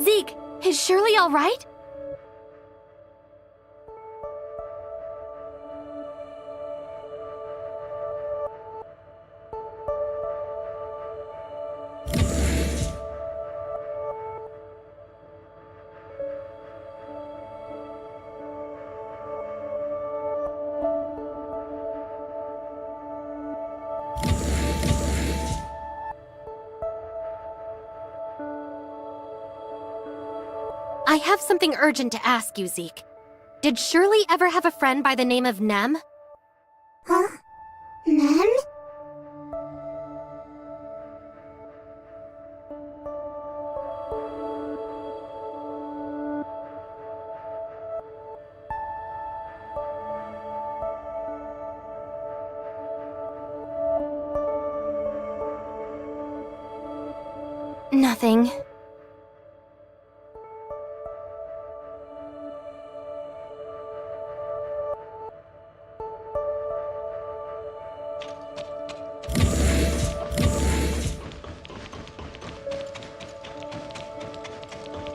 Zeke, is Shirley all right? I have something urgent to ask you, Zeke. Did Shirley ever have a friend by the name of Nem? Huh? Nem? Nothing.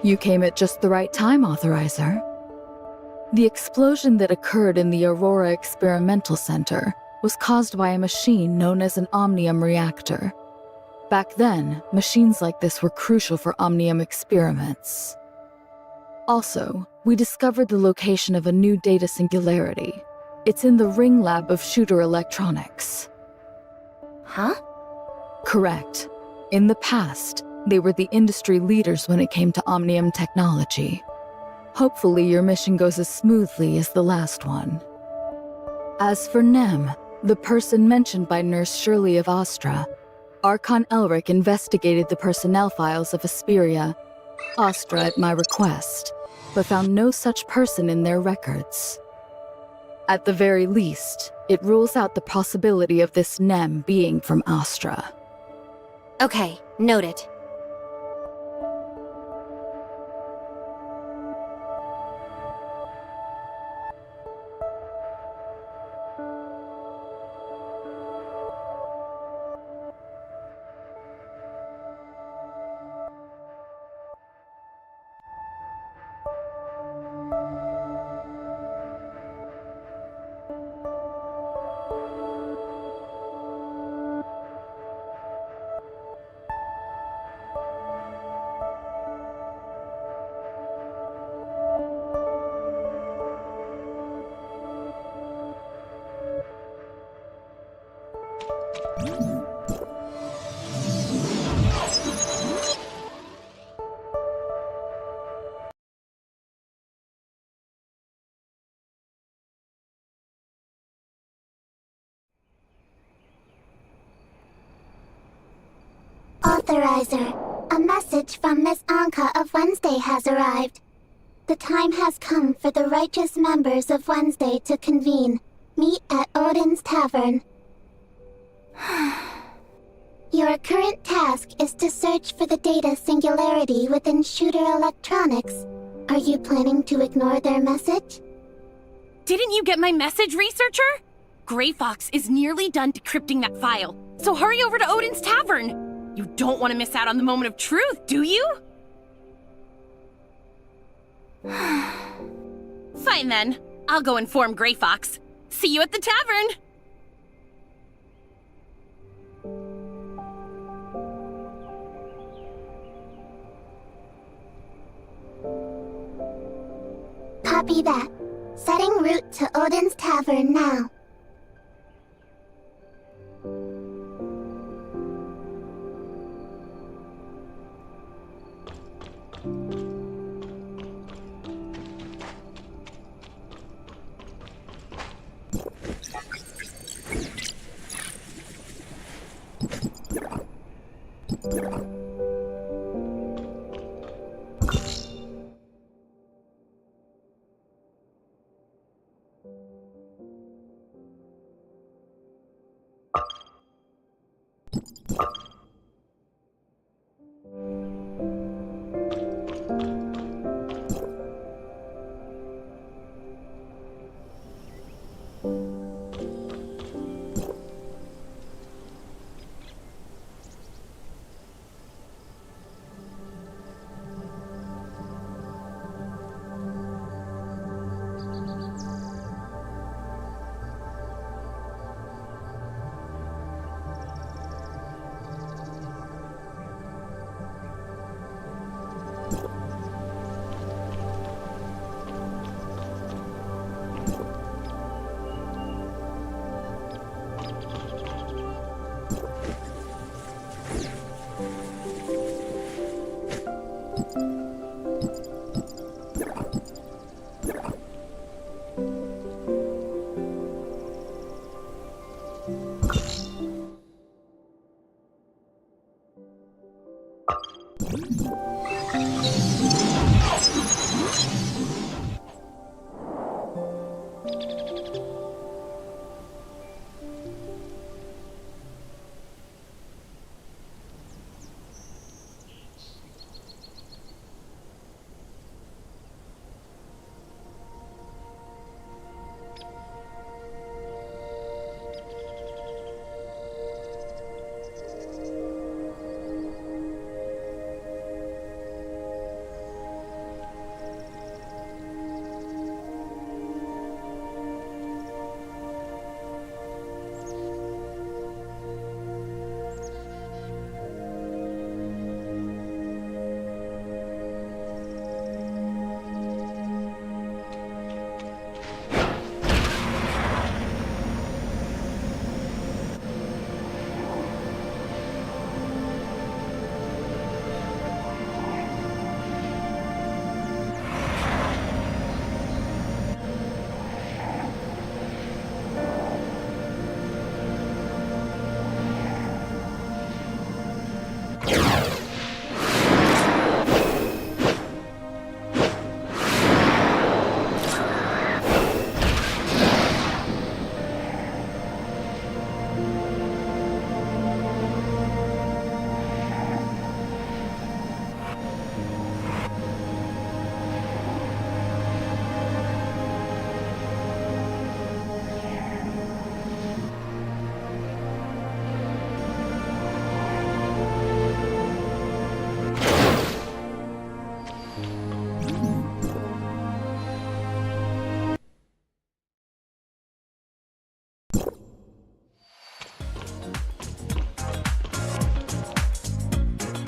You came at just the right time, Authorizer. The explosion that occurred in the Aurora Experimental Center was caused by a machine known as an Omnium reactor. Back then, machines like this were crucial for Omnium experiments. Also, we discovered the location of a new data singularity. It's in the Ring Lab of Shooter Electronics. Huh? Correct. In the past, they were the industry leaders when it came to Omnium technology. Hopefully your mission goes as smoothly as the last one. As for Nem, the person mentioned by Nurse Shirley of Astra, Archon Elric investigated the personnel files of Asperia, Astra at my request, but found no such person in their records. At the very least, it rules out the possibility of this Nem being from Astra. Okay, noted. Authorizer, a message from Miss Anka of Wednesday has arrived. The time has come for the righteous members of Wednesday to convene. Meet at Odin's Tavern. Your current task is to search for the data singularity within Shooter Electronics. Are you planning to ignore their message? Didn't you get my message, researcher? Gray Fox is nearly done decrypting that file, so hurry over to Odin's Tavern. You don't want to miss out on the moment of truth, do you? Fine then. I'll go inform Gray Fox. See you at the tavern! Copy that. Setting route to Odin's Tavern now.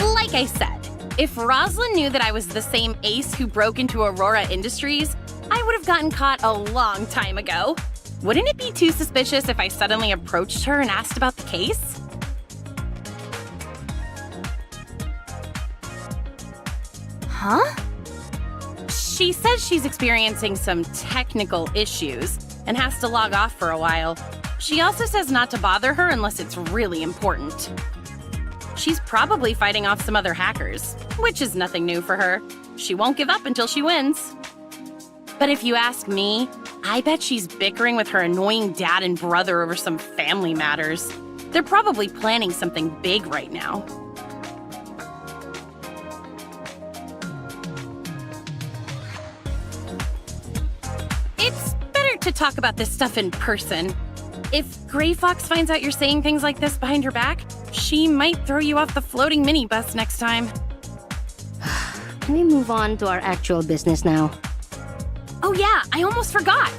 Like I said, if Rosalind knew that I was the same ace who broke into Aurora Industries, I would have gotten caught a long time ago. Wouldn't it be too suspicious if I suddenly approached her and asked about the case? Huh? She says she's experiencing some technical issues and has to log off for a while. She also says not to bother her unless it's really important. She's probably fighting off some other hackers, which is nothing new for her. She won't give up until she wins. But if you ask me, I bet she's bickering with her annoying dad and brother over some family matters. They're probably planning something big right now. should talk about this stuff in person. If Gray Fox finds out you're saying things like this behind your back, she might throw you off the floating minibus next time. Can we move on to our actual business now? Oh yeah, I almost forgot!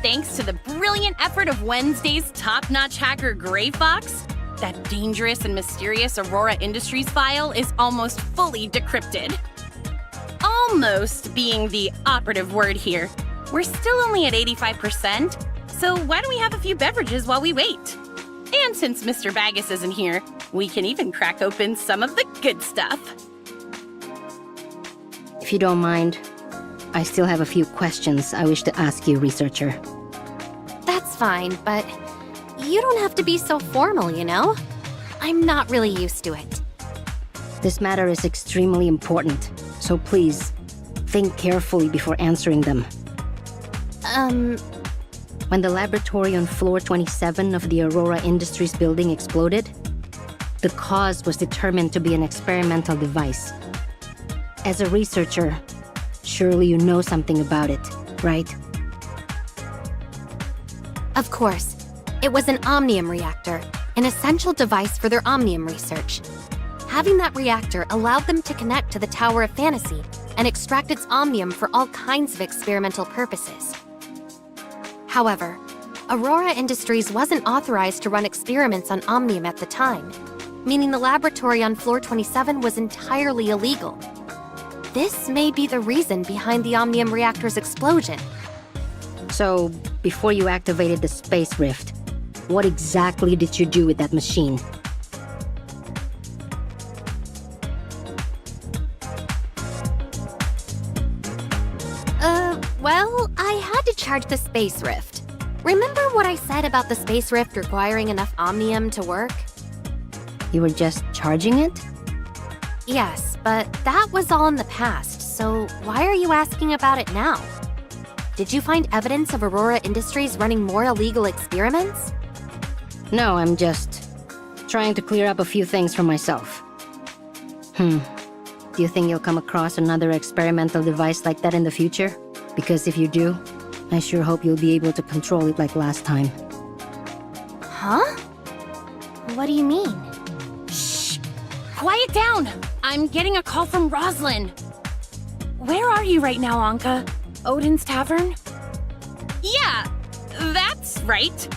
Thanks to the brilliant effort of Wednesday's top-notch hacker Gray Fox, that dangerous and mysterious Aurora Industries file is almost fully decrypted. Almost being the operative word here. We're still only at 85%, so why don't we have a few beverages while we wait? And since Mr. Baggus isn't here, we can even crack open some of the good stuff. If you don't mind, I still have a few questions I wish to ask you, researcher. That's fine, but you don't have to be so formal, you know? I'm not really used to it. This matter is extremely important, so please, think carefully before answering them. When the laboratory on floor 27 of the Aurora Industries building exploded, the cause was determined to be an experimental device. As a researcher, surely you know something about it, right? Of course. It was an Omnium reactor, an essential device for their Omnium research. Having that reactor allowed them to connect to the Tower of Fantasy and extract its Omnium for all kinds of experimental purposes. However, Aurora Industries wasn't authorized to run experiments on Omnium at the time, meaning the laboratory on floor 27 was entirely illegal. This may be the reason behind the Omnium reactor's explosion. So, before you activated the Space Rift, what exactly did you do with that machine? Well, I had to charge the Space Rift. Remember what I said about the Space Rift requiring enough Omnium to work? You were just charging it? Yes, but that was all in the past, so why are you asking about it now? Did you find evidence of Aurora Industries running more illegal experiments? No, I'm just trying to clear up a few things for myself. Do you think you'll come across another experimental device like that in the future? Because if you do, I sure hope you'll be able to control it like last time. Huh? What do you mean? Shh! Quiet down! I'm getting a call from Roslyn. Where are you right now, Anka? Odin's Tavern? Yeah, that's right.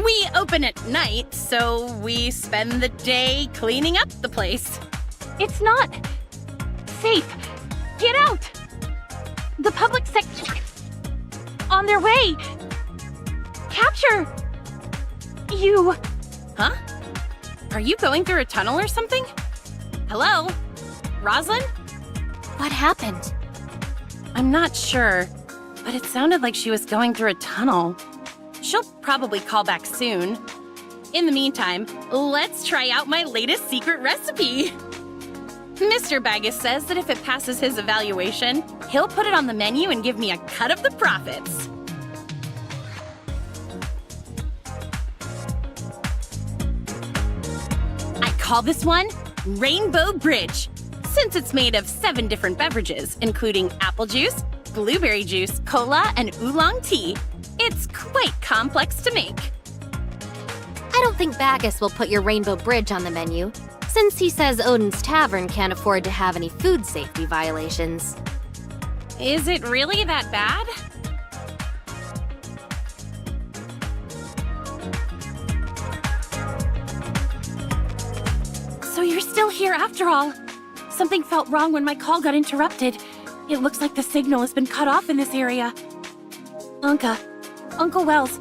We open at night, so we spend the day cleaning up the place. It's not safe. Get out! The public sector on their way. Capture you. Huh? Are you going through a tunnel or something? Hello? Roslyn? What happened? I'm not sure, but it sounded like she was going through a tunnel. She'll probably call back soon. In the meantime, let's try out my latest secret recipe. Mr. Baggus says that if it passes his evaluation, he'll put it on the menu and give me a cut of the profits. I call this one Rainbow Bridge, since it's made of 7 different beverages, including apple juice, blueberry juice, cola, and oolong tea. It's quite complex to make. I don't think Baggus will put your Rainbow Bridge on the menu, since he says Odin's Tavern can't afford to have any food safety violations. Is it really that bad? So you're still here after all. Something felt wrong when my call got interrupted. It looks like the signal has been cut off in this area. Anka, Uncle Wells,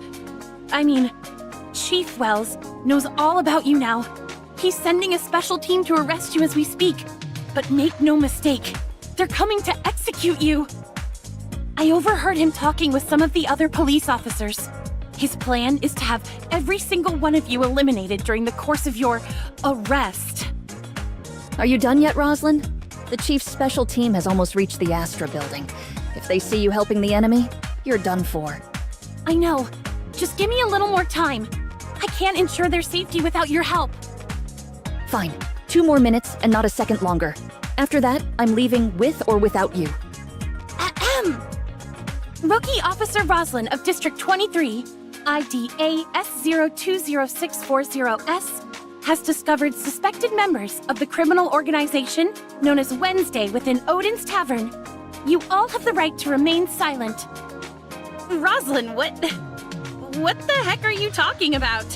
Chief Wells, knows all about you now. He's sending a special team to arrest you as we speak. But make no mistake, they're coming to execute you. I overheard him talking with some of the other police officers. His plan is to have every single one of you eliminated during the course of your arrest. Are you done yet, Roslyn? The Chief's special team has almost reached the Astra building. If they see you helping the enemy, you're done for. I know. Just give me a little more time. I can't ensure their safety without your help. Fine. 2 more minutes and not a second longer. After that, I'm leaving with or without you. Ahem. Rookie Officer Roslyn of District 23, ID AS020640S, has discovered suspected members of the criminal organization known as Wednesday within Odin's Tavern. You all have the right to remain silent. Roslyn, what the heck are you talking about?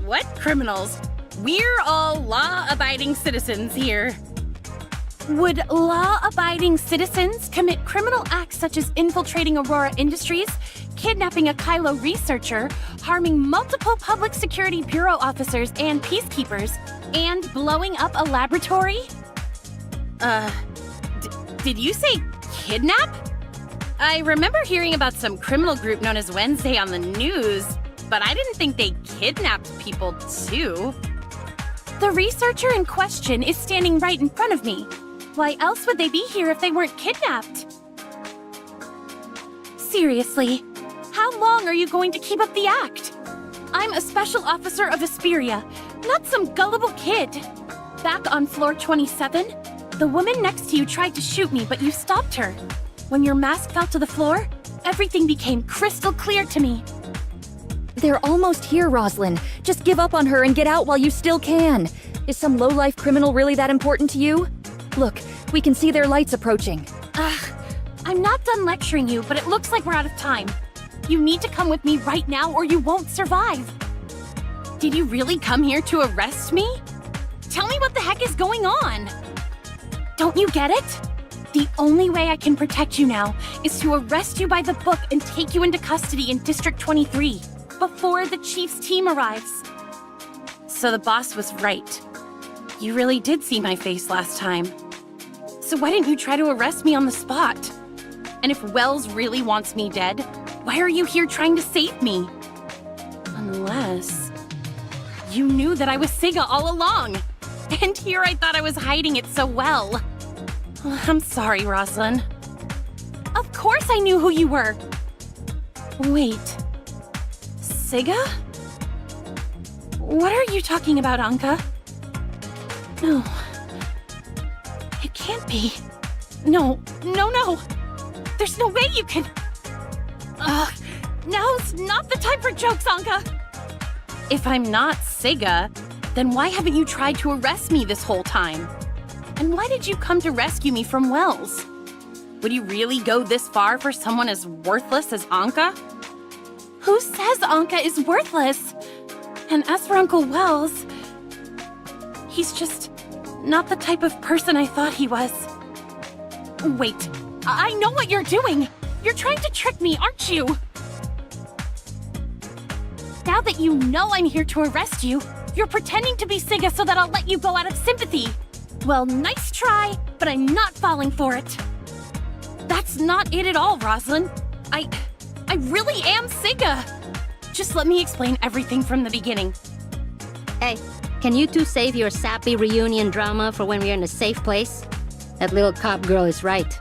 What criminals? We're all law-abiding citizens here. Would law-abiding citizens commit criminal acts such as infiltrating Aurora Industries, kidnapping a Kylo researcher, harming multiple Public Security Bureau officers and peacekeepers, and blowing up a laboratory? Did you say kidnap? I remember hearing about some criminal group known as Wednesday on the news, but I didn't think they kidnapped people too. The researcher in question is standing right in front of me. Why else would they be here if they weren't kidnapped? Seriously, how long are you going to keep up the act? I'm a special officer of Asperia, not some gullible kid. Back on floor 27, the woman next to you tried to shoot me, but you stopped her. When your mask fell to the floor, everything became crystal clear to me. They're almost here, Roslyn. Just give up on her and get out while you still can. Is some low-life criminal really that important to you? Look, we can see their lights approaching. I'm not done lecturing you, but it looks like we're out of time. You need to come with me right now or you won't survive. Did you really come here to arrest me? Tell me what the heck is going on? Don't you get it? The only way I can protect you now is to arrest you by the book and take you into custody in District 23 before the Chief's team arrives. So the boss was right. You really did see my face last time. So why didn't you try to arrest me on the spot? And if Wells really wants me dead, why are you here trying to save me? Unless you knew that I was Siga all along. And here I thought I was hiding it so well. I'm sorry, Roslyn. Of course I knew who you were. Wait. Siga? What are you talking about, Anka? No. It can't be. No. There's no way you can... Now's not the time for jokes, Anka. If I'm not Siga, then why haven't you tried to arrest me this whole time? And why did you come to rescue me from Wells? Would you really go this far for someone as worthless as Anka? Who says Anka is worthless? And as for Uncle Wells, he's just not the type of person I thought he was. Wait, I know what you're doing! You're trying to trick me, aren't you? Now that you know I'm here to arrest you, you're pretending to be Siga so that I'll let you go out of sympathy. Well, nice try, but I'm not falling for it. That's not it at all, Roslyn. I really am Siga. Just let me explain everything from the beginning. Hey, can you two save your sappy reunion drama for when we're in a safe place? That little cop girl is right.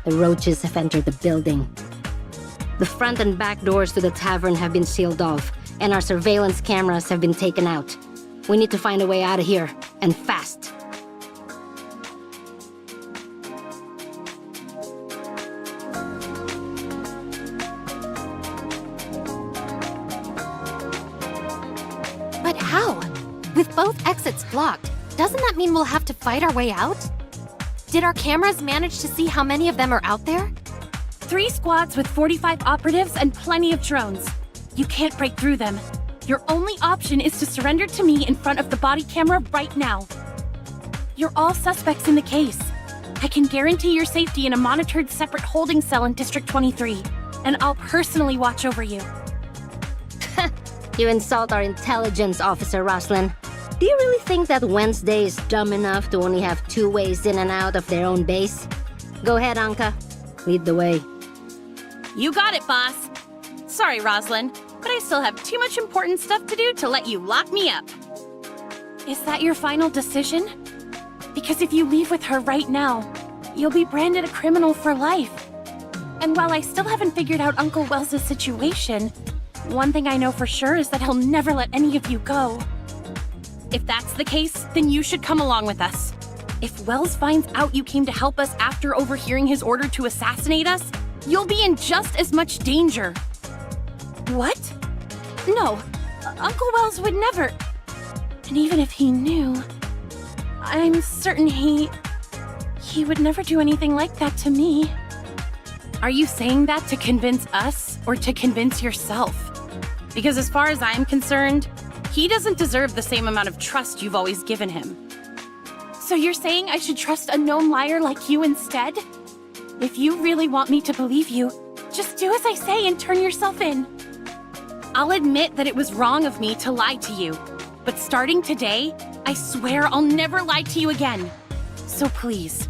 The roaches have entered the building. The front and back doors to the tavern have been sealed off, and our surveillance cameras have been taken out. We need to find a way out of here, and fast. But how? With both exits blocked, doesn't that mean we'll have to fight our way out? Did our cameras manage to see how many of them are out there? 3 squads with 45 operatives and plenty of drones. You can't break through them. Your only option is to surrender to me in front of the body camera right now. You're all suspects in the case. I can guarantee your safety in a monitored separate holding cell in District 23, and I'll personally watch over you. You insult our intelligence, Officer Roslyn. Do you really think that Wednesday is dumb enough to only have 2 ways in and out of their own base? Go ahead, Anka. Lead the way. You got it, boss. Sorry, Roslyn, but I still have too much important stuff to do to let you lock me up. Is that your final decision? Because if you leave with her right now, you'll be branded a criminal for life. And while I still haven't figured out Uncle Wells' situation, one thing I know for sure is that he'll never let any of you go. If that's the case, then you should come along with us. If Wells finds out you came to help us after overhearing his order to assassinate us, you'll be in just as much danger. What? No, Uncle Wells would never. And even if he knew, I'm certain he would never do anything like that to me. Are you saying that to convince us or to convince yourself? Because as far as I'm concerned, he doesn't deserve the same amount of trust you've always given him. So you're saying I should trust a known liar like you instead? If you really want me to believe you, just do as I say and turn yourself in. I'll admit that it was wrong of me to lie to you, but starting today, I swear I'll never lie to you again. So please,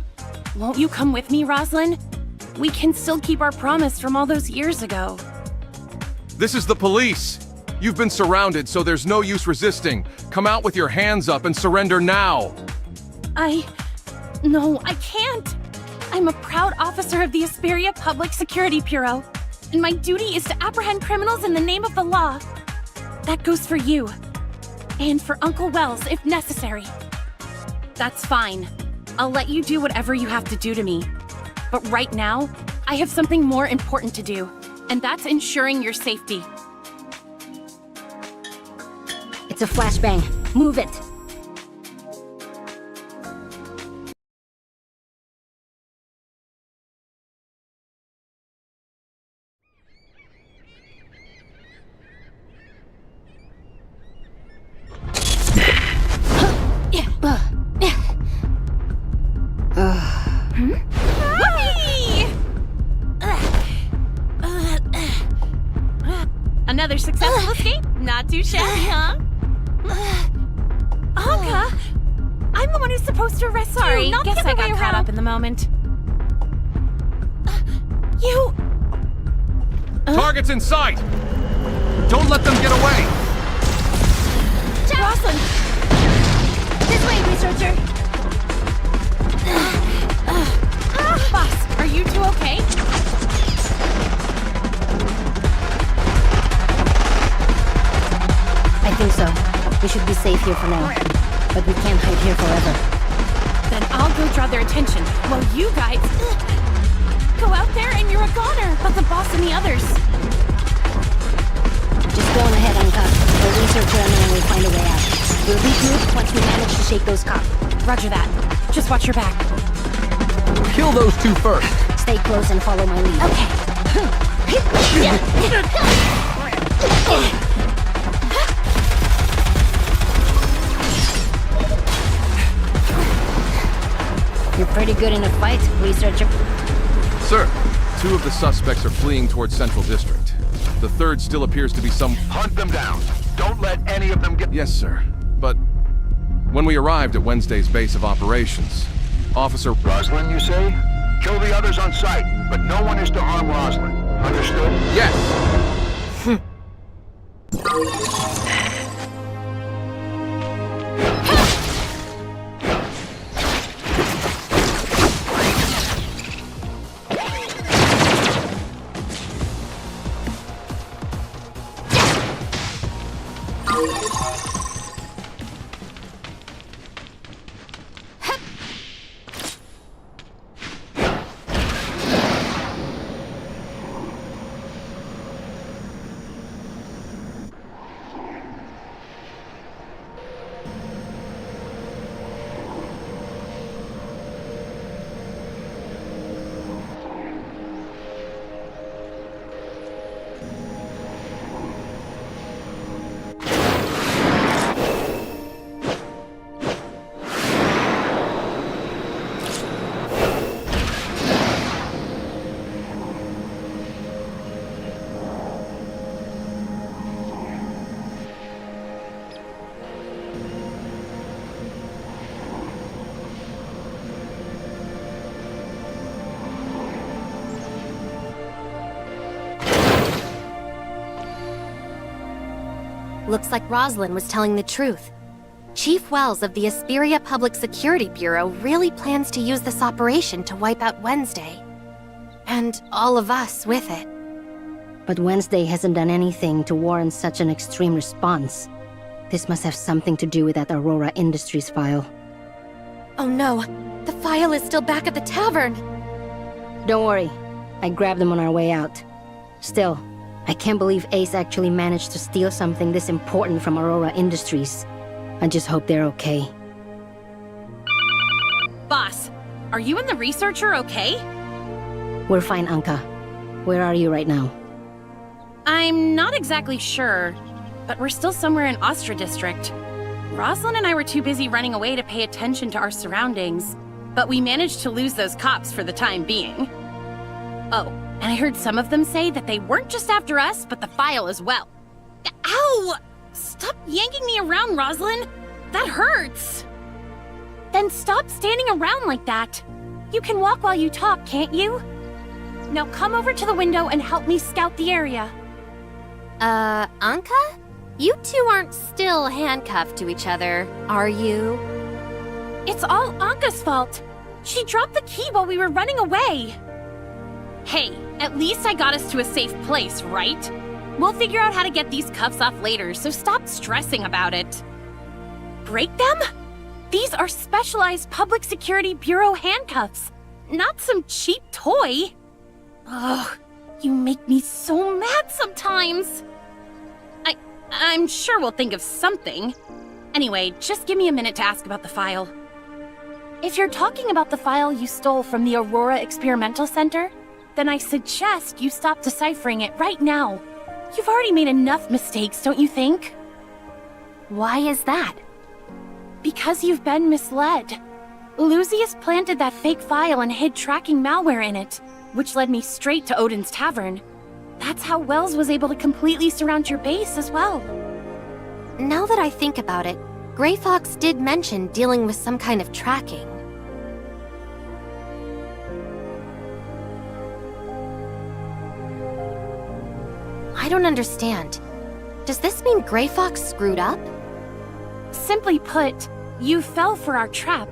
won't you come with me, Roslyn? We can still keep our promise from all those years ago. This is the police! You've been surrounded, so there's no use resisting. Come out with your hands up and surrender now! No, I can't! I'm a proud officer of the Asperia Public Security Bureau, and my duty is to apprehend criminals in the name of the law. That goes for you. And for Uncle Wells, if necessary. That's fine. I'll let you do whatever you have to do to me. But right now, I have something more important to do, and that's ensuring your safety. It's a flashbang. Move it! Another successful escape? Not too shabby, huh? Anka! I'm the one who's supposed to arrest you, not guess the other I got way caught around. up in the moment. You... Target's in sight! Don't let them get away! Roslyn! This way, researcher. Boss, are you two okay? I think so. We should be safe here for now. But we can't hide here forever. Then I'll go draw their attention, while you guys... go out there and you're a goner, but the boss and the others. Just go on ahead, Anka. The researcher and I will find a way out. We'll regroup once we manage to shake those cops. Roger that. Just watch your back. Kill those two first! Stay close and follow my lead. Okay. You're pretty good in a fight, researcher. Sir, 2 of the suspects are fleeing towards Central District. The third still appears to be some... Hunt them down. Don't let any of them get... Yes, sir. But when we arrived at Wednesday's base of operations, Officer... Roslyn, you say? Kill the others on sight, but no one is to harm Roslyn. Understood? Yes! Looks like Roslyn was telling the truth. Chief Wells of the Asperia Public Security Bureau really plans to use this operation to wipe out Wednesday. And all of us with it. But Wednesday hasn't done anything to warrant such an extreme response. This must have something to do with that Aurora Industries file. Oh no, the file is still back at the tavern. Don't worry. I grabbed them on our way out. Still, I can't believe Ace actually managed to steal something this important from Aurora Industries. I just hope they're okay. Boss, are you and the researcher okay? We're fine, Anka. Where are you right now? I'm not exactly sure, but we're still somewhere in Astra District. Rosalind and I were too busy running away to pay attention to our surroundings, but we managed to lose those cops for the time being. Oh, and I heard some of them say that they weren't just after us, but the file as well. Ow! Stop yanking me around, Rosalind! That hurts! Then stop standing around like that. You can walk while you talk, can't you? Now come over to the window and help me scout the area. Anka? You two aren't still handcuffed to each other, are you? It's all Anka's fault. She dropped the key while we were running away. Hey, at least I got us to a safe place, right? We'll figure out how to get these cuffs off later, so stop stressing about it. Break them? These are specialized Public Security Bureau handcuffs, not some cheap toy. Ugh, you make me so mad sometimes. I'm sure we'll think of something. Anyway, just give me a minute to ask about the file. If you're talking about the file you stole from the Aurora Experimental Center, then I suggest you stop deciphering it right now. You've already made enough mistakes, don't you think? Why is that? Because you've been misled. Lucius planted that fake file and hid tracking malware in it, which led me straight to Odin's Tavern. That's how Wells was able to completely surround your base as well. Now that I think about it, Grey Fox did mention dealing with some kind of tracking. I don't understand. Does this mean Grey Fox screwed up? Simply put, you fell for our trap.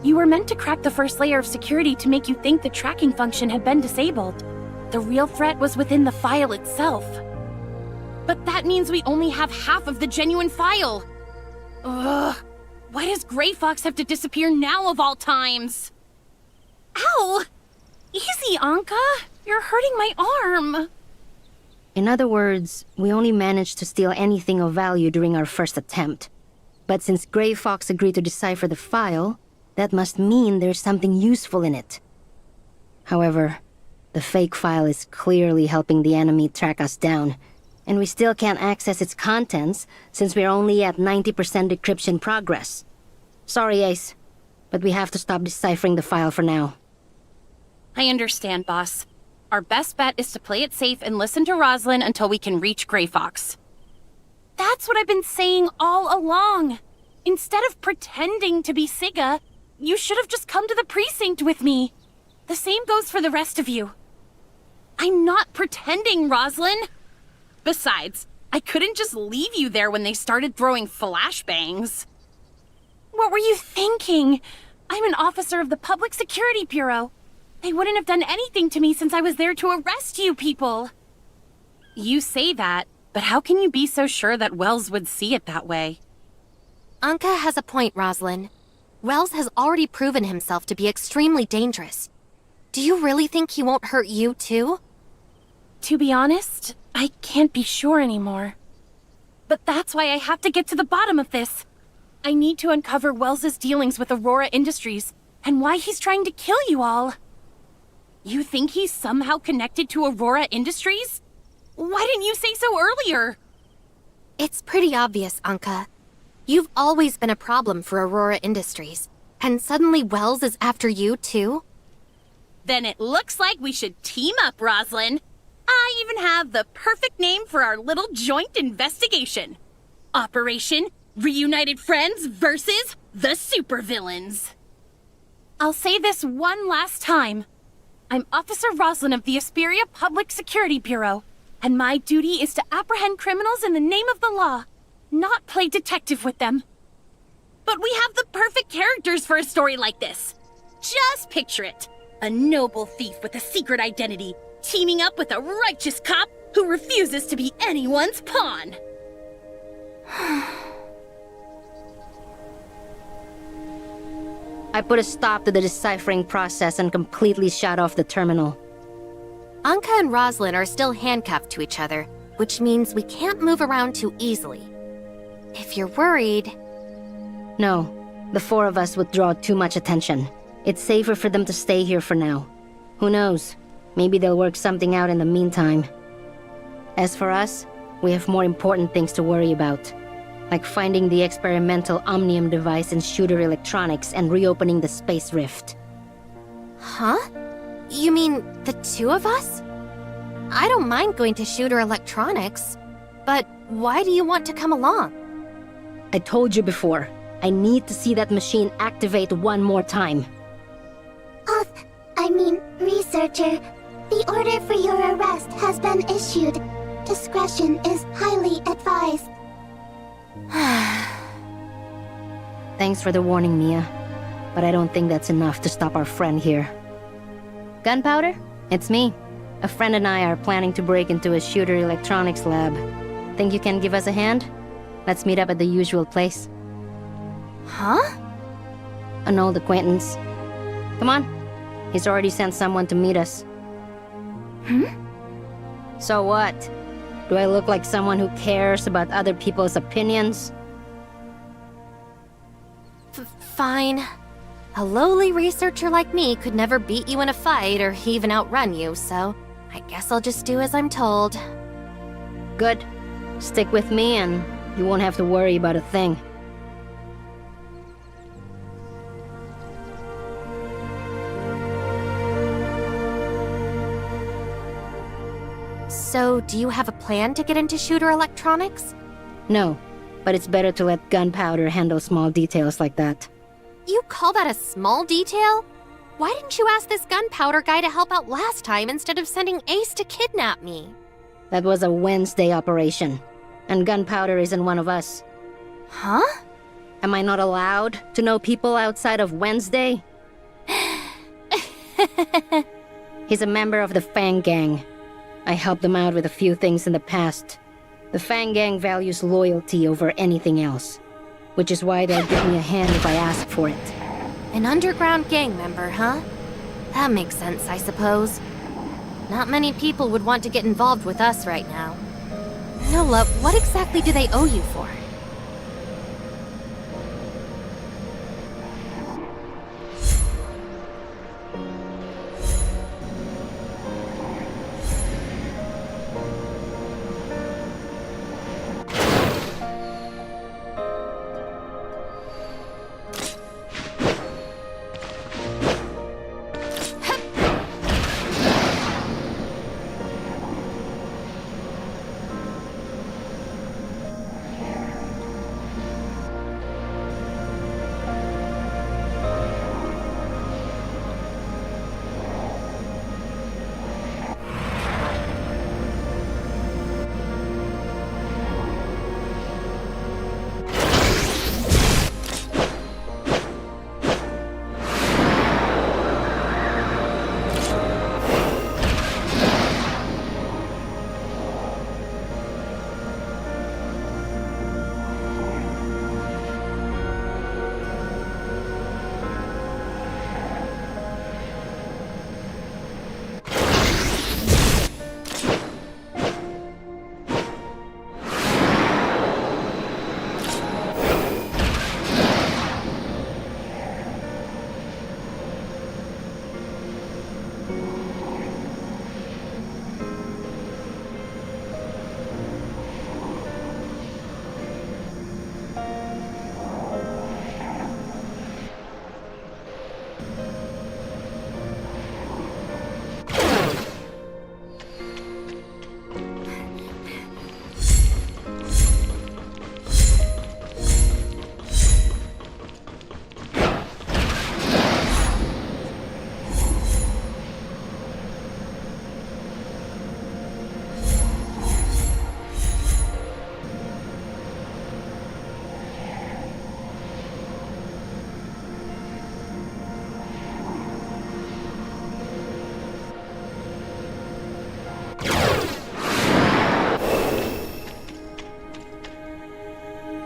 You were meant to crack the first layer of security to make you think the tracking function had been disabled. The real threat was within the file itself. But that means we only have half of the genuine file. Ugh. Why does Grey Fox have to disappear now of all times? Ow! Easy, Anka. You're hurting my arm. In other words, we only managed to steal anything of value during our first attempt. But since Grey Fox agreed to decipher the file, that must mean there's something useful in it. However, the fake file is clearly helping the enemy track us down, and we still can't access its contents since we're only at 90% decryption progress. Sorry, Ace, but we have to stop deciphering the file for now. I understand, boss. Our best bet is to play it safe and listen to Rosalind until we can reach Grey Fox. That's what I've been saying all along. Instead of pretending to be Siga, you should have just come to the precinct with me. The same goes for the rest of you. I'm not pretending, Rosalind. Besides, I couldn't just leave you there when they started throwing flashbangs. What were you thinking? I'm an officer of the Public Security Bureau. They wouldn't have done anything to me since I was there to arrest you people. You say that, but how can you be so sure that Wells would see it that way? Anka has a point, Rosalind. Wells has already proven himself to be extremely dangerous. Do you really think he won't hurt you, too? To be honest, I can't be sure anymore. But that's why I have to get to the bottom of this. I need to uncover Wells's dealings with Aurora Industries and why he's trying to kill you all. You think he's somehow connected to Aurora Industries? Why didn't you say so earlier? It's pretty obvious, Anka. You've always been a problem for Aurora Industries, and suddenly Wells is after you, too? Then it looks like we should team up, Rosalind. I even have the perfect name for our little joint investigation. Operation Reunited Friends versus the Supervillains. I'll say this one last time. I'm Officer Rosalind of the Asperia Public Security Bureau, and my duty is to apprehend criminals in the name of the law, not play detective with them. But we have the perfect characters for a story like this. Just picture it. A noble thief with a secret identity, teaming up with a righteous cop who refuses to be anyone's pawn. I put a stop to the deciphering process and completely shut off the terminal. Anka and Roslyn are still handcuffed to each other, which means we can't move around too easily. If you're worried... No, the four of us would draw too much attention. It's safer for them to stay here for now. Who knows? Maybe they'll work something out in the meantime. As for us, we have more important things to worry about. Like finding the experimental Omnium device in Shooter Electronics and reopening the Space Rift. Huh? You mean the two of us? I don't mind going to Shooter Electronics, but why do you want to come along? I told you before, I need to see that machine activate one more time. Researcher, the order for your arrest has been issued. Discretion is highly advised. Thanks for the warning, Mia. But I don't think that's enough to stop our friend here. Gunpowder? It's me. A friend and I are planning to break into a Shooter Electronics lab. Think you can give us a hand? Let's meet up at the usual place. Huh? An old acquaintance. Come on. He's already sent someone to meet us. So what? Do I look like someone who cares about other people's opinions? Fine. A lowly researcher like me could never beat you in a fight or even outrun you, so I guess I'll just do as I'm told. Good. Stick with me and you won't have to worry about a thing. So, do you have a plan to get into Shooter Electronics? No, but it's better to let Gunpowder handle small details like that. You call that a small detail? Why didn't you ask this Gunpowder guy to help out last time instead of sending Ace to kidnap me? That was a Wednesday operation, and Gunpowder isn't one of us. Huh? Am I not allowed to know people outside of Wednesday? He's a member of the Fang Gang. I helped them out with a few things in the past. The Fang Gang values loyalty over anything else, which is why they'll give me a hand if I ask for it. An underground gang member, huh? That makes sense, I suppose. Not many people would want to get involved with us right now. Nola, what exactly do they owe you for?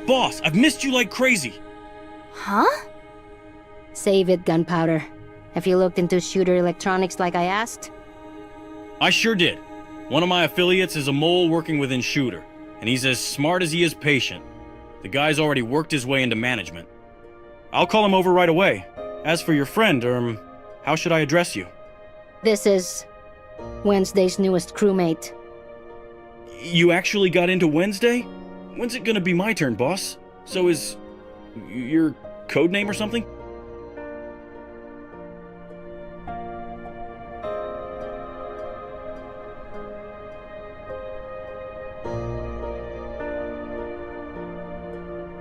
Boss, I've missed you like crazy. Huh? Save it, Gunpowder. Have you looked into Shooter Electronics like I asked? I sure did. One of my affiliates is a mole working within Shooter, and he's as smart as he is patient. The guy's already worked his way into management. I'll call him over right away. As for your friend, how should I address you? This is Wednesday's newest crewmate. You actually got into Wednesday? When's it gonna be my turn, boss? So is your code name or something?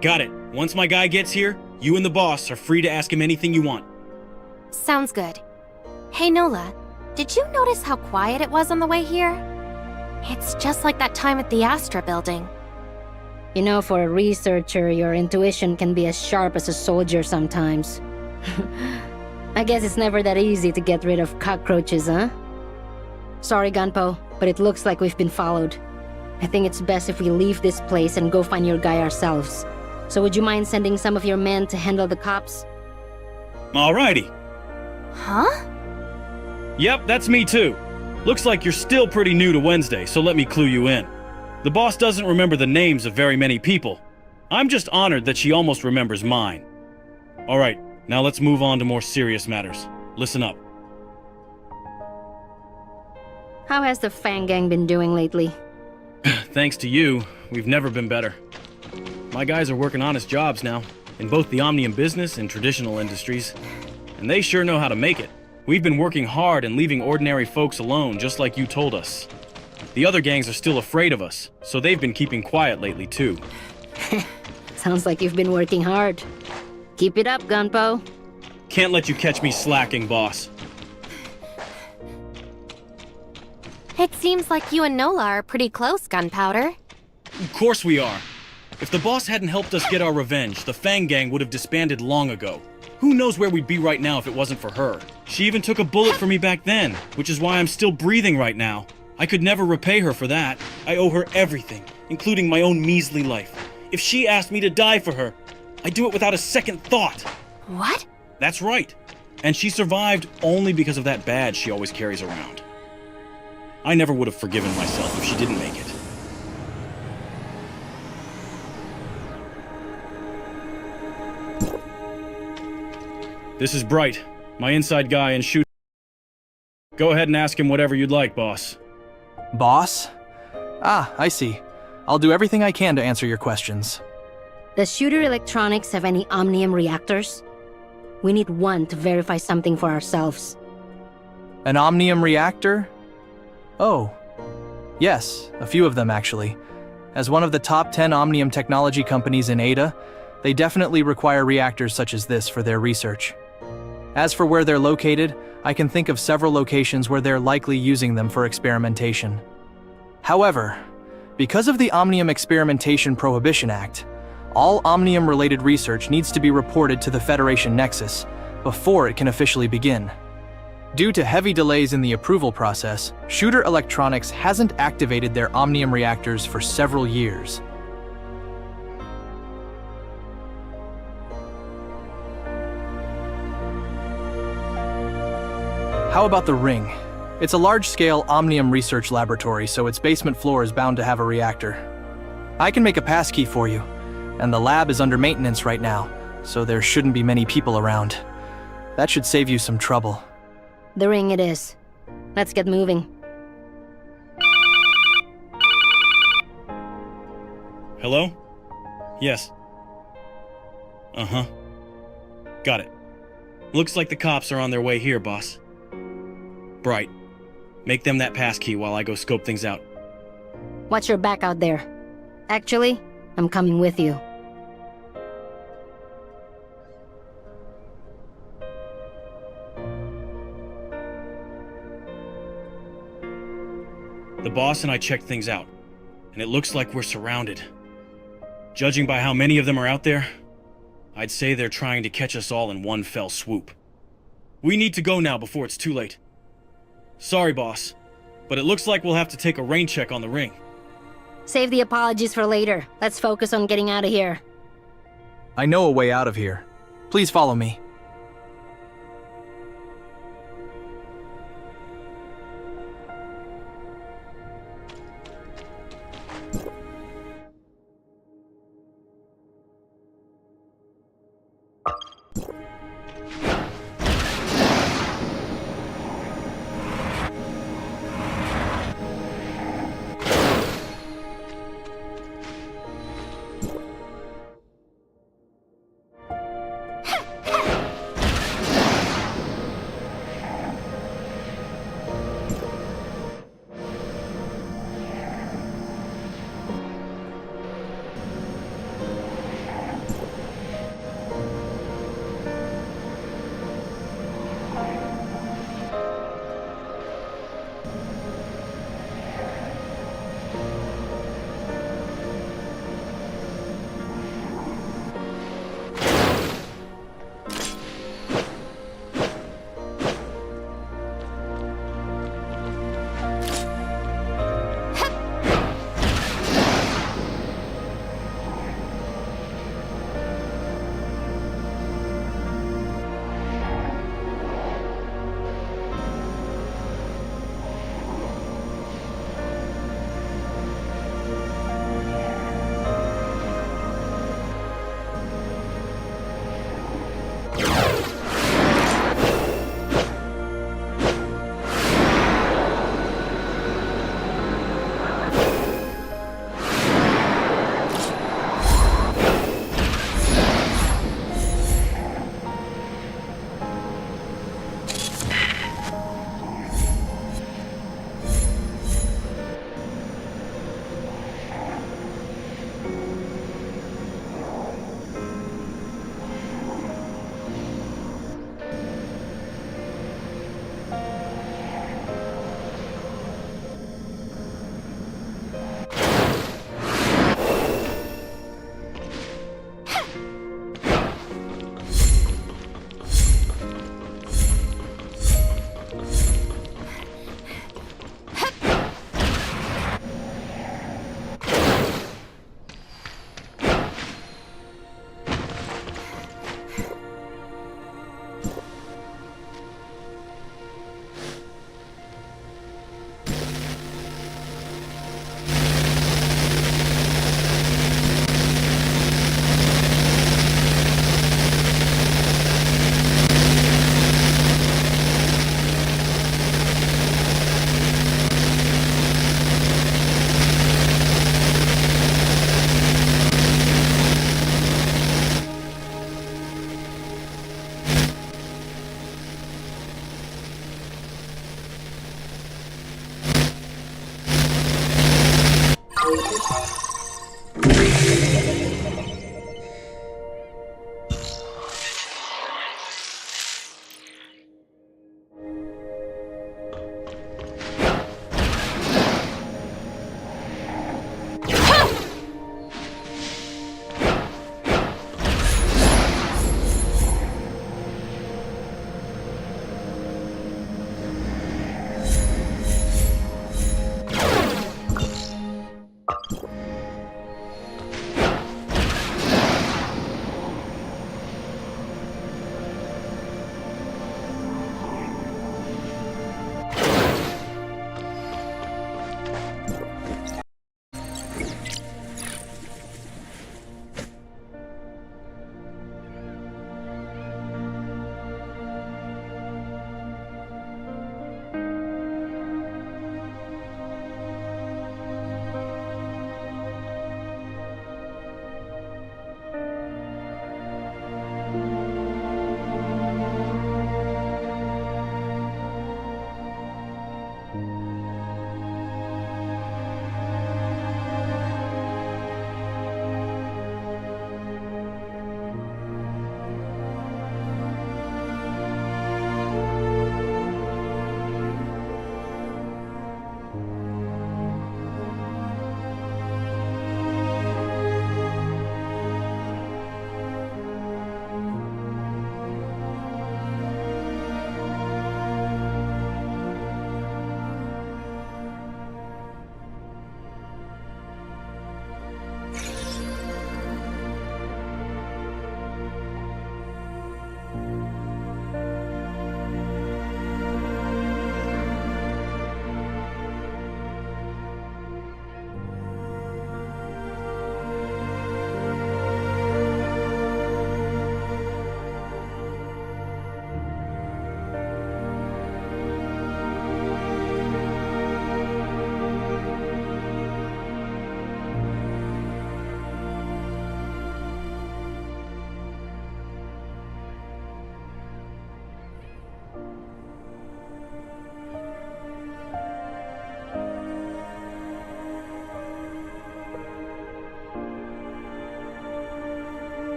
Got it. Once my guy gets here, you and the boss are free to ask him anything you want. Sounds good. Hey Nola, did you notice how quiet it was on the way here? It's just like that time at the Astra building. You know, for a researcher, your intuition can be as sharp as a soldier sometimes. I guess it's never that easy to get rid of cockroaches, huh? Sorry, Gunpo, but it looks like we've been followed. I think it's best if we leave this place and go find your guy ourselves. So would you mind sending some of your men to handle the cops? Alrighty. Huh? Yep, that's me too. Looks like you're still pretty new to Wednesday, so let me clue you in. The boss doesn't remember the names of very many people. I'm just honored that she almost remembers mine. Alright, now let's move on to more serious matters. Listen up. How has the Fang Gang been doing lately? Thanks to you, we've never been better. My guys are working honest jobs now, in both the Omnium business and traditional industries. And they sure know how to make it. We've been working hard and leaving ordinary folks alone, just like you told us. The other gangs are still afraid of us, so they've been keeping quiet lately too. Sounds like you've been working hard. Keep it up, Gunpo. Can't let you catch me slacking, boss. It seems like you and Nola are pretty close, Gunpowder. Of course we are. If the boss hadn't helped us get our revenge, the Fang Gang would have disbanded long ago. Who knows where we'd be right now if it wasn't for her? She even took a bullet for me back then, which is why I'm still breathing right now. I could never repay her for that. I owe her everything, including my own measly life. If she asked me to die for her, I'd do it without a second thought. What? That's right. And she survived only because of that badge she always carries around. I never would have forgiven myself if she didn't make it. This is Bright, my inside guy in Shoot. Go ahead and ask him whatever you'd like, boss. Boss? Ah, I see. I'll do everything I can to answer your questions. Does Shooter Electronics have any Omnium reactors? We need one to verify something for ourselves. An Omnium reactor? Oh. Yes, a few of them actually. As one of the top 10 Omnium technology companies in Ada, they definitely require reactors such as this for their research. As for where they're located, I can think of several locations where they're likely using them for experimentation. However, because of the Omnium Experimentation Prohibition Act, all Omnium-related research needs to be reported to the Federation Nexus before it can officially begin. Due to heavy delays in the approval process, Shooter Electronics hasn't activated their Omnium reactors for several years. How about the Ring? It's a large-scale Omnium research laboratory, so its basement floor is bound to have a reactor. I can make a passkey for you, and the lab is under maintenance right now, so there shouldn't be many people around. That should save you some trouble. The Ring it is. Let's get moving. Hello? Yes. Uh-huh. Got it. Looks like the cops are on their way here, boss. Bright. Make them that passkey while I go scope things out. Watch your back out there. Actually, I'm coming with you. The boss and I checked things out, and it looks like we're surrounded. Judging by how many of them are out there, I'd say they're trying to catch us all in one fell swoop. We need to go now before it's too late. Sorry, boss, but it looks like we'll have to take a rain check on the Ring. Save the apologies for later. Let's focus on getting out of here. I know a way out of here. Please follow me.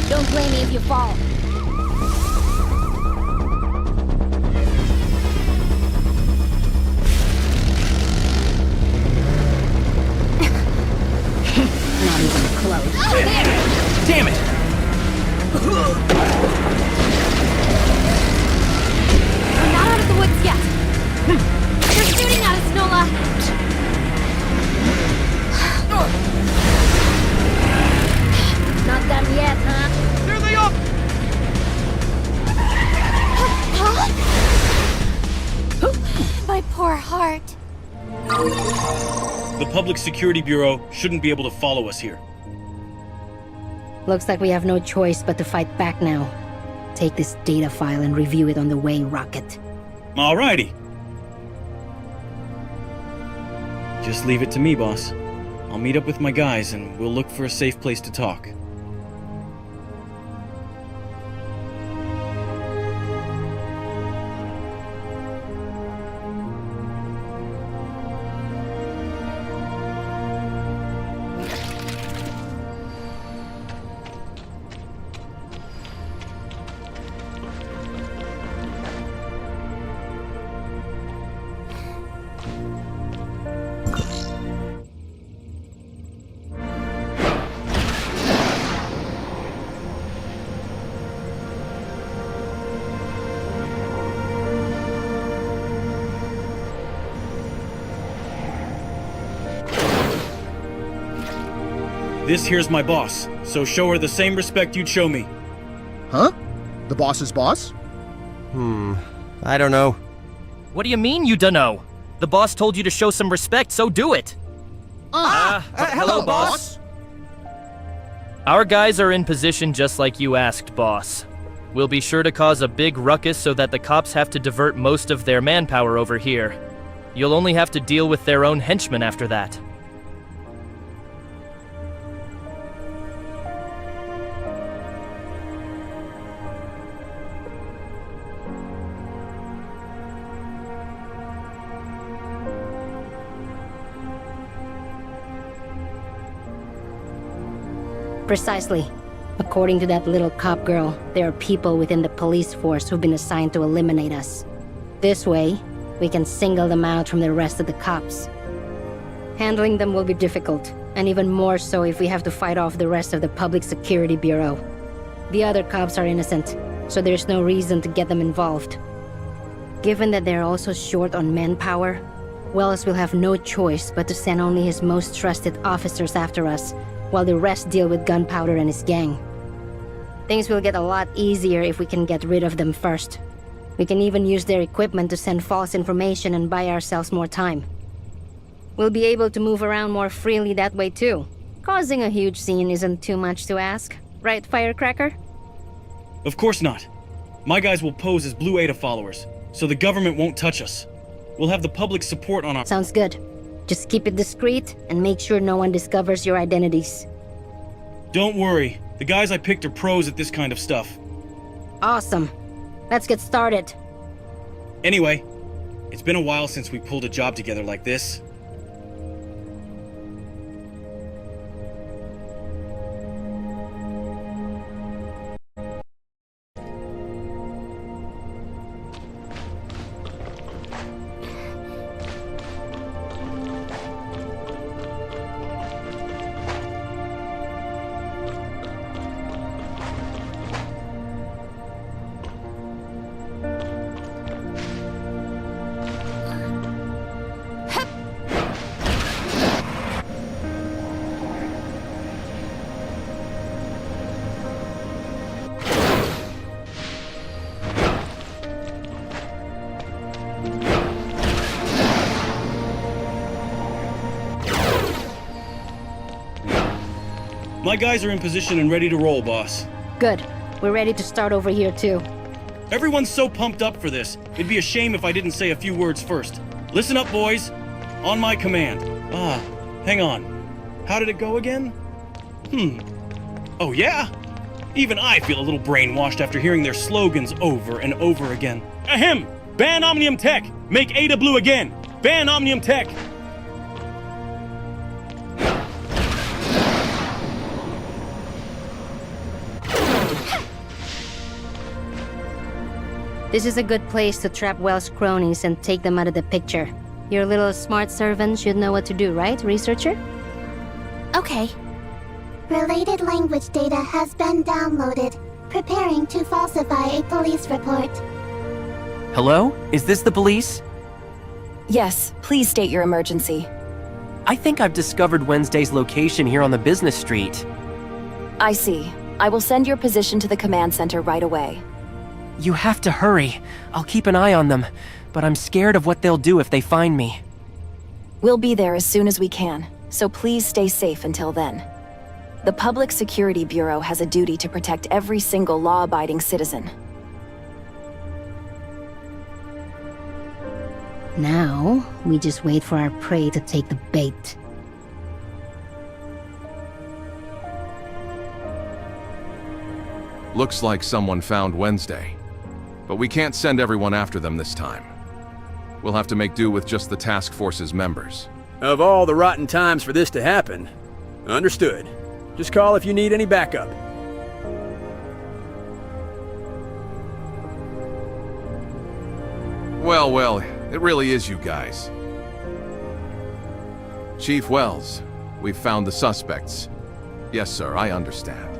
Don't blame me if you fall. Not even close. Oh, there! Damn it! We're not out of the woods yet. They're shooting at us, Nola. Not done yet, huh? There they are! My poor heart. The Public Security Bureau shouldn't be able to follow us here. Looks like we have no choice but to fight back now. Take this data file and review it on the way, Rocket. Alrighty. Just leave it to me, boss. I'll meet up with my guys and we'll look for a safe place to talk. This here's my boss, so show her the same respect you'd show me. Huh? The boss's boss? I don't know. What do you mean you dunno? The boss told you to show some respect, so do it! Hello, boss. Our guys are in position just like you asked, boss. We'll be sure to cause a big ruckus so that the cops have to divert most of their manpower over here. You'll only have to deal with their own henchmen after that. Precisely. According to that little cop girl, there are people within the police force who've been assigned to eliminate us. This way, we can single them out from the rest of the cops. Handling them will be difficult, and even more so if we have to fight off the rest of the Public Security Bureau. The other cops are innocent, so there's no reason to get them involved. Given that they're also short on manpower, Wells will have no choice but to send only his most trusted officers after us, while the rest deal with Gunpowder and his gang. Things will get a lot easier if we can get rid of them first. We can even use their equipment to send false information and buy ourselves more time. We'll be able to move around more freely that way too. Causing a huge scene isn't too much to ask, right, Firecracker? Of course not. My guys will pose as Blue Ada followers, so the government won't touch us. We'll have the public support on our— Sounds good. Just keep it discreet and make sure no one discovers your identities. Don't worry. The guys I picked are pros at this kind of stuff. Awesome. Let's get started. Anyway, it's been a while since we pulled a job together like this. My guys are in position and ready to roll, boss. Good. We're ready to start over here too. Everyone's so pumped up for this. It'd be a shame if I didn't say a few words first. Listen up, boys. On my command. Hang on. How did it go again? Oh yeah? Even I feel a little brainwashed after hearing their slogans over and over again. Ahem! Ban Omnium Tech! Make Ada blue again! Ban Omnium Tech! This is a good place to trap Wells' cronies and take them out of the picture. Your little smart servant should know what to do, right, researcher? Okay. Related language data has been downloaded. Preparing to falsify a police report. Hello? Is this the police? Yes, please state your emergency. I think I've discovered Wednesday's location here on the business street. I see. I will send your position to the command center right away. You have to hurry. I'll keep an eye on them, but I'm scared of what they'll do if they find me. We'll be there as soon as we can, so please stay safe until then. The Public Security Bureau has a duty to protect every single law-abiding citizen. Now, we just wait for our prey to take the bait. Looks like someone found Wednesday. But we can't send everyone after them this time. We'll have to make do with just the task force's members. Of all the rotten times for this to happen. Understood. Just call if you need any backup. Well, it really is you guys. Chief Wells, we've found the suspects. Yes, sir, I understand.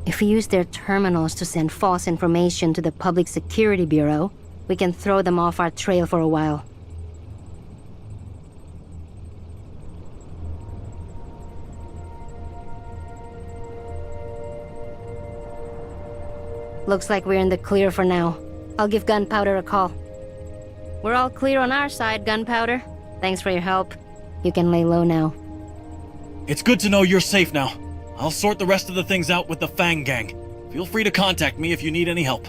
If we use their terminals to send false information to the Public Security Bureau, we can throw them off our trail for a while. Looks like we're in the clear for now. I'll give Gunpowder a call. We're all clear on our side, Gunpowder. Thanks for your help. You can lay low now. It's good to know you're safe now. I'll sort the rest of the things out with the Fang Gang. Feel free to contact me if you need any help.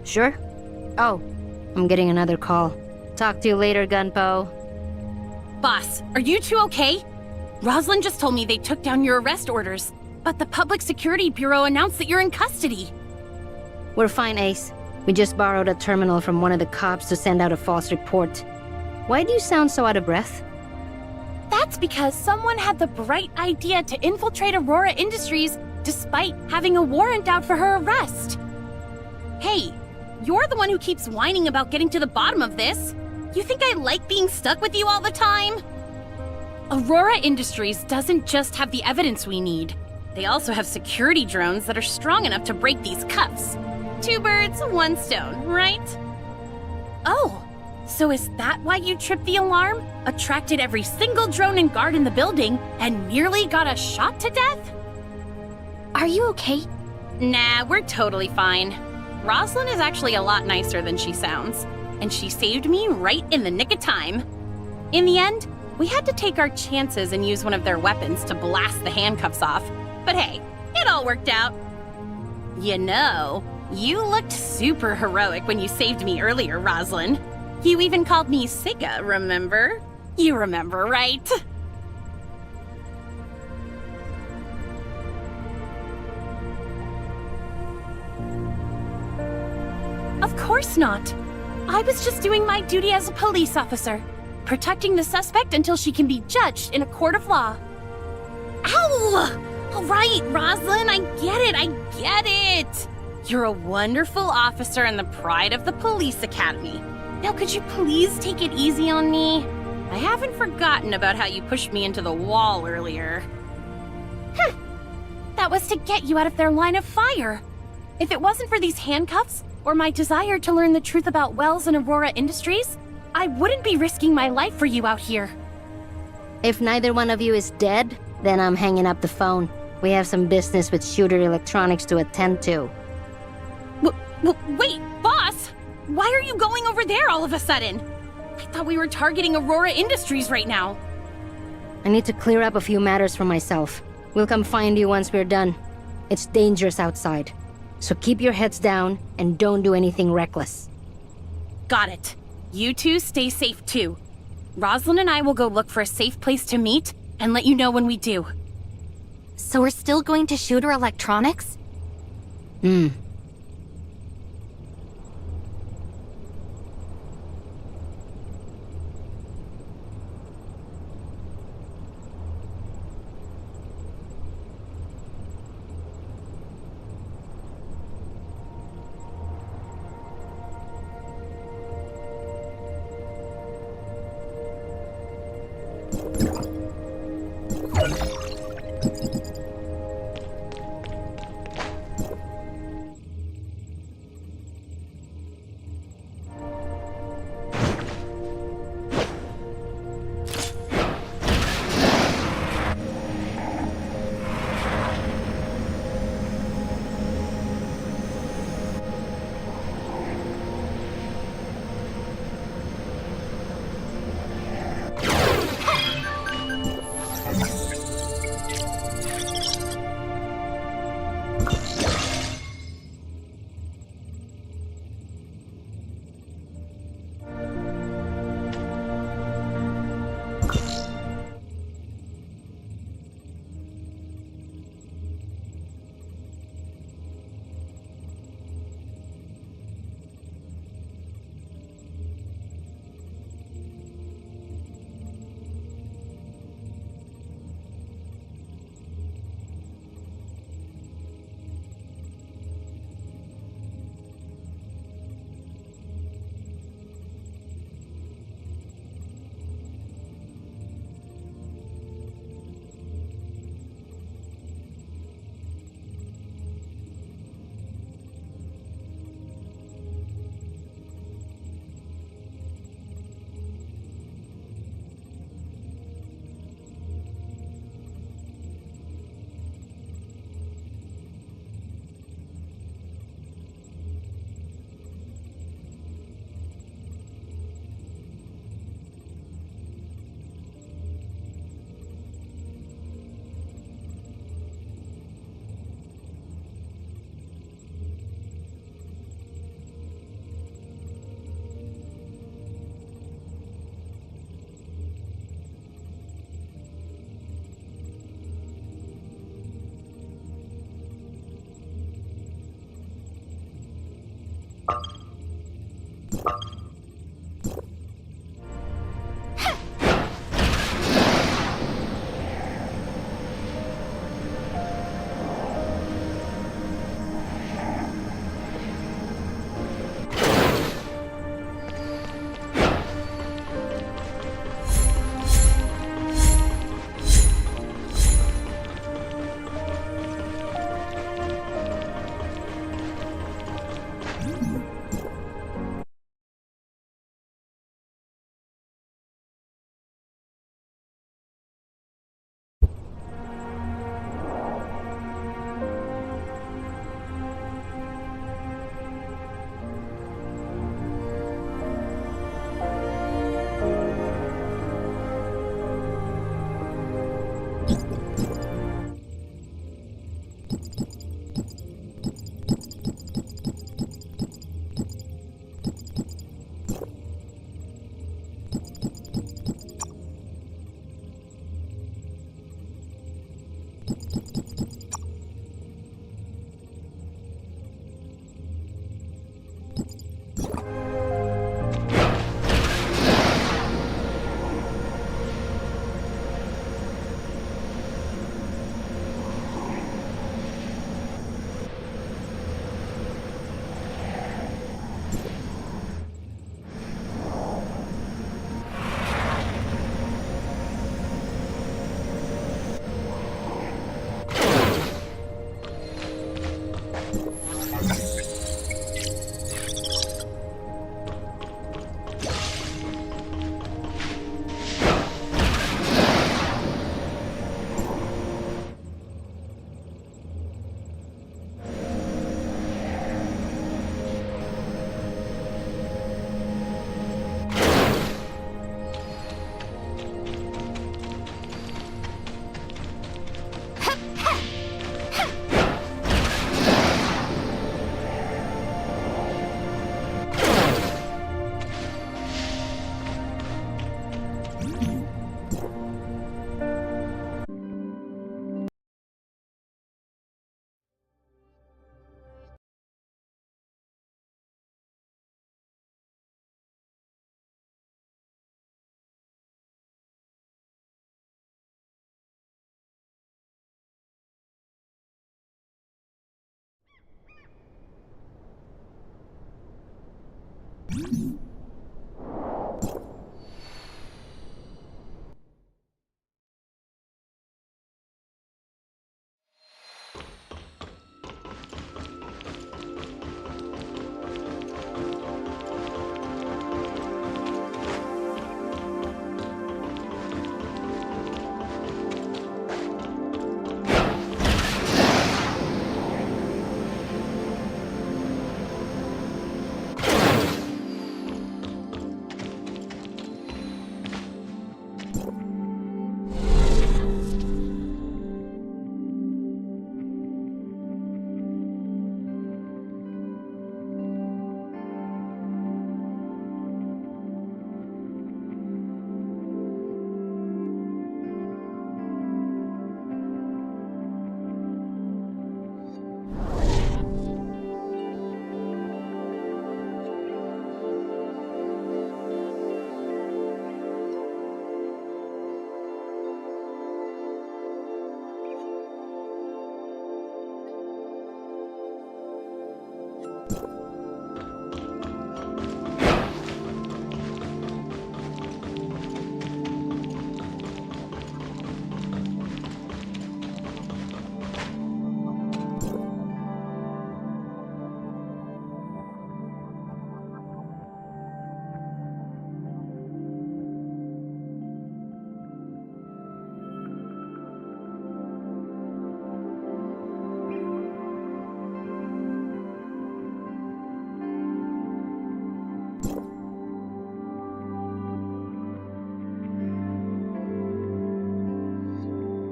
Sure. Oh, I'm getting another call. Talk to you later, Gunpo. Boss, are you two okay? Rosalind just told me they took down your arrest orders, but the Public Security Bureau announced that you're in custody. We're fine, Ace. We just borrowed a terminal from one of the cops to send out a false report. Why do you sound so out of breath? That's because someone had the bright idea to infiltrate Aurora Industries despite having a warrant out for her arrest. Hey, you're the one who keeps whining about getting to the bottom of this. You think I like being stuck with you all the time? Aurora Industries doesn't just have the evidence we need. They also have security drones that are strong enough to break these cuffs. 2 birds, 1 stone, right? Oh, So is that why you tripped the alarm, attracted every single drone and guard in the building, and nearly got us shot to death? Are you okay? Nah, we're totally fine. Rosalind is actually a lot nicer than she sounds, and she saved me right in the nick of time. In the end, we had to take our chances and use one of their weapons to blast the handcuffs off. But hey, it all worked out. You know, you looked super heroic when you saved me earlier, Rosalind. You even called me Sigga, remember? You remember, right? Of course not. I was just doing my duty as a police officer, protecting the suspect until she can be judged in a court of law. Ow! All right, Rosalind, I get it! You're a wonderful officer and the pride of the police academy. Now could you please take it easy on me? I haven't forgotten about how you pushed me into the wall earlier. That was to get you out of their line of fire. If it wasn't for these handcuffs, or my desire to learn the truth about Wells and Aurora Industries, I wouldn't be risking my life for you out here. If neither one of you is dead, then I'm hanging up the phone. We have some business with Shooter Electronics to attend to. Wait, boss! Why are you going over there all of a sudden? I thought we were targeting Aurora Industries right now. I need to clear up a few matters for myself. We'll come find you once we're done. It's dangerous outside. So keep your heads down and don't do anything reckless. Got it. You two stay safe too. Rosalind and I will go look for a safe place to meet and let you know when we do. So we're still going to Shooter Electronics?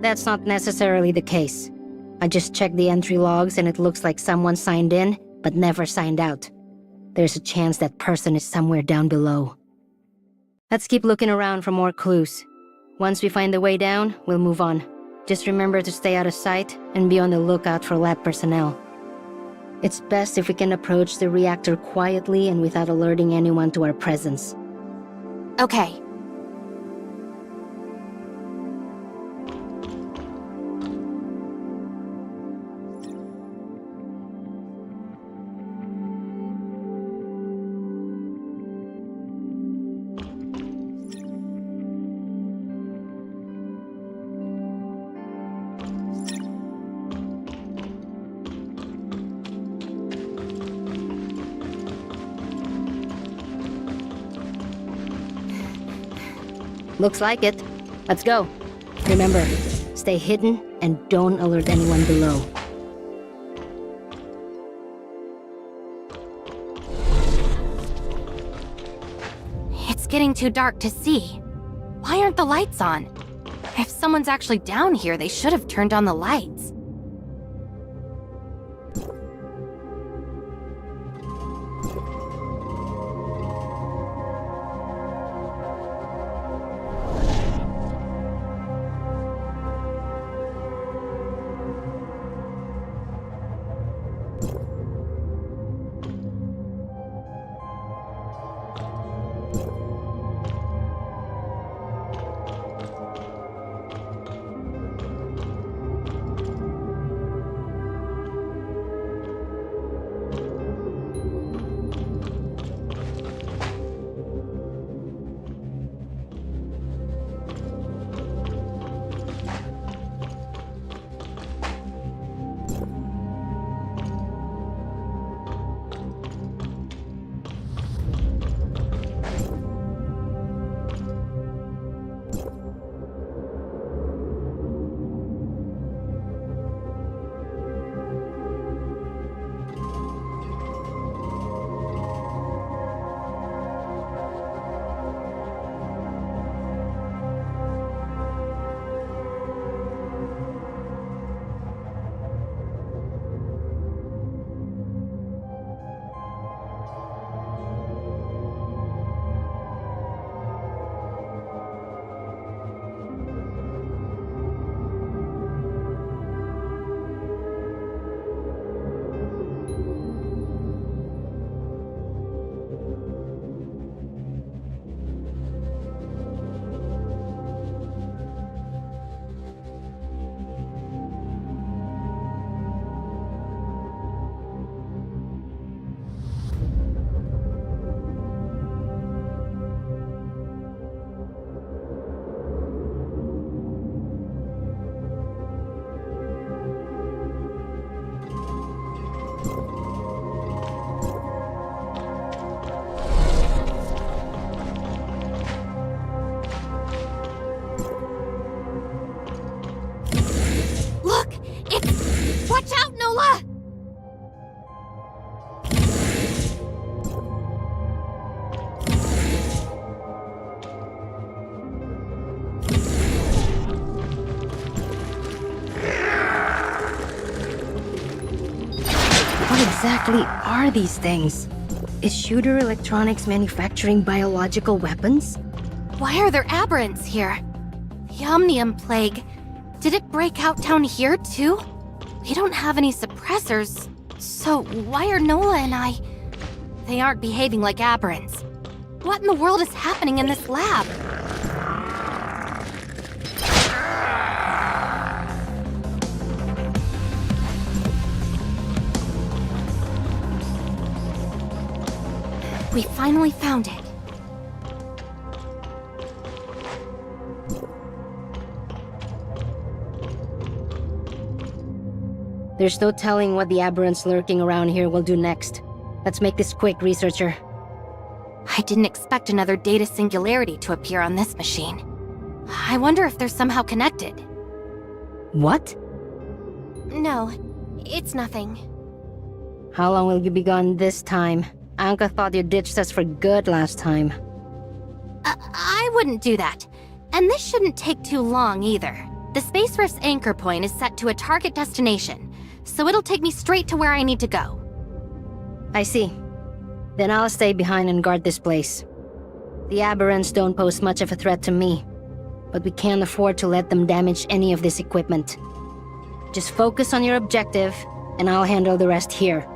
That's not necessarily the case. I just checked the entry logs and it looks like someone signed in, but never signed out. There's a chance that person is somewhere down below. Let's keep looking around for more clues. Once we find the way down, we'll move on. Just remember to stay out of sight and be on the lookout for lab personnel. It's best if we can approach the reactor quietly and without alerting anyone to our presence. Okay. Looks like it. Let's go. Remember, stay hidden and don't alert anyone below. It's getting too dark to see. Why aren't the lights on? If someone's actually down here, they should have turned on the lights. exactly are these things? Is Shooter Electronics manufacturing biological weapons? Why are there aberrants here? The Omnium Plague. Did it break out down here, too? We don't have any suppressors, so why are Nola and I... They aren't behaving like aberrants. What in the world is happening in this lab? We finally found it. There's no telling what the aberrants lurking around here will do next. Let's make this quick, researcher. I didn't expect another data singularity to appear on this machine. I wonder if they're somehow connected. What? No, it's nothing. How long will you be gone this time? Anka thought you ditched us for good last time. I wouldn't do that. And this shouldn't take too long either. The Space Rift's anchor point is set to a target destination, so it'll take me straight to where I need to go. I see. Then I'll stay behind and guard this place. The aberrants don't pose much of a threat to me, but we can't afford to let them damage any of this equipment. Just focus on your objective, and I'll handle the rest here.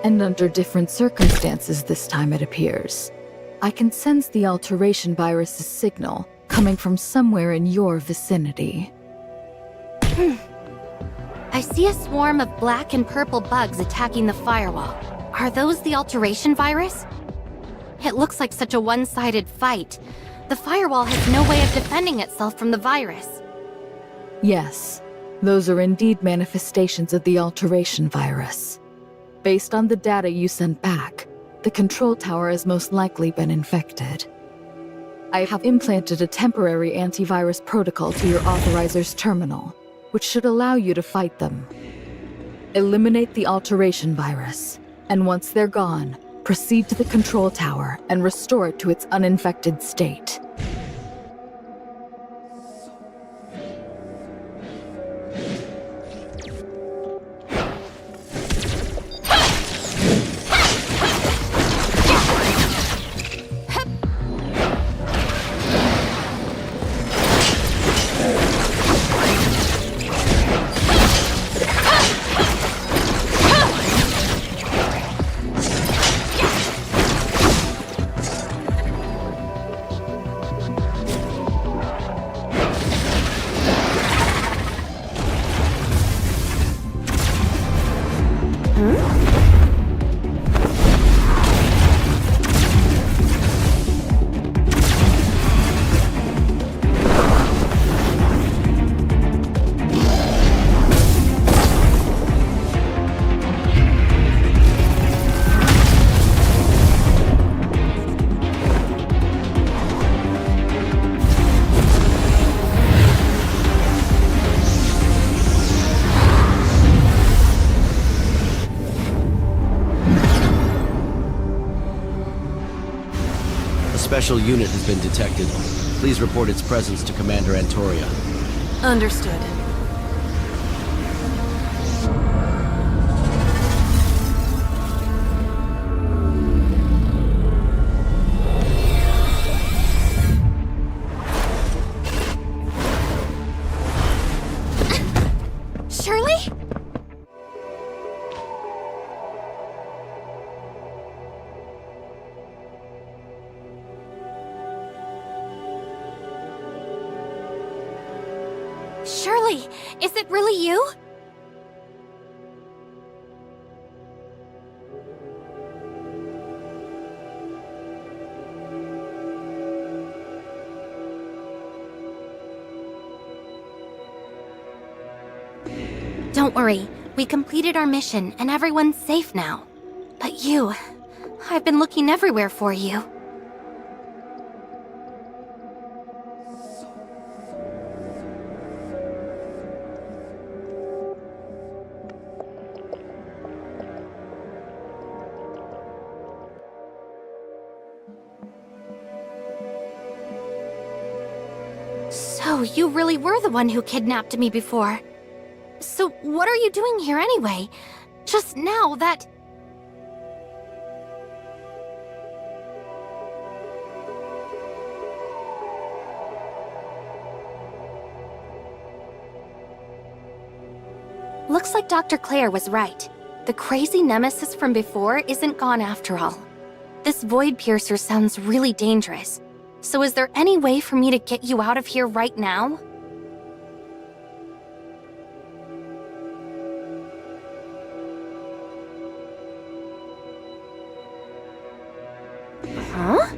And under different circumstances this time, it appears. I can sense the alteration virus's signal coming from somewhere in your vicinity. I see a swarm of black and purple bugs attacking the firewall. Are those the alteration virus? It looks like such a one-sided fight. The firewall has no way of defending itself from the virus. Yes, those are indeed manifestations of the alteration virus. Based on the data you sent back, the control tower has most likely been infected. I have implanted a temporary antivirus protocol to your authorizer's terminal, which should allow you to fight them. Eliminate the alteration virus, and once they're gone, proceed to the control tower and restore it to its uninfected state. Special unit has been detected. Please report its presence to Commander Antoria. Understood. Shirley? Shirley, is it really you? Don't worry, we completed our mission and everyone's safe now. But you, I've been looking everywhere for you. So, you really were the one who kidnapped me before. So, what are you doing here anyway? Just now that... Looks like Dr. Claire was right. The crazy nemesis from before isn't gone after all. This Void Piercer sounds really dangerous. So is there any way for me to get you out of here right now? Huh?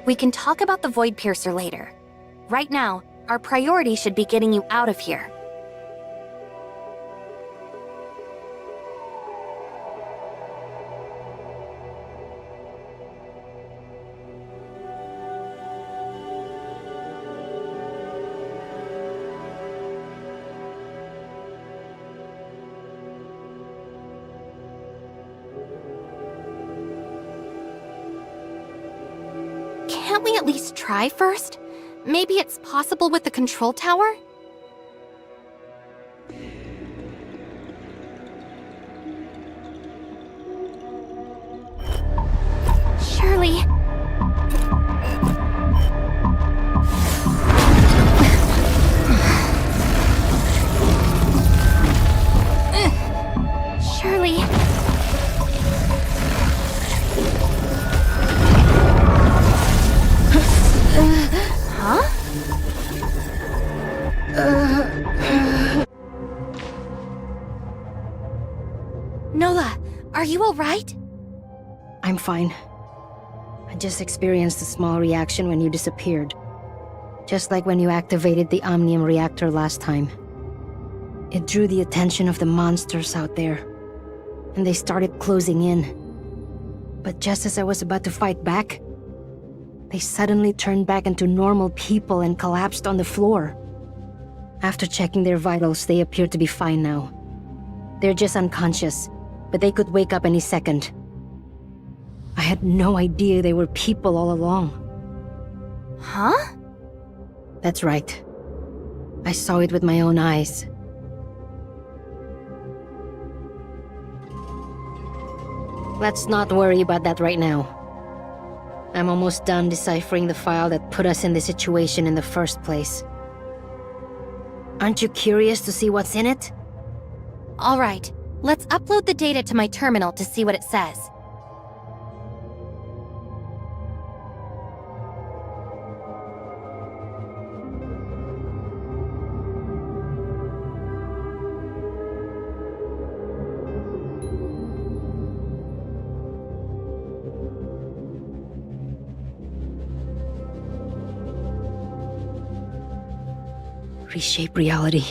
We can talk about the Void Piercer later. Right now, our priority should be getting you out of here. Can't we at least try first? Maybe it's possible with the control tower? Surely... Surely... Huh? Nola, are you alright? I'm fine. I just experienced a small reaction when you disappeared. Just like when you activated the Omnium reactor last time. It drew the attention of the monsters out there, and they started closing in. But just as I was about to fight back, they suddenly turned back into normal people and collapsed on the floor. After checking their vitals, they appear to be fine now. They're just unconscious, but they could wake up any second. I had no idea they were people all along. Huh? That's right. I saw it with my own eyes. Let's not worry about that right now. I'm almost done deciphering the file that put us in this situation in the first place. Aren't you curious to see what's in it? Alright, let's upload the data to my terminal to see what it says. Reshape reality.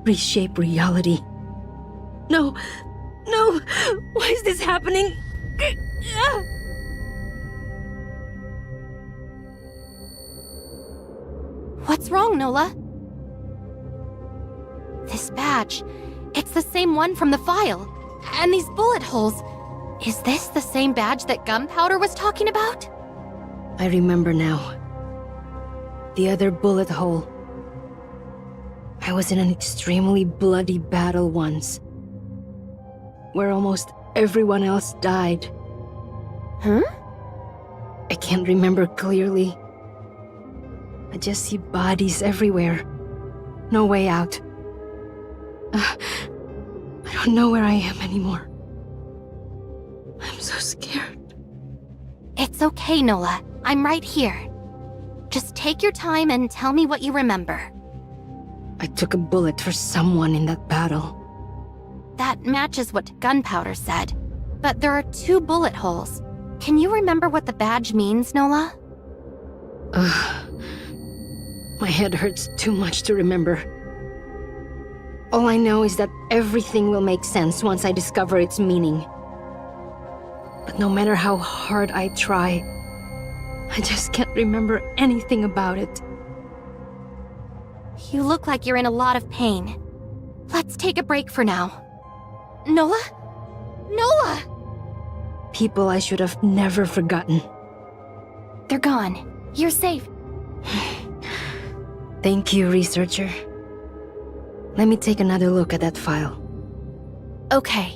Reshape reality. No! No! Why is this happening? What's wrong, Nola? This badge. It's the same one from the file. And these bullet holes. Is this the same badge that Gunpowder was talking about? I remember now. The other bullet hole. I was in an extremely bloody battle once, where almost everyone else died. Huh? I can't remember clearly. I just see bodies everywhere. No way out. I don't know where I am anymore. I'm so scared. It's okay, Nola. I'm right here. Just take your time and tell me what you remember. I took a bullet for someone in that battle. That matches what Gunpowder said. But there are 2 bullet holes. Can you remember what the badge means, Nola? My head hurts too much to remember. All I know is that everything will make sense once I discover its meaning. But no matter how hard I try, I just can't remember anything about it. You look like you're in a lot of pain. Let's take a break for now. Nola? Nola! People I should have never forgotten. They're gone. You're safe. Thank you, researcher. Let me take another look at that file. Okay.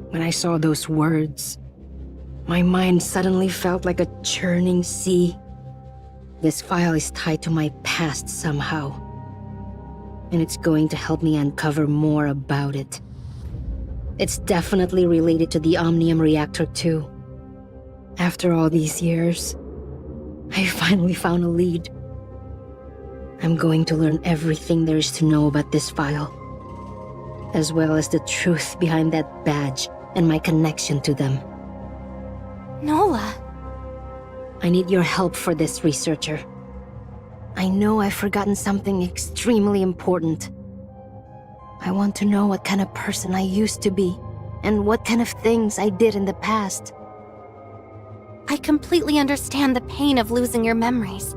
When I saw those words, my mind suddenly felt like a churning sea. This file is tied to my past somehow, and it's going to help me uncover more about it. It's definitely related to the Omnium reactor too. After all these years, I finally found a lead. I'm going to learn everything there is to know about this file, as well as the truth behind that badge and my connection to them. Nola. I need your help for this, researcher. I know I've forgotten something extremely important. I want to know what kind of person I used to be, and what kind of things I did in the past. I completely understand the pain of losing your memories,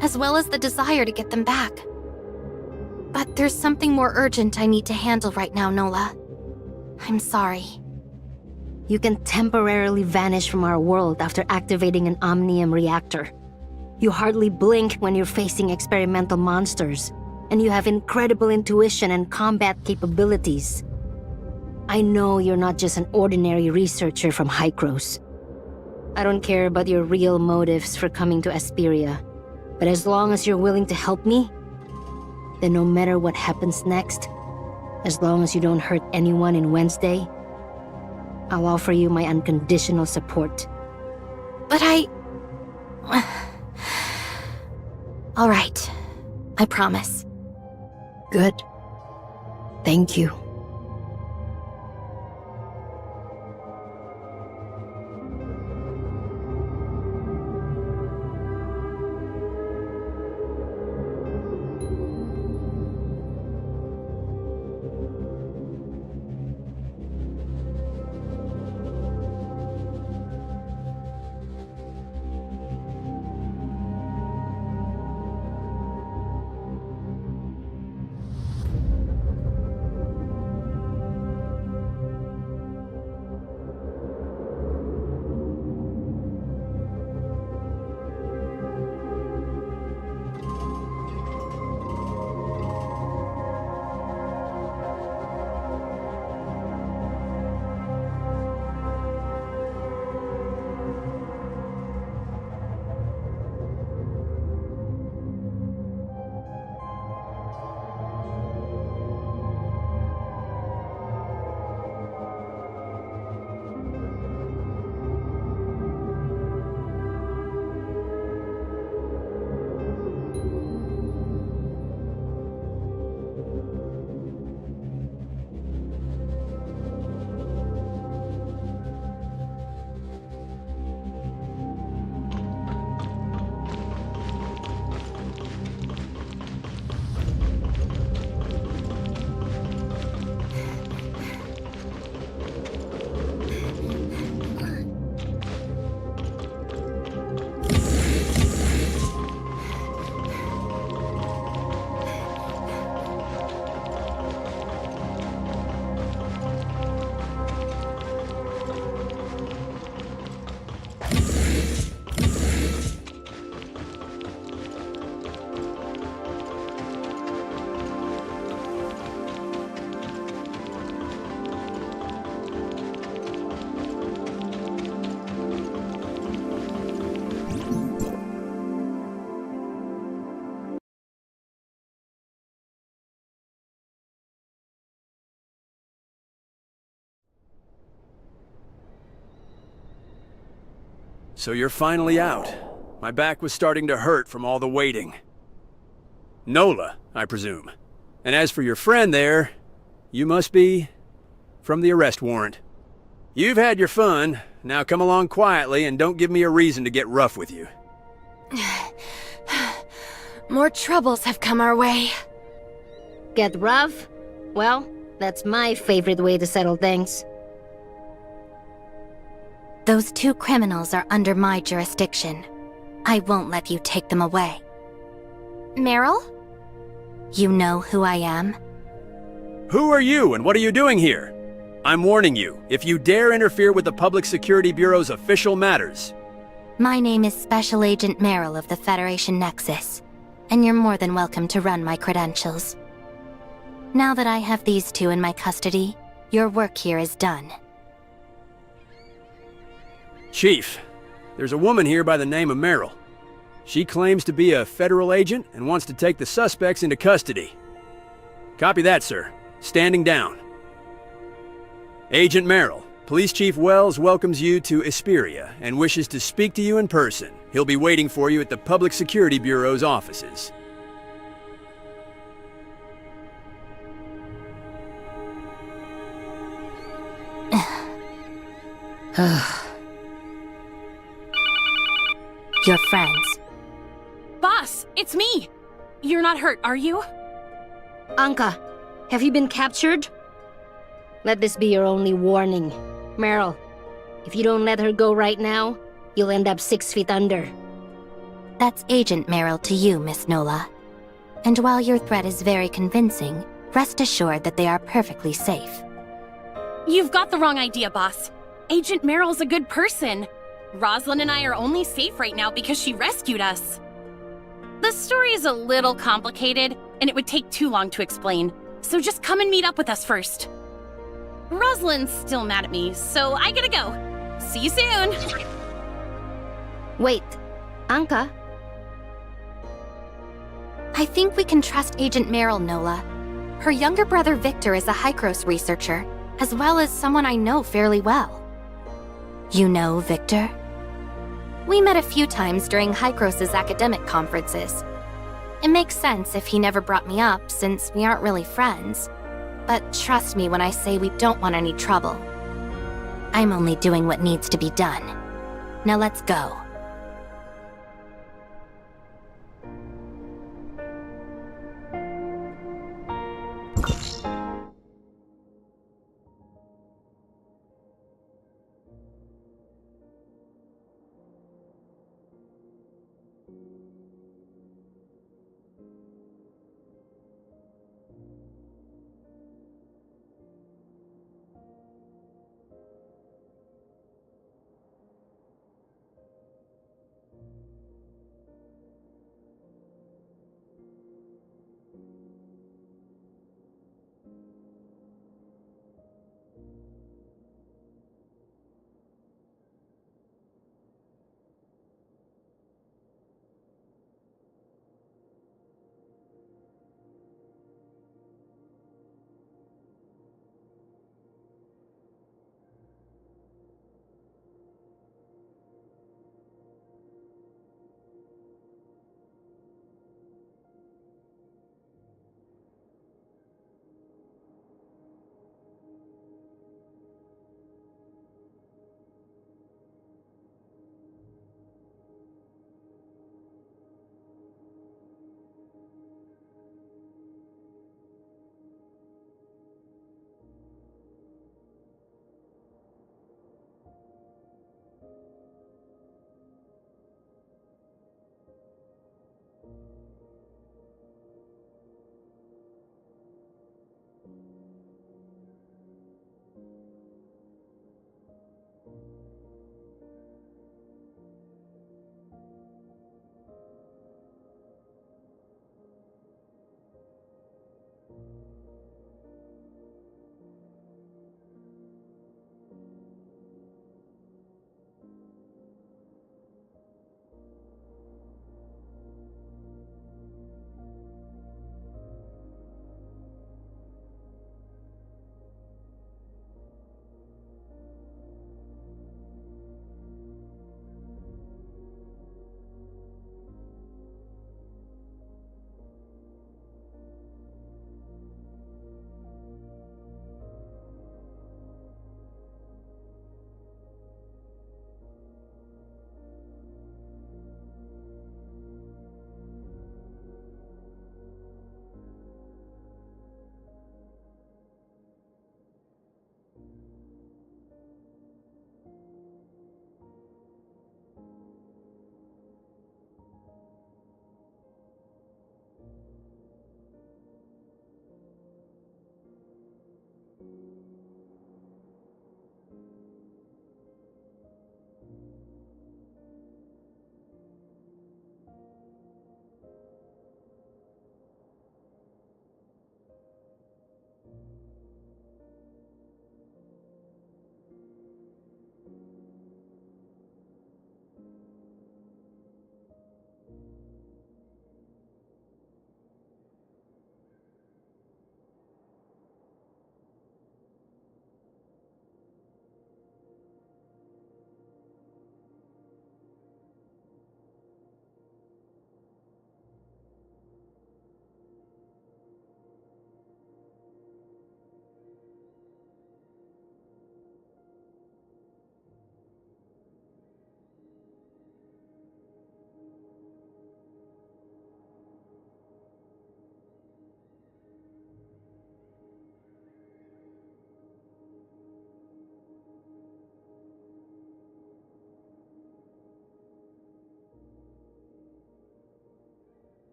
as well as the desire to get them back. But there's something more urgent I need to handle right now, Nola. I'm sorry. You can temporarily vanish from our world after activating an Omnium reactor. You hardly blink when you're facing experimental monsters, and you have incredible intuition and combat capabilities. I know you're not just an ordinary researcher from Hykros. I don't care about your real motives for coming to Asperia, but as long as you're willing to help me, then no matter what happens next, as long as you don't hurt anyone in Wednesday, I'll offer you my unconditional support. But All right. I promise. Good. Thank you. So you're finally out. My back was starting to hurt from all the waiting. Nola, I presume. And as for your friend there, you must be from the arrest warrant. You've had your fun. Now come along quietly and don't give me a reason to get rough with you. More troubles have come our way. Get rough? Well, that's my favorite way to settle things. Those two criminals are under my jurisdiction. I won't let you take them away. Meryl? You know who I am? Who are you and what are you doing here? I'm warning you, if you dare interfere with the Public Security Bureau's official matters. My name is Special Agent Meryl of the Federation Nexus, and you're more than welcome to run my credentials. Now that I have these two in my custody, your work here is done. Chief, there's a woman here by the name of Meryl. She claims to be a federal agent and wants to take the suspects into custody. Copy that, sir. Standing down. Agent Meryl, Police Chief Wells welcomes you to Esperia and wishes to speak to you in person. He'll be waiting for you at the Public Security Bureau's offices. Your friends. Boss, it's me! You're not hurt, are you? Anka, have you been captured? Let this be your only warning. Meryl, if you don't let her go right now, you'll end up 6 feet under. That's Agent Meryl to you, Miss Nola. And while your threat is very convincing, rest assured that they are perfectly safe. You've got the wrong idea, boss. Agent Meryl's a good person. Rosalind and I are only safe right now because she rescued us. The story is a little complicated, and it would take too long to explain, so just come and meet up with us first. Rosalind's still mad at me, so I gotta go. See you soon! Wait, Anka? I think we can trust Agent Meryl, Nola. Her younger brother Victor is a Hykros researcher, as well as someone I know fairly well. You know Victor? We met a few times during Hykros' academic conferences. It makes sense if he never brought me up, since we aren't really friends. But trust me when I say we don't want any trouble. I'm only doing what needs to be done. Now let's go.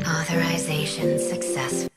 Authorization successful.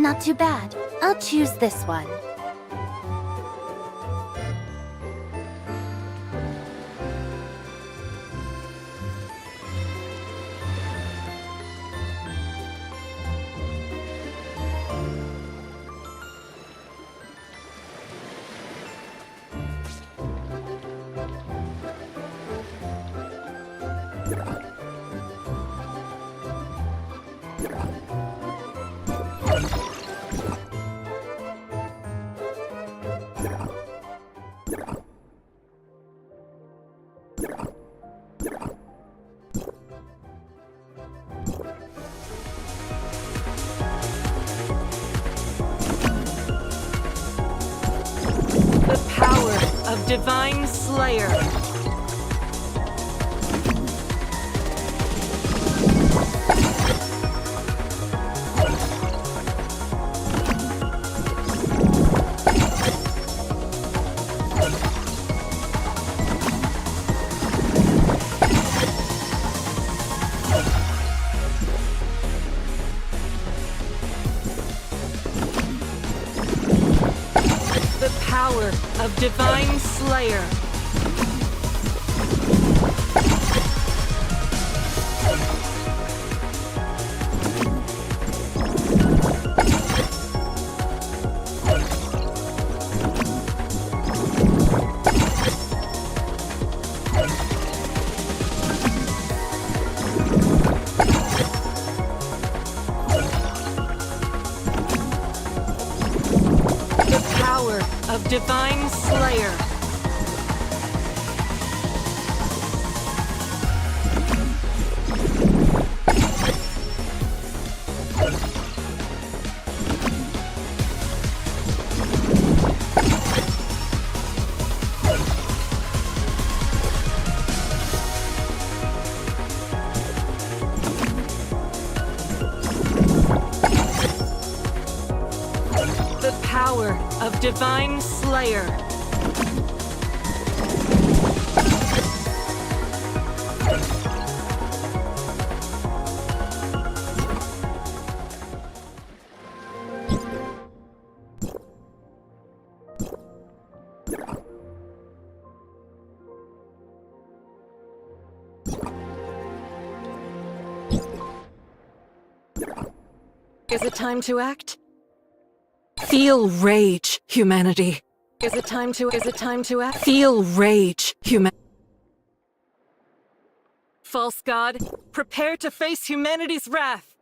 Not too bad. I'll choose this one. The power of Divine Slayer. The power of Divine Slayer. The power of Divine Slayer. The power of Divine Slayer. Is it time to act? Feel rage, humanity. Is it time to act? Feel rage, False God, prepare to face humanity's wrath.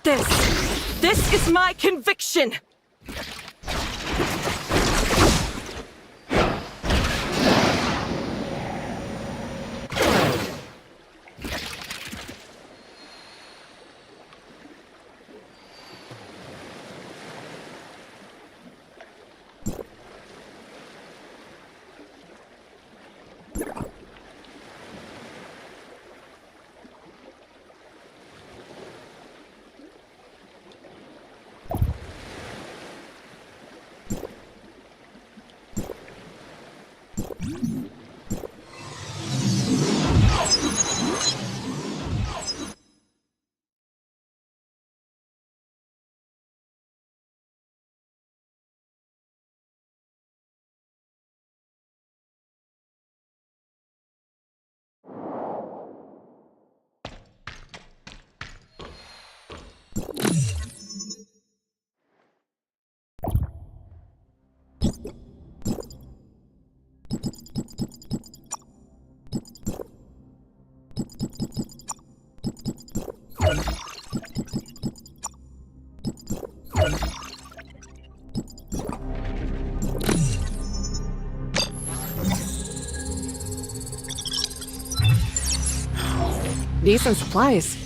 This is my conviction. Decent supplies.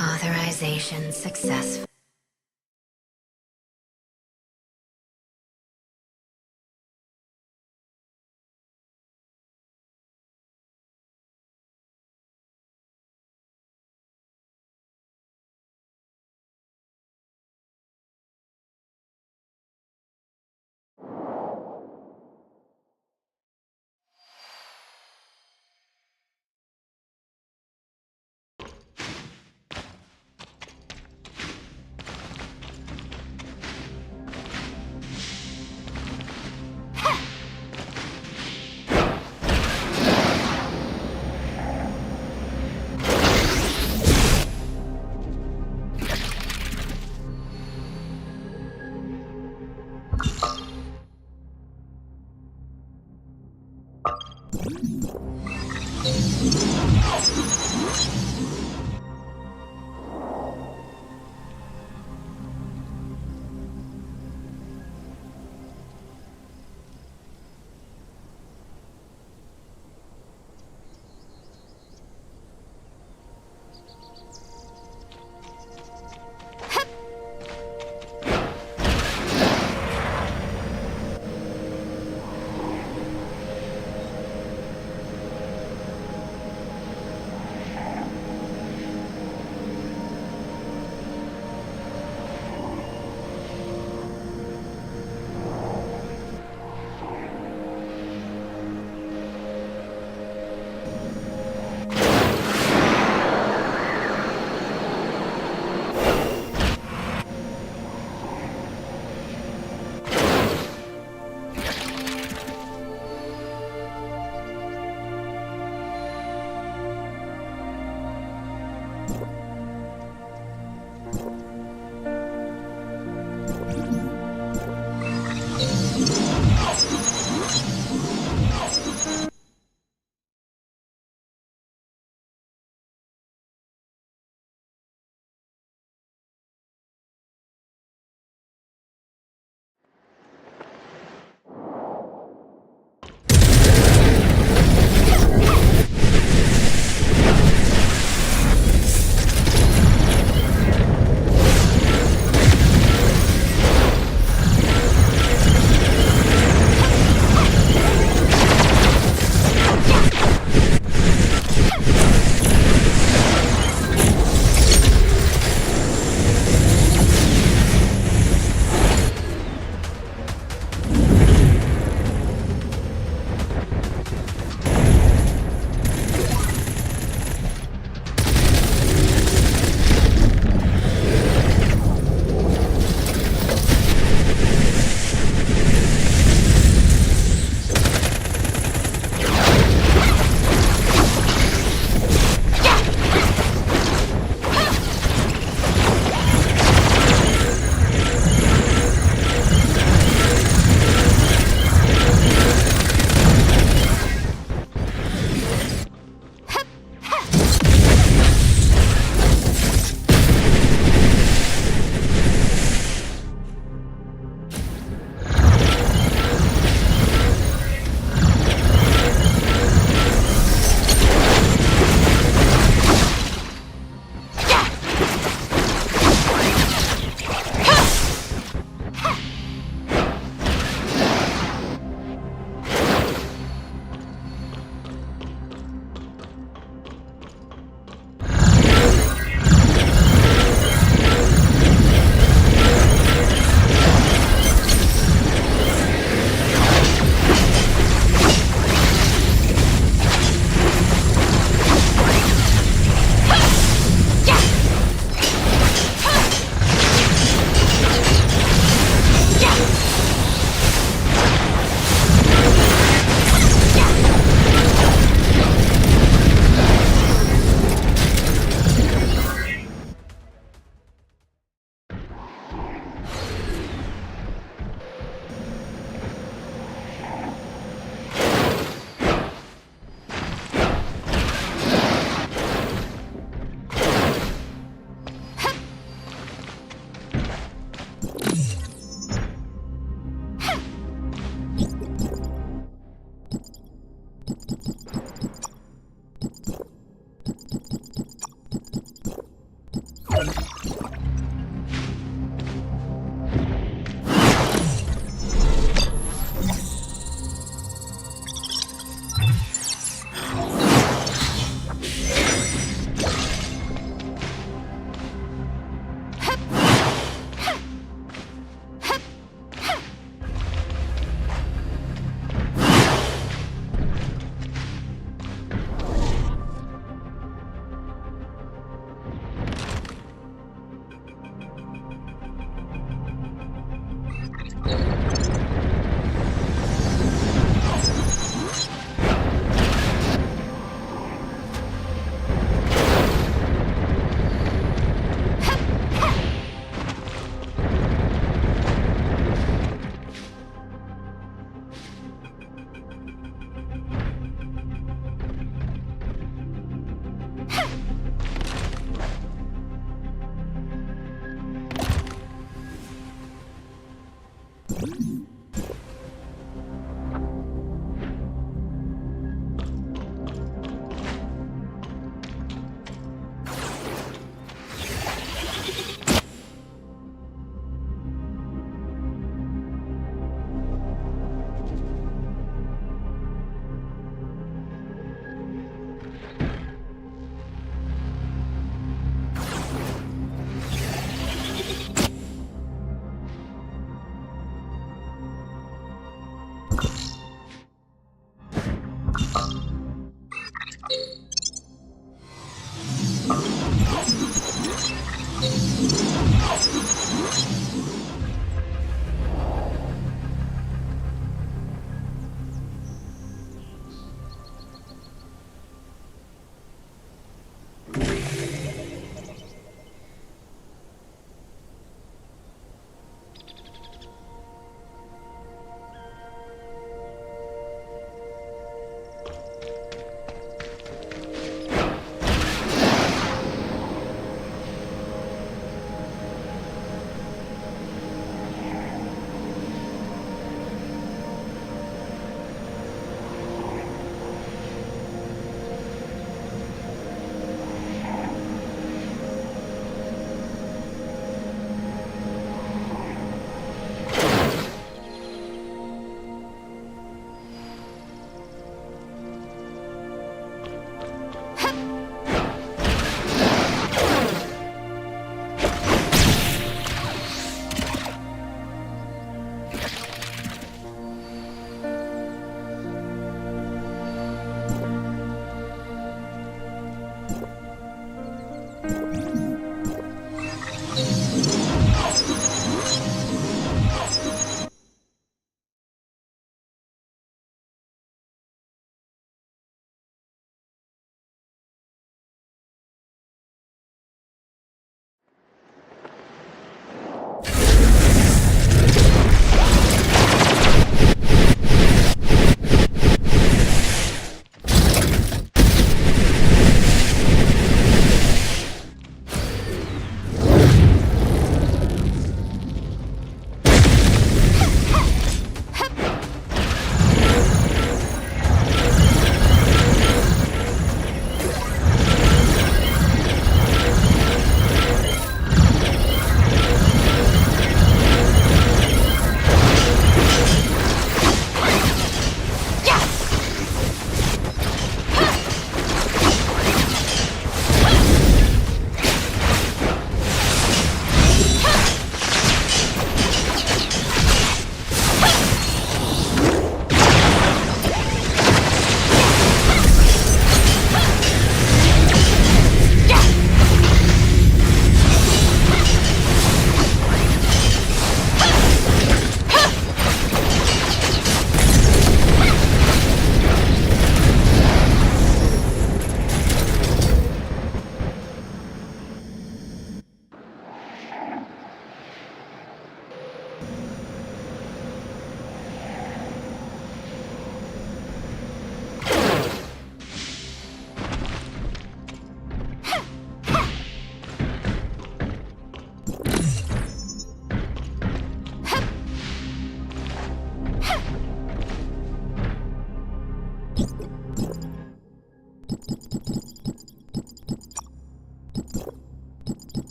Authorization successful.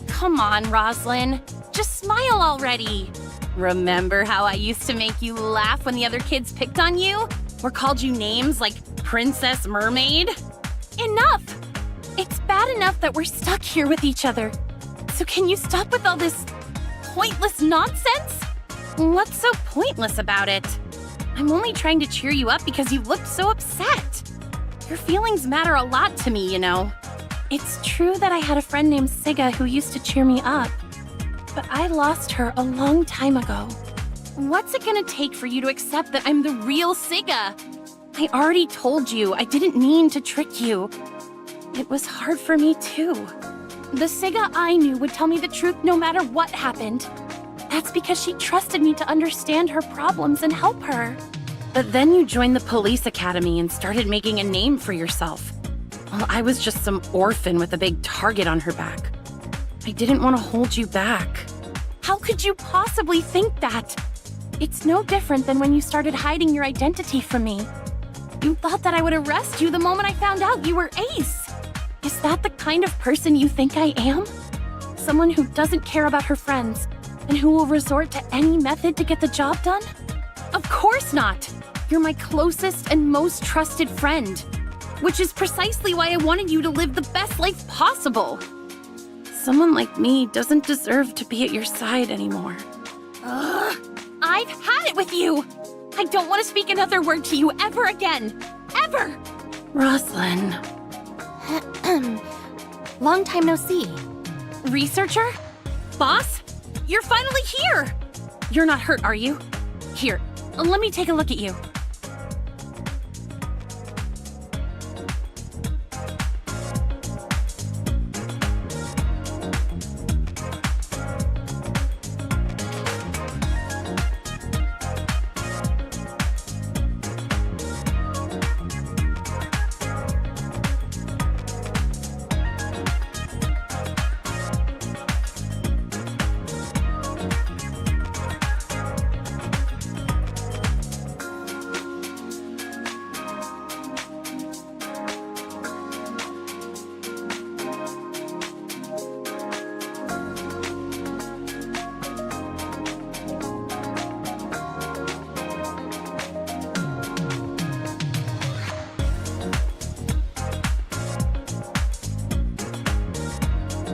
Come on, Roslyn. Just smile already. Remember how I used to make you laugh when the other kids picked on you? Or called you names like Princess Mermaid? Enough! It's bad enough that we're stuck here with each other. So can you stop with all this pointless nonsense? What's so pointless about it? I'm only trying to cheer you up because you looked so upset. Your feelings matter a lot to me, you know. It's true that I had a friend named Siga who used to cheer me up, but I lost her a long time ago. What's it gonna take for you to accept that I'm the real Siga? I already told you I didn't mean to trick you. It was hard for me too. The Siga I knew would tell me the truth no matter what happened. That's because she trusted me to understand her problems and help her. But then you joined the police academy and started making a name for yourself. Well, I was just some orphan with a big target on her back. I didn't want to hold you back. How could you possibly think that? It's no different than when you started hiding your identity from me. You thought that I would arrest you the moment I found out you were Ace. Is that the kind of person you think I am? Someone who doesn't care about her friends and who will resort to any method to get the job done? Of course not! You're my closest and most trusted friend. Which is precisely why I wanted you to live the best life possible. Someone like me doesn't deserve to be at your side anymore. Ugh! I've had it with you! I don't want to speak another word to you ever again! Ever! Roslyn. Long time no see. Researcher? Boss? You're finally here! You're not hurt, are you? Here, let me take a look at you.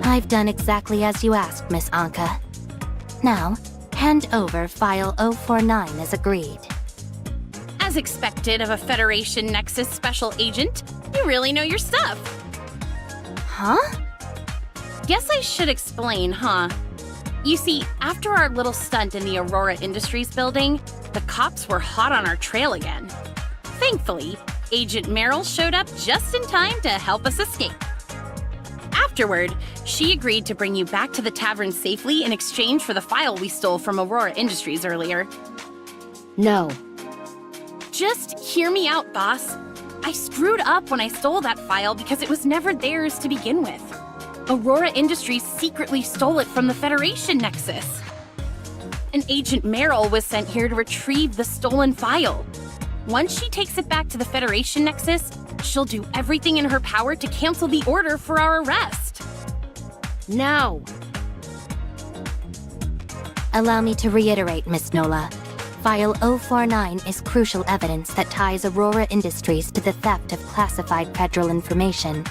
I've done exactly as you asked, Miss Anka. Now, hand over File 049 as agreed. As expected of a Federation Nexus special agent, you really know your stuff. Huh? Guess I should explain, huh? You see, after our little stunt in the Aurora Industries building, the cops were hot on our trail again. Thankfully, Agent Merrill showed up just in time to help us escape. Afterward, she agreed to bring you back to the tavern safely in exchange for the file we stole from Aurora Industries earlier. No. Just hear me out, boss. I screwed up when I stole that file because it was never theirs to begin with. Aurora Industries secretly stole it from the Federation Nexus. And Agent Merrill was sent here to retrieve the stolen file. Once she takes it back to the Federation Nexus, she'll do everything in her power to cancel the order for our arrest. No. Allow me to reiterate, Miss Nola. File 049 is crucial evidence that ties Aurora Industries to the theft of classified federal information.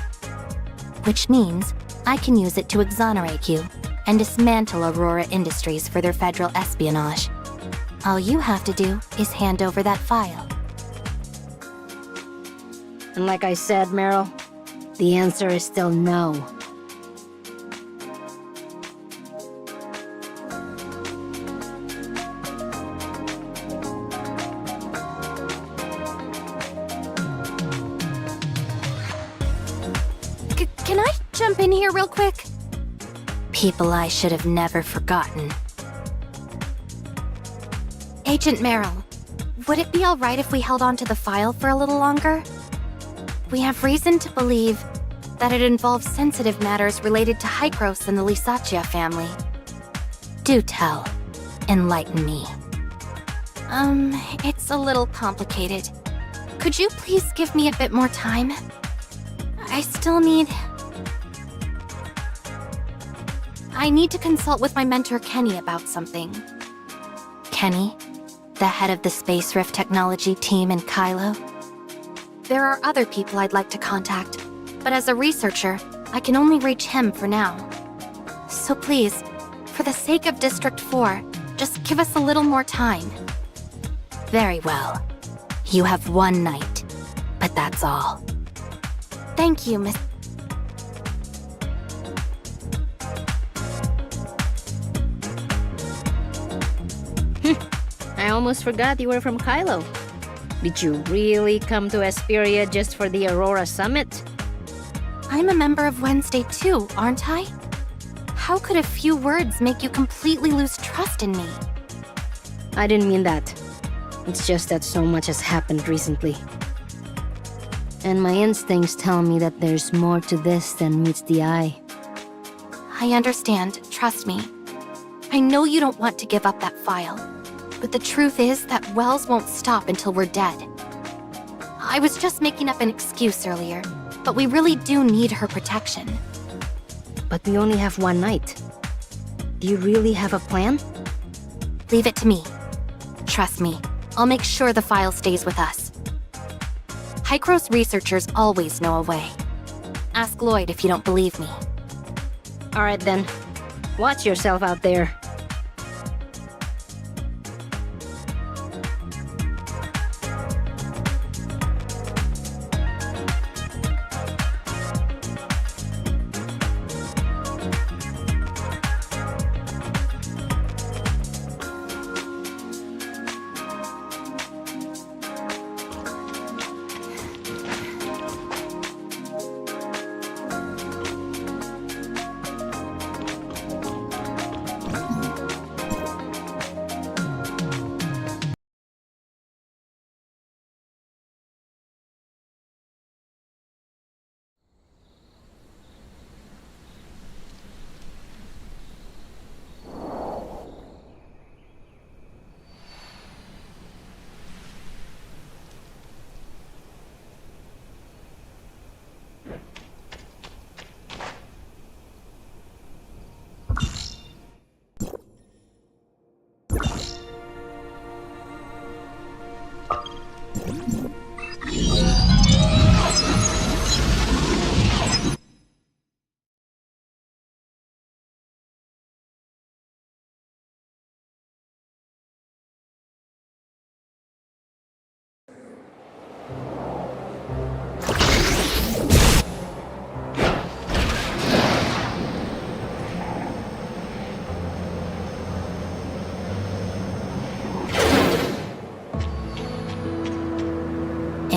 Which means I can use it to exonerate you and dismantle Aurora Industries for their federal espionage. All you have to do is hand over that file. And like I said, Merrill, the answer is still no. Can I jump in here real quick? People I should have never forgotten. Agent Merrill, would it be alright if we held on to the file for a little longer? We have reason to believe that it involves sensitive matters related to Hykros and the Lysaccia family. Do tell. Enlighten me. It's a little complicated. Could you please give me a bit more time? I still need... I need to consult with my mentor Kenny about something. Kenny, the head of the Space Rift technology team in Kylo. There are other people I'd like to contact, but as a researcher, I can only reach him for now. So please, for the sake of District 4, just give us a little more time. Very well. You have one night, but that's all. Thank you, Miss... I almost forgot you were from Kylo. Did you really come to Esperia just for the Aurora Summit? I'm a member of Wednesday too, aren't I? How could a few words make you completely lose trust in me? I didn't mean that. It's just that so much has happened recently. And my instincts tell me that there's more to this than meets the eye. I understand, trust me. I know you don't want to give up that file, but the truth is that Wells won't stop until we're dead. I was just making up an excuse earlier, but we really do need her protection. But we only have one night. Do you really have a plan? Leave it to me. Trust me, I'll make sure the file stays with us. Hykros researchers always know a way. Ask Lloyd if you don't believe me. Alright then. Watch yourself out there.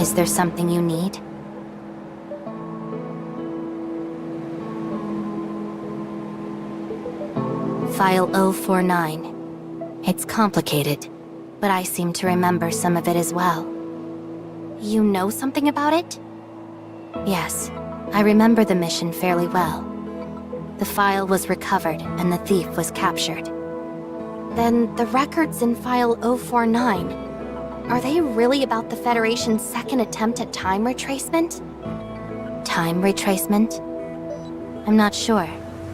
Is there something you need? File 049. It's complicated, but I seem to remember some of it as well. You know something about it? Yes, I remember the mission fairly well. The file was recovered and the thief was captured. Then the records in File 049, are they really about the Federation's second attempt at time retracement? Time retracement? I'm not sure,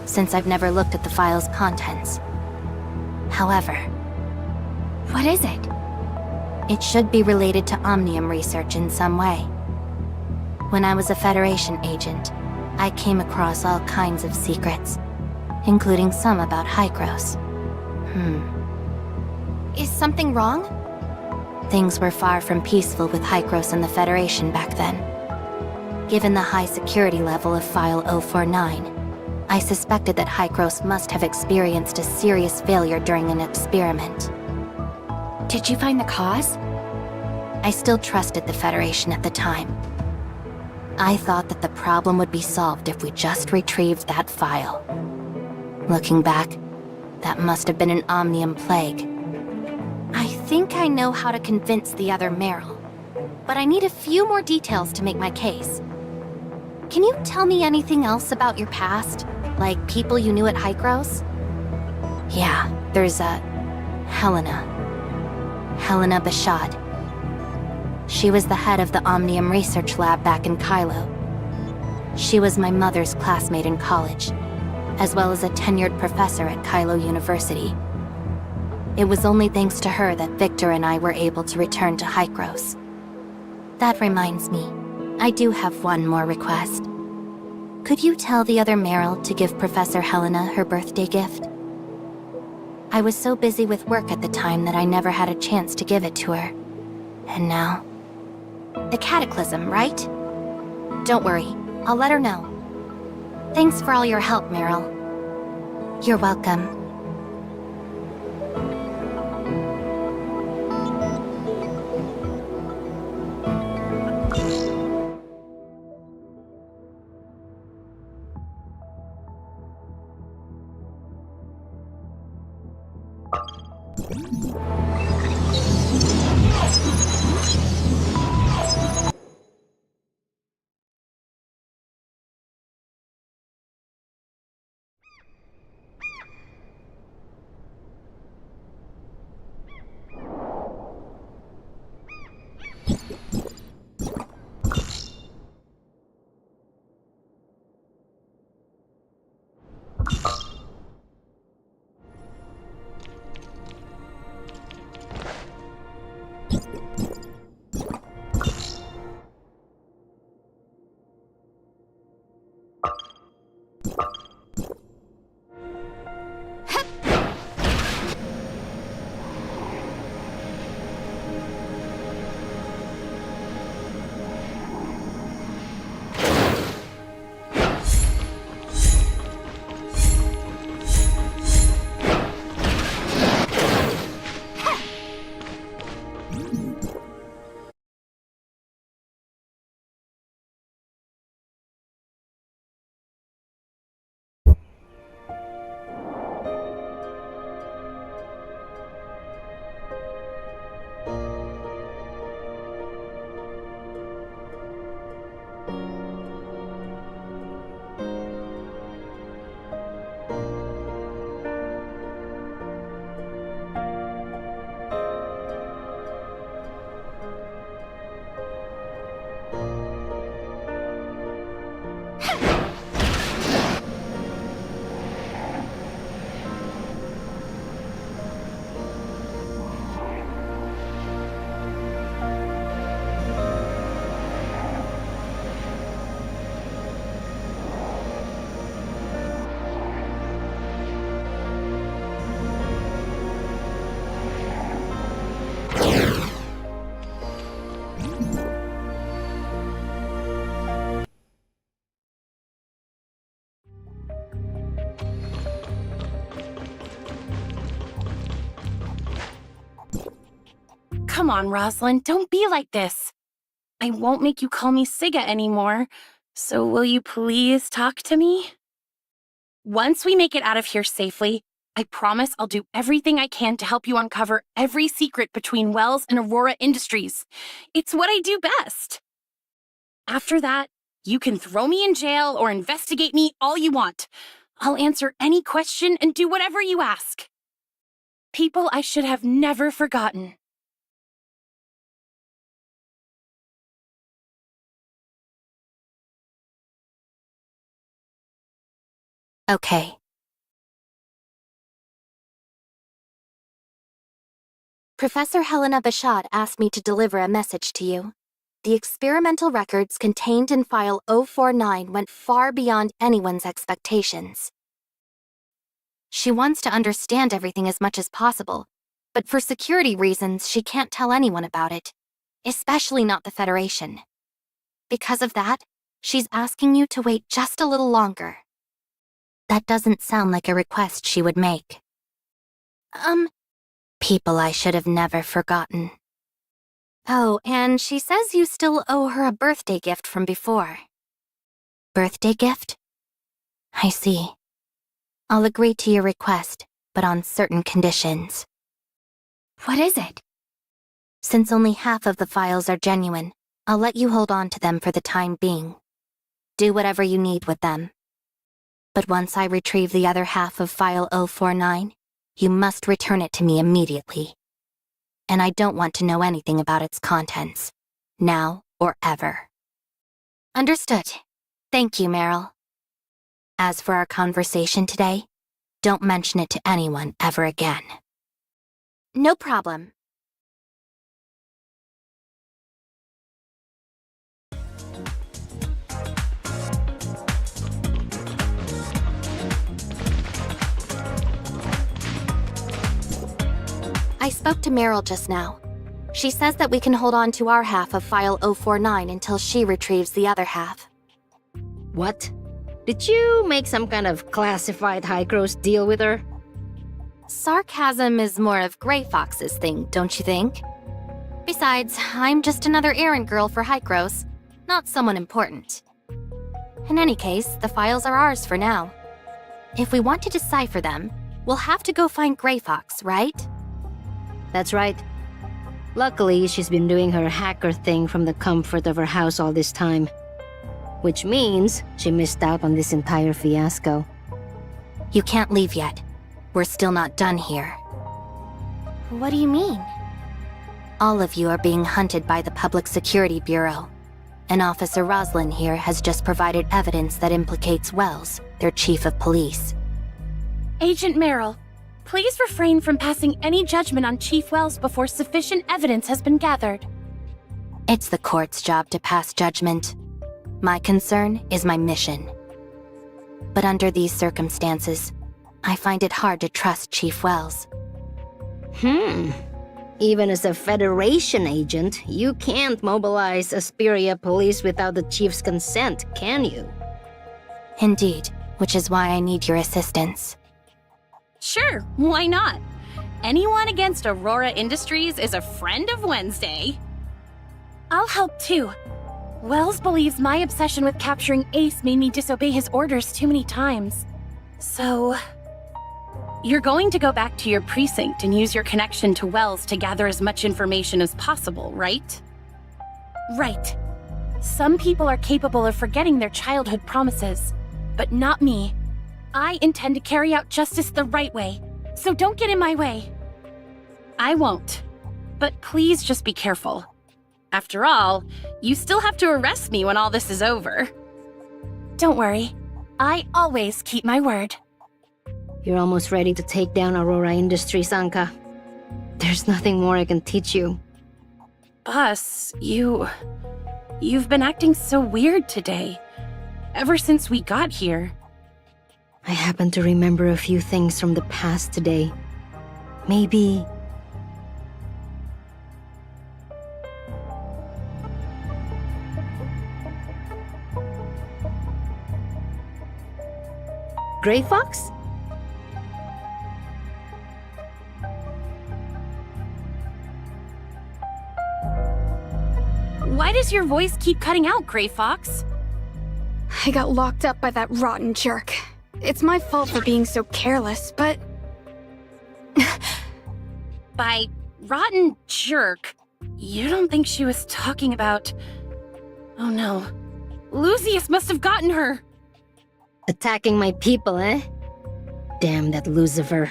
since I've never looked at the file's contents. However, what is it? It should be related to Omnium research in some way. When I was a Federation agent, I came across all kinds of secrets, including some about Hykros. Is something wrong? Things were far from peaceful with Hykros and the Federation back then. Given the high security level of File 049, I suspected that Hykros must have experienced a serious failure during an experiment. Did you find the cause? I still trusted the Federation at the time. I thought that the problem would be solved if we just retrieved that file. Looking back, that must have been an Omnium plague. I think I know how to convince the other Meryl, but I need a few more details to make my case. Can you tell me anything else about your past? Like people you knew at Hykros? Yeah, there's Helena. Helena Bashad. She was the head of the Omnium Research Lab back in Kylo. She was my mother's classmate in college, as well as a tenured professor at Kylo University. It was only thanks to her that Victor and I were able to return to Hykros. That reminds me, I do have one more request. Could you tell the other Meryl to give Professor Helena her birthday gift? I was so busy with work at the time that I never had a chance to give it to her. And now... The Cataclysm, right? Don't worry, I'll let her know. Thanks for all your help, Meryl. You're welcome. Come on, Rosalind, don't be like this. I won't make you call me Siga anymore, so will you please talk to me? Once we make it out of here safely, I promise I'll do everything I can to help you uncover every secret between Wells and Aurora Industries. It's what I do best. After that, you can throw me in jail or investigate me all you want. I'll answer any question and do whatever you ask. People I should have never forgotten. Okay. Professor Helena Bashad asked me to deliver a message to you. The experimental records contained in File 049 went far beyond anyone's expectations. She wants to understand everything as much as possible, but for security reasons, she can't tell anyone about it, especially not the Federation. Because of that, she's asking you to wait just a little longer. That doesn't sound like a request she would make. People I should have never forgotten. Oh, and she says you still owe her a birthday gift from before. Birthday gift? I see. I'll agree to your request, but on certain conditions. What is it? Since only half of the files are genuine, I'll let you hold on to them for the time being. Do whatever you need with them. But once I retrieve the other half of File 049, you must return it to me immediately. And I don't want to know anything about its contents, now or ever. Understood. Thank you, Meryl. As for our conversation today, don't mention it to anyone ever again. No problem. I spoke to Meryl just now. She says that we can hold on to our half of File 049 until she retrieves the other half. What? Did you make some kind of classified High-Cross deal with her? Sarcasm is more of Grey Fox's thing, don't you think? Besides, I'm just another errand girl for High-Cross, not someone important. In any case, the files are ours for now. If we want to decipher them, we'll have to go find Grey Fox, right? That's right. Luckily, she's been doing her hacker thing from the comfort of her house all this time. Which means she missed out on this entire fiasco. You can't leave yet. We're still not done here. What do you mean? All of you are being hunted by the Public Security Bureau. And Officer Roslin here has just provided evidence that implicates Wells, their chief of police. Agent Meryl, please refrain from passing any judgment on Chief Wells before sufficient evidence has been gathered. It's the court's job to pass judgment. My concern is my mission. But under these circumstances, I find it hard to trust Chief Wells. Even as a Federation agent, you can't mobilize Asperia police without the Chief's consent, can you? Indeed, which is why I need your assistance. Sure, why not? Anyone against Aurora Industries is a friend of Wednesday. I'll help too. Wells believes my obsession with capturing Ace made me disobey his orders too many times. So... you're going to go back to your precinct and use your connection to Wells to gather as much information as possible, right? Right. Some people are capable of forgetting their childhood promises, but not me. I intend to carry out justice the right way, so don't get in my way. I won't. But please just be careful. After all, you still have to arrest me when all this is over. Don't worry. I always keep my word. You're almost ready to take down Aurora Industries, Anka. There's nothing more I can teach you. Boss, you've been acting so weird today. Ever since we got here. I happen to remember a few things from the past today. Maybe... Grey Fox? Why does your voice keep cutting out, Gray Fox? I got locked up by that rotten jerk. It's my fault for being so careless, but... By rotten jerk, you don't think she was talking about... Oh no. Lucius must have gotten her! Attacking my people, eh? Damn that Lucifer.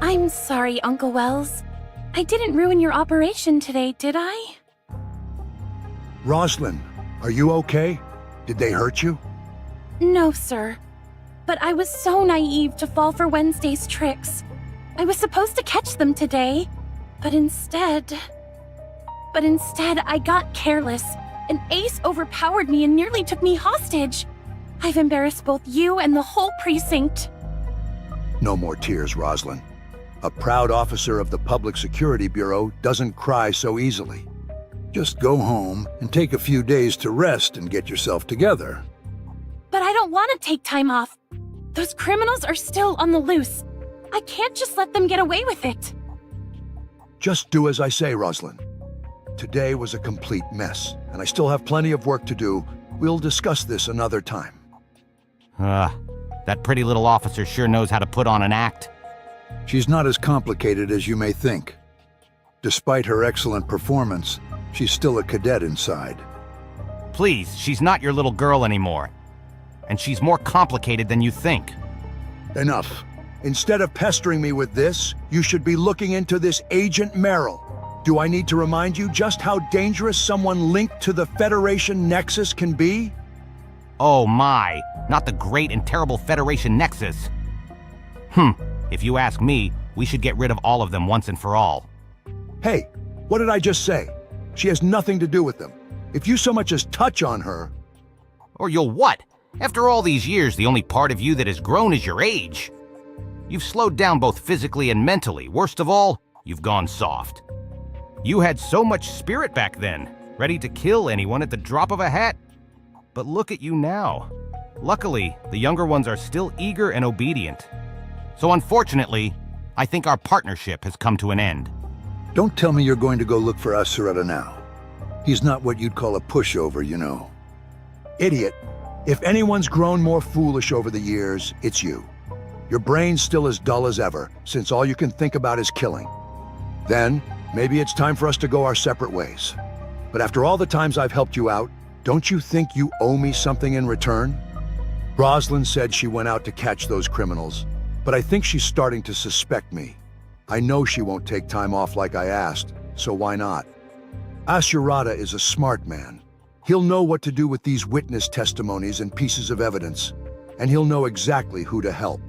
I'm sorry, Uncle Wells. I didn't ruin your operation today, did I? Roslyn, are you okay? Did they hurt you? No, sir. But I was so naive to fall for Wednesday's tricks. I was supposed to catch them today, but instead I got careless, and Ace overpowered me and nearly took me hostage. I've embarrassed both you and the whole precinct. No more tears, Roslyn. A proud officer of the Public Security Bureau doesn't cry so easily. Just go home and take a few days to rest and get yourself together. But I don't want to take time off. Those criminals are still on the loose. I can't just let them get away with it. Just do as I say, Roslyn. Today was a complete mess, and I still have plenty of work to do. We'll discuss this another time. That pretty little officer sure knows how to put on an act. She's not as complicated as you may think. Despite her excellent performance, she's still a cadet inside. Please, she's not your little girl anymore. And she's more complicated than you think. Enough. Instead of pestering me with this, you should be looking into this Agent Merrill. Do I need to remind you just how dangerous someone linked to the Federation Nexus can be? Oh my, not the great and terrible Federation Nexus. If you ask me, we should get rid of all of them once and for all. Hey, what did I just say? She has nothing to do with them. If you so much as touch on her... Or you'll what? After all these years, the only part of you that has grown is your age. You've slowed down both physically and mentally. Worst of all, you've gone soft. You had so much spirit back then, ready to kill anyone at the drop of a hat. But look at you now. Luckily, the younger ones are still eager and obedient. So unfortunately, I think our partnership has come to an end. Don't tell me you're going to go look for Asureta now. He's not what you'd call a pushover, you know. Idiot. If anyone's grown more foolish over the years, it's you. Your brain's still as dull as ever, since all you can think about is killing. Then, maybe it's time for us to go our separate ways. But after all the times I've helped you out, don't you think you owe me something in return? Roslyn said she went out to catch those criminals, but I think she's starting to suspect me. I know she won't take time off like I asked, so why not? Asureta is a smart man. He'll know what to do with these witness testimonies and pieces of evidence, and he'll know exactly who to help.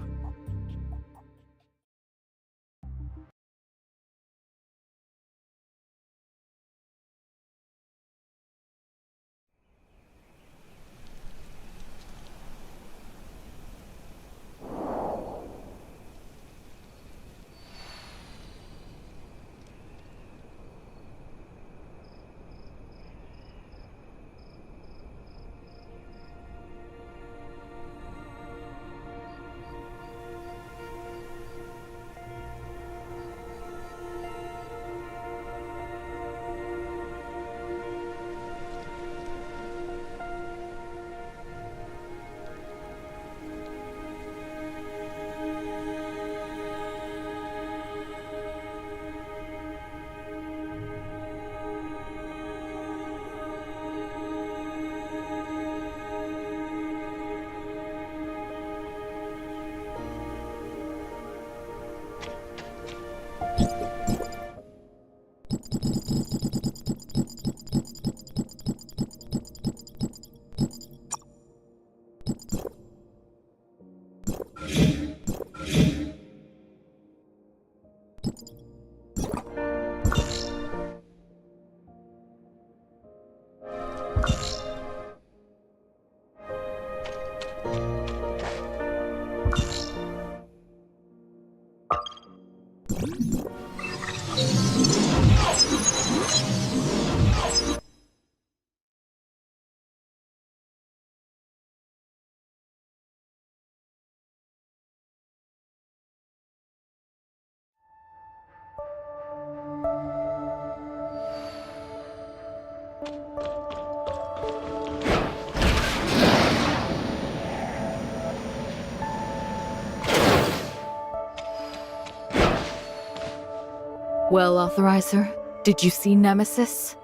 Well, Authorizer, did you see Nemesis?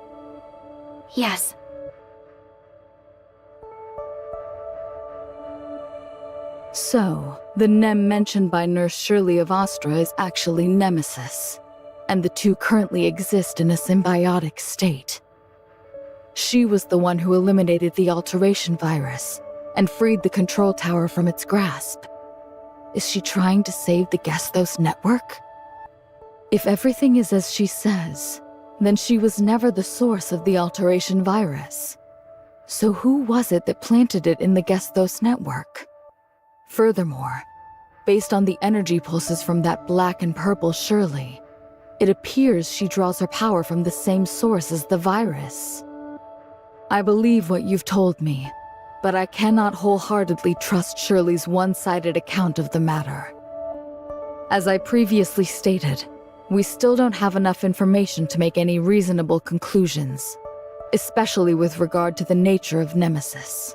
Yes. So, the Nem mentioned by Nurse Shirley of Astra is actually Nemesis, and the two currently exist in a symbiotic state. She was the one who eliminated the alteration virus and freed the control tower from its grasp. Is she trying to save the Gestos network? If everything is as she says, then she was never the source of the alteration virus. So who was it that planted it in the Gestos network? Furthermore, based on the energy pulses from that black and purple Shirley, it appears she draws her power from the same source as the virus. I believe what you've told me, but I cannot wholeheartedly trust Shirley's one-sided account of the matter. As I previously stated, we still don't have enough information to make any reasonable conclusions, especially with regard to the nature of Nemesis.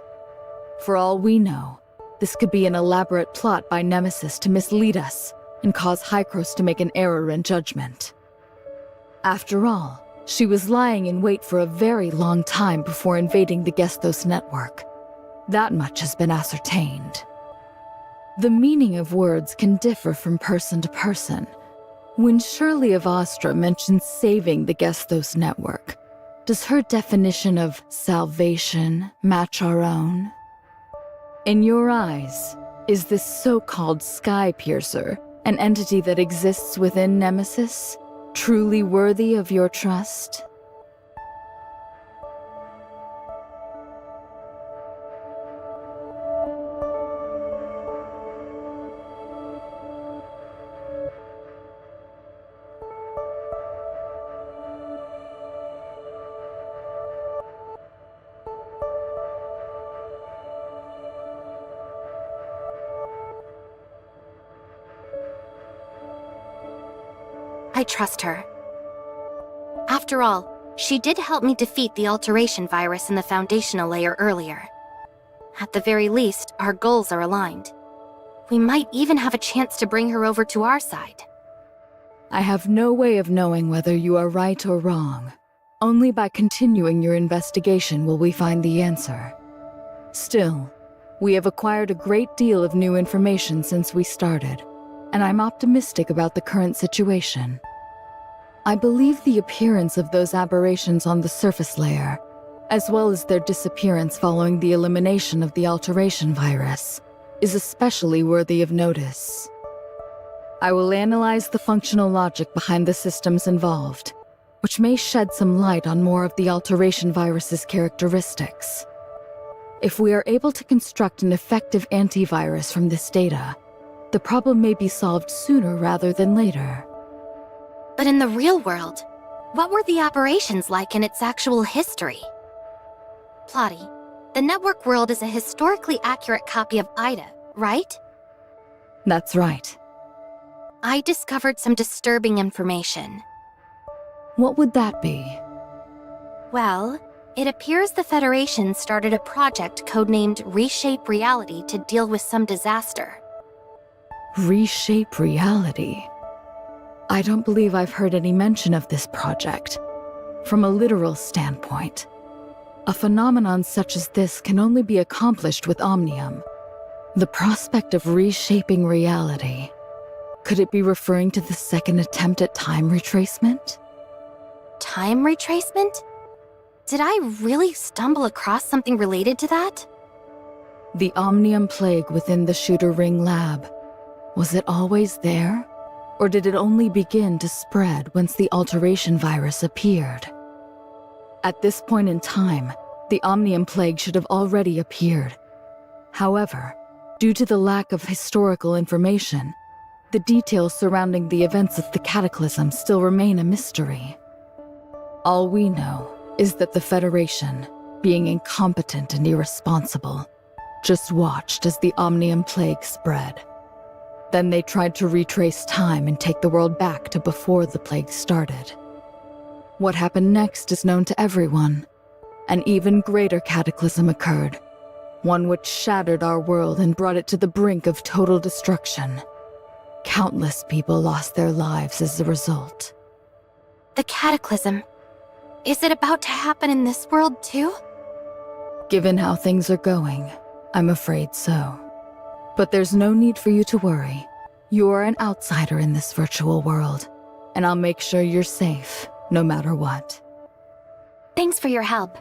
For all we know, this could be an elaborate plot by Nemesis to mislead us and cause Hykros to make an error in judgment. After all, she was lying in wait for a very long time before invading the Gestos network. That much has been ascertained. The meaning of words can differ from person to person. When Shirley of Astra mentions saving the Gestos network, does her definition of salvation match our own? In your eyes, is this so-called Sky Piercer, an entity that exists within Nemesis, truly worthy of your trust? I trust her. After all, she did help me defeat the alteration virus in the foundational layer earlier. At the very least, our goals are aligned. We might even have a chance to bring her over to our side. I have no way of knowing whether you are right or wrong. Only by continuing your investigation will we find the answer. Still, we have acquired a great deal of new information since we started, and I'm optimistic about the current situation. I believe the appearance of those aberrations on the surface layer, as well as their disappearance following the elimination of the alteration virus, is especially worthy of notice. I will analyze the functional logic behind the systems involved, which may shed some light on more of the alteration virus's characteristics. If we are able to construct an effective antivirus from this data, the problem may be solved sooner rather than later. But in the real world, what were the aberrations like in its actual history? Plotty, the network world is a historically accurate copy of Ida, right? That's right. I discovered some disturbing information. What would that be? Well, it appears the Federation started a project codenamed Reshape Reality to deal with some disaster. Reshape Reality? I don't believe I've heard any mention of this project. From a literal standpoint, a phenomenon such as this can only be accomplished with Omnium. The prospect of reshaping reality. Could it be referring to the second attempt at time retracement? Time retracement? Did I really stumble across something related to that? The Omnium plague within the Shooter Ring lab. Was it always there? Or did it only begin to spread once the alteration virus appeared? At this point in time, the Omnium plague should have already appeared. However, due to the lack of historical information, the details surrounding the events of the Cataclysm still remain a mystery. All we know is that the Federation, being incompetent and irresponsible, just watched as the Omnium plague spread. Then they tried to retrace time and take the world back to before the plague started. What happened next is known to everyone. An even greater cataclysm occurred, one which shattered our world and brought it to the brink of total destruction. Countless people lost their lives as a result. The Cataclysm. Is it about to happen in this world too? Given how things are going, I'm afraid so. But there's no need for you to worry. You are an outsider in this virtual world, and I'll make sure you're safe, no matter what. Thanks for your help.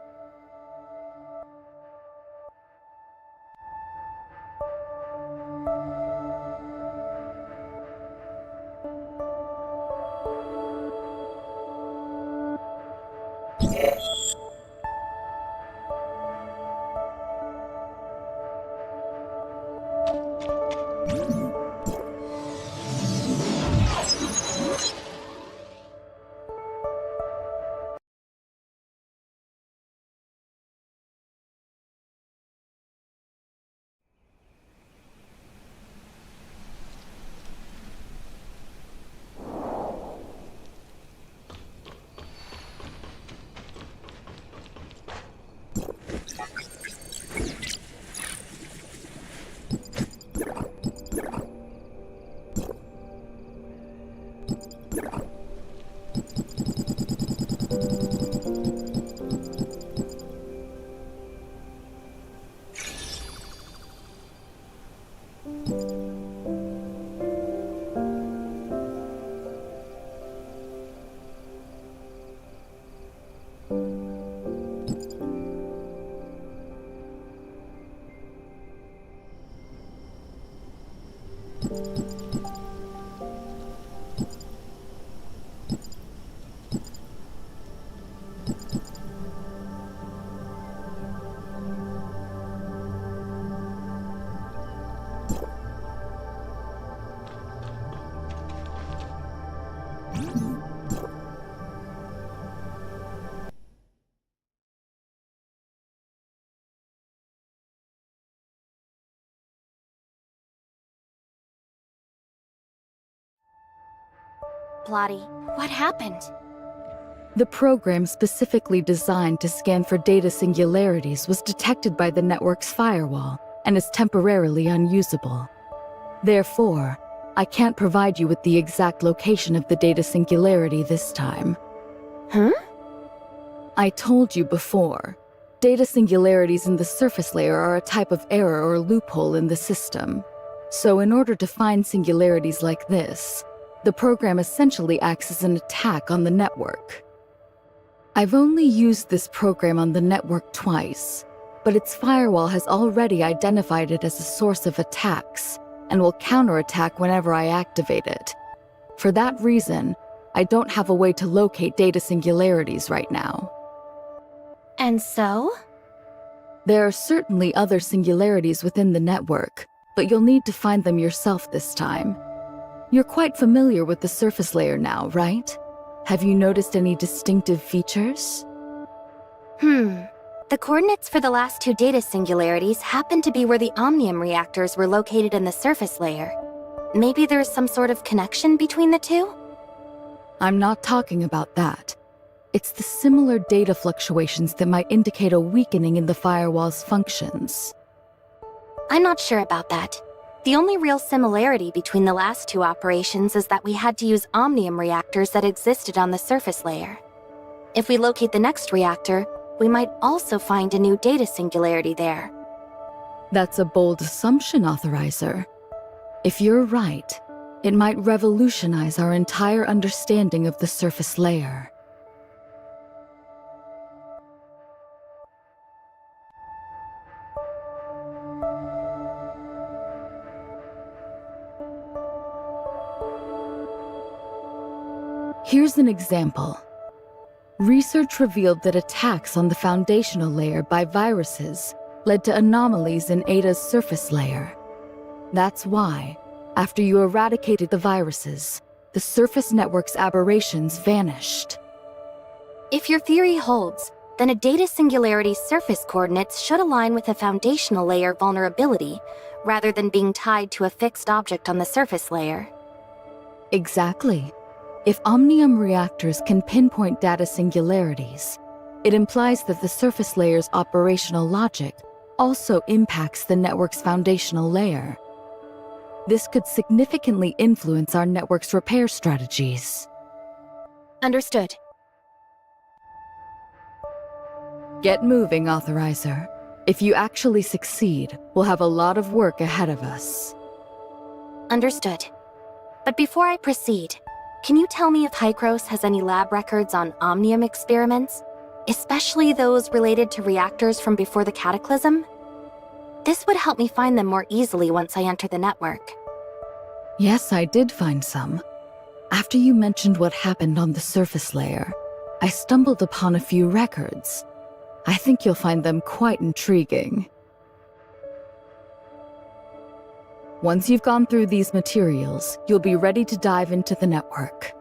Bloody, what happened? The program specifically designed to scan for data singularities was detected by the network's firewall and is temporarily unusable. Therefore, I can't provide you with the exact location of the data singularity this time. Huh? I told you before, data singularities in the surface layer are a type of error or loophole in the system. So in order to find singularities like this, the program essentially acts as an attack on the network. I've only used this program on the network twice, but its firewall has already identified it as a source of attacks and will counterattack whenever I activate it. For that reason, I don't have a way to locate data singularities right now. And so? There are certainly other singularities within the network, but you'll need to find them yourself this time. You're quite familiar with the surface layer now, right? Have you noticed any distinctive features? The coordinates for the last two data singularities happen to be where the Omnium reactors were located in the surface layer. Maybe there's some sort of connection between the two? I'm not talking about that. It's the similar data fluctuations that might indicate a weakening in the firewall's functions. I'm not sure about that. The only real similarity between the last two operations is that we had to use Omnium reactors that existed on the surface layer. If we locate the next reactor, we might also find a new data singularity there. That's a bold assumption, Authorizer. If you're right, it might revolutionize our entire understanding of the surface layer. Here's an example. Research revealed that attacks on the foundational layer by viruses led to anomalies in Ada's surface layer. That's why, after you eradicated the viruses, the surface network's aberrations vanished. If your theory holds, then a data singularity's surface coordinates should align with a foundational layer vulnerability, rather than being tied to a fixed object on the surface layer. Exactly. If Omnium reactors can pinpoint data singularities, it implies that the surface layer's operational logic also impacts the network's foundational layer. This could significantly influence our network's repair strategies. Understood. Get moving, Authorizer. If you actually succeed, we'll have a lot of work ahead of us. Understood. But before I proceed, can you tell me if Hykros has any lab records on Omnium experiments? Especially those related to reactors from before the Cataclysm? This would help me find them more easily once I enter the network. Yes, I did find some. After you mentioned what happened on the surface layer, I stumbled upon a few records. I think you'll find them quite intriguing. Once you've gone through these materials, you'll be ready to dive into the network.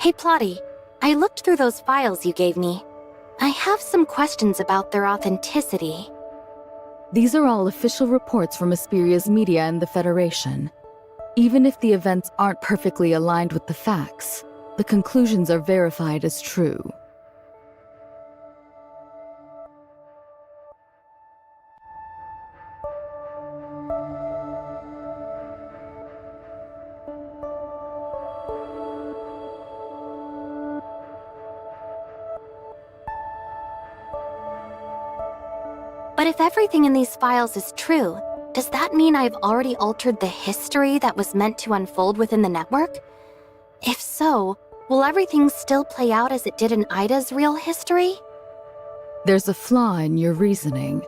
Hey Plotty, I looked through those files you gave me. I have some questions about their authenticity. These are all official reports from Asperia's media and the Federation. Even if the events aren't perfectly aligned with the facts, the conclusions are verified as true. But if everything in these files is true, does that mean I've already altered the history that was meant to unfold within the network? If so, will everything still play out as it did in Ida's real history? There's a flaw in your reasoning.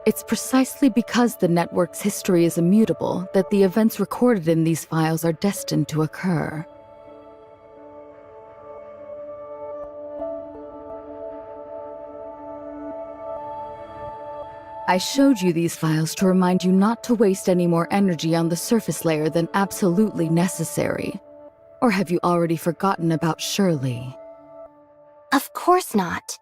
It's precisely because the network's history is immutable that the events recorded in these files are destined to occur. I showed you these files to remind you not to waste any more energy on the surface layer than absolutely necessary. Or have you already forgotten about Shirley? Of course not.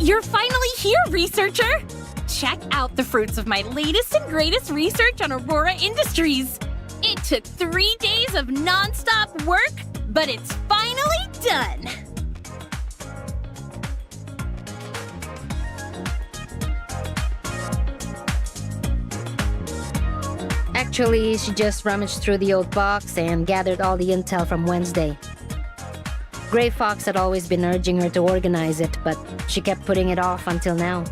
You're finally here, researcher! Check out the fruits of my latest and greatest research on Aurora Industries. It took 3 days of non-stop work, but it's finally done. Actually, she just rummaged through the old box and gathered all the intel from Wednesday. Gray Fox had always been urging her to organize it, but she kept putting it off until now.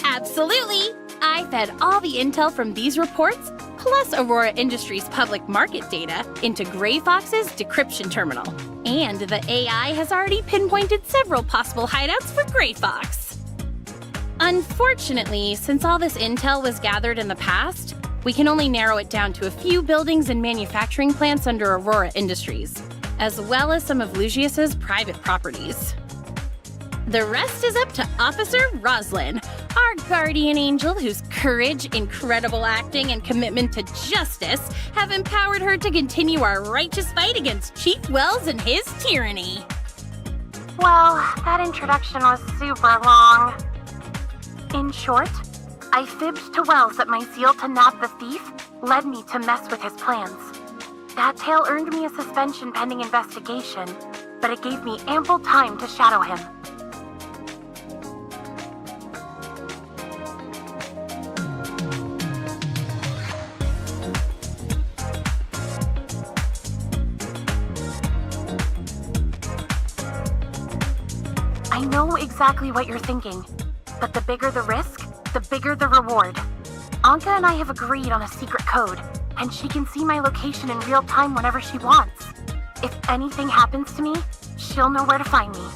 Absolutely! I fed all the intel from these reports, plus Aurora Industries' public market data, into Gray Fox's decryption terminal. And the AI has already pinpointed several possible hideouts for Gray Fox. Unfortunately, since all this intel was gathered in the past, we can only narrow it down to a few buildings and manufacturing plants under Aurora Industries, as well as some of Lucius's private properties. The rest is up to Officer Roslyn, our guardian angel whose courage, incredible acting, and commitment to justice have empowered her to continue our righteous fight against Chief Wells and his tyranny. Well, that introduction was super long. In short, I fibbed to Wells that my zeal to nab the thief led me to mess with his plans. That tale earned me a suspension pending investigation, but it gave me ample time to shadow him. I know exactly what you're thinking, but the bigger the risk, the bigger the reward. Anka and I have agreed on a secret code, and she can see my location in real time whenever she wants. If anything happens to me, she'll know where to find me.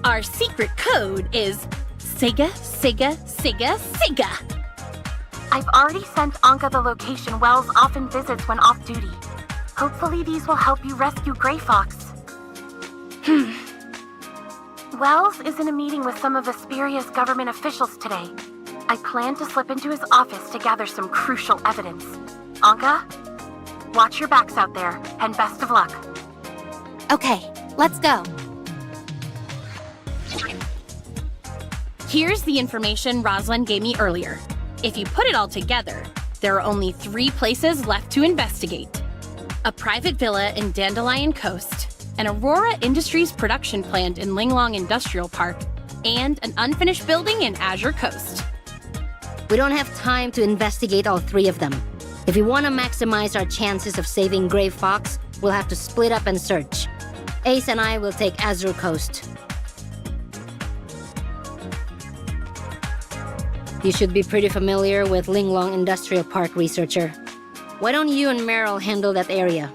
Our secret code is Sega, Sega, Sega, Sega. I've already sent Anka the location Wells often visits when off duty. Hopefully these will help you rescue Gray Fox. Wells is in a meeting with some of Asperia's government officials today. I plan to slip into his office to gather some crucial evidence. Anka, watch your backs out there, and best of luck. Okay, let's go. Here's the information Roslyn gave me earlier. If you put it all together, there are only 3 places left to investigate. A private villa in Dandelion Coast, an Aurora Industries production plant in Linglong Industrial Park, and an unfinished building in Azure Coast. We don't have time to investigate all 3 of them. If we want to maximize our chances of saving Gray Fox, we'll have to split up and search. Ace and I will take Azure Coast. You should be pretty familiar with Linglong Industrial Park, researcher. Why don't you and Meryl handle that area?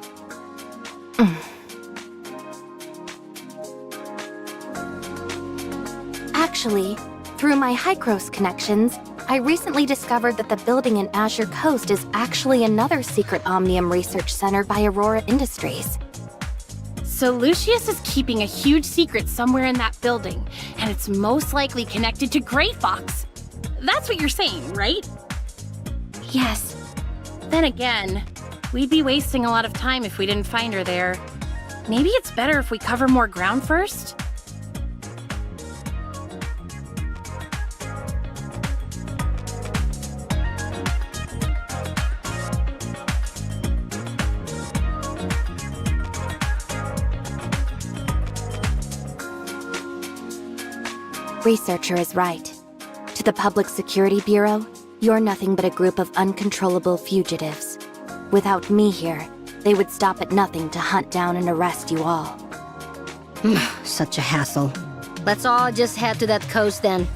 Actually, through my Hycros connections, I recently discovered that the building in Azure Coast is actually another secret Omnium research center by Aurora Industries. So Lucius is keeping a huge secret somewhere in that building, and it's most likely connected to Gray Fox. That's what you're saying, right? Yes. Then again, we'd be wasting a lot of time if we didn't find her there. Maybe it's better if we cover more ground first? Researcher is right. To the Public Security Bureau, you're nothing but a group of uncontrollable fugitives. Without me here, they would stop at nothing to hunt down and arrest you all. Such a hassle. Let's all just head to that coast then.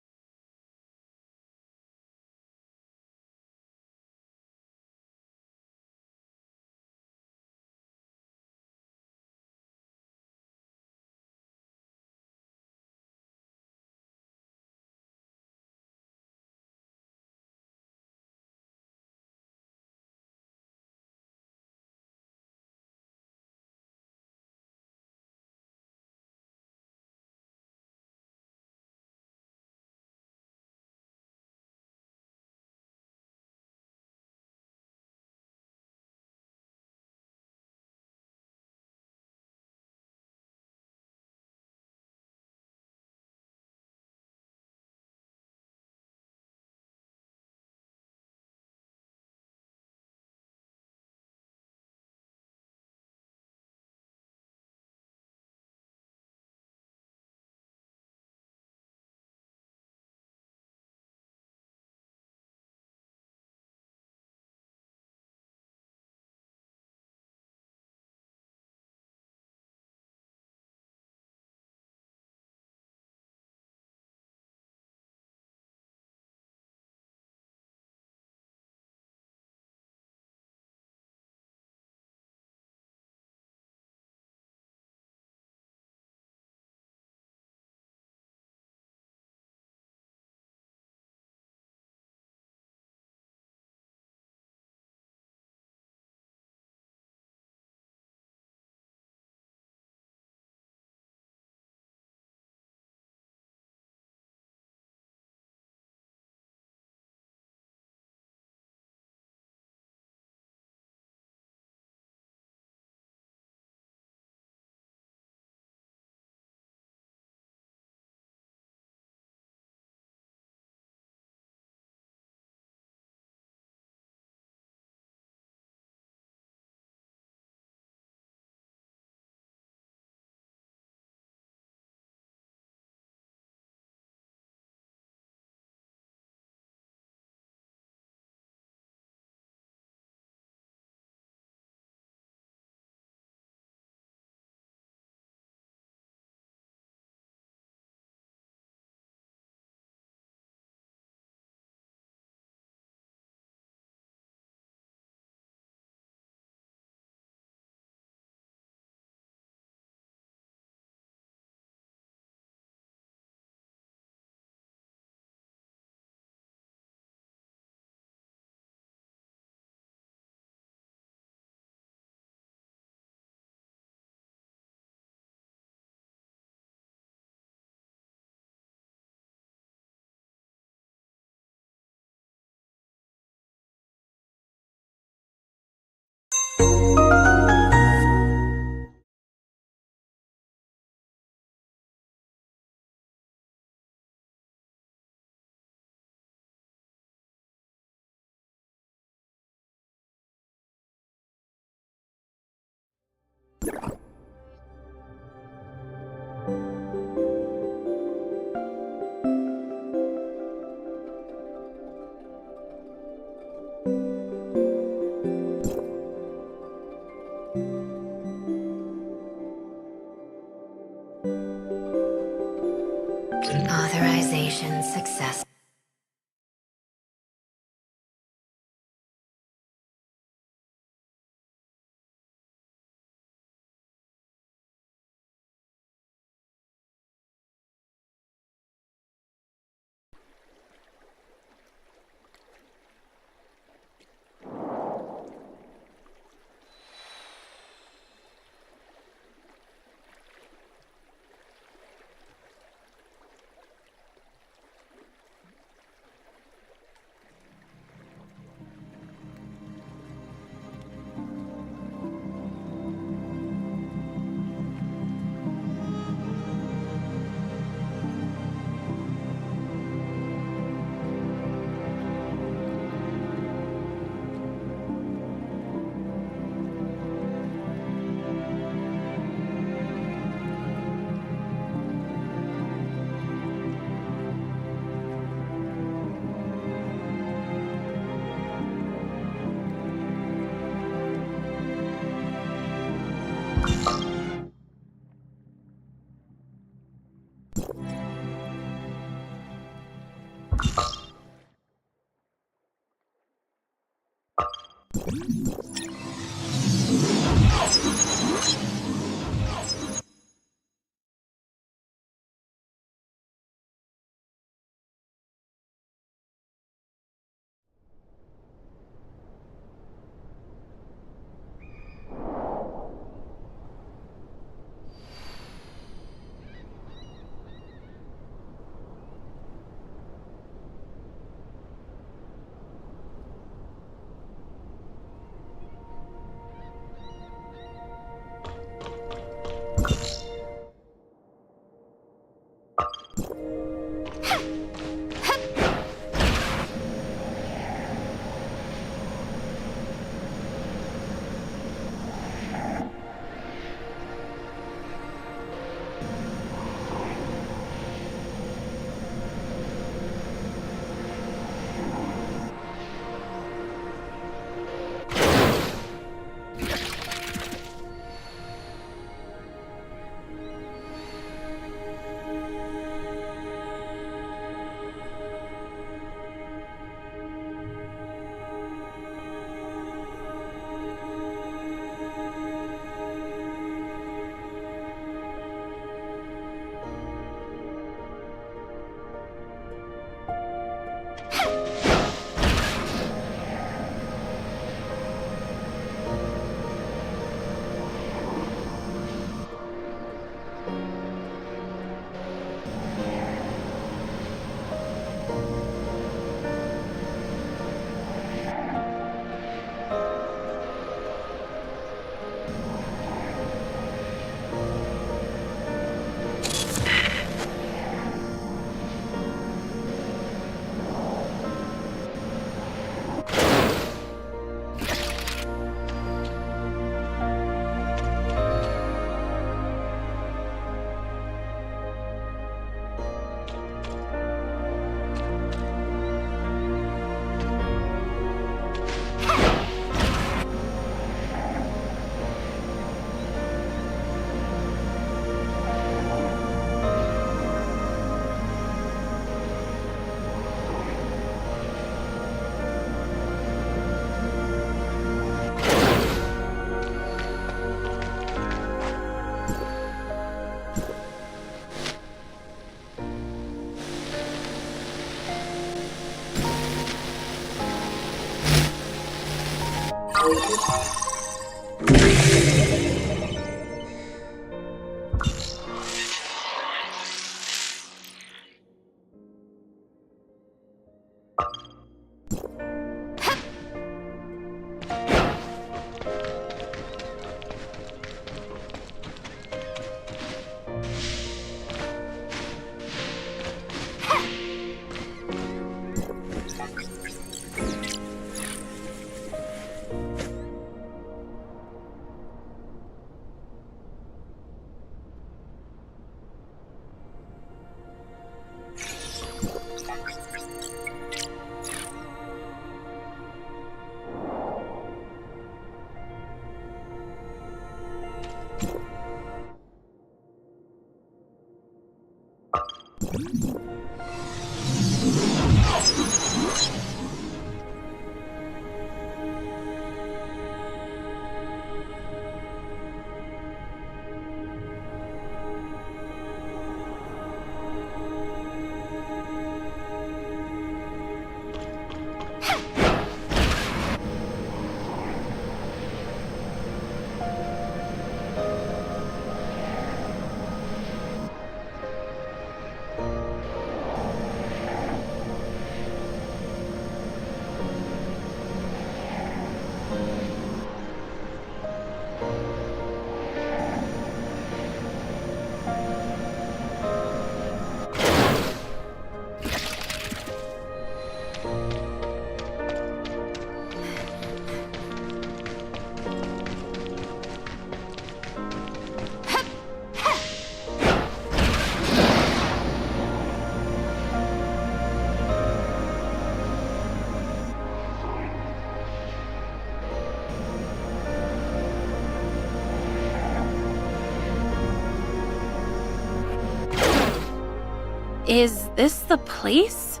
Is this the place?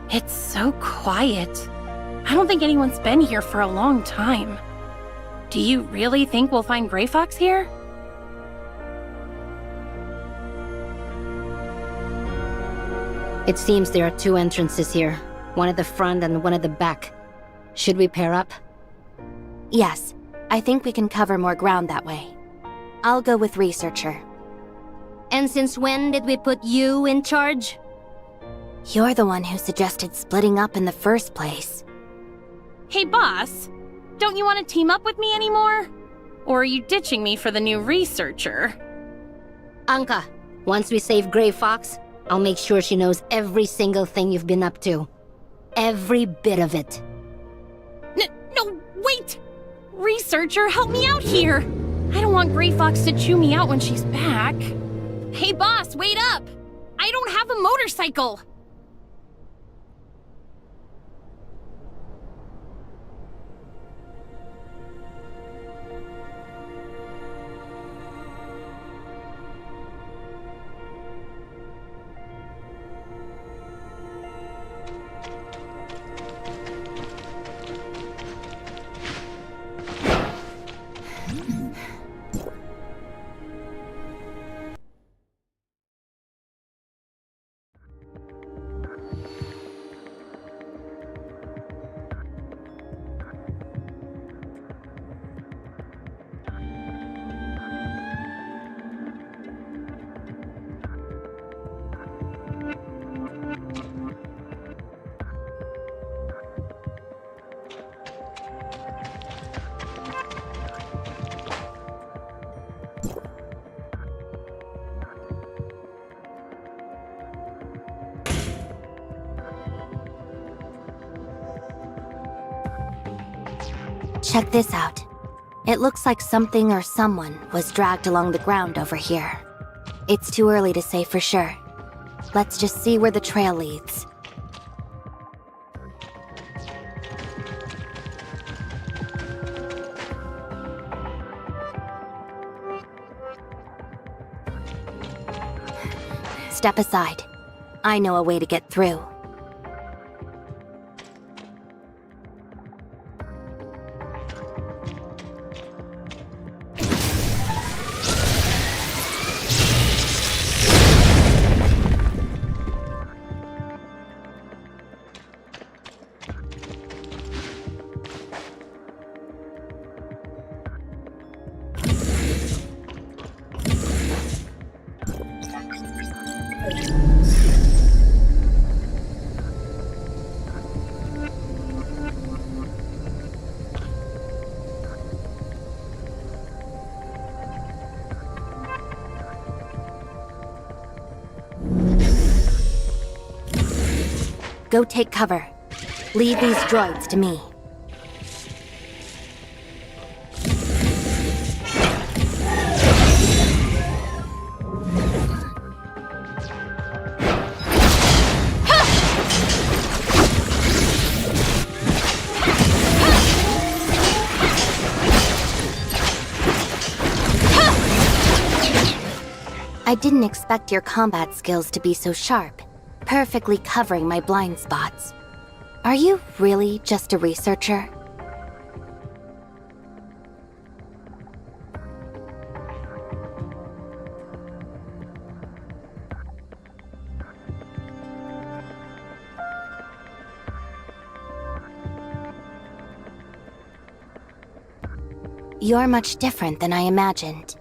It's so quiet. I don't think anyone's been here for a long time. Do you really think we'll find Gray Fox here? It seems there are two entrances here. One at the front and one at the back. Should we pair up? Yes, I think we can cover more ground that way. I'll go with Researcher. And since when did we put you in charge? You're the one who suggested splitting up in the first place. Hey, boss. Don't you want to team up with me anymore? Or are you ditching me for the new Researcher? Anka, once we save Gray Fox, I'll make sure she knows every single thing you've been up to. Every bit of it. No, wait! Researcher, help me out here! I don't want Gray Fox to chew me out when she's back. Hey, boss, wait up! I don't have a motorcycle! Check this out. It looks like something or someone was dragged along the ground over here. It's too early to say for sure. Let's just see where the trail leads. Step aside. I know a way to get through. Go take cover. Leave these droids to me. I didn't expect your combat skills to be so sharp, perfectly covering my blind spots. Are you really just a researcher? You're much different than I imagined.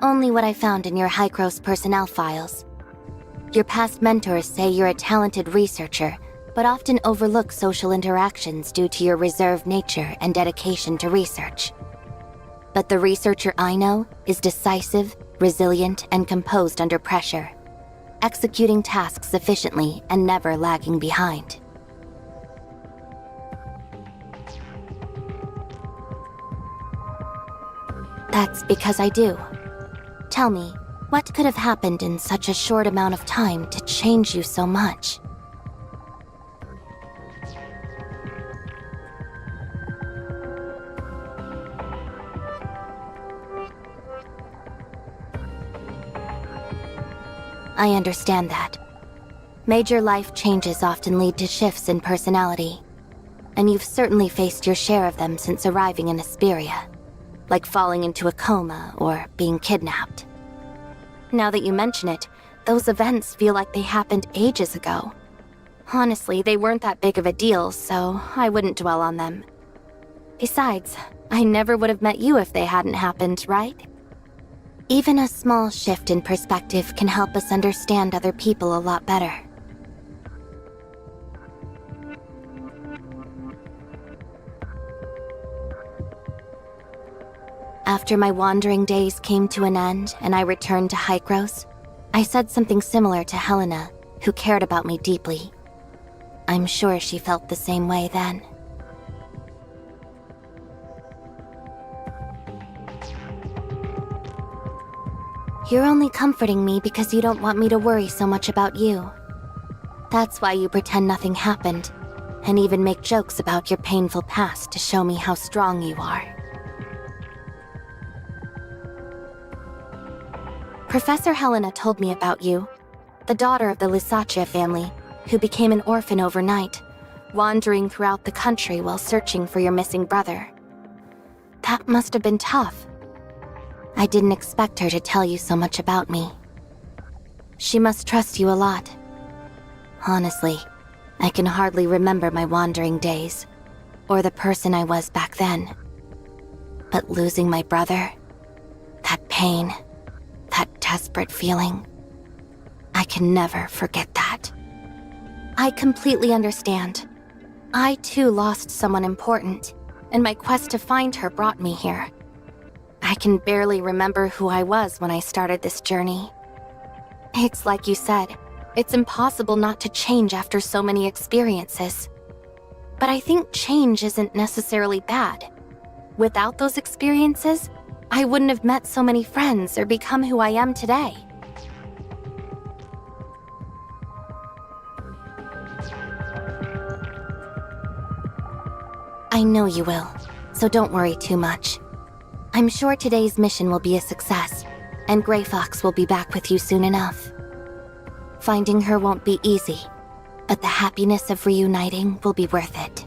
Only what I found in your Hykros personnel files. Your past mentors say you're a talented researcher, but often overlook social interactions due to your reserved nature and dedication to research. But the researcher I know is decisive, resilient, and composed under pressure, executing tasks efficiently and never lagging behind. That's because I do. Tell me, what could have happened in such a short amount of time to change you so much? I understand that. Major life changes often lead to shifts in personality, and you've certainly faced your share of them since arriving in Hesperia, like falling into a coma or being kidnapped. Now that you mention it, those events feel like they happened ages ago. Honestly, they weren't that big of a deal, so I wouldn't dwell on them. Besides, I never would have met you if they hadn't happened, right? Even a small shift in perspective can help us understand other people a lot better. After my wandering days came to an end and I returned to Hykros, I said something similar to Helena, who cared about me deeply. I'm sure she felt the same way then. You're only comforting me because you don't want me to worry so much about you. That's why you pretend nothing happened, and even make jokes about your painful past to show me how strong you are. Professor Helena told me about you, the daughter of the Lysatria family, who became an orphan overnight, wandering throughout the country while searching for your missing brother. That must have been tough. I didn't expect her to tell you so much about me. She must trust you a lot. Honestly, I can hardly remember my wandering days, or the person I was back then. But losing my brother, that pain, that desperate feeling, I can never forget that. I completely understand. I too lost someone important, and my quest to find her brought me here. I can barely remember who I was when I started this journey. It's like you said, it's impossible not to change after so many experiences. But I think change isn't necessarily bad. Without those experiences, I wouldn't have met so many friends or become who I am today. I know you will, so don't worry too much. I'm sure today's mission will be a success, and Grey Fox will be back with you soon enough. Finding her won't be easy, but the happiness of reuniting will be worth it.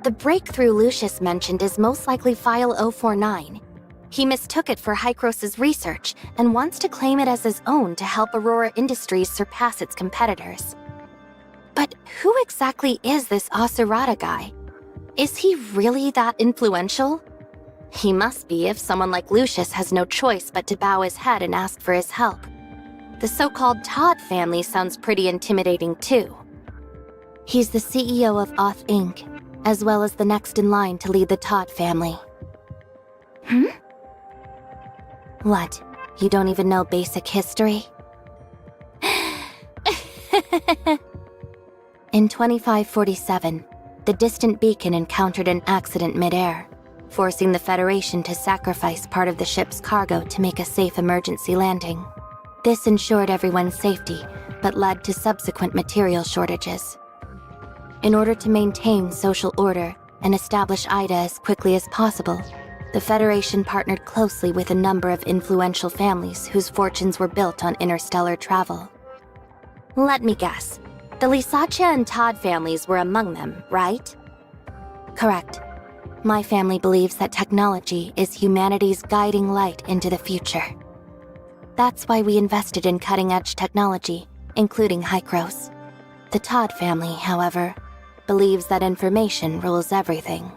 The breakthrough Lucius mentioned is most likely File 049. He mistook it for Hykros' research and wants to claim it as his own to help Aurora Industries surpass its competitors. But who exactly is this Asurata guy? Is he really that influential? He must be if someone like Lucius has no choice but to bow his head and ask for his help. The so-called Todd family sounds pretty intimidating too. He's the CEO of Auth Inc., as well as the next in line to lead the Todd family. What? You don't even know basic history? In 2547, the distant beacon encountered an accident midair, forcing the Federation to sacrifice part of the ship's cargo to make a safe emergency landing. This ensured everyone's safety, but led to subsequent material shortages. In order to maintain social order and establish Ida as quickly as possible, the Federation partnered closely with a number of influential families whose fortunes were built on interstellar travel. Let me guess. The Lysaccia and Todd families were among them, right? Correct. My family believes that technology is humanity's guiding light into the future. That's why we invested in cutting-edge technology, including Hykros. The Todd family, however, believes that information rules everything.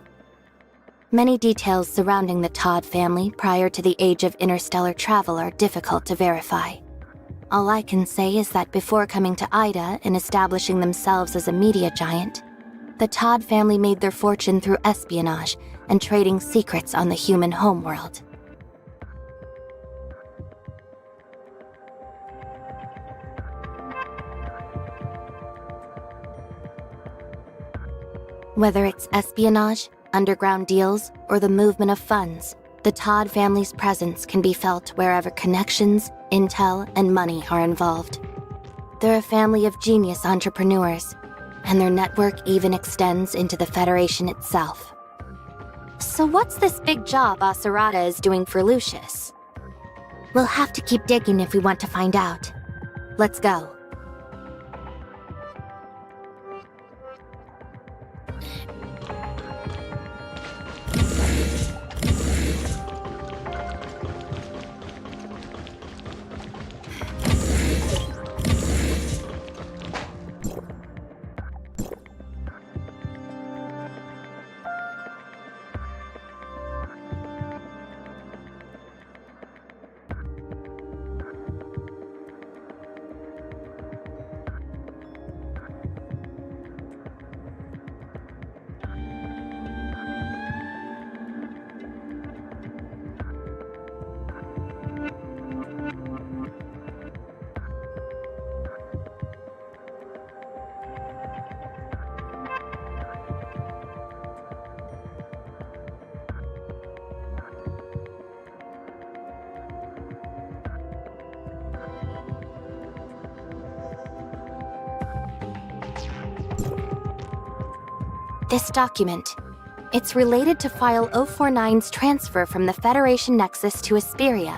Many details surrounding the Todd family prior to the age of interstellar travel are difficult to verify. All I can say is that before coming to Ida and establishing themselves as a media giant, the Todd family made their fortune through espionage and trading secrets on the human homeworld. Whether it's espionage, underground deals, or the movement of funds, the Todd family's presence can be felt wherever connections, intel, and money are involved. They're a family of genius entrepreneurs, and their network even extends into the Federation itself. So what's this big job Asurata is doing for Lucius? We'll have to keep digging if we want to find out. Let's go. This document. It's related to File 049's transfer from the Federation Nexus to Asperia.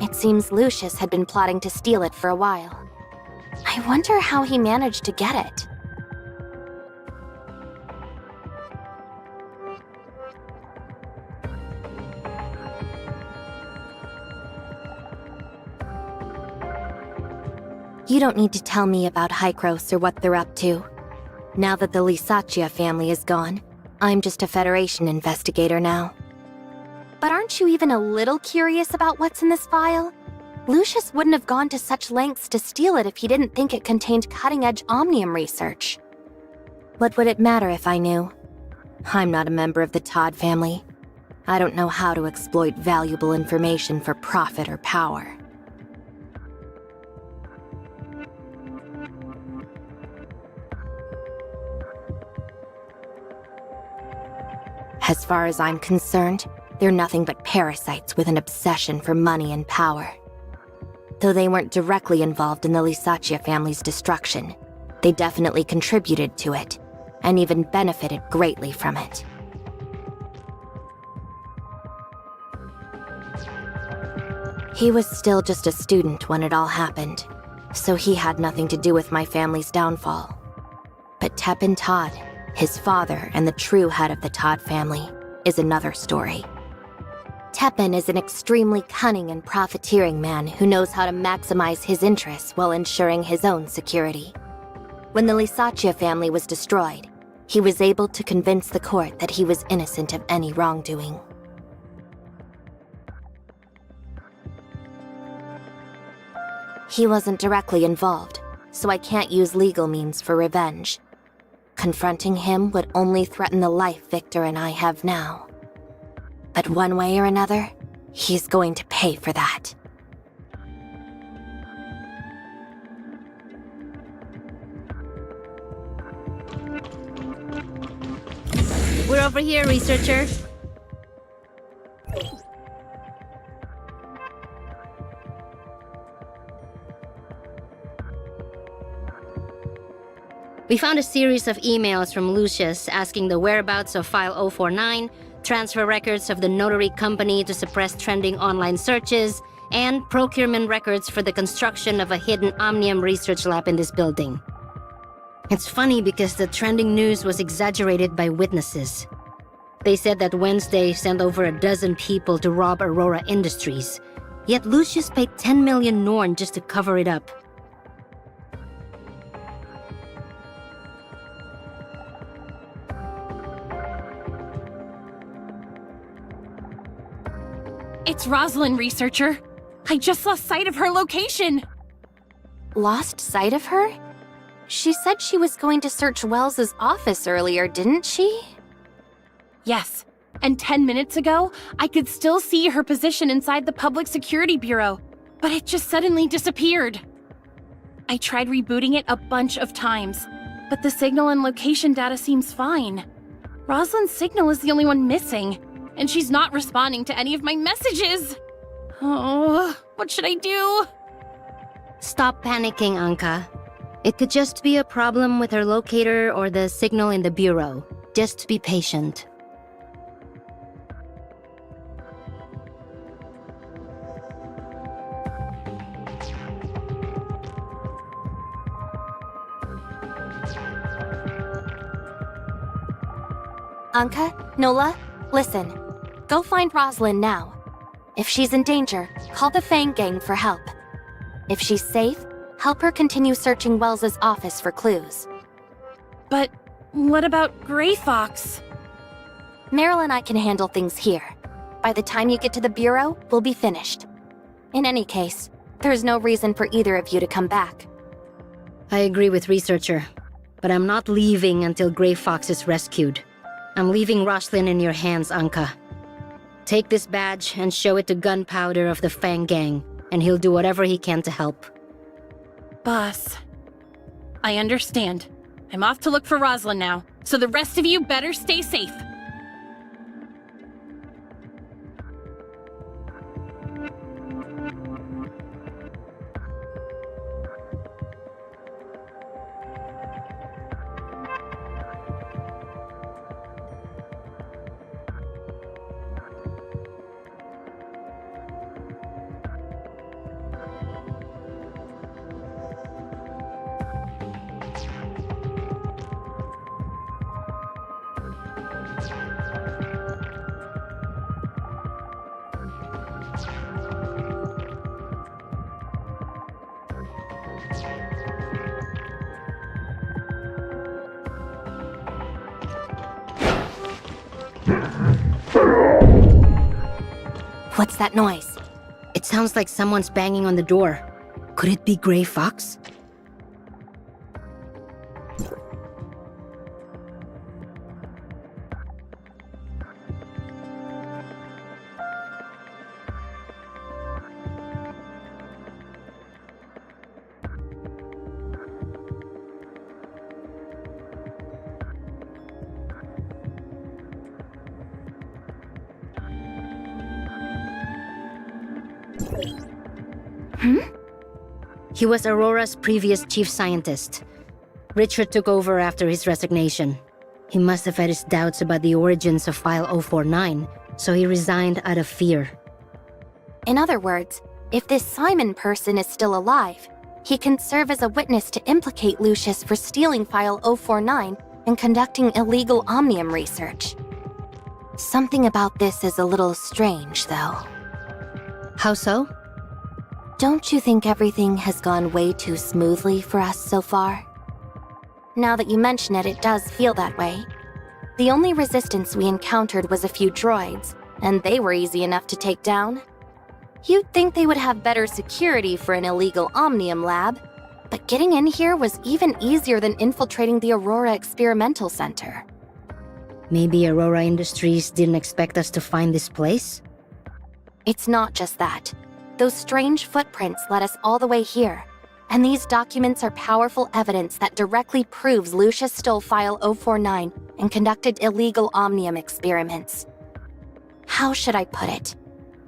It seems Lucius had been plotting to steal it for a while. I wonder how he managed to get it. You don't need to tell me about Hykros or what they're up to. Now that the Lysaccia family is gone, I'm just a Federation investigator now. But aren't you even a little curious about what's in this file? Lucius wouldn't have gone to such lengths to steal it if he didn't think it contained cutting-edge Omnium research. What would it matter if I knew? I'm not a member of the Todd family. I don't know how to exploit valuable information for profit or power. As far as I'm concerned, they're nothing but parasites with an obsession for money and power. Though they weren't directly involved in the Lysaccia family's destruction, they definitely contributed to it, and even benefited greatly from it. He was still just a student when it all happened, so he had nothing to do with my family's downfall. But Tep and Todd, His father and the true head of the Todd family is another story. Teppan is an extremely cunning and profiteering man who knows how to maximize his interests while ensuring his own security. When the Lysaccia family was destroyed, he was able to convince the court that he was innocent of any wrongdoing. He wasn't directly involved, so I can't use legal means for revenge. Confronting him would only threaten the life Victor and I have now. But one way or another, he's going to pay for that. We're over here, researcher. We found a series of emails from Lucius asking the whereabouts of File 049, transfer records of the notary company to suppress trending online searches, and procurement records for the construction of a hidden Omnium research lab in this building. It's funny because the trending news was exaggerated by witnesses. They said that Wednesday sent over a dozen people to rob Aurora Industries, yet Lucius paid 10 million Norn just to cover it up. It's Rosalind, researcher. I just lost sight of her location. Lost sight of her? She said she was going to search Wells's office earlier, didn't she? Yes, and 10 minutes ago, I could still see her position inside the Public Security Bureau, but it just suddenly disappeared. I tried rebooting it a bunch of times, but the signal and location data seems fine. Rosalind's signal is the only one missing, and she's not responding to any of my messages. Oh, what should I do? Stop panicking, Anka. It could just be a problem with her locator or the signal in the bureau. Just be patient. Anka, Nola, listen. Go find Rosalind now. If she's in danger, call the Fang Gang for help. If she's safe, help her continue searching Wells's office for clues. But what about Gray Fox? Meryl and I can handle things here. By the time you get to the Bureau, we'll be finished. In any case, there's no reason for either of you to come back. I agree with researcher, but I'm not leaving until Gray Fox is rescued. I'm leaving Rosalind in your hands, Anka. Take this badge and show it to Gunpowder of the Fang Gang, and he'll do whatever he can to help. Boss, I understand. I'm off to look for Rosalind now, so the rest of you better stay safe. What's that noise? It sounds like someone's banging on the door. Could it be Gray Fox? He was Aurora's previous chief scientist. Richard took over after his resignation. He must have had his doubts about the origins of File 049, so he resigned out of fear. In other words, if this Simon person is still alive, he can serve as a witness to implicate Lucius for stealing File 049 and conducting illegal omnium research. Something about this is a little strange, though. How so? Don't you think everything has gone way too smoothly for us so far? Now that you mention it, it does feel that way. The only resistance we encountered was a few droids, and they were easy enough to take down. You'd think they would have better security for an illegal omnium lab, but getting in here was even easier than infiltrating the Aurora Experimental Center. Maybe Aurora Industries didn't expect us to find this place? It's not just that. Those strange footprints led us all the way here, and these documents are powerful evidence that directly proves Lucius stole File 049 and conducted illegal omnium experiments. How should I put it?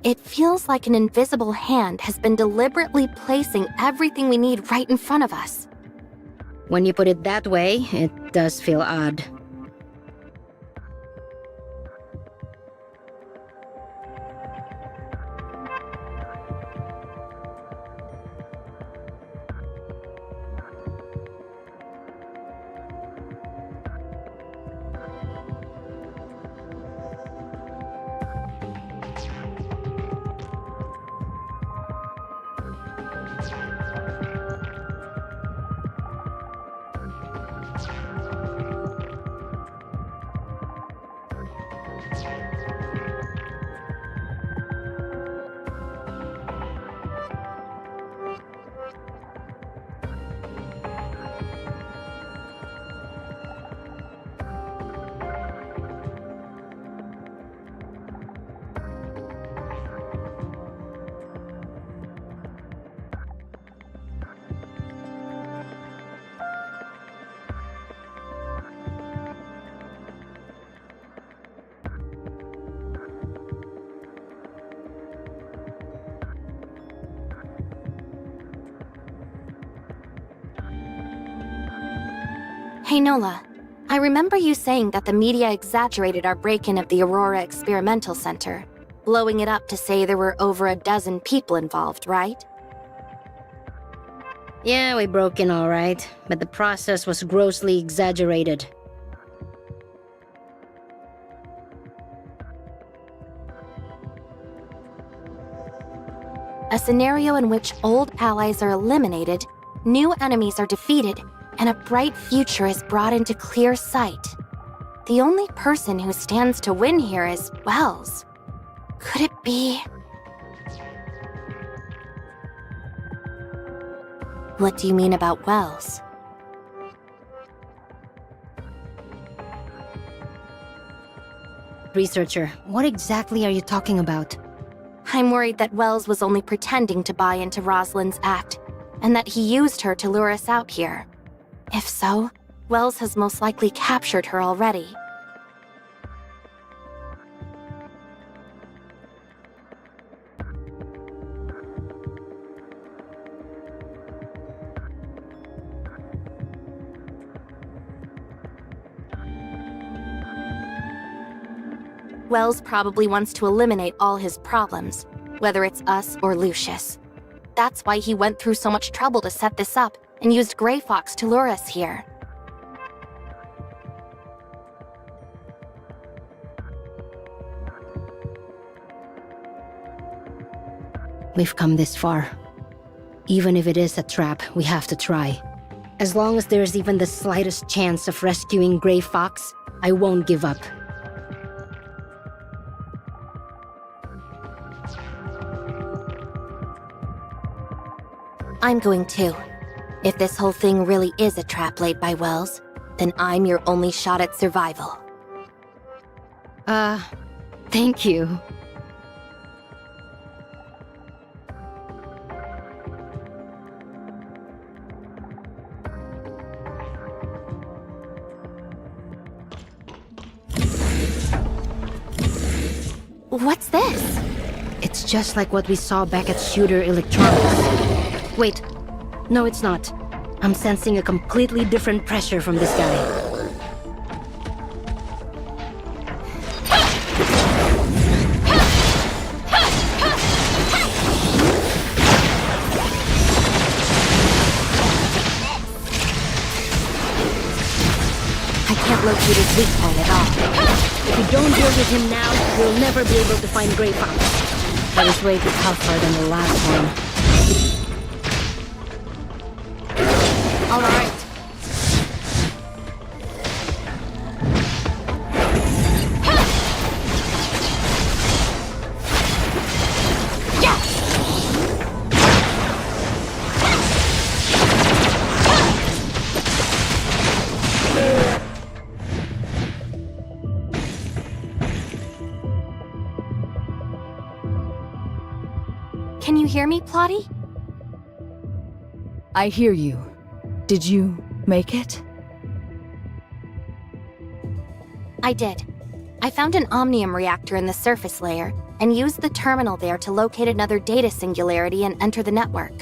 It feels like an invisible hand has been deliberately placing everything we need right in front of us. When you put it that way, it does feel odd. Hey Nola, I remember you saying that the media exaggerated our break-in of the Aurora Experimental Center, blowing it up to say there were over a dozen people involved, right? Yeah, we broke in all right, but the process was grossly exaggerated. A scenario in which old allies are eliminated, new enemies are defeated, and a bright future is brought into clear sight. The only person who stands to win here is Wells. Could it be? What do you mean about Wells? Researcher, what exactly are you talking about? I'm worried that Wells was only pretending to buy into Rosalind's act, and that he used her to lure us out here. If so, Wells has most likely captured her already. Wells probably wants to eliminate all his problems, whether it's us or Lucius. That's why he went through so much trouble to set this up and used Grey Fox to lure us here. We've come this far. Even if it is a trap, we have to try. As long as there's even the slightest chance of rescuing Grey Fox, I won't give up. I'm going too. If this whole thing really is a trap laid by Wells, then I'm your only shot at survival. Thank you. What's this? It's just like what we saw back at Shooter Electronics. Wait, no it's not. I'm sensing a completely different pressure from this guy. I can't locate his weak point at all. If we don't deal with him now, we'll never be able to find Greyfox. That was way tougher than the last one. All right. Can you hear me, Plotty? I hear you. Did you make it? I did. I found an Omnium reactor in the surface layer and used the terminal there to locate another data singularity and enter the network.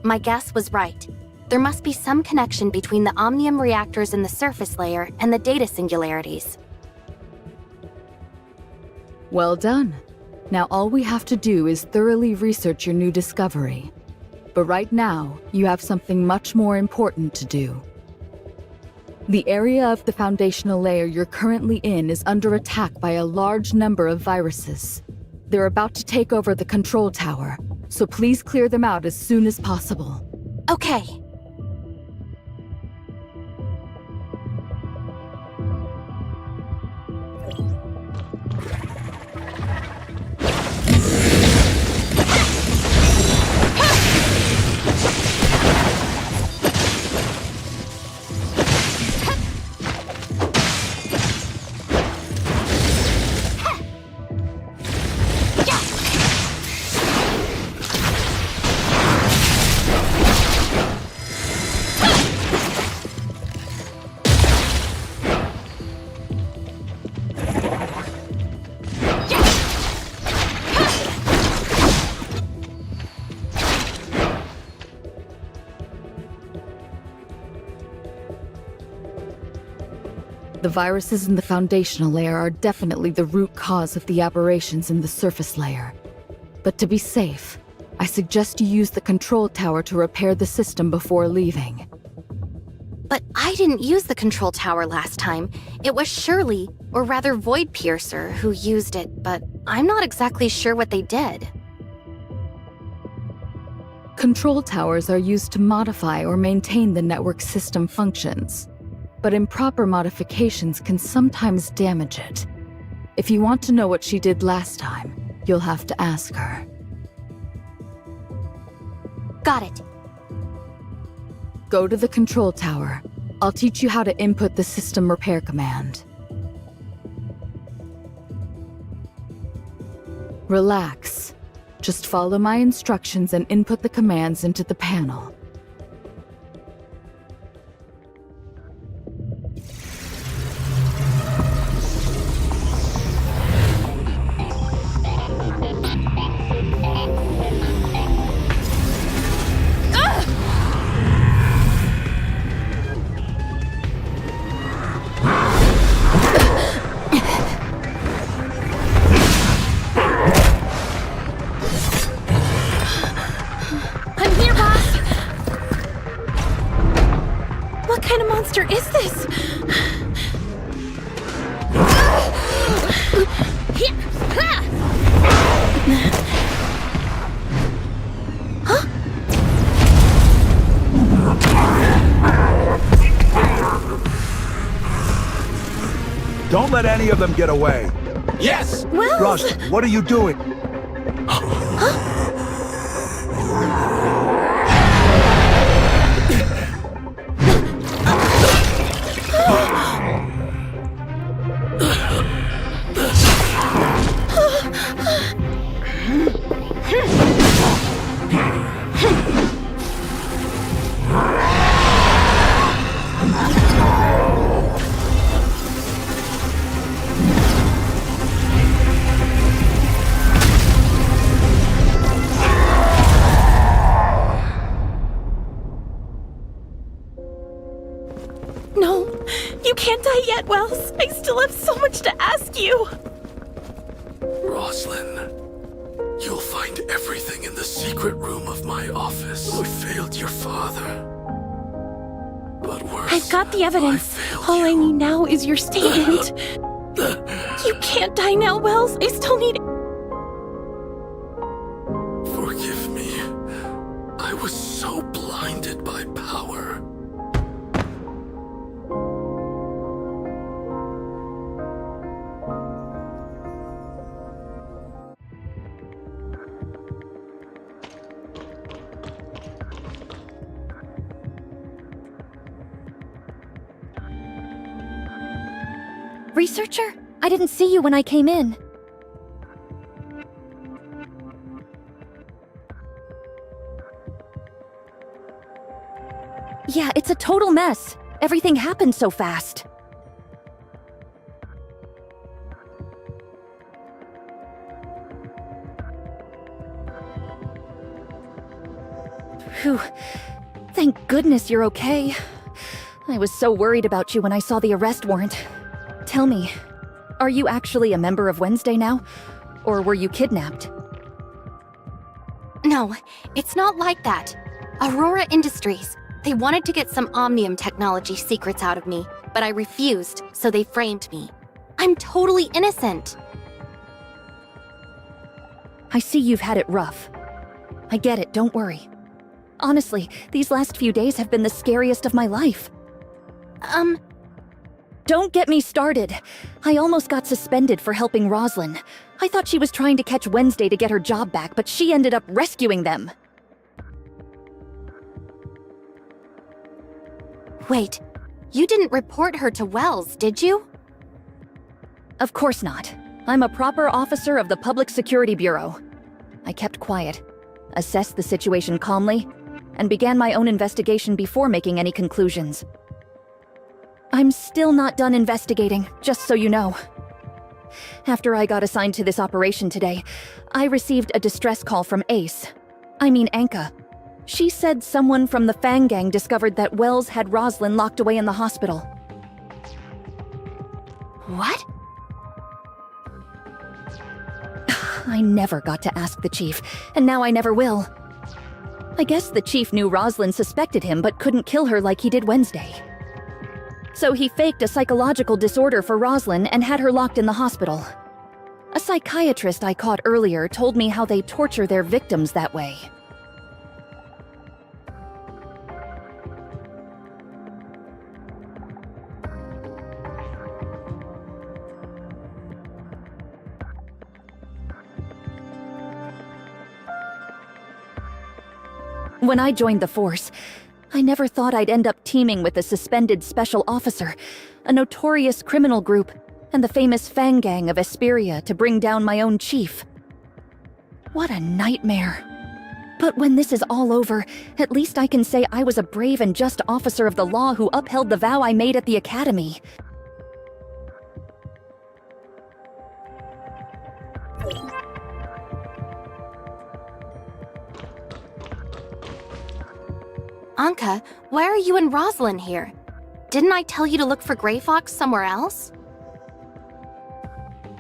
My guess was right. There must be some connection between the Omnium reactors in the surface layer and the data singularities. Well done. Now all we have to do is thoroughly research your new discovery. But right now, you have something much more important to do. The area of the foundational layer you're currently in is under attack by a large number of viruses. They're about to take over the control tower, so please clear them out as soon as possible. Okay. The viruses in the foundational layer are definitely the root cause of the aberrations in the surface layer. But to be safe, I suggest you use the control tower to repair the system before leaving. But I didn't use the control tower last time. It was Shirley, or rather Void Piercer, who used it, but I'm not exactly sure what they did. Control towers are used to modify or maintain the network system functions, but improper modifications can sometimes damage it. If you want to know what she did last time, you'll have to ask her. Got it. Go to the control tower. I'll teach you how to input the system repair command. Relax. Just follow my instructions and input the commands into the panel. monster is this? Don't let any of them get away. Yes! Well... Rust, what are you doing? No, you can't die yet, Wells. I still have so much to ask you. Roslyn, you'll find everything in the secret room of my office. We failed your father, but we're I've got the evidence. All I need now is your statement. You can't die now, Wells. I still need... Forgive me. I was so blinded by power. Researcher? I didn't see you when I came in. Yeah, it's a total mess. Everything happened so fast. Phew. Thank goodness you're okay. I was so worried about you when I saw the arrest warrant. Tell me, are you actually a member of Wednesday now? Or were you kidnapped? No, it's not like that. Aurora Industries. They wanted to get some Omnium technology secrets out of me, but I refused, so they framed me. I'm totally innocent. I see you've had it rough. I get it, don't worry. Honestly, these last few days have been the scariest of my life. Don't get me started. I almost got suspended for helping Roslyn. I thought she was trying to catch Wednesday to get her job back, but she ended up rescuing them. Wait, you didn't report her to Wells, did you? Of course not. I'm a proper officer of the Public Security Bureau. I kept quiet, assessed the situation calmly, and began my own investigation before making any conclusions. I'm still not done investigating, just so you know. After I got assigned to this operation today, I received a distress call from Anka. She said someone from the Fang Gang discovered that Wells had Roslyn locked away in the hospital. What? I never got to ask the chief, and now I never will. I guess the chief knew Roslyn suspected him but couldn't kill her like he did Wednesday. So he faked a psychological disorder for Roslyn and had her locked in the hospital. A psychiatrist I caught earlier told me how they torture their victims that way. When I joined the force, I never thought I'd end up teaming with a suspended special officer, a notorious criminal group, and the famous Fang Gang of Esperia to bring down my own chief. What a nightmare. But when this is all over, at least I can say I was a brave and just officer of the law who upheld the vow I made at the academy. Anka, why are you and Roslyn here? Didn't I tell you to look for Grey Fox somewhere else?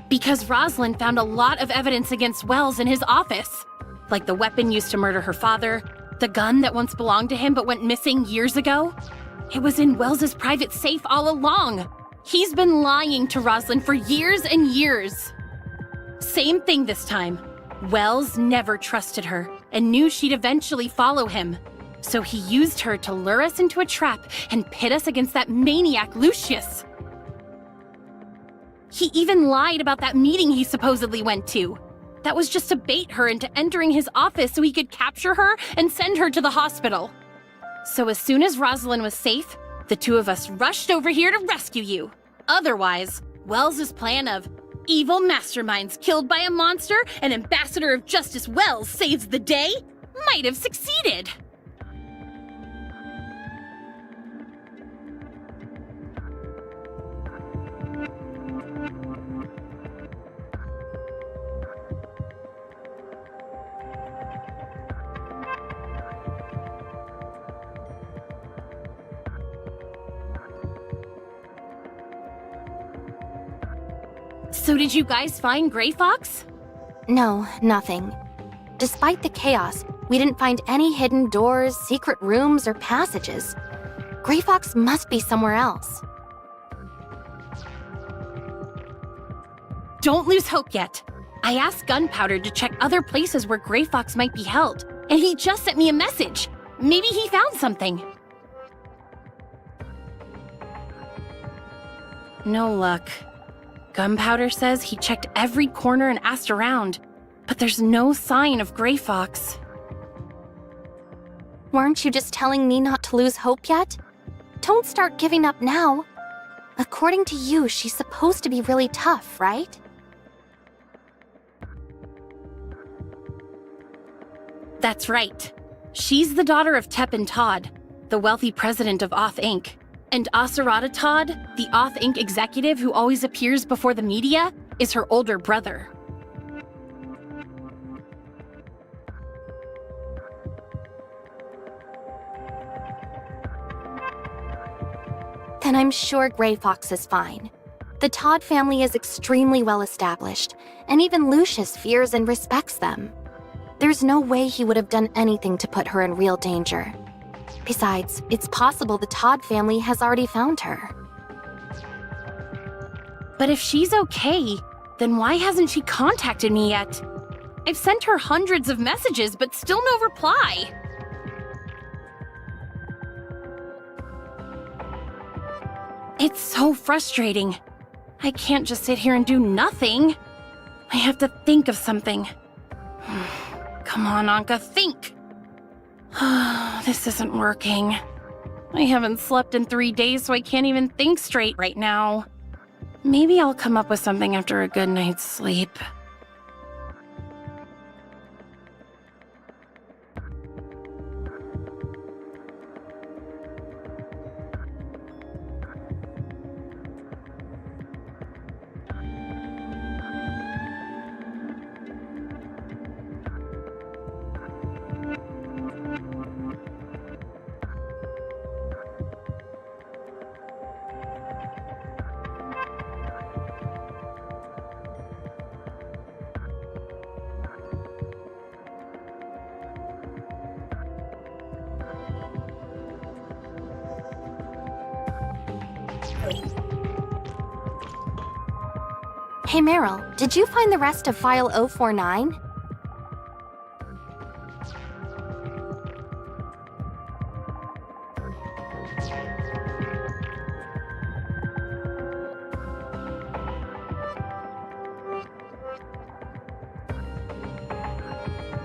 Because Roslyn found a lot of evidence against Wells in his office. Like the weapon used to murder her father, the gun that once belonged to him but went missing years ago. It was in Wells's private safe all along. He's been lying to Roslyn for years and years. Same thing this time. Wells never trusted her and knew she'd eventually follow him. So he used her to lure us into a trap and pit us against that maniac Lucius. He even lied about that meeting he supposedly went to. That was just to bait her into entering his office so he could capture her and send her to the hospital. So as soon as Roslyn was safe, the two of us rushed over here to rescue you. Otherwise, Wells's plan of evil masterminds killed by a monster and Ambassador of Justice Wells saves the day might have succeeded. So did you guys find Grey Fox? No, nothing. Despite the chaos, we didn't find any hidden doors, secret rooms, or passages. Gray Fox must be somewhere else. Don't lose hope yet. I asked Gunpowder to check other places where Gray Fox might be held, and he just sent me a message. Maybe he found something. No luck. Gunpowder says he checked every corner and asked around, but there's no sign of Gray Fox. Weren't you just telling me not to lose hope yet? Don't start giving up now. According to you, she's supposed to be really tough, right? That's right. She's the daughter of Teppan Todd, the wealthy president of Oth Inc. And Aserata Todd, the Oth Inc. executive who always appears before the media, is her older brother. Then I'm sure Gray Fox is fine. The Todd family is extremely well established, and even Lucius fears and respects them. There's no way he would have done anything to put her in real danger. Besides, it's possible the Todd family has already found her. But if she's okay, then why hasn't she contacted me yet? I've sent her hundreds of messages, but still no reply. It's so frustrating. I can't just sit here and do nothing. I have to think of something. Come on, Anka, think! This isn't working. I haven't slept in 3 days, so I can't even think straight right now. Maybe I'll come up with something after a good night's sleep. Hey Meryl, did you find the rest of File 049?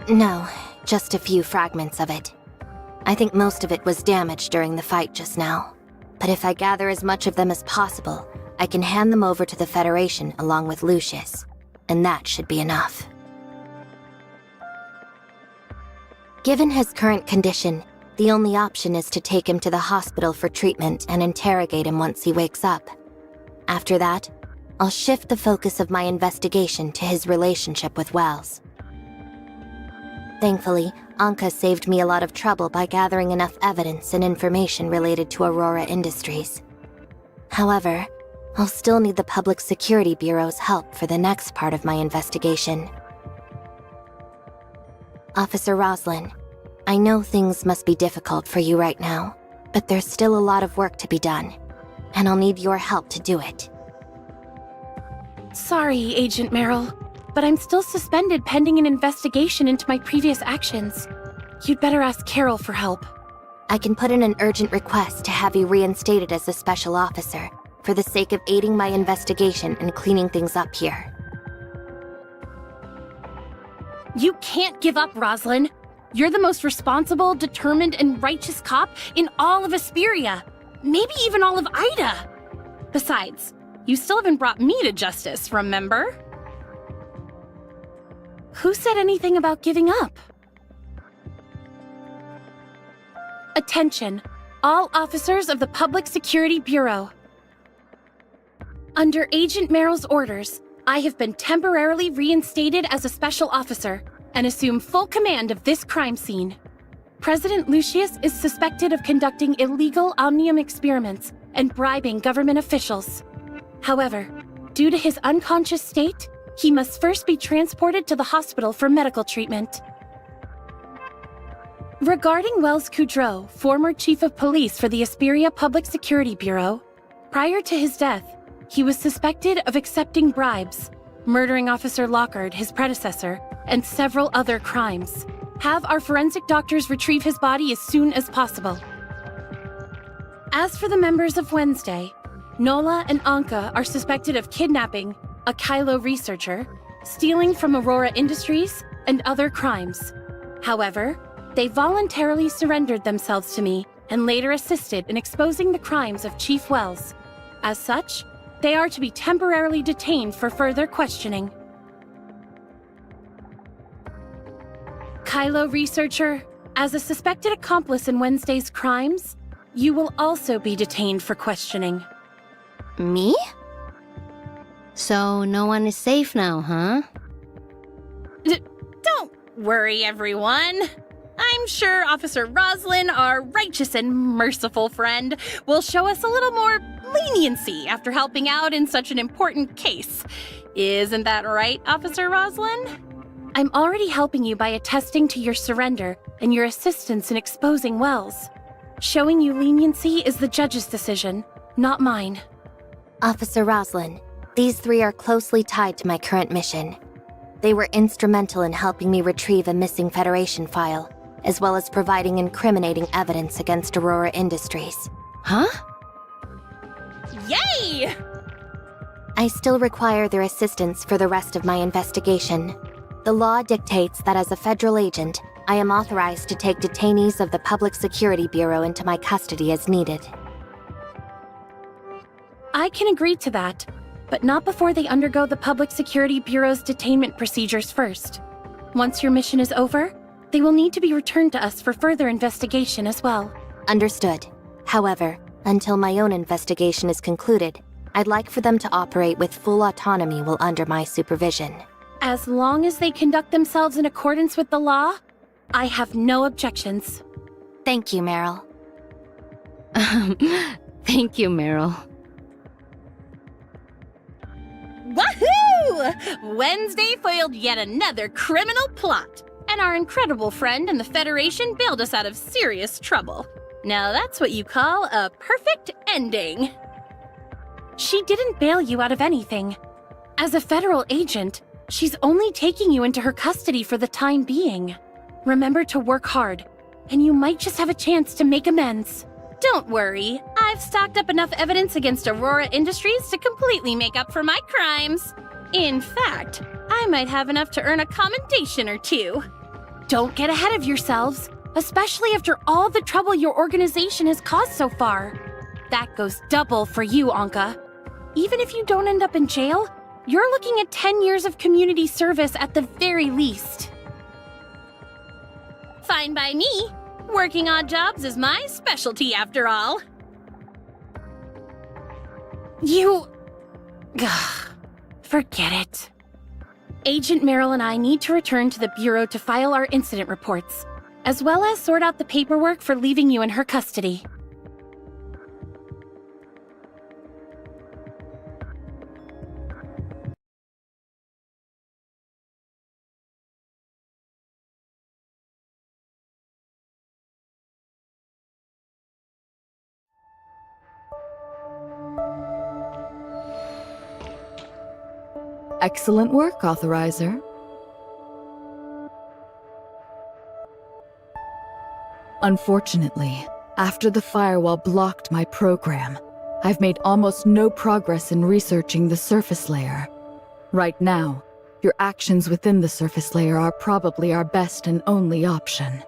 No, just a few fragments of it. I think most of it was damaged during the fight just now. But if I gather as much of them as possible, I can hand them over to the Federation along with Lucius, and that should be enough. Given his current condition, the only option is to take him to the hospital for treatment and interrogate him once he wakes up. After that, I'll shift the focus of my investigation to his relationship with Wells. Thankfully, Anka saved me a lot of trouble by gathering enough evidence and information related to Aurora Industries. However, I'll still need the Public Security Bureau's help for the next part of my investigation. Officer Roslin, I know things must be difficult for you right now, but there's still a lot of work to be done, and I'll need your help to do it. Sorry, Agent Meryl, but I'm still suspended pending an investigation into my previous actions. You'd better ask Carol for help. I can put in an urgent request to have you reinstated as a special officer, for the sake of aiding my investigation and cleaning things up here. You can't give up, Roslyn. You're the most responsible, determined, and righteous cop in all of Asperia. Maybe even all of Ida. Besides, you still haven't brought me to justice, remember? Who said anything about giving up? Attention, all officers of the Public Security Bureau. Under Agent Meryl's orders, I have been temporarily reinstated as a special officer and assume full command of this crime scene. President Lucius is suspected of conducting illegal Omnium experiments and bribing government officials. However, due to his unconscious state, he must first be transported to the hospital for medical treatment. Regarding Wells Kudrow, former chief of police for the Asperia Public Security Bureau, prior to his death, he was suspected of accepting bribes, murdering Officer Lockhart, his predecessor, and several other crimes. Have our forensic doctors retrieve his body as soon as possible. As for the members of Wednesday, Nola and Anka are suspected of kidnapping a Kylo researcher, stealing from Aurora Industries, and other crimes. However, they voluntarily surrendered themselves to me and later assisted in exposing the crimes of Chief Wells. As such, they are to be temporarily detained for further questioning. Kylo researcher, as a suspected accomplice in Wednesday's crimes, you will also be detained for questioning. Me? So no one is safe now, huh? Don't worry, everyone. I'm sure Officer Roslyn, our righteous and merciful friend, will show us a little more leniency after helping out in such an important case. Isn't that right, Officer Roslyn? I'm already helping you by attesting to your surrender and your assistance in exposing Wells. Showing you leniency is the judge's decision, not mine. Officer Roslyn, these three are closely tied to my current mission. They were instrumental in helping me retrieve a missing Federation file, as well as providing incriminating evidence against Aurora Industries. Huh? Yay! I still require their assistance for the rest of my investigation. The law dictates that as a federal agent, I am authorized to take detainees of the Public Security Bureau into my custody as needed. I can agree to that, but not before they undergo the Public Security Bureau's detainment procedures first. Once your mission is over, they will need to be returned to us for further investigation as well. Understood. However, until my own investigation is concluded, I'd like for them to operate with full autonomy while under my supervision. As long as they conduct themselves in accordance with the law, I have no objections. Thank you, Meryl. Thank you, Meryl. Woohoo! Wednesday foiled yet another criminal plot, and our incredible friend and the Federation bailed us out of serious trouble. Now that's what you call a perfect ending. She didn't bail you out of anything. As a federal agent, she's only taking you into her custody for the time being. Remember to work hard, and you might just have a chance to make amends. Don't worry, I've stocked up enough evidence against Aurora Industries to completely make up for my crimes. In fact, I might have enough to earn a commendation or two. Don't get ahead of yourselves, especially after all the trouble your organization has caused so far. That goes double for you, Anka. Even if you don't end up in jail, you're looking at 10 years of community service at the very least. Fine by me. Working odd jobs is my specialty, after all. Forget it. Agent Meryl and I need to return to the Bureau to file our incident reports, as well as sort out the paperwork for leaving you in her custody. Excellent work, Authorizer. Unfortunately, after the firewall blocked my program, I've made almost no progress in researching the surface layer. Right now, your actions within the surface layer are probably our best and only option.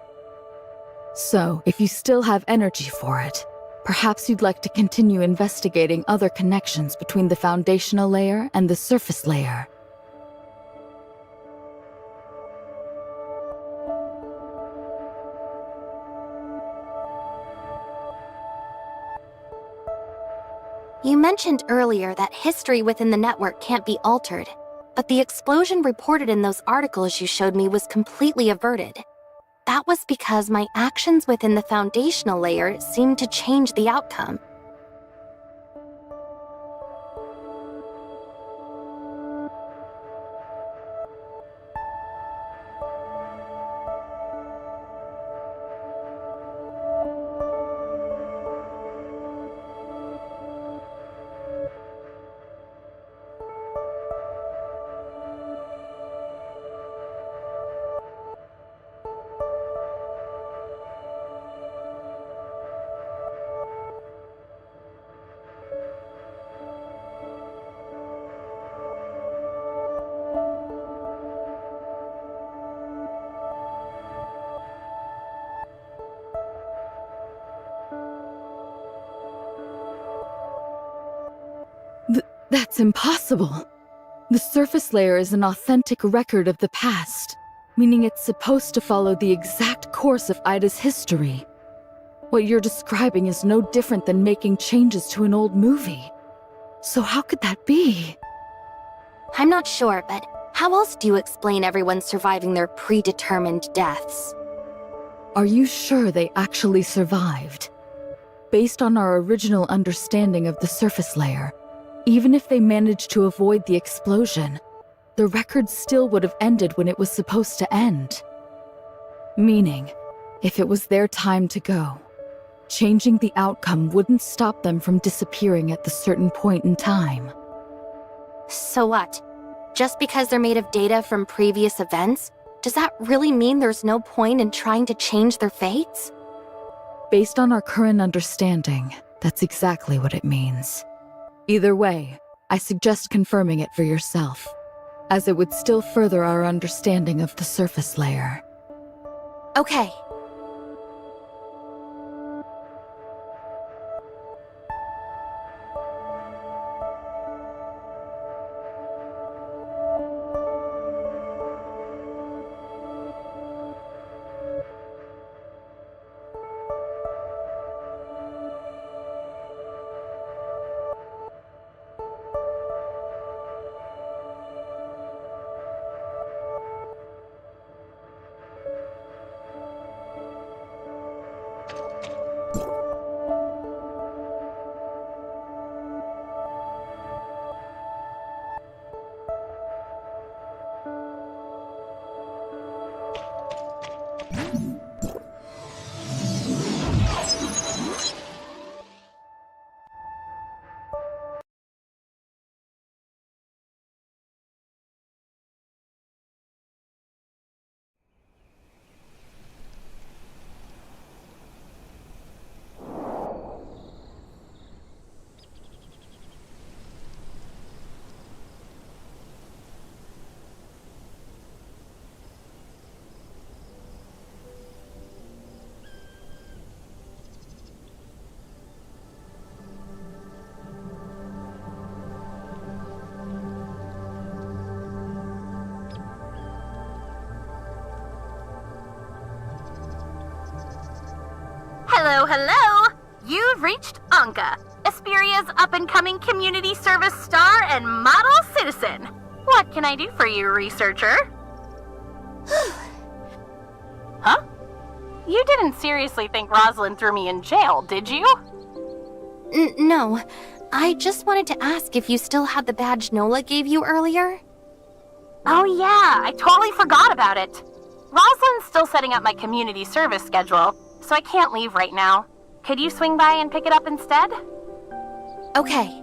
So, if you still have energy for it, perhaps you'd like to continue investigating other connections between the foundational layer and the surface layer. You mentioned earlier that history within the network can't be altered, but the explosion reported in those articles you showed me was completely averted. That was because my actions within the foundational layer seemed to change the outcome. That's impossible. The surface layer is an authentic record of the past, meaning it's supposed to follow the exact course of Ida's history. What you're describing is no different than making changes to an old movie. So how could that be? I'm not sure, but how else do you explain everyone surviving their predetermined deaths? Are you sure they actually survived? Based on our original understanding of the surface layer, even if they managed to avoid the explosion, the record still would have ended when it was supposed to end. Meaning, if it was their time to go, changing the outcome wouldn't stop them from disappearing at the certain point in time. So what? Just because they're made of data from previous events, does that really mean there's no point in trying to change their fates? Based on our current understanding, that's exactly what it means. Either way, I suggest confirming it for yourself, as it would still further our understanding of the surface layer. Okay. Hello, hello! You've reached Anka, Esperia's up-and-coming community service star and model citizen. What can I do for you, researcher? Huh? You didn't seriously think Rosalind threw me in jail, did you? No. I just wanted to ask if you still had the badge Nola gave you earlier? Oh yeah, I totally forgot about it. Rosalind's still setting up my community service schedule, so I can't leave right now. Could you swing by and pick it up instead? Okay.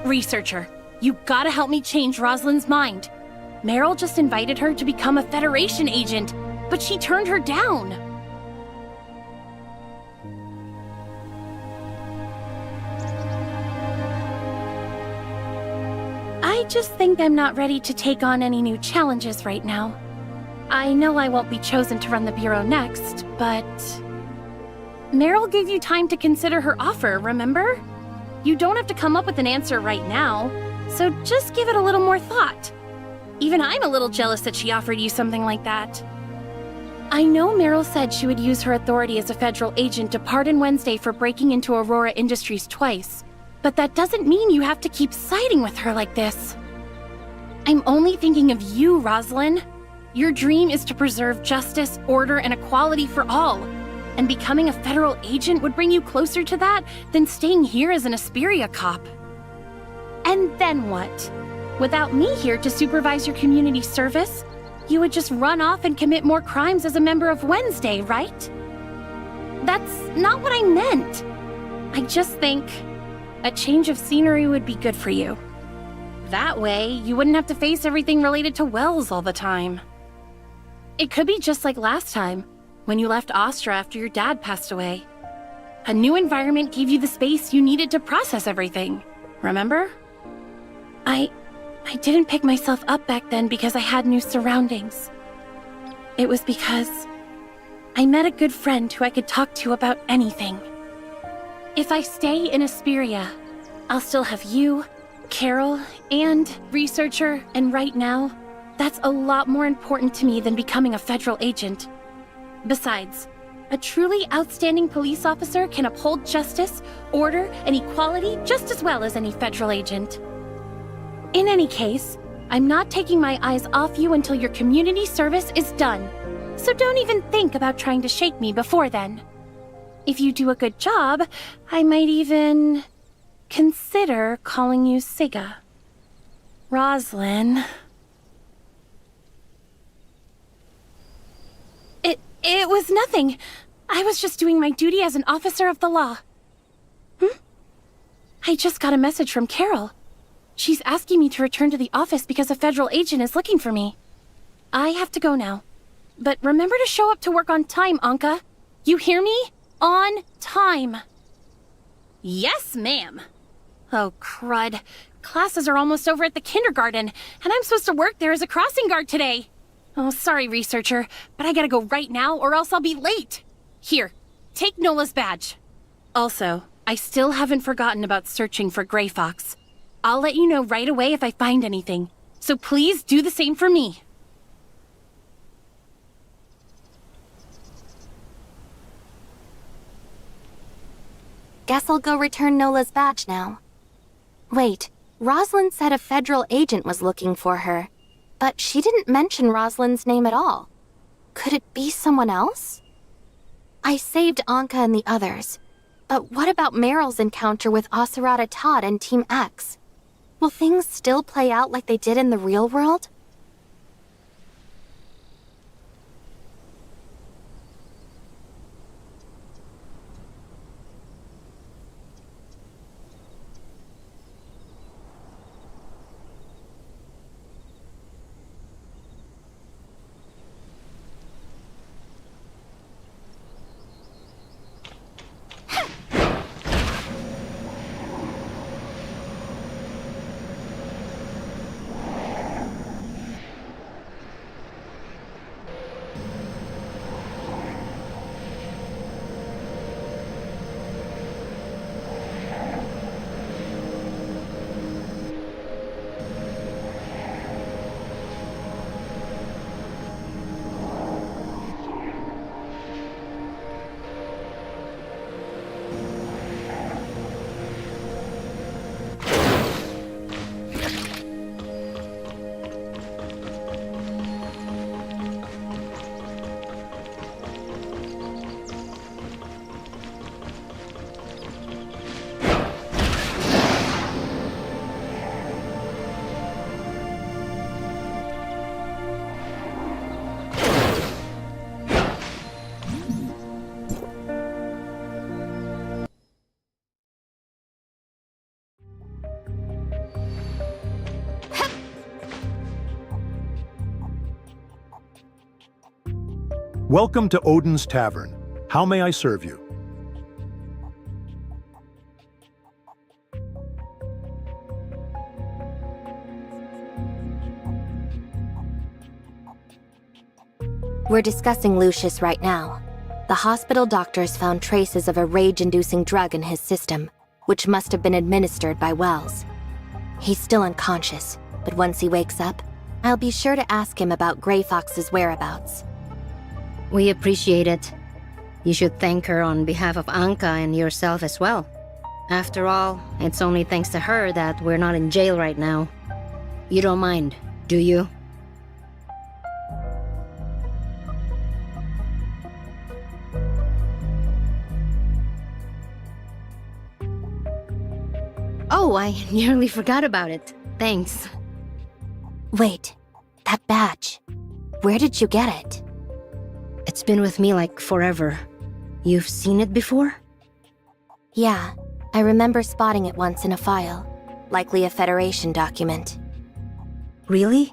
Researcher, you gotta help me change Rosalind's mind. Meryl just invited her to become a Federation agent, but she turned her down. I just think I'm not ready to take on any new challenges right now. I know I won't be chosen to run the Bureau next, but... Meryl gave you time to consider her offer, remember? You don't have to come up with an answer right now, so just give it a little more thought. Even I'm a little jealous that she offered you something like that. I know Meryl said she would use her authority as a federal agent to pardon Wednesday for breaking into Aurora Industries twice, but that doesn't mean you have to keep siding with her like this. I'm only thinking of you, Rosalind. Your dream is to preserve justice, order, and equality for all. And becoming a federal agent would bring you closer to that than staying here as an Asperia cop. And then what? Without me here to supervise your community service, you would just run off and commit more crimes as a member of Wednesday, right? That's not what I meant. I just think a change of scenery would be good for you. That way, you wouldn't have to face everything related to Wells all the time. It could be just like last time, when you left Astra after your dad passed away. A new environment gave you the space you needed to process everything, remember? I didn't pick myself up back then because I had new surroundings. It was because I met a good friend who I could talk to about anything. If I stay in Asperia, I'll still have you, Carol, and Researcher, and right now, that's a lot more important to me than becoming a federal agent. Besides, a truly outstanding police officer can uphold justice, order, and equality just as well as any federal agent. In any case, I'm not taking my eyes off you until your community service is done, so don't even think about trying to shake me before then. If you do a good job, I might even consider calling you Siga. Roslyn. It was nothing. I was just doing my duty as an officer of the law. I just got a message from Carol. She's asking me to return to the office because a federal agent is looking for me. I have to go now. But remember to show up to work on time, Anka. You hear me? On time. Yes, ma'am. Oh, crud. Classes are almost over at the kindergarten, and I'm supposed to work there as a crossing guard today. Oh, sorry, Researcher, but I gotta go right now or else I'll be late. Here, take Nola's badge. Also, I still haven't forgotten about searching for Grey Fox. I'll let you know right away if I find anything, so please do the same for me. Guess I'll go return Nola's badge now. Wait, Rosalind said a federal agent was looking for her, but she didn't mention Rosalind's name at all. Could it be someone else? I saved Anka and the others, but what about Meryl's encounter with Asurata Todd and Team X? Will things still play out like they did in the real world? Welcome to Odin's Tavern. How may I serve you? We're discussing Lucius right now. The hospital doctors found traces of a rage-inducing drug in his system, which must have been administered by Wells. He's still unconscious, but once he wakes up, I'll be sure to ask him about Grey Fox's whereabouts. We appreciate it. You should thank her on behalf of Anka and yourself as well. After all, it's only thanks to her that we're not in jail right now. You don't mind, do you? Oh, I nearly forgot about it. Thanks. Wait, that badge. Where did you get it? It's been with me like forever. You've seen it before? Yeah, I remember spotting it once in a file. Likely a Federation document. Really?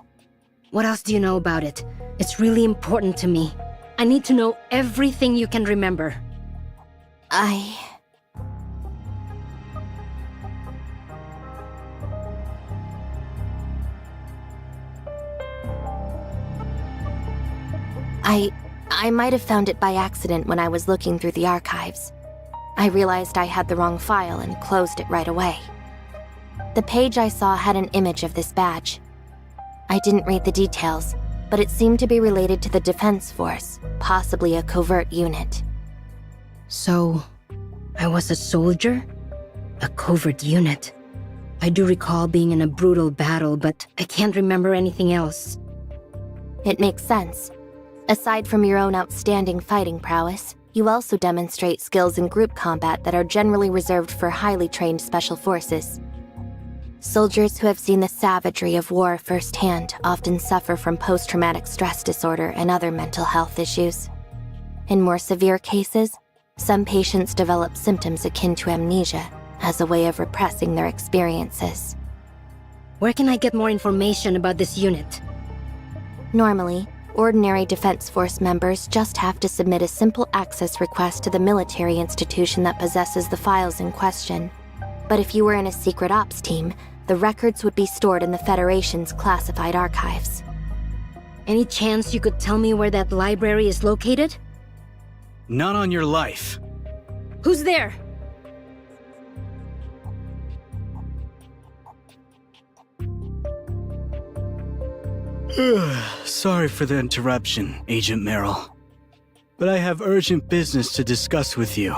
What else do you know about it? It's really important to me. I need to know everything you can remember. I might have found it by accident when I was looking through the archives. I realized I had the wrong file and closed it right away. The page I saw had an image of this badge. I didn't read the details, but it seemed to be related to the Defense Force, possibly a covert unit. So, I was a soldier? A covert unit. I do recall being in a brutal battle, but I can't remember anything else. It makes sense. Aside from your own outstanding fighting prowess, you also demonstrate skills in group combat that are generally reserved for highly trained special forces. Soldiers who have seen the savagery of war firsthand often suffer from post-traumatic stress disorder and other mental health issues. In more severe cases, some patients develop symptoms akin to amnesia as a way of repressing their experiences. Where can I get more information about this unit? Normally, ordinary Defense Force members just have to submit a simple access request to the military institution that possesses the files in question. But if you were in a secret ops team, the records would be stored in the Federation's classified archives. Any chance you could tell me where that library is located? Not on your life. Who's there? Sorry for the interruption, Agent Merrill. But I have urgent business to discuss with you.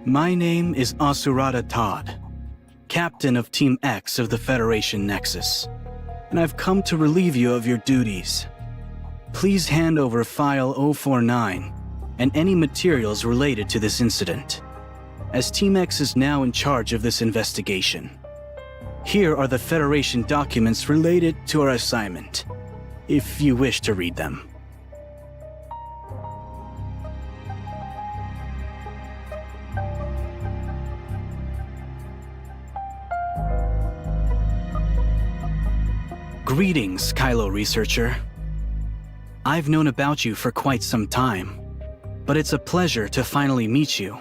My name is Asurata Todd, Captain of Team X of the Federation Nexus, and I've come to relieve you of your duties. Please hand over File 049 and any materials related to this incident, as Team X is now in charge of this investigation. Here are the Federation documents related to our assignment, if you wish to read them. Greetings, Kylo researcher. I've known about you for quite some time, but it's a pleasure to finally meet you.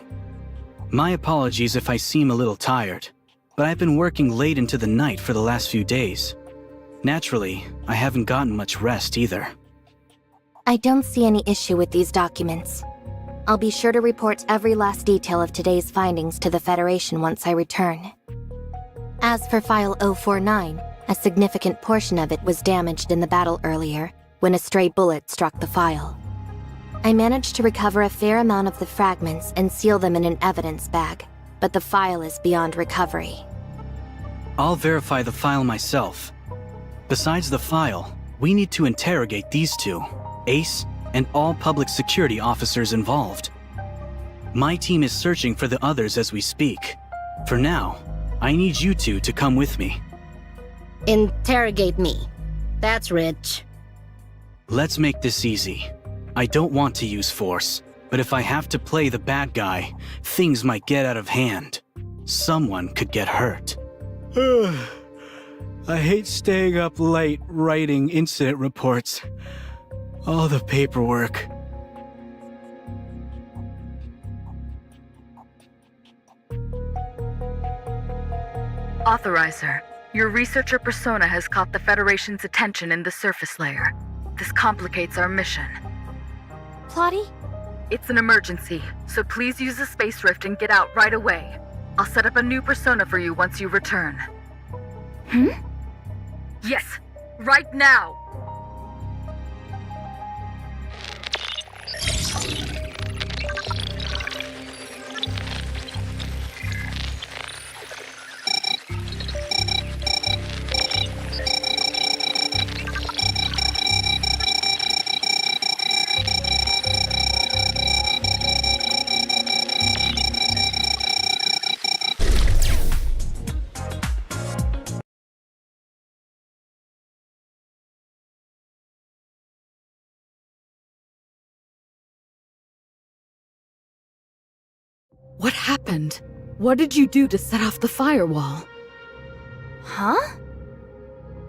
My apologies if I seem a little tired, but I've been working late into the night for the last few days. Naturally, I haven't gotten much rest either. I don't see any issue with these documents. I'll be sure to report every last detail of today's findings to the Federation once I return. As for File 049, a significant portion of it was damaged in the battle earlier, when a stray bullet struck the file. I managed to recover a fair amount of the fragments and seal them in an evidence bag, but the file is beyond recovery. I'll verify the file myself. Besides the file, we need to interrogate these two, Ace and all public security officers involved. My team is searching for the others as we speak. For now, I need you two to come with me. Interrogate me. That's rich. Let's make this easy. I don't want to use force, but if I have to play the bad guy, things might get out of hand. Someone could get hurt. I hate staying up late writing incident reports. All the paperwork. Authorizer, your researcher persona has caught the Federation's attention in the surface layer. This complicates our mission. Plotty? It's an emergency, so please use the space rift and get out right away. I'll set up a new persona for you once you return. Yes, right now! What happened? What did you do to set off the firewall? Huh?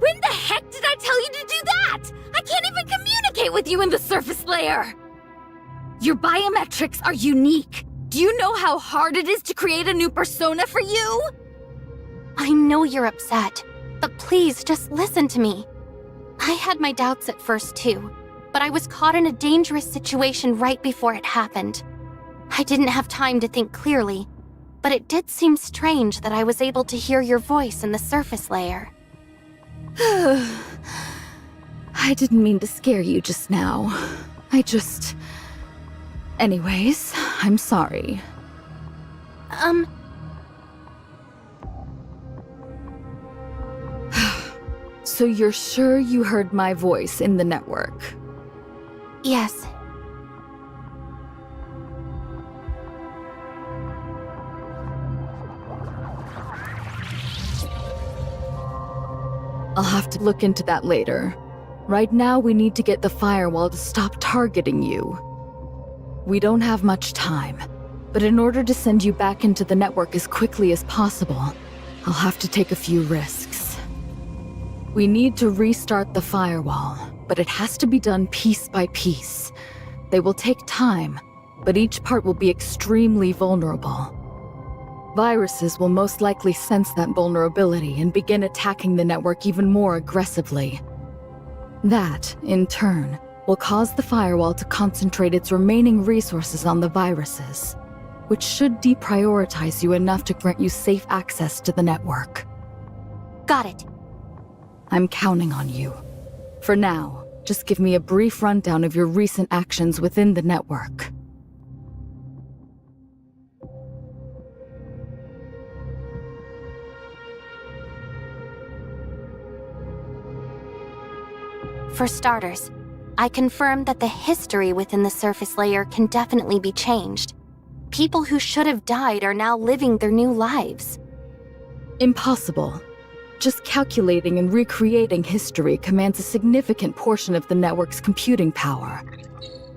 When the heck did I tell you to do that? I can't even communicate with you in the surface layer! Your biometrics are unique. Do you know how hard it is to create a new persona for you? I know you're upset, but please just listen to me. I had my doubts at first too, but I was caught in a dangerous situation right before it happened. I didn't have time to think clearly, but it did seem strange that I was able to hear your voice in the surface layer. I didn't mean to scare you just now. Anyways, I'm sorry. So you're sure you heard my voice in the network? Yes. I'll have to look into that later. Right now, we need to get the firewall to stop targeting you. We don't have much time, but in order to send you back into the network as quickly as possible, I'll have to take a few risks. We need to restart the firewall, but it has to be done piece by piece. They will take time, but each part will be extremely vulnerable. Viruses will most likely sense that vulnerability and begin attacking the network even more aggressively. That, in turn, will cause the firewall to concentrate its remaining resources on the viruses, which should deprioritize you enough to grant you safe access to the network. Got it. I'm counting on you. For now, just give me a brief rundown of your recent actions within the network. For starters, I confirmed that the history within the surface layer can definitely be changed. People who should have died are now living their new lives. Impossible. Just calculating and recreating history commands a significant portion of the network's computing power.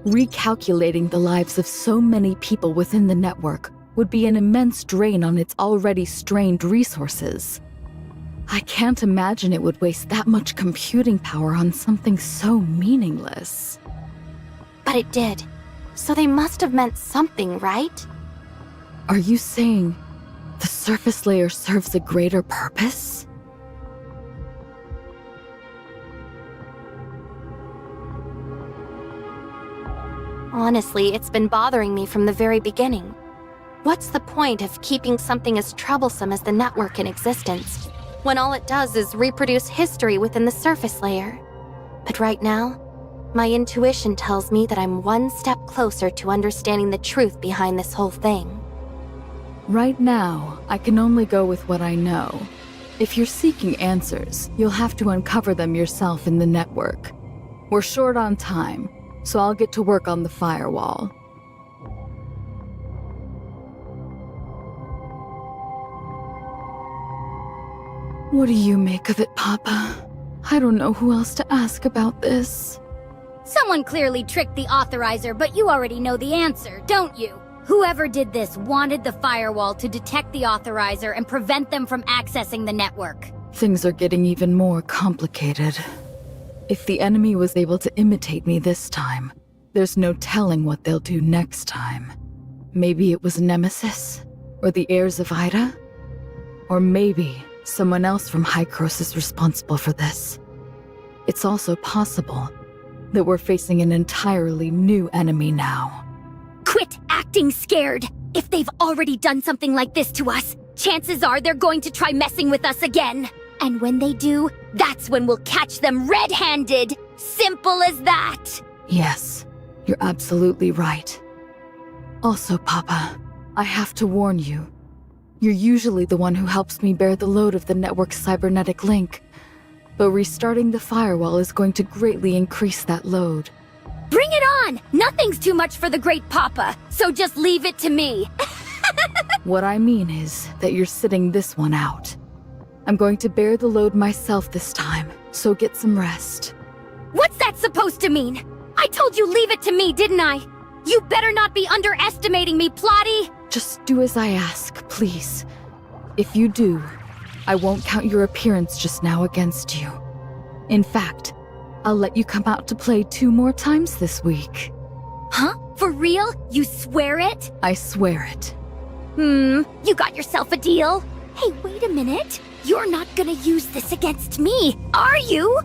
Recalculating the lives of so many people within the network would be an immense drain on its already strained resources. I can't imagine it would waste that much computing power on something so meaningless. But it did. So they must have meant something, right? Are you saying the surface layer serves a greater purpose? Honestly, it's been bothering me from the very beginning. What's the point of keeping something as troublesome as the network in existence, when all it does is reproduce history within the surface layer? But right now, my intuition tells me that I'm one step closer to understanding the truth behind this whole thing. Right now, I can only go with what I know. If you're seeking answers, you'll have to uncover them yourself in the network. We're short on time, so I'll get to work on the firewall. What do you make of it, Papa? I don't know who else to ask about this. Someone clearly tricked the Authorizer, but you already know the answer, don't you? Whoever did this wanted the firewall to detect the Authorizer and prevent them from accessing the network. Things are getting even more complicated. If the enemy was able to imitate me this time, there's no telling what they'll do next time. Maybe it was Nemesis? Or the heirs of Ida? Or maybe Someone else from Hykros is responsible for this. It's also possible that we're facing an entirely new enemy now. Quit acting scared! If they've already done something like this to us, chances are they're going to try messing with us again. And when they do, that's when we'll catch them red-handed! Simple as that! Yes, you're absolutely right. Also, Papa, I have to warn you. You're usually the one who helps me bear the load of the network's cybernetic link, but restarting the firewall is going to greatly increase that load. Bring it on! Nothing's too much for the Great Papa, so just leave it to me. What I mean is that you're sitting this one out. I'm going to bear the load myself this time, so get some rest. What's that supposed to mean? I told you leave it to me, didn't I? You better not be underestimating me, Plotty! Just do as I ask, please. If you do, I won't count your appearance just now against you. In fact, I'll let you come out to play 2 more times this week. Huh? For real? You swear it? I swear it. You got yourself a deal? Hey, wait a minute. You're not gonna use this against me, are you?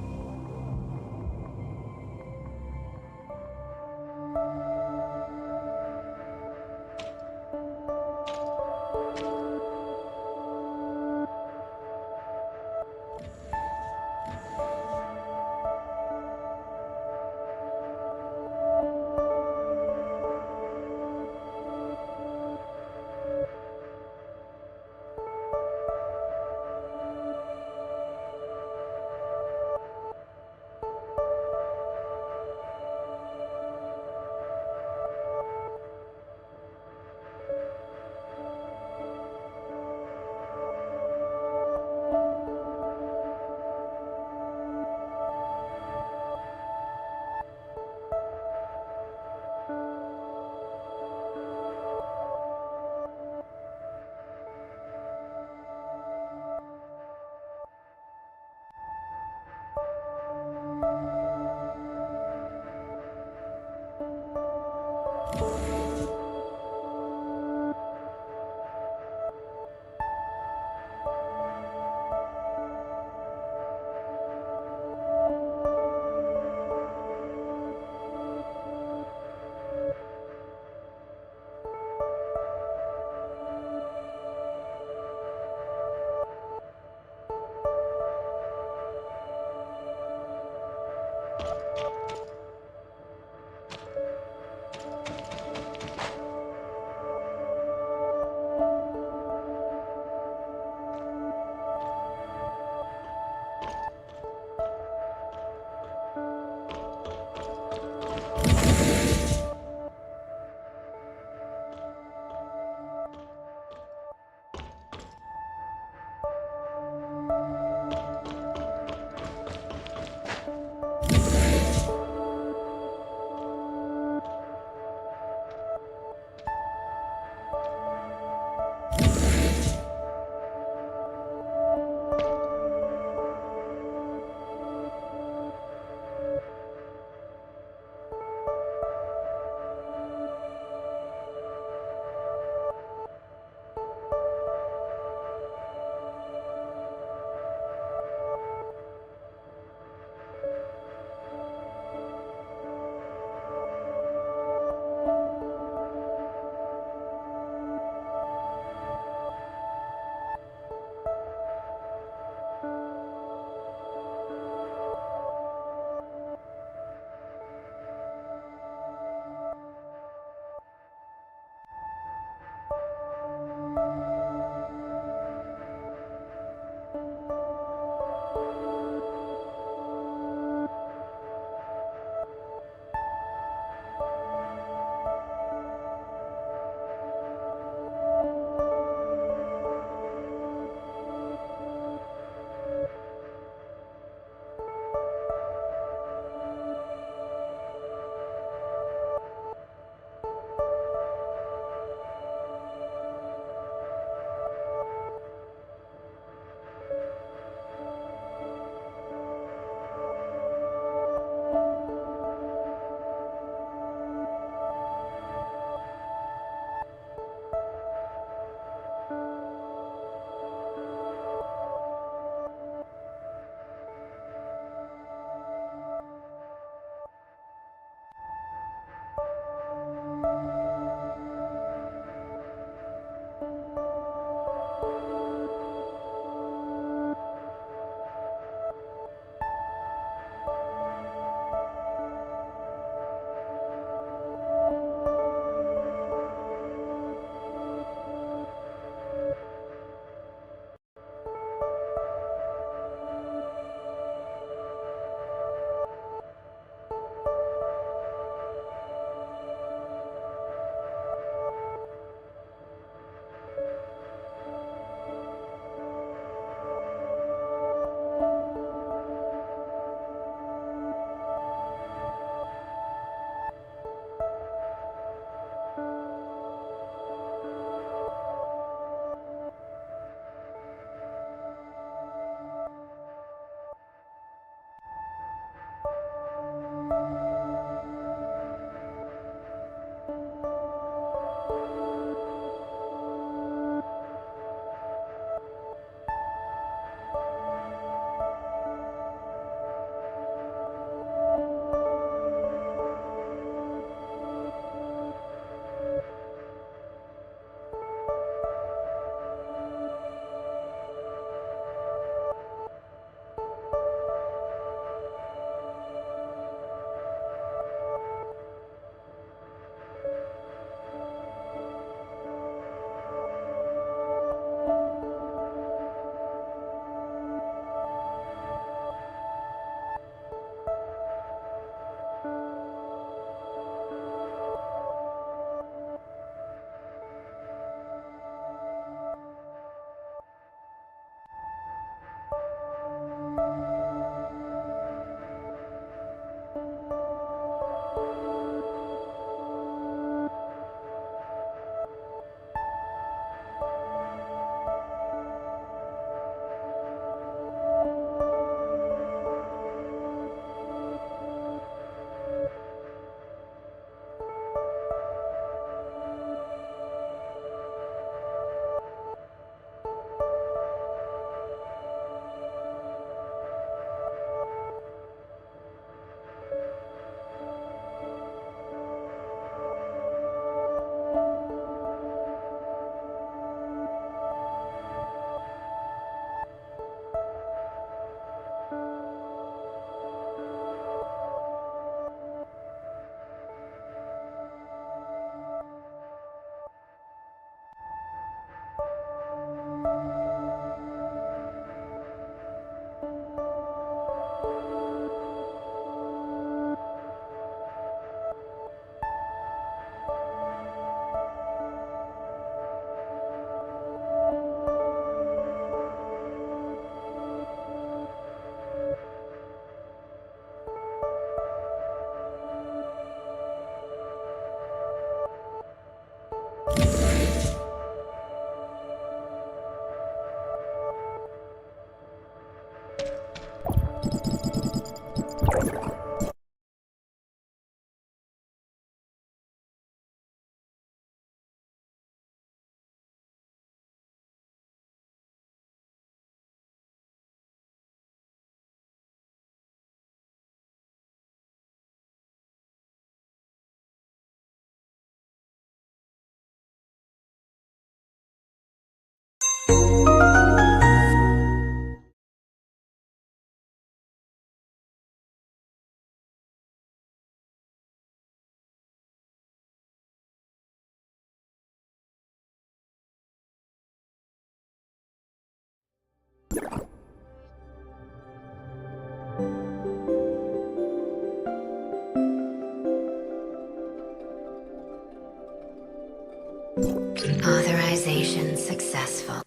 Authorization successful.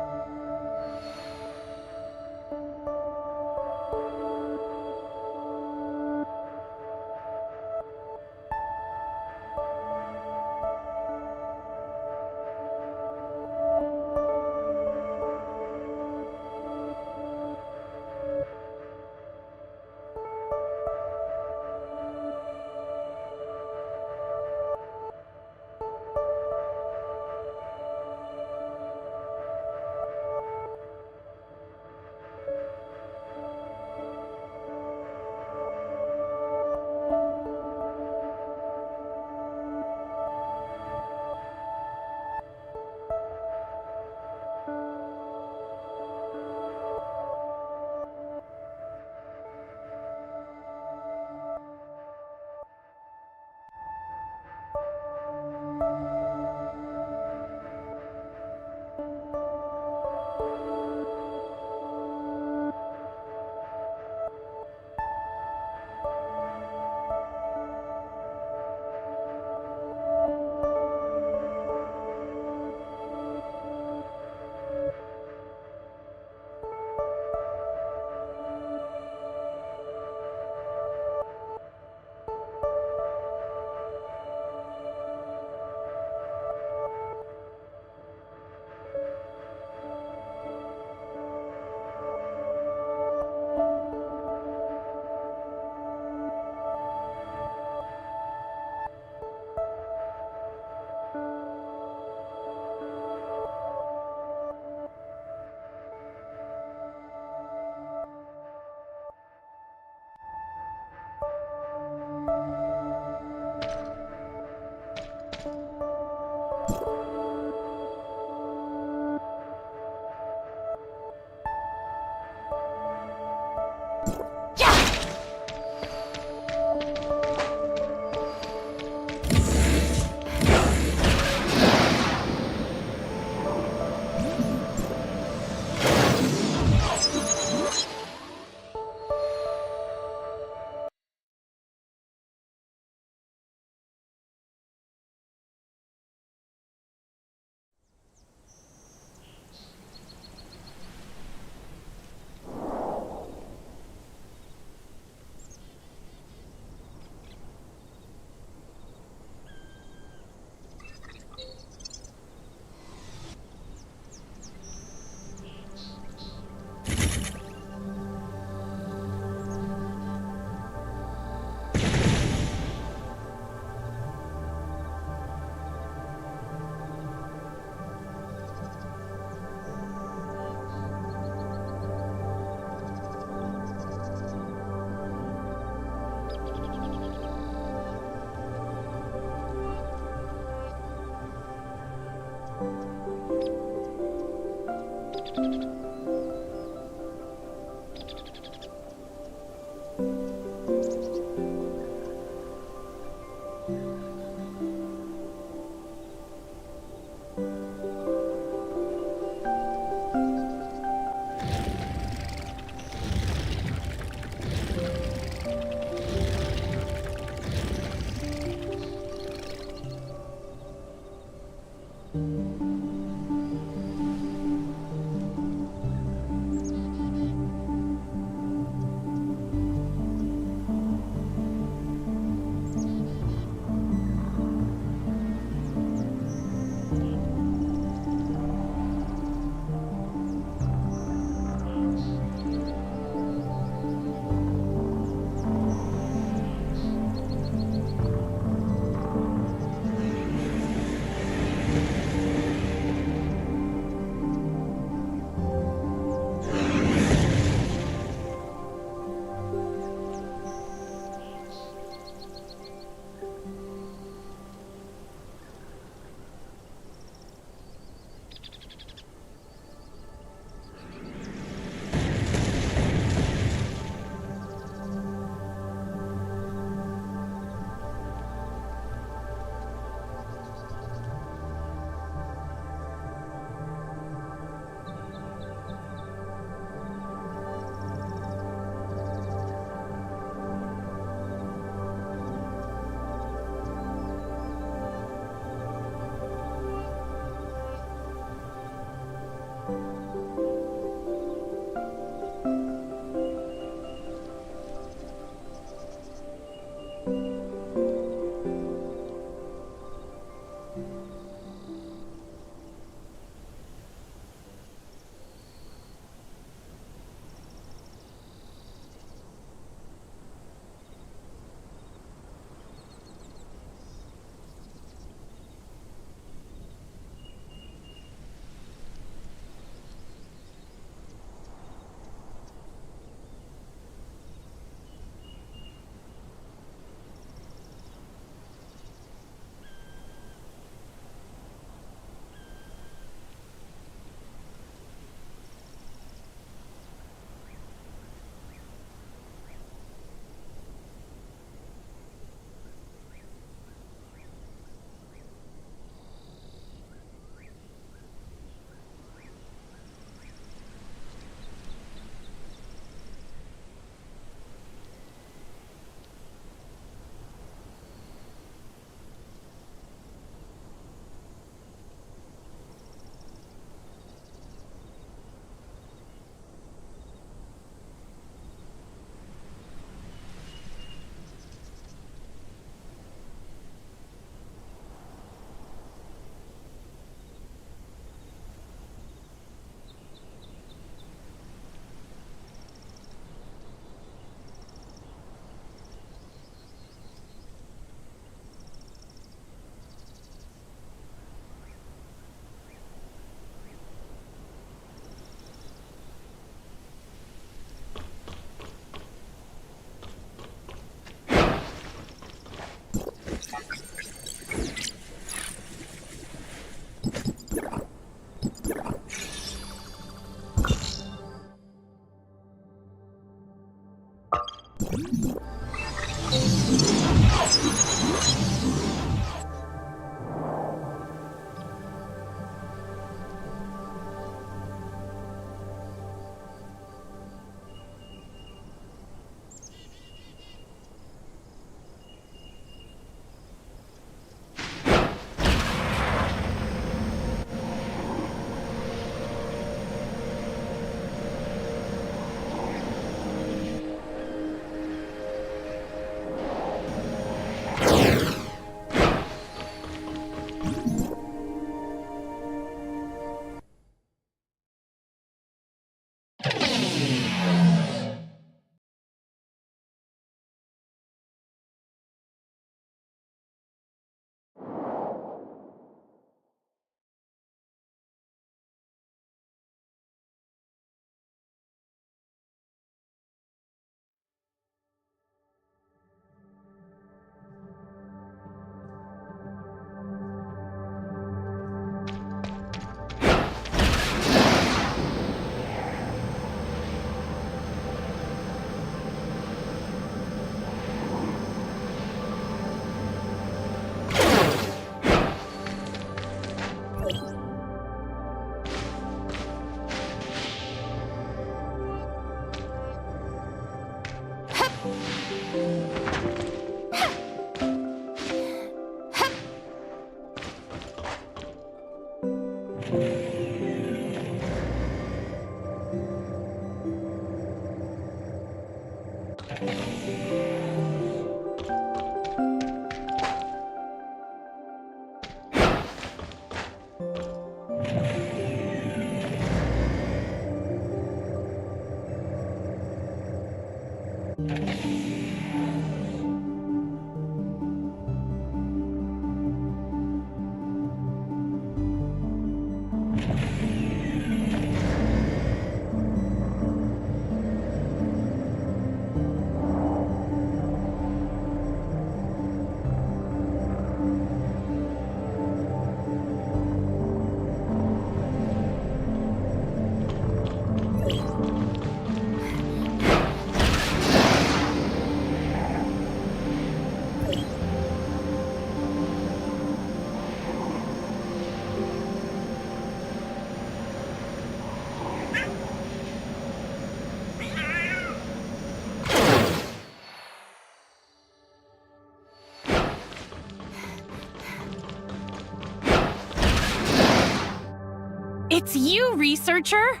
It's you, researcher!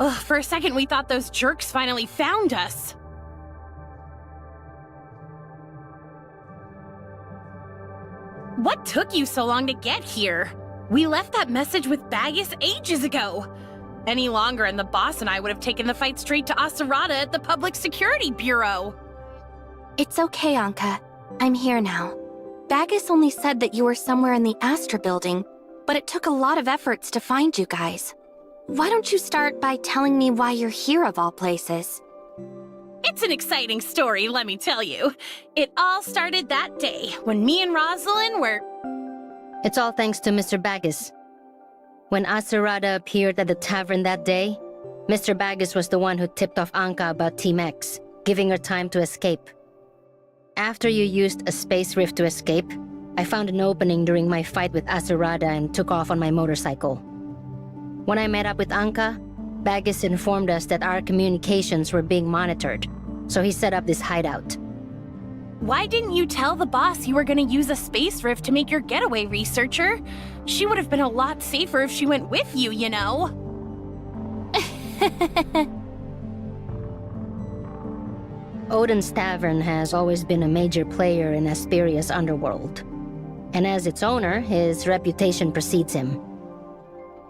Ugh, for a second we thought those jerks finally found us. What took you so long to get here? We left that message with Bagus ages ago. Any longer and the boss and I would have taken the fight straight to Asurada at the Public Security Bureau. It's okay, Anka. I'm here now. Bagus only said that you were somewhere in the Astra building, but it took a lot of efforts to find you guys. Why don't you start by telling me why you're here of all places? It's an exciting story, let me tell you. It all started that day when me and Rosalind were... It's all thanks to Mr. Bagus. When Asurada appeared at the tavern that day, Mr. Bagus was the one who tipped off Anka about Team X, giving her time to escape. After you used a space rift to escape, I found an opening during my fight with Asurada and took off on my motorcycle. When I met up with Anka, Bagus informed us that our communications were being monitored, so he set up this hideout. Why didn't you tell the boss you were gonna use a space rift to make your getaway, researcher? She would have been a lot safer if she went with you, you know? Odin's Tavern has always been a major player in Asperia's underworld. And as its owner, his reputation precedes him.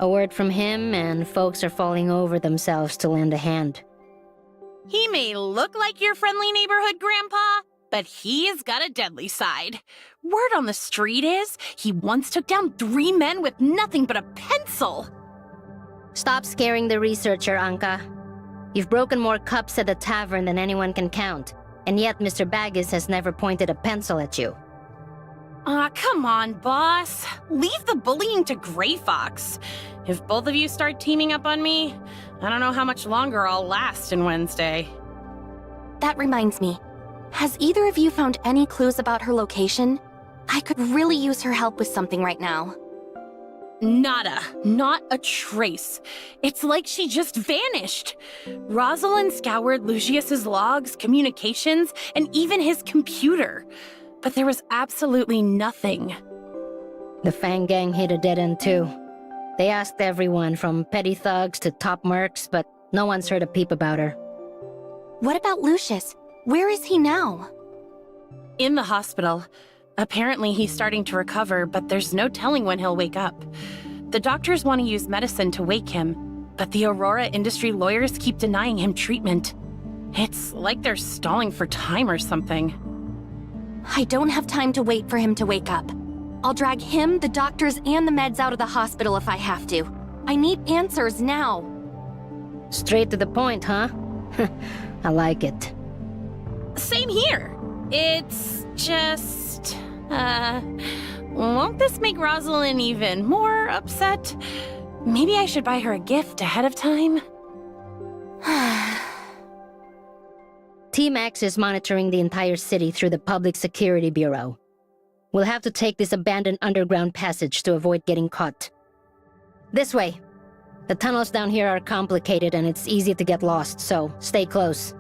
A word from him, and folks are falling over themselves to lend a hand. He may look like your friendly neighborhood grandpa, but he has got a deadly side. Word on the street is, he once took down 3 men with nothing but a pencil. Stop scaring the researcher, Anka. You've broken more cups at the tavern than anyone can count, and yet Mr. Bagus has never pointed a pencil at you. Aw, come on, boss. Leave the bullying to Gray Fox. If both of you start teaming up on me, I don't know how much longer I'll last in Wednesday. that reminds me. Has either of you found any clues about her location? I could really use her help with something right now. Nada. Not a trace. It's like she just vanished. Rosalind scoured Lucius's logs, communications, and even his computer. But there was absolutely nothing. The Fang Gang hit a dead end too. They asked everyone from petty thugs to top mercs, but no one's heard a peep about her. What about Lucius? Where is he now? In the hospital. Apparently he's starting to recover, but there's no telling when he'll wake up. The doctors want to use medicine to wake him, but the Aurora industry lawyers keep denying him treatment. It's like they're stalling for time or something. I don't have time to wait for him to wake up. I'll drag him, the doctors, and the meds out of the hospital if I have to. I need answers now. Straight to the point, huh? I like it. Same here. It's just... won't this make Rosalind even more upset? Maybe I should buy her a gift ahead of time? T-Max is monitoring the entire city through the Public Security Bureau. We'll have to take this abandoned underground passage to avoid getting caught. This way. The tunnels down here are complicated and it's easy to get lost, so stay close.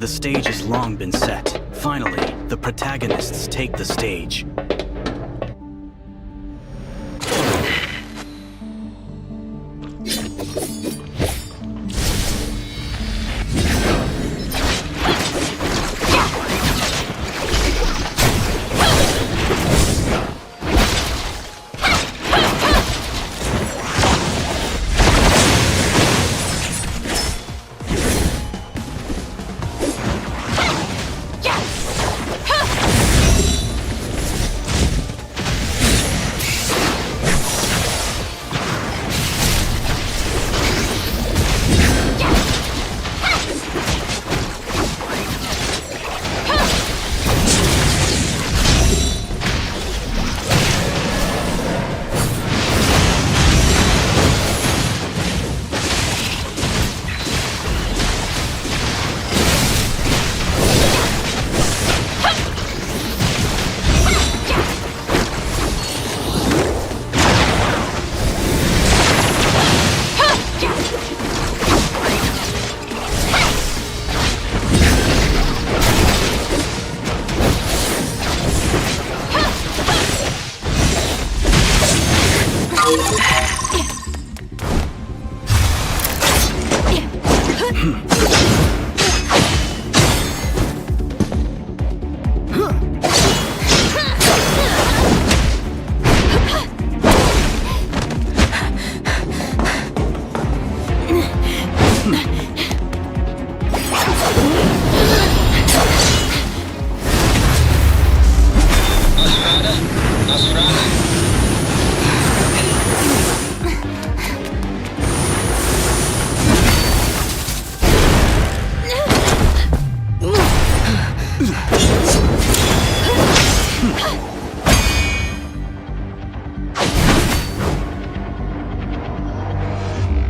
The stage has long been set. Finally, the protagonists take the stage.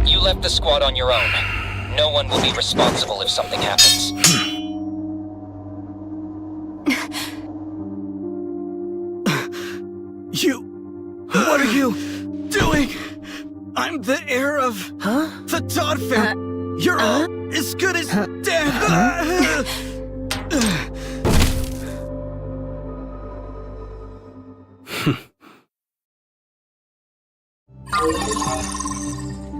You left the squad on your own. No one will be responsible if something happens. What are you doing? I'm the heir of the Todd family. You're all as good as dead.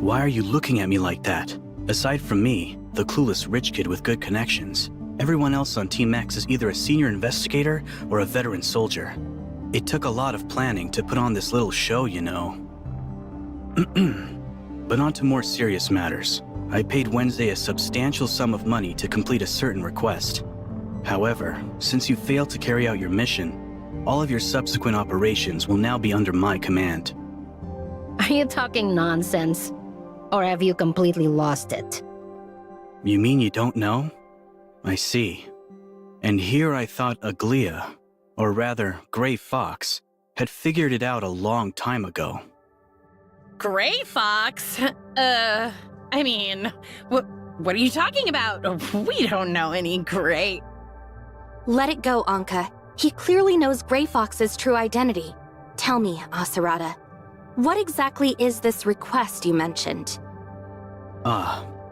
Why are you looking at me like that? Aside from me, the clueless rich kid with good connections, everyone else on Team X is either a senior investigator or a veteran soldier. It took a lot of planning to put on this little show, you know. But on to more serious matters. I paid Wednesday a substantial sum of money to complete a certain request. However, since you failed to carry out your mission, all of your subsequent operations will now be under my command. Are you talking nonsense? Or have you completely lost it? You mean you don't know? I see. And here I thought Aglia, or rather, Gray Fox, had figured it out a long time ago. Gray Fox? I mean, what are you talking about? We don't know any Gray. Let it go, Anka. He clearly knows Gray Fox's true identity. Tell me, Asarada, what exactly is this request you mentioned?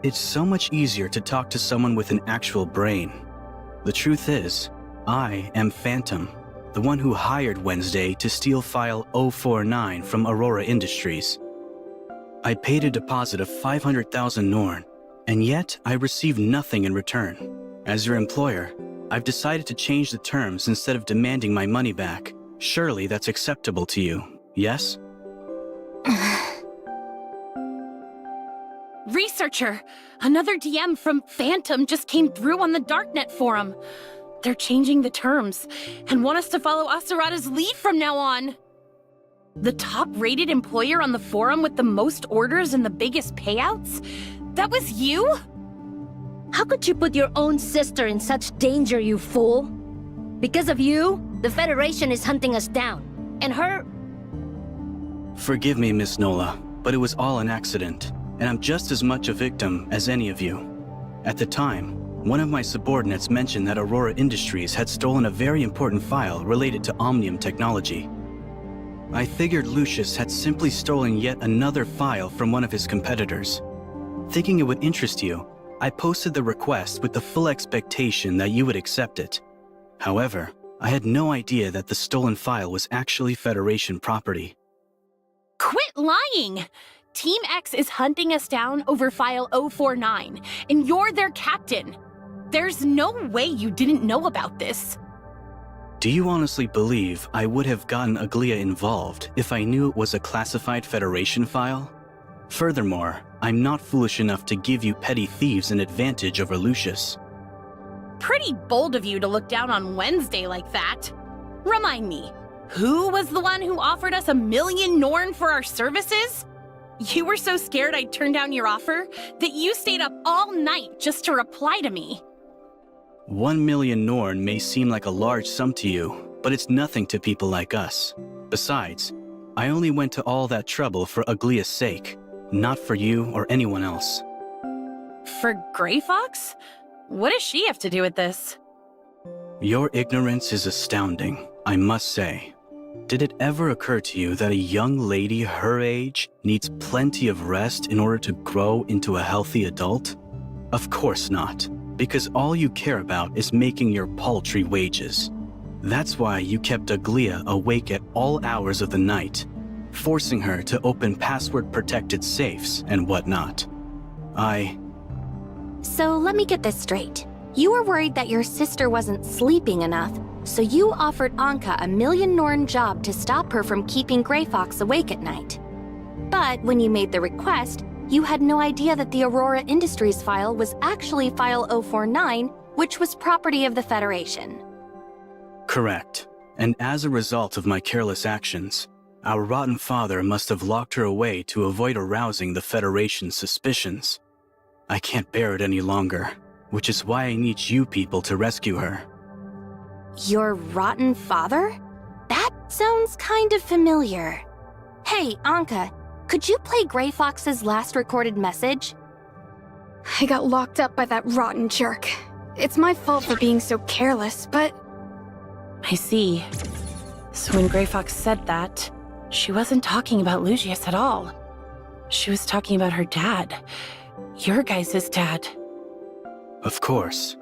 It's so much easier to talk to someone with an actual brain. The truth is, I am Phantom, the one who hired Wednesday to steal file 049 from Aurora Industries. I paid a deposit of 500,000 Norn, and yet I received nothing in return. As your employer, I've decided to change the terms instead of demanding my money back. Surely that's acceptable to you, yes? Researcher! Another DM from Phantom just came through on the Darknet forum. They're changing the terms and want us to follow Asarada's lead from now on. The top-rated employer on the forum with the most orders and the biggest payouts? That was you? How could you put your own sister in such danger, you fool? Because of you, the Federation is hunting us down. And her... Forgive me, Miss Nola, but it was all an accident, and I'm just as much a victim as any of you. At the time, one of my subordinates mentioned that Aurora Industries had stolen a very important file related to Omnium technology. I figured Lucius had simply stolen yet another file from one of his competitors. Thinking it would interest you, I posted the request with the full expectation that you would accept it. However, I had no idea that the stolen file was actually Federation property. Quit lying! Team X is hunting us down over file 049, and you're their captain. There's no way you didn't know about this. Do you honestly believe I would have gotten Aglia involved if I knew it was a classified Federation file? Furthermore, I'm not foolish enough to give you petty thieves an advantage over Lucius. Pretty bold of you to look down on Wednesday like that. Remind me, who was the one who offered us 1 million Norn for our services? You were so scared I'd turn down your offer that you stayed up all night just to reply to me. 1 million Norn may seem like a large sum to you, but it's nothing to people like us. Besides, I only went to all that trouble for Aglia's sake, not for you or anyone else. For Gray Fox? What does she have to do with this? Your ignorance is astounding, I must say. Did it ever occur to you that a young lady her age needs plenty of rest in order to grow into a healthy adult? Of course not, because all you care about is making your paltry wages. That's why you kept Aglia awake at all hours of the night. forcing her to open password-protected safes and whatnot. So let me get this straight. You were worried that your sister wasn't sleeping enough, so you offered Anka a million Norn job to stop her from keeping Grey Fox awake at night. But when you made the request, you had no idea that the Aurora Industries file was actually File 049, which was property of the Federation. Correct. And as a result of my careless actions, our rotten father must have locked her away to avoid arousing the Federation's suspicions. I can't bear it any longer, which is why I need you people to rescue her. Your rotten father? That sounds kind of familiar. Hey, Anka, could you play Grey Fox's last recorded message? I got locked up by that rotten jerk. It's my fault for being so careless, but... I see. So when Grey Fox said that, she wasn't talking about Lucius at all. She was talking about her dad. Your guys' dad. Of course.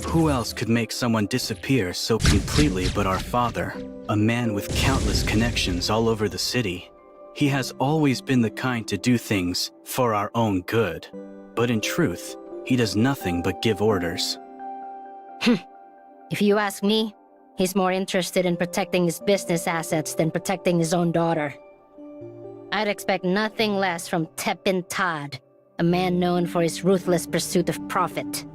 Who else could make someone disappear so completely but our father? A man with countless connections all over the city. He has always been the kind to do things for our own good. But in truth, he does nothing but give orders. If you ask me, he's more interested in protecting his business assets than protecting his own daughter. I'd expect nothing less from Tepin Todd, a man known for his ruthless pursuit of profit.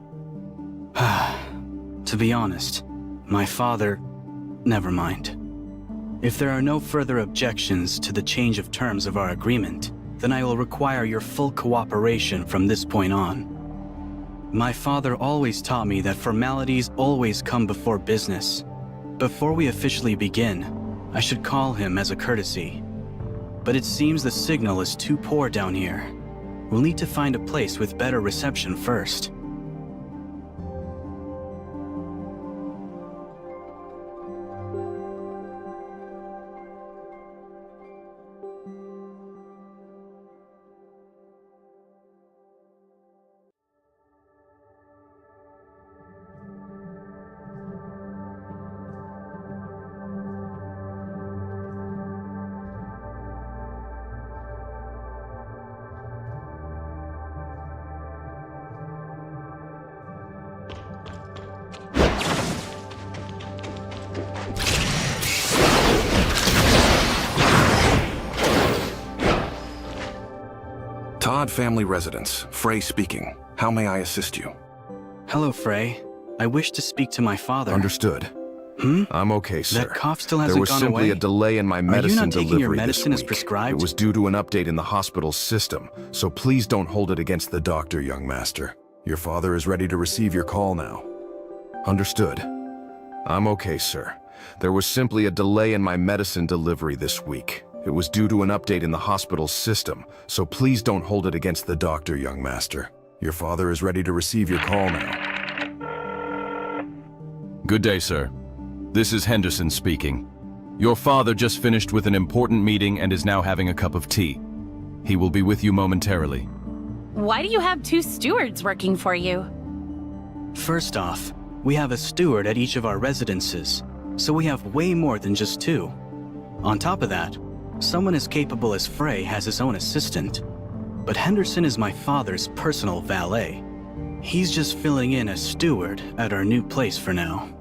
To be honest, my father... Never mind. If there are no further objections to the change of terms of our agreement, then I will require your full cooperation from this point on. My father always taught me that formalities always come before business. Before we officially begin, I should call him as a courtesy. But it seems the signal is too poor down here. We'll need to find a place with better reception first. Todd Family Residence, Frey speaking. How may I assist you? Hello, Frey. I wish to speak to my father. Understood. I'm okay, sir. That cough still hasn't gone away? There was simply away? a delay in my medicine delivery Are you not taking your this medicine as week. prescribed? It was due to an update in the hospital system, so please don't hold it against the doctor, young master. Your father is ready to receive your call now. Understood. I'm okay, sir. There was simply a delay in my medicine delivery this week. It was due to an update in the hospital system, so please don't hold it against the doctor, young master. Your father is ready to receive your call now. Good day, sir. This is Henderson speaking. Your father just finished with an important meeting and is now having a cup of tea. He will be with you momentarily. Why do you have two stewards working for you? First off, we have a steward at each of our residences, so we have way more than just two. On top of that, someone as capable as Frey has his own assistant. But Henderson is my father's personal valet. He's just filling in as steward at our new place for now.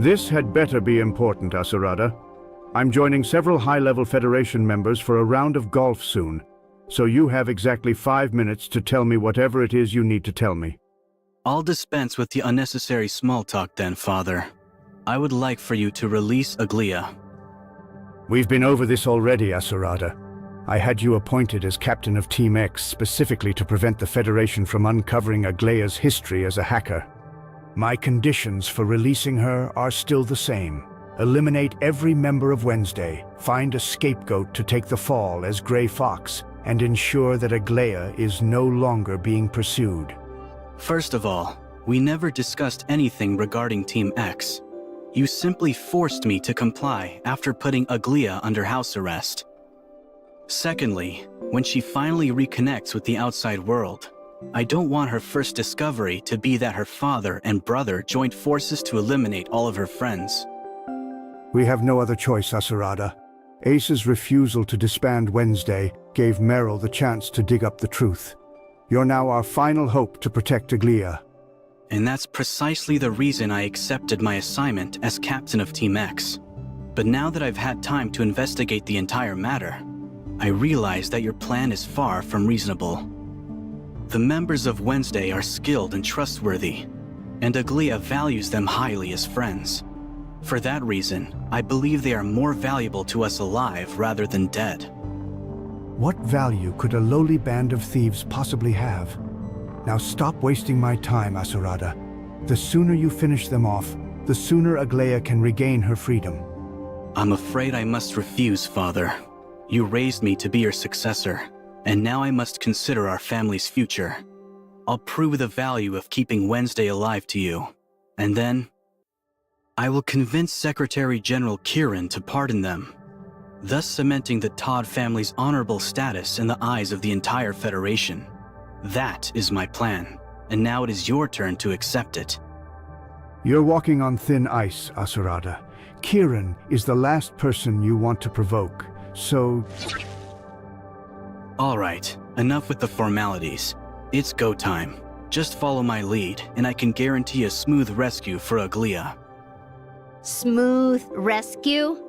This had better be important, Asurada. I'm joining several high-level Federation members for a round of golf soon, so you have exactly 5 minutes to tell me whatever it is you need to tell me. I'll dispense with the unnecessary small talk then, Father. I would like for you to release Aglia. We've been over this already, Asurada. I had you appointed as captain of Team X specifically to prevent the Federation from uncovering Aglia's history as a hacker. My conditions for releasing her are still the same. Eliminate every member of Wednesday, find a scapegoat to take the fall as Grey Fox, and ensure that Aglia is no longer being pursued. First of all, we never discussed anything regarding Team X. You simply forced me to comply after putting Aglia under house arrest. Secondly, when she finally reconnects with the outside world, I don't want her first discovery to be that her father and brother joined forces to eliminate all of her friends. We have no other choice, Asurada. Ace's refusal to disband Wednesday gave Meryl the chance to dig up the truth. You're now our final hope to protect Aglia. And that's precisely the reason I accepted my assignment as captain of Team X. But now that I've had time to investigate the entire matter, I realize that your plan is far from reasonable. The members of Wednesday are skilled and trustworthy, and Aglia values them highly as friends. For that reason, I believe they are more valuable to us alive rather than dead. What value could a lowly band of thieves possibly have? Now stop wasting my time, Asurada. The sooner you finish them off, the sooner Aglia can regain her freedom. I'm afraid I must refuse, Father. You raised me to be your successor, and now I must consider our family's future. I'll prove the value of keeping Wednesday alive to you, and then I will convince Secretary General Kieran to pardon them, thus cementing the Todd family's honorable status in the eyes of the entire Federation. That is my plan, and now it is your turn to accept it. You're walking on thin ice, Asurada. Kieran is the last person you want to provoke, so... All right, enough with the formalities. It's go time. Just follow my lead, and I can guarantee a smooth rescue for Aglia. Smooth rescue?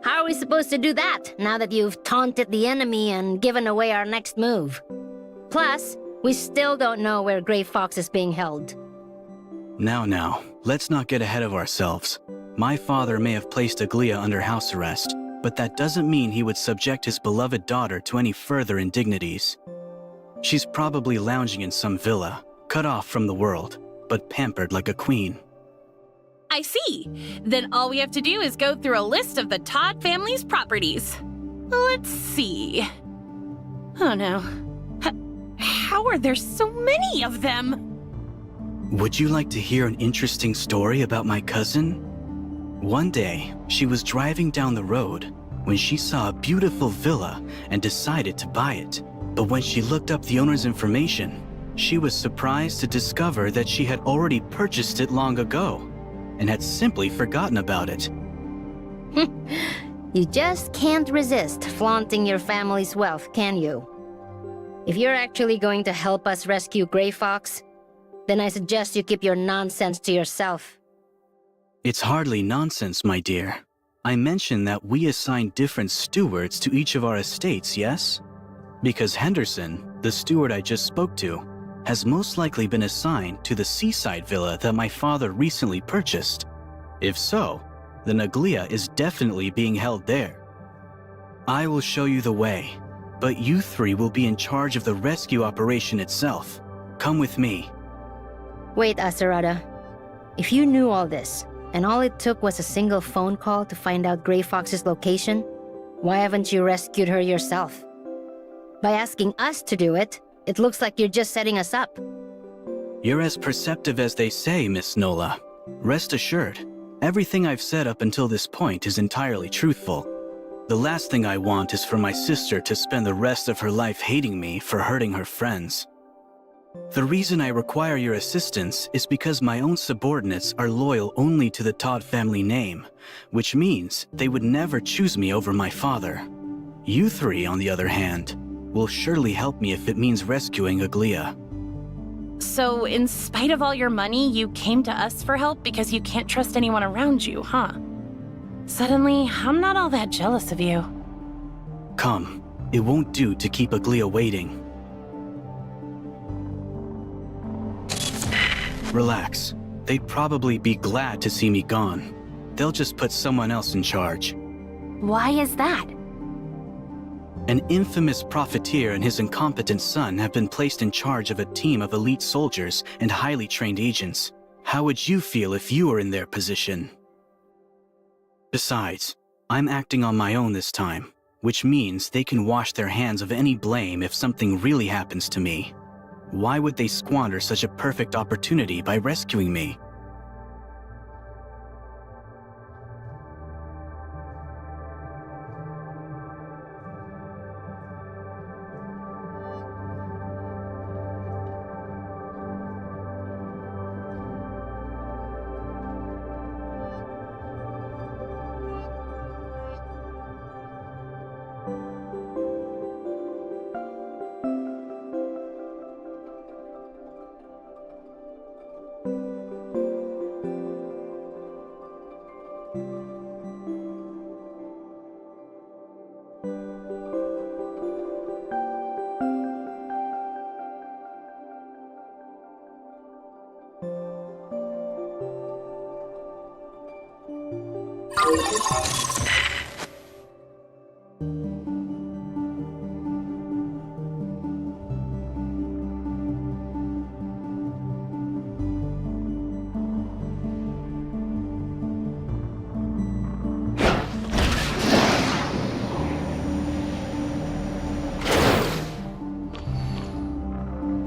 How are we supposed to do that, now that you've taunted the enemy and given away our next move? Plus, we still don't know where Grey Fox is being held. Now, let's not get ahead of ourselves. My father may have placed Aglia under house arrest, but that doesn't mean he would subject his beloved daughter to any further indignities. She's probably lounging in some villa, cut off from the world, but pampered like a queen. I see. Then all we have to do is go through a list of the Todd family's properties. Let's see. Oh no. How are there so many of them? Would you like to hear an interesting story about my cousin? One day, she was driving down the road when she saw a beautiful villa and decided to buy it. But when she looked up the owner's information, she was surprised to discover that she had already purchased it long ago and had simply forgotten about it. You just can't resist flaunting your family's wealth, can you? If you're actually going to help us rescue Grey Fox, then I suggest you keep your nonsense to yourself. It's hardly nonsense, my dear. I mentioned that we assign different stewards to each of our estates, yes? Because Henderson, the steward I just spoke to, has most likely been assigned to the seaside villa that my father recently purchased. If so, then Aglia is definitely being held there. I will show you the way, but you three will be in charge of the rescue operation itself. Come with me. Wait, Asurada. If you knew all this, and all it took was a single phone call to find out Grey Fox's location, why haven't you rescued her yourself? By asking us to do it, it looks like you're just setting us up. You're as perceptive as they say, Miss Nola. Rest assured, everything I've said up until this point is entirely truthful. The last thing I want is for my sister to spend the rest of her life hating me for hurting her friends. The reason I require your assistance is because my own subordinates are loyal only to the Todd family name, which means they would never choose me over my father. You three, on the other hand, will surely help me if it means rescuing Aglia. So, in spite of all your money, you came to us for help because you can't trust anyone around you, huh? Suddenly, I'm not all that jealous of you. Come, it won't do to keep Aglia waiting. Relax. They'd probably be glad to see me gone. They'll just put someone else in charge. Why is that? An infamous profiteer and his incompetent son have been placed in charge of a team of elite soldiers and highly trained agents. How would you feel if you were in their position? Besides, I'm acting on my own this time, which means they can wash their hands of any blame if something really happens to me. Why would they squander such a perfect opportunity by rescuing me?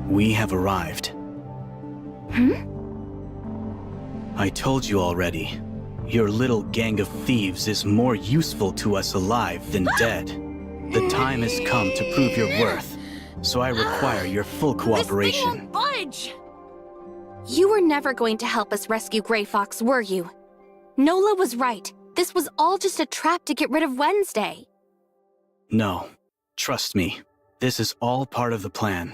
We have arrived. I told you already. Your little gang of thieves is more useful to us alive than dead. The time has come to prove your worth, so I require your full cooperation. Budge! You were never going to help us rescue Grey Fox, were you? Nola was right. This was all just a trap to get rid of Wednesday. No. Trust me. This is all part of the plan.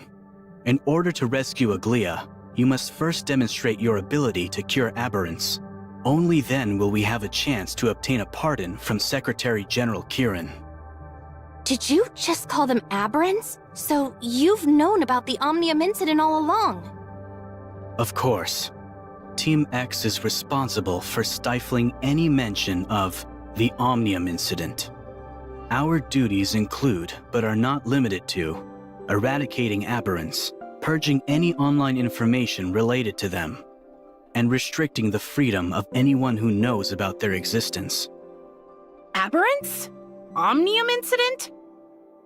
In order to rescue Aglia, you must first demonstrate your ability to cure aberrants. Only then will we have a chance to obtain a pardon from Secretary General Kieran. Did you just call them aberrants? So you've known about the Omnium incident all along? Of course. Team X is responsible for stifling any mention of the Omnium incident. Our duties include, but are not limited to, eradicating aberrants, purging any online information related to them, and restricting the freedom of anyone who knows about their existence. Aberrants? Omnium incident?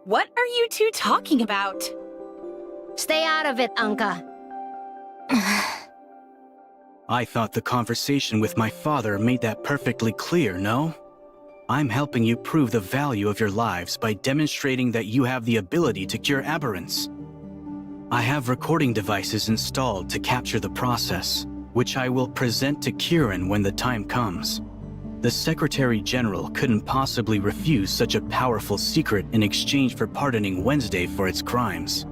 What are you two talking about? Stay out of it, Anka. I thought the conversation with my father made that perfectly clear, no? I'm helping you prove the value of your lives by demonstrating that you have the ability to cure aberrants. I have recording devices installed to capture the process, which I will present to Kieran when the time comes. The Secretary General couldn't possibly refuse such a powerful secret in exchange for pardoning Wednesday for its crimes.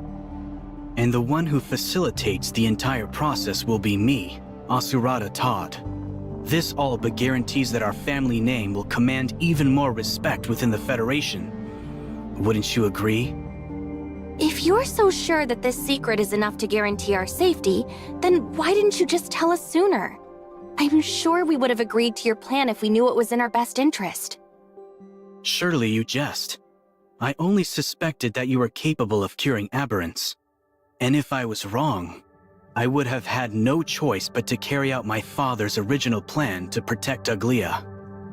And the one who facilitates the entire process will be me, Asurata Todd. This all but guarantees that our family name will command even more respect within the Federation. Wouldn't you agree? If you're so sure that this secret is enough to guarantee our safety, then why didn't you just tell us sooner? I'm sure we would have agreed to your plan if we knew it was in our best interest. Surely you jest. I only suspected that you were capable of curing aberrants. And if I was wrong, I would have had no choice but to carry out my father's original plan to protect Aglia.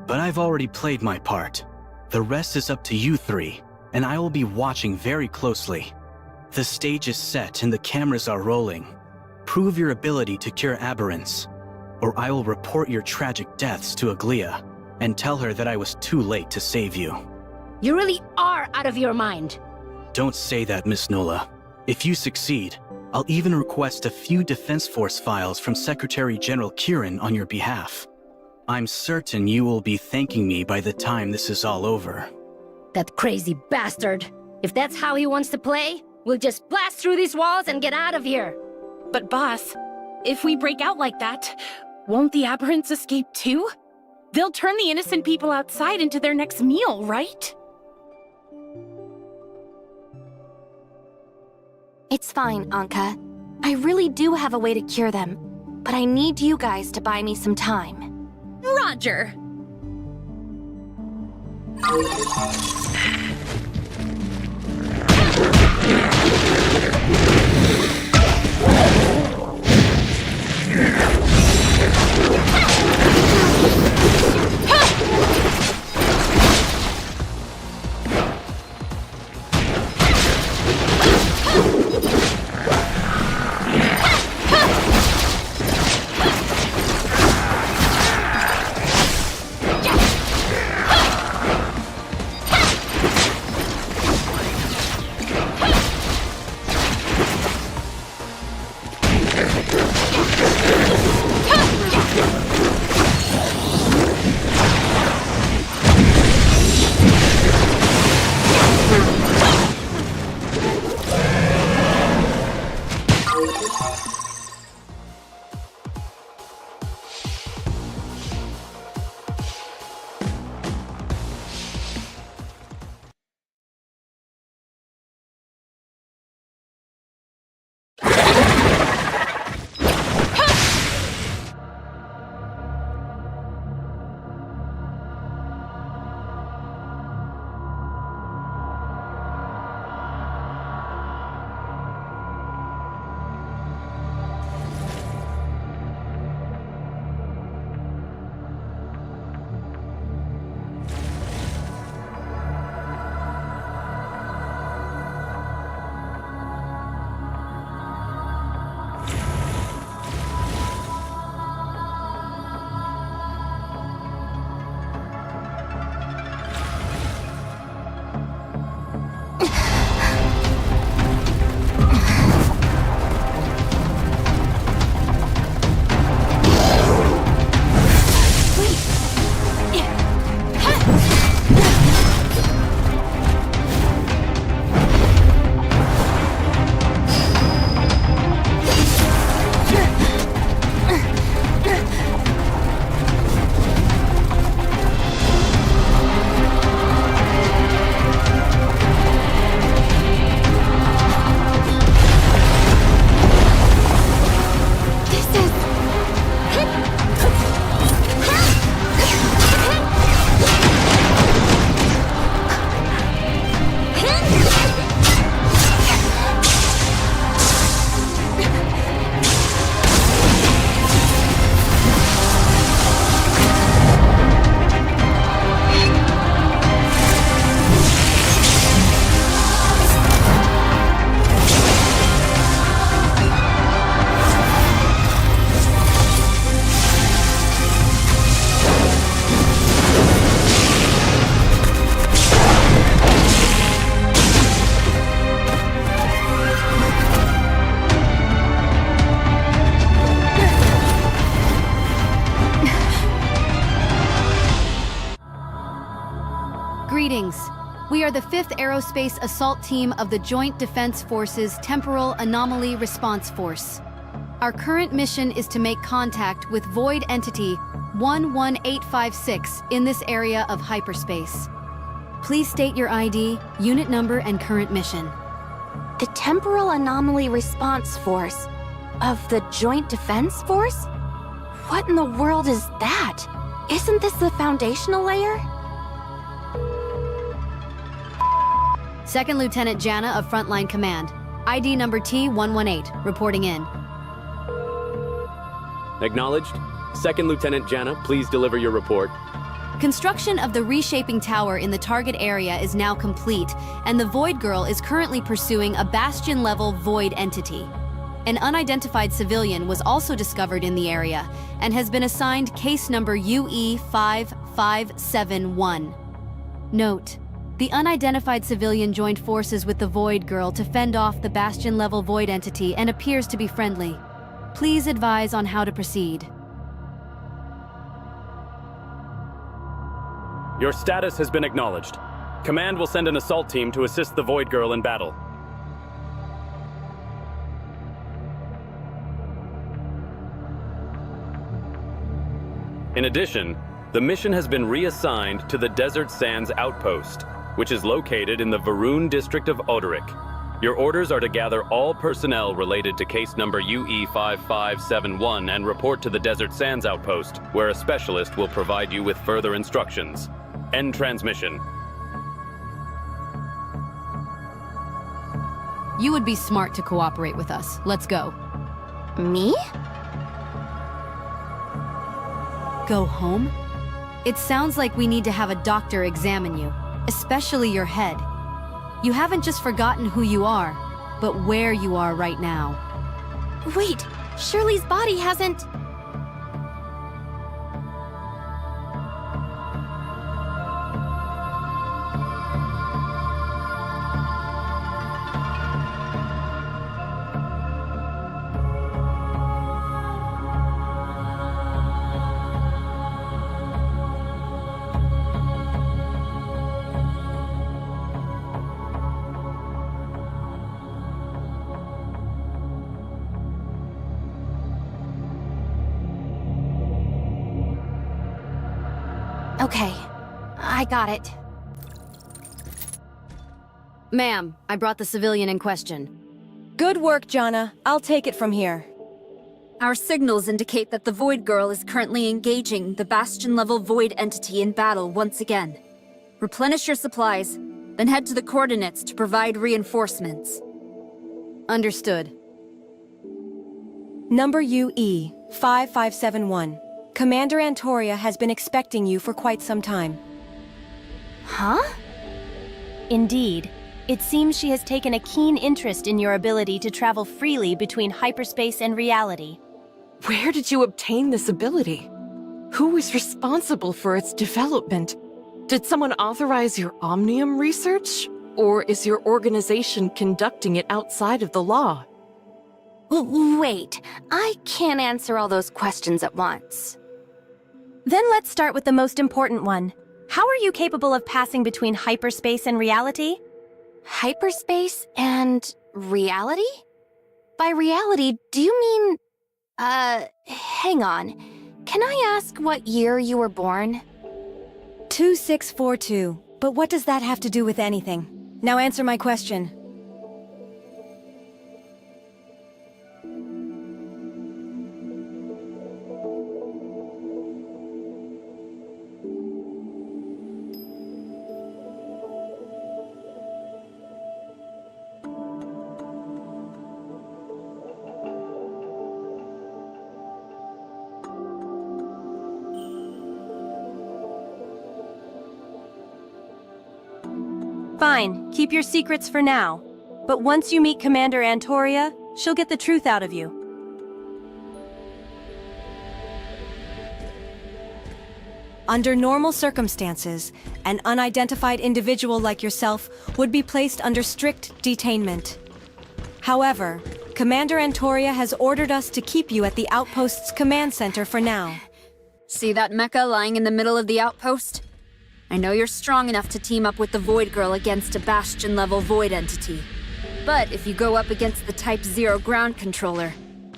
But I've already played my part. The rest is up to you three, and I will be watching very closely. The stage is set and the cameras are rolling. Prove your ability to cure aberrants, or I will report your tragic deaths to Aglia and tell her that I was too late to save you. You really are out of your mind. Don't say that, Miss Nola. If you succeed, I'll even request a few Defense Force files from Secretary General Kieran on your behalf. I'm certain you will be thanking me by the time this is all over. That crazy bastard. If that's how he wants to play, we'll just blast through these walls and get out of here. But boss, if we break out like that, won't the aberrants escape too? They'll turn the innocent people outside into their next meal, right? It's fine, Anka. I really do have a way to cure them, but I need you guys to buy me some time. Roger! the 5th Aerospace Assault Team of the Joint Defense Forces Temporal Anomaly Response Force. Our current mission is to make contact with Void Entity 11856 in this area of hyperspace. Please state your ID, unit number, and current mission. The Temporal Anomaly Response Force of the Joint Defense Force? What in the world is that? Isn't this the foundational layer? Second Lieutenant Jana of Frontline Command. ID number T118, reporting in. Acknowledged. Second Lieutenant Jana, please deliver your report. Construction of the reshaping tower in the target area is now complete, and the Void Girl is currently pursuing a Bastion-level Void entity. An unidentified civilian was also discovered in the area and has been assigned case number UE5571. Note: the unidentified civilian joined forces with the Void Girl to fend off the Bastion-level Void entity and appears to be friendly. Please advise on how to proceed. Your status has been acknowledged. Command will send an assault team to assist the Void Girl in battle. In addition, the mission has been reassigned to the Desert Sands Outpost, which is located in the Varun district of Oderic. Your orders are to gather all personnel related to case number UE5571 and report to the Desert Sands Outpost, where a specialist will provide you with further instructions. End transmission. You would be smart to cooperate with us. Let's go. Me? Go home? It sounds like we need to have a doctor examine you, especially your head. You haven't just forgotten who you are, but where you are right now. Wait, Shirley's body hasn't... Okay, I got it. Ma'am, I brought the civilian in question. Good work, Jana. I'll take it from here. Our signals indicate that the Void Girl is currently engaging the Bastion-level Void entity in battle once again. Replenish your supplies, then head to the coordinates to provide reinforcements. Understood. Number UE5571. Commander Antoria has been expecting you for quite some time. Huh? Indeed. It seems she has taken a keen interest in your ability to travel freely between hyperspace and reality. Where did you obtain this ability? Who is responsible for its development? Did someone authorize your Omnium research? Or is your organization conducting it outside of the law? Wait, I can't answer all those questions at once. Then let's start with the most important one. How are you capable of passing between hyperspace and reality? Hyperspace and reality? By reality, do you mean... hang on. Can I ask what year you were born? 2642. But what does that have to do with anything? Now answer my question. Fine, keep your secrets for now. But once you meet Commander Antoria, she'll get the truth out of you. Under normal circumstances, an unidentified individual like yourself would be placed under strict detainment. However, Commander Antoria has ordered us to keep you at the Outpost's command center for now. See that mecha lying in the middle of the outpost? I know you're strong enough to team up with the Void Girl against a Bastion-level Void entity. But if you go up against the Type 0 ground controller,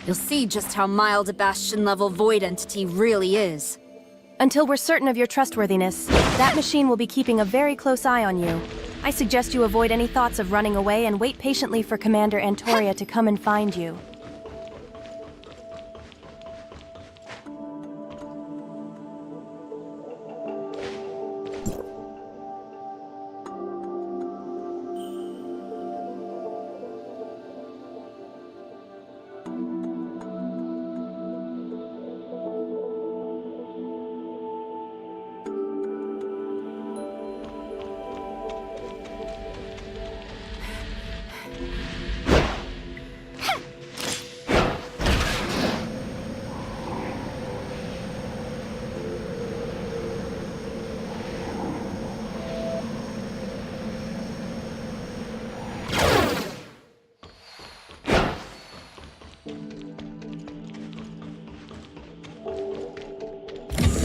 you'll see just how mild a Bastion-level Void entity really is. Until we're certain of your trustworthiness, that machine will be keeping a very close eye on you. I suggest you avoid any thoughts of running away and wait patiently for Commander Antoria to come and find you.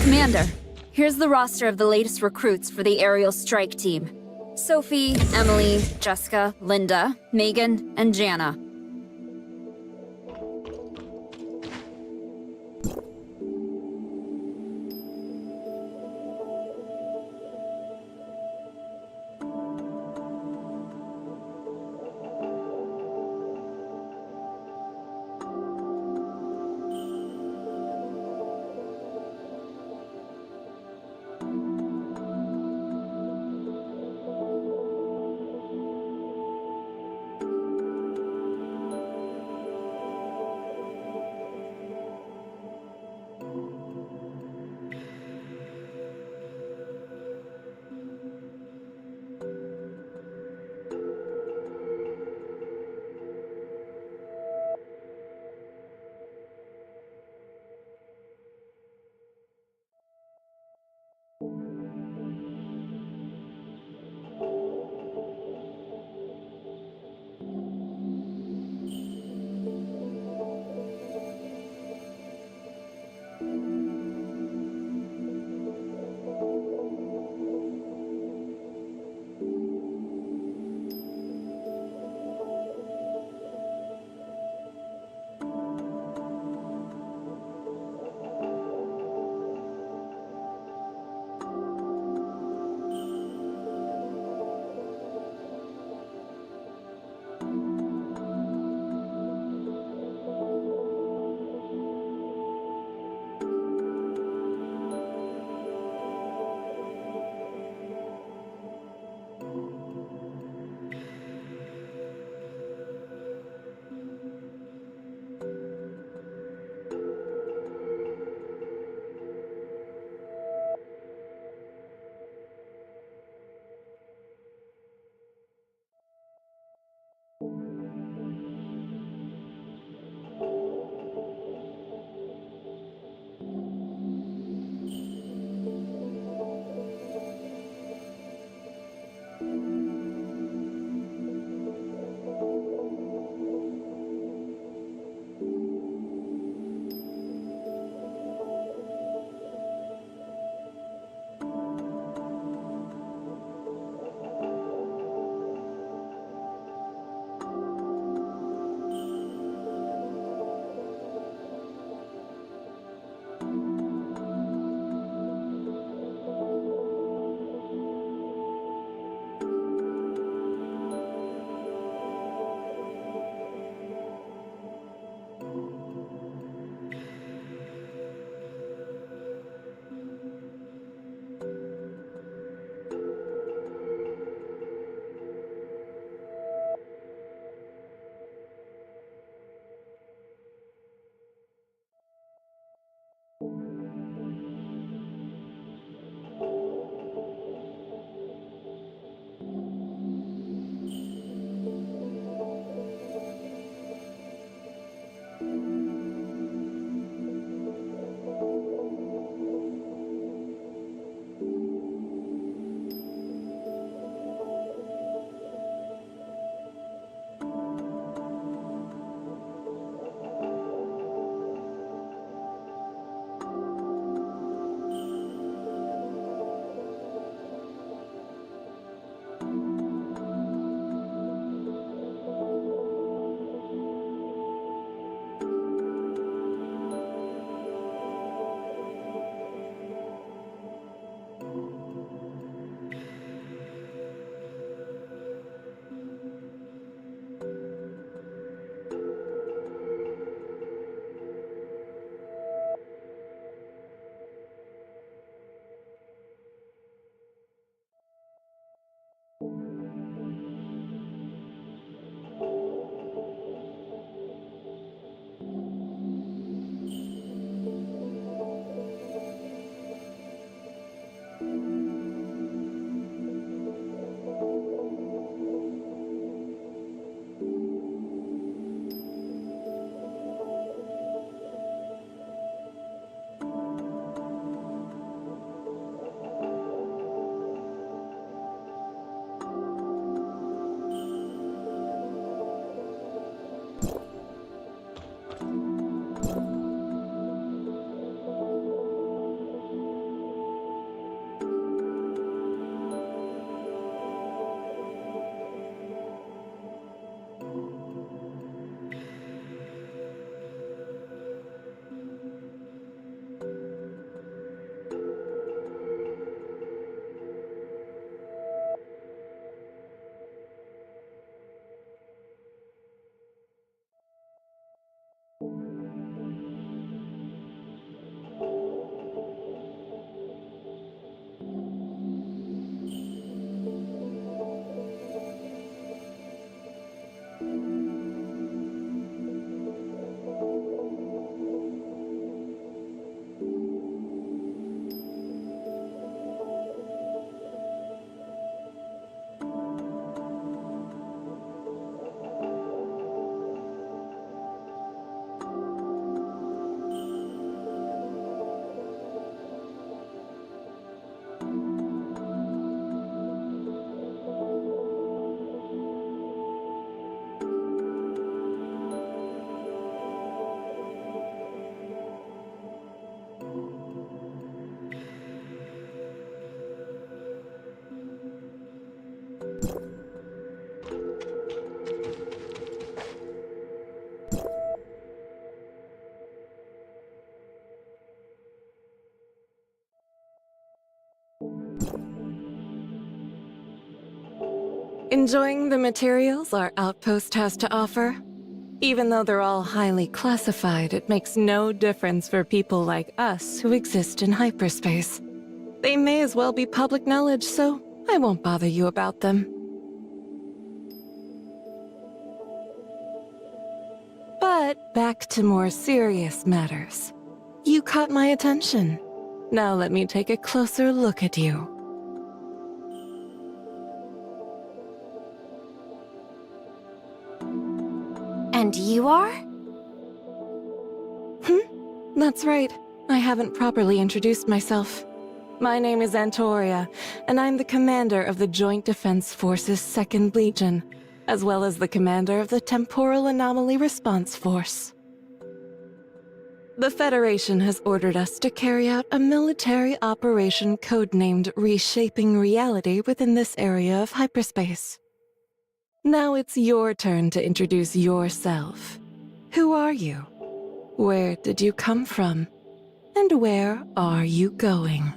Commander, here's the roster of the latest recruits for the aerial strike team. Sophie, Emily, Jessica, Linda, Megan, and Jana. Enjoying the materials our outpost has to offer? Even though they're all highly classified, it makes no difference for people like us who exist in hyperspace. They may as well be public knowledge, so I won't bother you about them. But back to more serious matters. You caught my attention. Now let me take a closer look at you. And you are? That's right. I haven't properly introduced myself. My name is Antoria, and I'm the commander of the Joint Defense Force's 2nd Legion, as well as the commander of the Temporal Anomaly Response Force. The Federation has ordered us to carry out a military operation codenamed Reshaping Reality within this area of hyperspace. Now it's your turn to introduce yourself. Who are you? Where did you come from? And where are you going?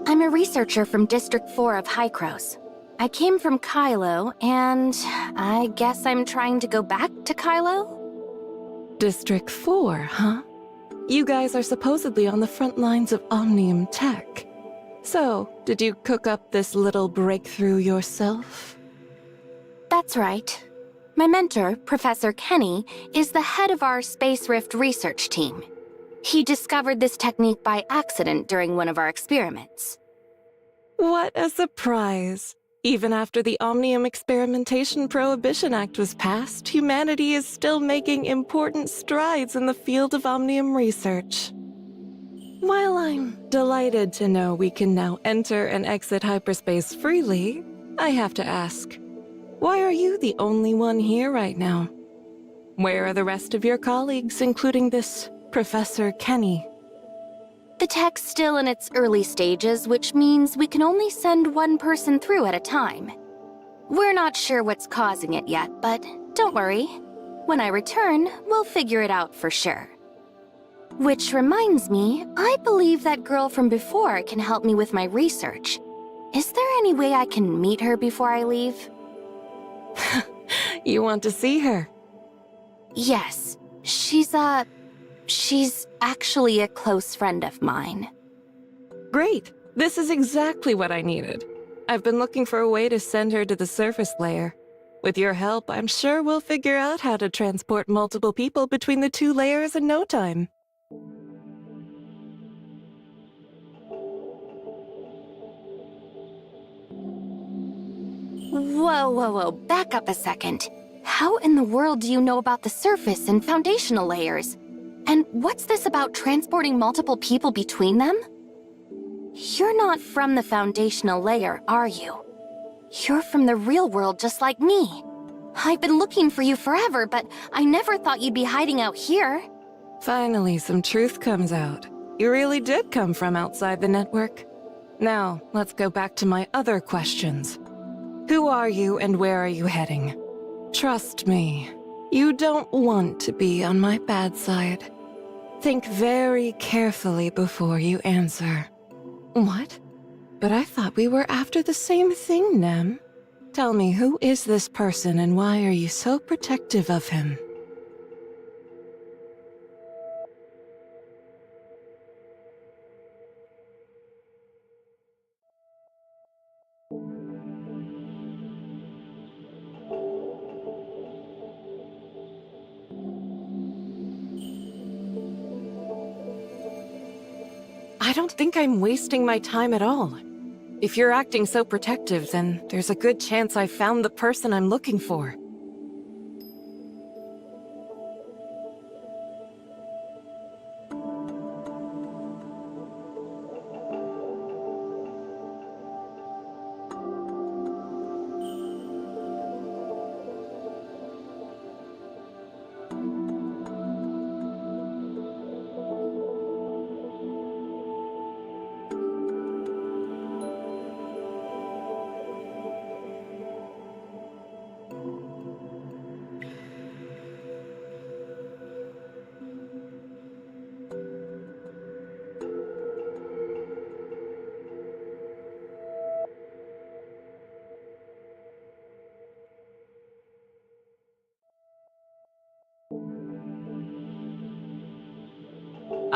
I'm a researcher from District 4 of Hykros. I came from Kylo, and I guess I'm trying to go back to Kylo? District 4, huh? You guys are supposedly on the front lines of Omnium tech. So, did you cook up this little breakthrough yourself? That's right. My mentor, Professor Kenny, is the head of our Space Rift research team. He discovered this technique by accident during one of our experiments. What a surprise! Even after the Omnium Experimentation Prohibition Act was passed, humanity is still making important strides in the field of Omnium research. While I'm delighted to know we can now enter and exit hyperspace freely, I have to ask, why are you the only one here right now? Where are the rest of your colleagues, including this Professor Kenny? The tech's still in its early stages, which means we can only send one person through at a time. We're not sure what's causing it yet, but don't worry. When I return, we'll figure it out for sure. Which reminds me, I believe that girl from before can help me with my research. Is there any way I can meet her before I leave? You want to see her? Yes. She's actually a close friend of mine. Great! This is exactly what I needed. I've been looking for a way to send her to the surface layer. With your help, I'm sure we'll figure out how to transport multiple people between the 2 layers in no time. Whoa, back up a second. How in the world do you know about the surface and foundational layers? And what's this about transporting multiple people between them? You're not from the foundational layer, are you? You're from the real world just like me. I've been looking for you forever, but I never thought you'd be hiding out here. Finally, some truth comes out. You really did come from outside the network. Now, let's go back to my other questions. Who are you and where are you heading? Trust me, you don't want to be on my bad side. Think very carefully before you answer. What? But I thought we were after the same thing, Nem. Tell me, who is this person and why are you so protective of him? I don't think I'm wasting my time at all. If you're acting so protective, then there's a good chance I found the person I'm looking for.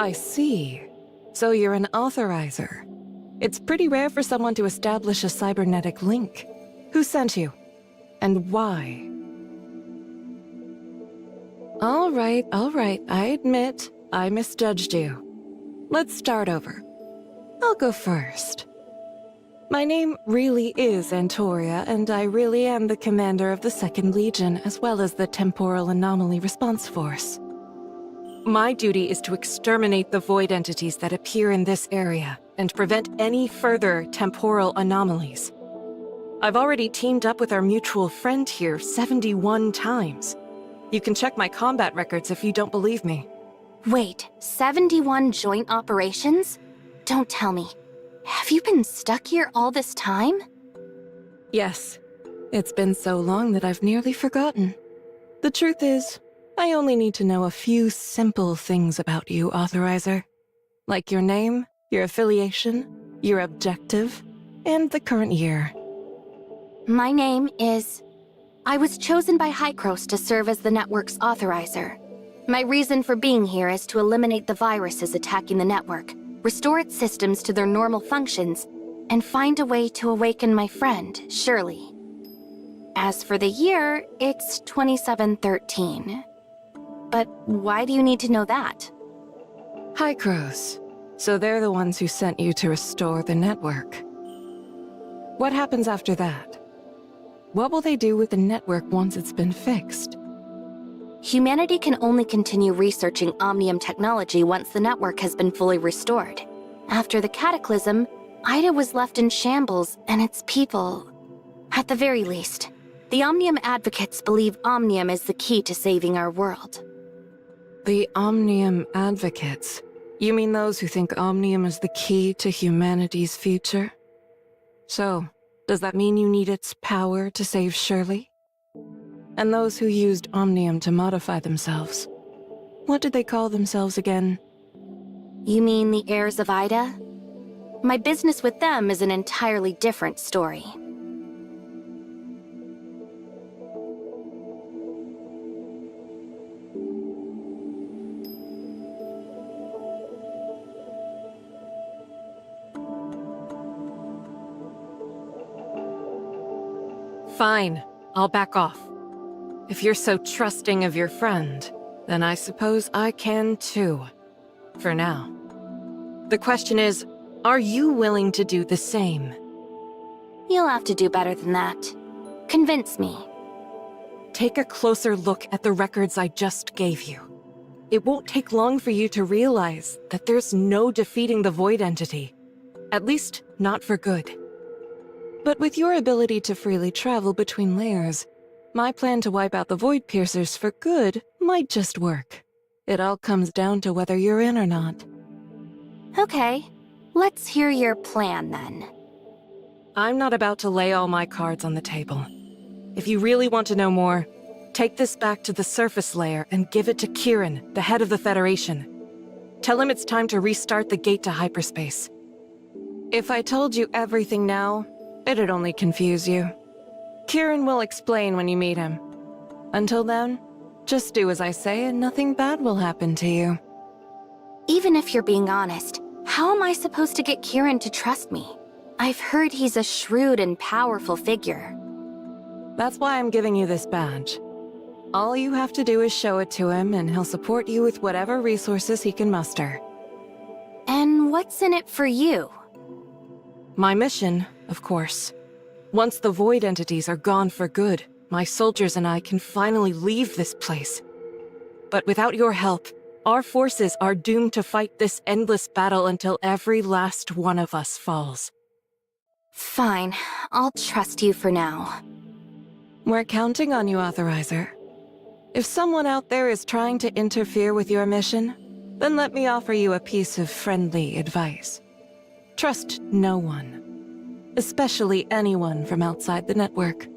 I see. So you're an authorizer. It's pretty rare for someone to establish a cybernetic link. Who sent you? And why? All right, I admit I misjudged you. Let's start over. I'll go first. My name really is Antoria, and I really am the commander of the 2nd Legion, as well as the Temporal Anomaly Response Force. My duty is to exterminate the void entities that appear in this area, and prevent any further temporal anomalies. I've already teamed up with our mutual friend here 71 times. You can check my combat records if you don't believe me. Wait, 71 joint operations? Don't tell me. Have you been stuck here all this time? Yes. It's been so long that I've nearly forgotten. The truth is, I only need to know a few simple things about you, Authorizer. Like your name, your affiliation, your objective, and the current year. My name is... I was chosen by Hykros to serve as the network's authorizer. My reason for being here is to eliminate the viruses attacking the network, restore its systems to their normal functions, and find a way to awaken my friend, Shirley. As for the year, it's 2713. But why do you need to know that? Hykros. So they're the ones who sent you to restore the network. What happens after that? What will they do with the network once it's been fixed? Humanity can only continue researching Omnium technology once the network has been fully restored. After the cataclysm, Ida was left in shambles, and its people... At the very least, the Omnium advocates believe Omnium is the key to saving our world. The Omnium advocates? You mean those who think Omnium is the key to humanity's future? So, does that mean you need its power to save Shirley? And those who used Omnium to modify themselves. What did they call themselves again? You mean the heirs of Ida? My business with them is an entirely different story. Fine, I'll back off. If you're so trusting of your friend, then I suppose I can too. For now. The question is, are you willing to do the same? You'll have to do better than that. Convince me. Take a closer look at the records I just gave you. It won't take long for you to realize that there's no defeating the Void Entity. At least, not for good. But with your ability to freely travel between layers, my plan to wipe out the Void Piercers for good might just work. It all comes down to whether you're in or not. Okay, let's hear your plan then. I'm not about to lay all my cards on the table. If you really want to know more, take this back to the surface layer and give it to Kieran, the head of the Federation. Tell him it's time to restart the gate to hyperspace. If I told you everything now, it'd only confuse you. Kieran will explain when you meet him. Until then, just do as I say and nothing bad will happen to you. Even if you're being honest, how am I supposed to get Kieran to trust me? I've heard he's a shrewd and powerful figure. That's why I'm giving you this badge. All you have to do is show it to him and he'll support you with whatever resources he can muster. And what's in it for you? My mission, of course. Once the Void Entities are gone for good, my soldiers and I can finally leave this place. But without your help, our forces are doomed to fight this endless battle until every last one of us falls. Fine, I'll trust you for now. We're counting on you, Authorizer. If someone out there is trying to interfere with your mission, then let me offer you a piece of friendly advice. Trust no one, especially anyone from outside the network.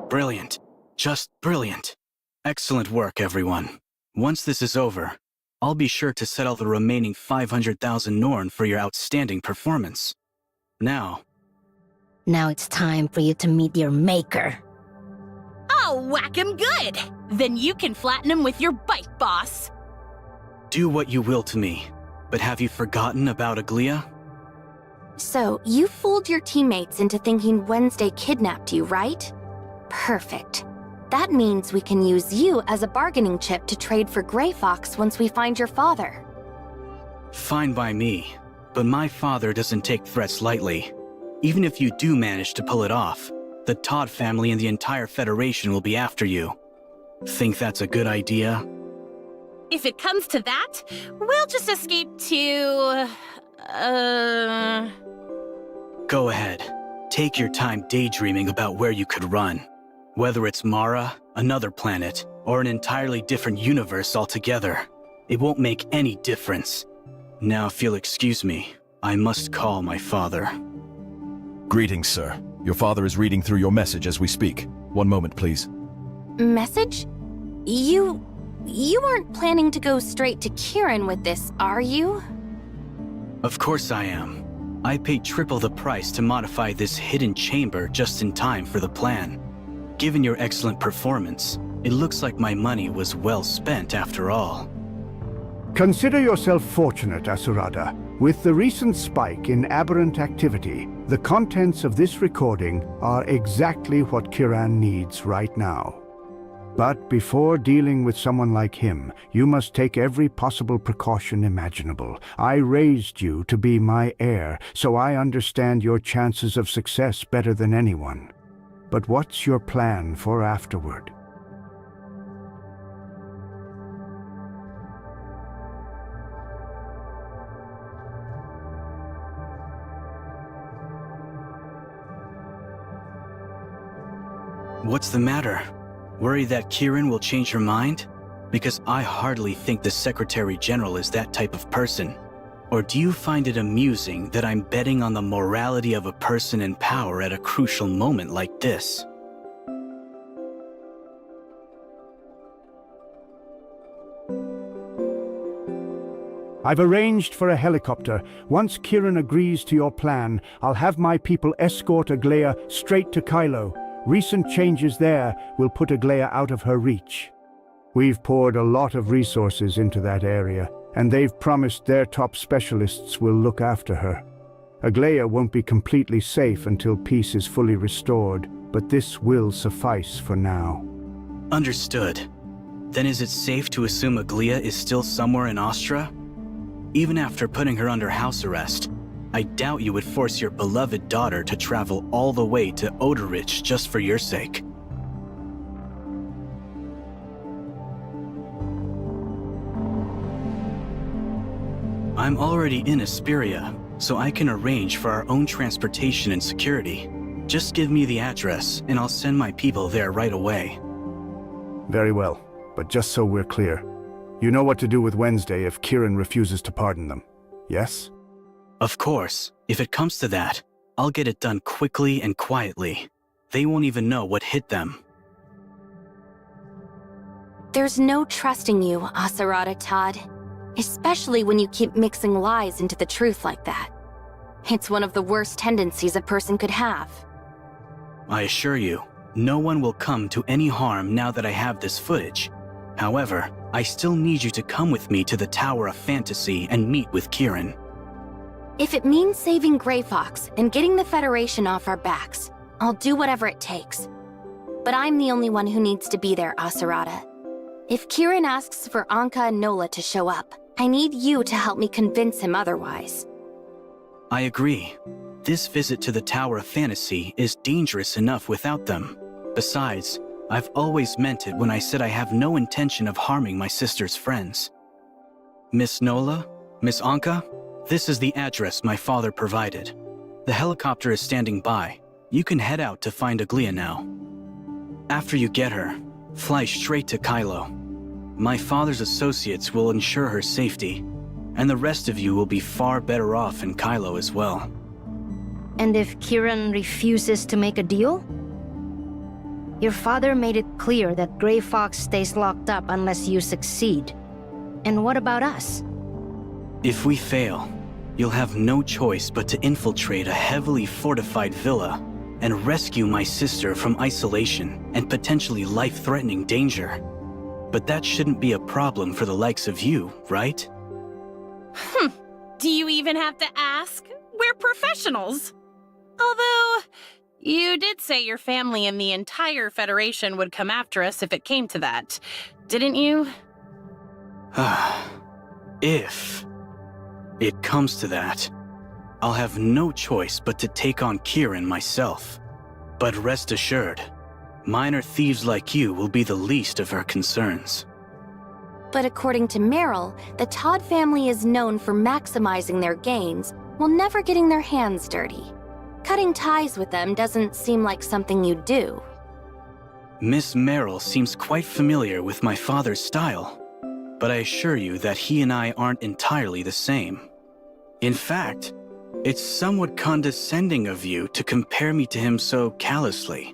Brilliant. Just brilliant. Excellent work, everyone. Once this is over, I'll be sure to settle the remaining 500,000 Norn for your outstanding performance. Now it's time for you to meet your maker. I'll whack him good! Then you can flatten him with your bike, boss. do what you will to me, but have you forgotten about Aglia? So, you fooled your teammates into thinking Wednesday kidnapped you, right? Perfect. That means we can use you as a bargaining chip to trade for Grey Fox once we find your father. Fine by me, but my father doesn't take threats lightly. Even if you do manage to pull it off, the Todd family and the entire Federation will be after you. Think that's a good idea? If it comes to that, we'll just escape to... Go ahead. Take your time daydreaming about where you could run. Whether it's Mara, another planet, or an entirely different universe altogether, it won't make any difference. Now, if you'll excuse me, I must call my father. Greetings, sir. Your father is reading through your message as we speak. One moment, please. Message? You aren't planning to go straight to Kieran with this, are you? Of course I am. I paid triple the price to modify this hidden chamber just in time for the plan. Given your excellent performance, it looks like my money was well spent after all. Consider yourself fortunate, Asurada. With the recent spike in aberrant activity, the contents of this recording are exactly what Kieran needs right now. But before dealing with someone like him, you must take every possible precaution imaginable. I raised you to be my heir, so I understand your chances of success better than anyone. But what's your plan for afterward? What's the matter? Worry that Kieran will change her mind? Because I hardly think the Secretary General is that type of person. Or do you find it amusing that I'm betting on the morality of a person in power at a crucial moment like this? I've arranged for a helicopter. Once Kieran agrees to your plan, I'll have my people escort Aglia straight to Kylo. Recent changes there will put Aglia out of her reach. We've poured a lot of resources into that area, and they've promised their top specialists will look after her. Aglia won't be completely safe until peace is fully restored, but this will suffice for now. Understood. Then is it safe to assume Aglia is still somewhere in Astra? Even after putting her under house arrest, I doubt you would force your beloved daughter to travel all the way to Odorich just for your sake. I'm already in Asperia, so I can arrange for our own transportation and security. Just give me the address, and I'll send my people there right away. Very well, but just so we're clear, you know what to do with Wednesday if Kieran refuses to pardon them, yes? Of course. If it comes to that, I'll get it done quickly and quietly. They won't even know what hit them. There's no trusting you, Asurada Todd. Especially when you keep mixing lies into the truth like that. It's one of the worst tendencies a person could have. I assure you, no one will come to any harm now that I have this footage. However, I still need you to come with me to the Tower of Fantasy and meet with Kieran. If it means saving Grey Fox and getting the Federation off our backs, I'll do whatever it takes. But I'm the only one who needs to be there, Asurada. If Kieran asks for Anka and Nola to show up, I need you to help me convince him otherwise. I agree. This visit to the Tower of Fantasy is dangerous enough without them. Besides, I've always meant it when I said I have no intention of harming my sister's friends. Miss Nola? Miss Anka? This is the address my father provided. The helicopter is standing by. You can head out to find Aglia now. After you get her, fly straight to Kylo. My father's associates will ensure her safety, and the rest of you will be far better off in Kylo as well. And if Kieran refuses to make a deal? Your father made it clear that Grey Fox stays locked up unless you succeed. And what about us? If we fail, you'll have no choice but to infiltrate a heavily fortified villa and rescue my sister from isolation and potentially life-threatening danger. But that shouldn't be a problem for the likes of you, right? Do you even have to ask? We're professionals. Although, you did say your family and the entire Federation would come after us if it came to that, didn't you? If it comes to that, I'll have no choice but to take on Kieran myself. But rest assured, minor thieves like you will be the least of her concerns. But according to Meryl, the Todd family is known for maximizing their gains while never getting their hands dirty. Cutting ties with them doesn't seem like something you'd do. Miss Meryl seems quite familiar with my father's style, but I assure you that he and I aren't entirely the same. In fact, it's somewhat condescending of you to compare me to him so callously.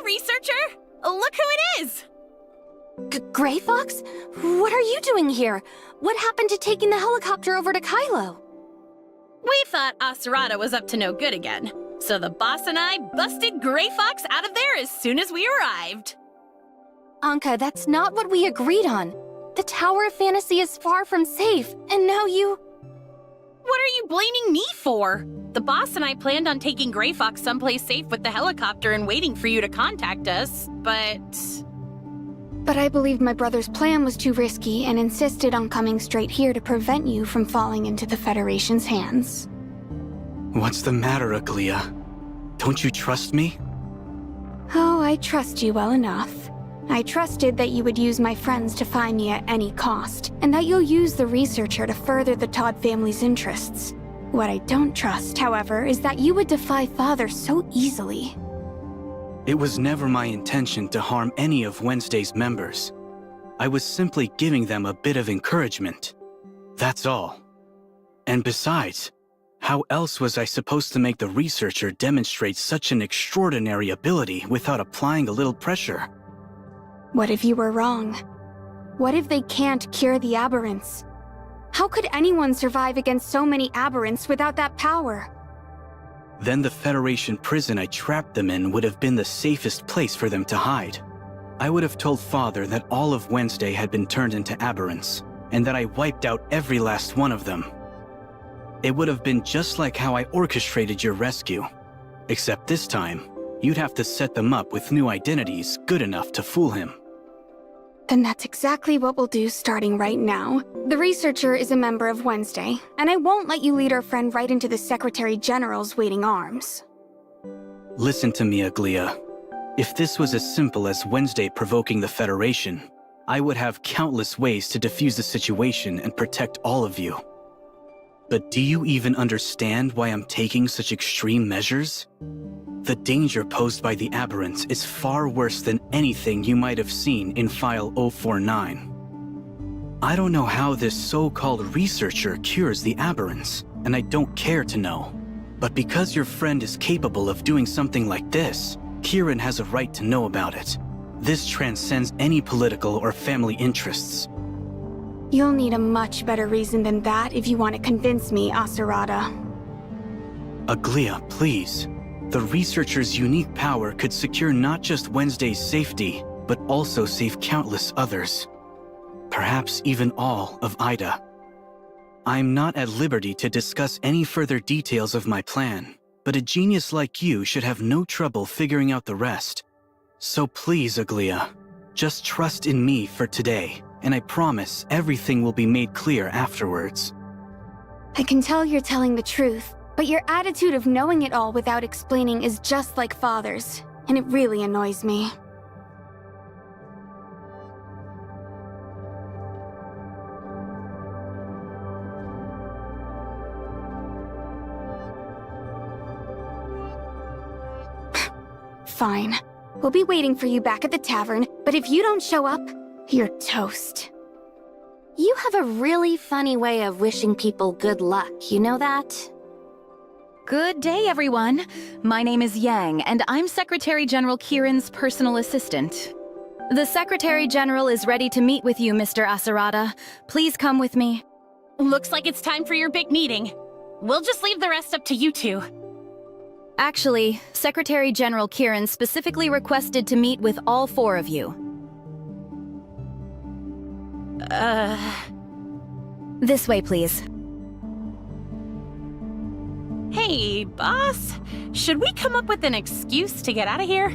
Researcher! Look who it is! Gray Fox? What are you doing here? What happened to taking the helicopter over to Kylo? We thought Asurata was up to no good again, so the boss and I busted Gray Fox out of there as soon as we arrived. Anka, that's not what we agreed on. The Tower of Fantasy is far from safe, and now you... What are you blaming me for? The boss and I planned on taking Gray Fox someplace safe with the helicopter and waiting for you to contact us, but I believed my brother's plan was too risky and insisted on coming straight here to prevent you from falling into the Federation's hands. What's the matter, Aglia? Don't you trust me? Oh, I trust you well enough. I trusted that you would use my friends to find me at any cost, and that you'll use the researcher to further the Todd family's interests. What I don't trust, however, is that you would defy Father so easily. It was never my intention to harm any of Wednesday's members. I was simply giving them a bit of encouragement. That's all. And besides, how else was I supposed to make the researcher demonstrate such an extraordinary ability without applying a little pressure? What if you were wrong? What if they can't cure the aberrants? How could anyone survive against so many aberrants without that power? Then the Federation prison I trapped them in would have been the safest place for them to hide. I would have told Father that all of Wednesday had been turned into aberrants, and that I wiped out every last one of them. It would have been just like how I orchestrated your rescue. Except this time, you'd have to set them up with new identities good enough to fool him. Then that's exactly what we'll do starting right now. The researcher is a member of Wednesday, and I won't let you lead our friend right into the Secretary General's waiting arms. Listen to me, Aglia. If this was as simple as Wednesday provoking the Federation, I would have countless ways to defuse the situation and protect all of you. But do you even understand why I'm taking such extreme measures? The danger posed by the aberrants is far worse than anything you might have seen in File 049. I don't know how this so-called researcher cures the aberrants, and I don't care to know. But because your friend is capable of doing something like this, Kieran has a right to know about it. This transcends any political or family interests. You'll need a much better reason than that if you want to convince me, Asurata. Aglia, please. The researcher's unique power could secure not just Wednesday's safety, but also save countless others. Perhaps even all of Ida. I'm not at liberty to discuss any further details of my plan, but a genius like you should have no trouble figuring out the rest. So please, Aglia, just trust in me for today, and I promise everything will be made clear afterwards. I can tell you're telling the truth, but your attitude of knowing it all without explaining is just like Father's, and it really annoys me. Fine. We'll be waiting for you back at the tavern, but if you don't show up, you're toast. You have a really funny way of wishing people good luck, you know that? Good day, everyone. My name is Yang, and I'm Secretary General Kieran's personal assistant. The Secretary General is ready to meet with you, Mr. Asurata. Please come with me. Looks like it's time for your big meeting. We'll just leave the rest up to you two. Actually, Secretary General Kieran specifically requested to meet with all four of you. This way, please. Hey, boss. Should we come up with an excuse to get out of here?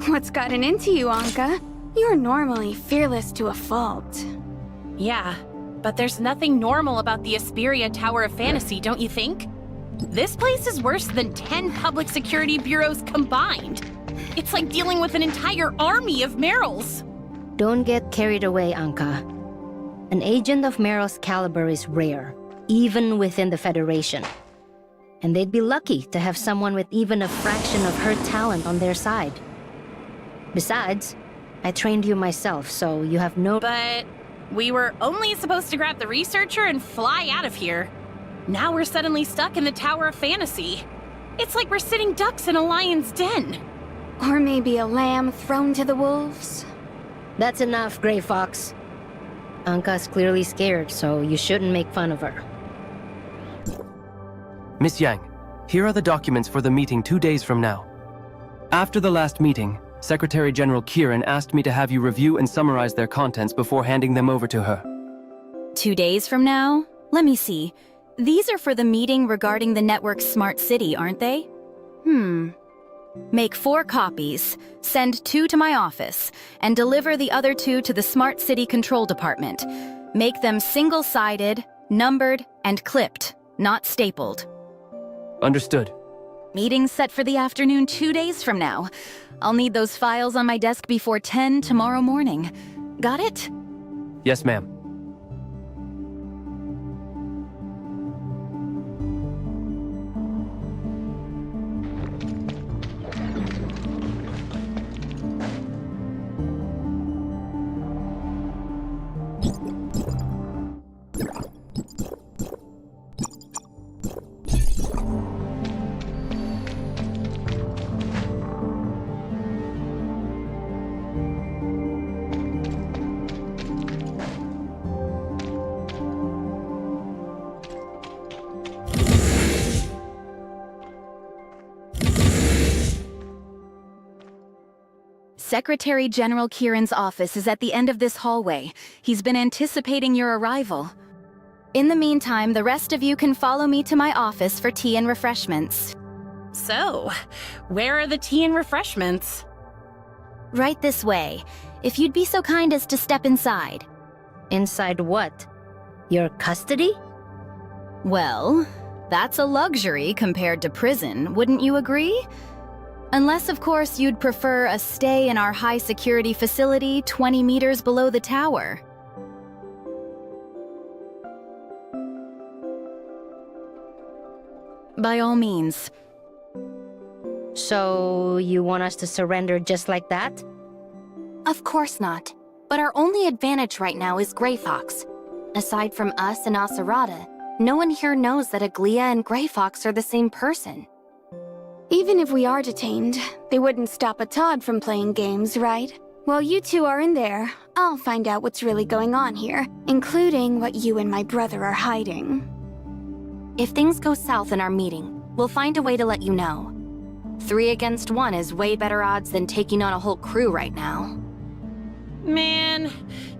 What's gotten into you, Anka? You're normally fearless to a fault. Yeah, but there's nothing normal about the Asperia Tower of Fantasy, don't you think? This place is worse than 10 public security bureaus combined. It's like dealing with an entire army of Merrills. Don't get carried away, Anka. An agent of Merrill's caliber is rare, even within the Federation. And they'd be lucky to have someone with even a fraction of her talent on their side. Besides, I trained you myself, so you have no— But we were only supposed to grab the researcher and fly out of here. Now we're suddenly stuck in the Tower of Fantasy. It's like we're sitting ducks in a lion's den. Or maybe a lamb thrown to the wolves. That's enough, Gray Fox. Anka's clearly scared, so you shouldn't make fun of her. Miss Yang, here are the documents for the meeting 2 days from now. After the last meeting, Secretary General Kieran asked me to have you review and summarize their contents before handing them over to her. 2 days from now? Let me see. These are for the meeting regarding the network's smart city, aren't they? Make 4 copies, send 2 to my office, and deliver the other 2 to the Smart City Control Department. Make them single-sided, numbered, and clipped, not stapled. Understood. Meeting set for the afternoon 2 days from now. I'll need those files on my desk before 10 tomorrow morning. Got it? Yes, ma'am. Secretary General Kieran's office is at the end of this hallway. He's been anticipating your arrival. In the meantime, the rest of you can follow me to my office for tea and refreshments. So, where are the tea and refreshments? Right this way, if you'd be so kind as to step inside. Inside what? Your custody? Well, that's a luxury compared to prison, wouldn't you agree? Unless, of course, you'd prefer a stay in our high-security facility 20 meters below the tower. By all means. So, you want us to surrender just like that? Of course not. But our only advantage right now is Gray Fox. Aside from us and Asurada, no one here knows that Aglia and Gray Fox are the same person. Even if we are detained, they wouldn't stop a Todd from playing games, right? While you two are in there, I'll find out what's really going on here, including what you and my brother are hiding. If things go south in our meeting, we'll find a way to let you know. 3 against 1 is way better odds than taking on a whole crew right now. Man,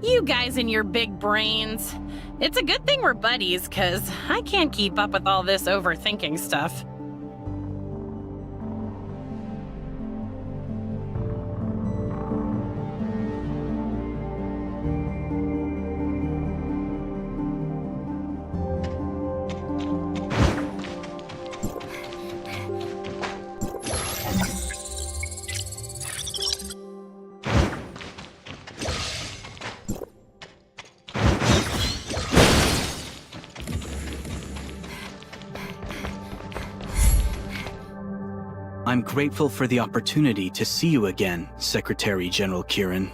you guys and your big brains. It's a good thing we're buddies, 'cause I can't keep up with all this overthinking stuff. I'm grateful for the opportunity to see you again, Secretary General Kieran.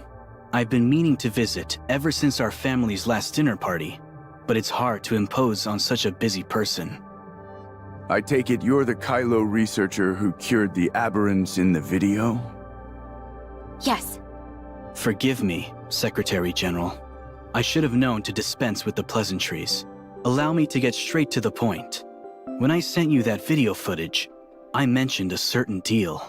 I've been meaning to visit ever since our family's last dinner party, but it's hard to impose on such a busy person. I take it you're the Kylo researcher who cured the aberrants in the video? Yes. Forgive me, Secretary General. I should have known to dispense with the pleasantries. Allow me to get straight to the point. When I sent you that video footage, I mentioned a certain deal.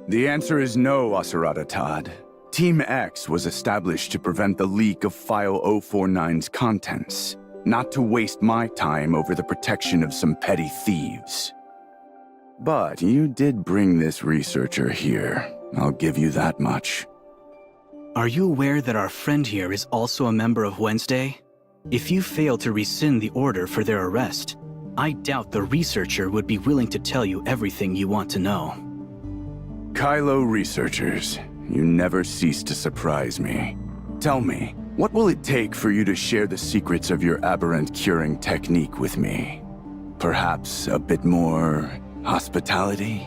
The answer is no, Asurada Todd. Team X was established to prevent the leak of File 049's contents, not to waste my time over the protection of some petty thieves. But you did bring this researcher here. I'll give you that much. Are you aware that our friend here is also a member of Wednesday? If you fail to rescind the order for their arrest, I doubt the researcher would be willing to tell you everything you want to know. Kylo researchers, you never cease to surprise me. Tell me, what will it take for you to share the secrets of your aberrant curing technique with me? Perhaps a bit more hospitality?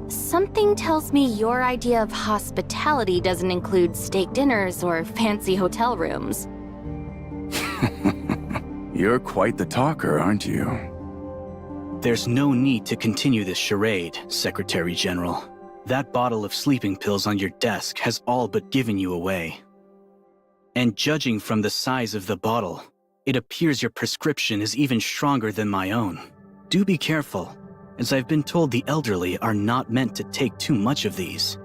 Something tells me your idea of hospitality doesn't include steak dinners or fancy hotel rooms. You're quite the talker, aren't you? There's no need to continue this charade, Secretary General. that bottle of sleeping pills on your desk has all but given you away. And judging from the size of the bottle, it appears your prescription is even stronger than my own. Do be careful, as I've been told the elderly are not meant to take too much of these.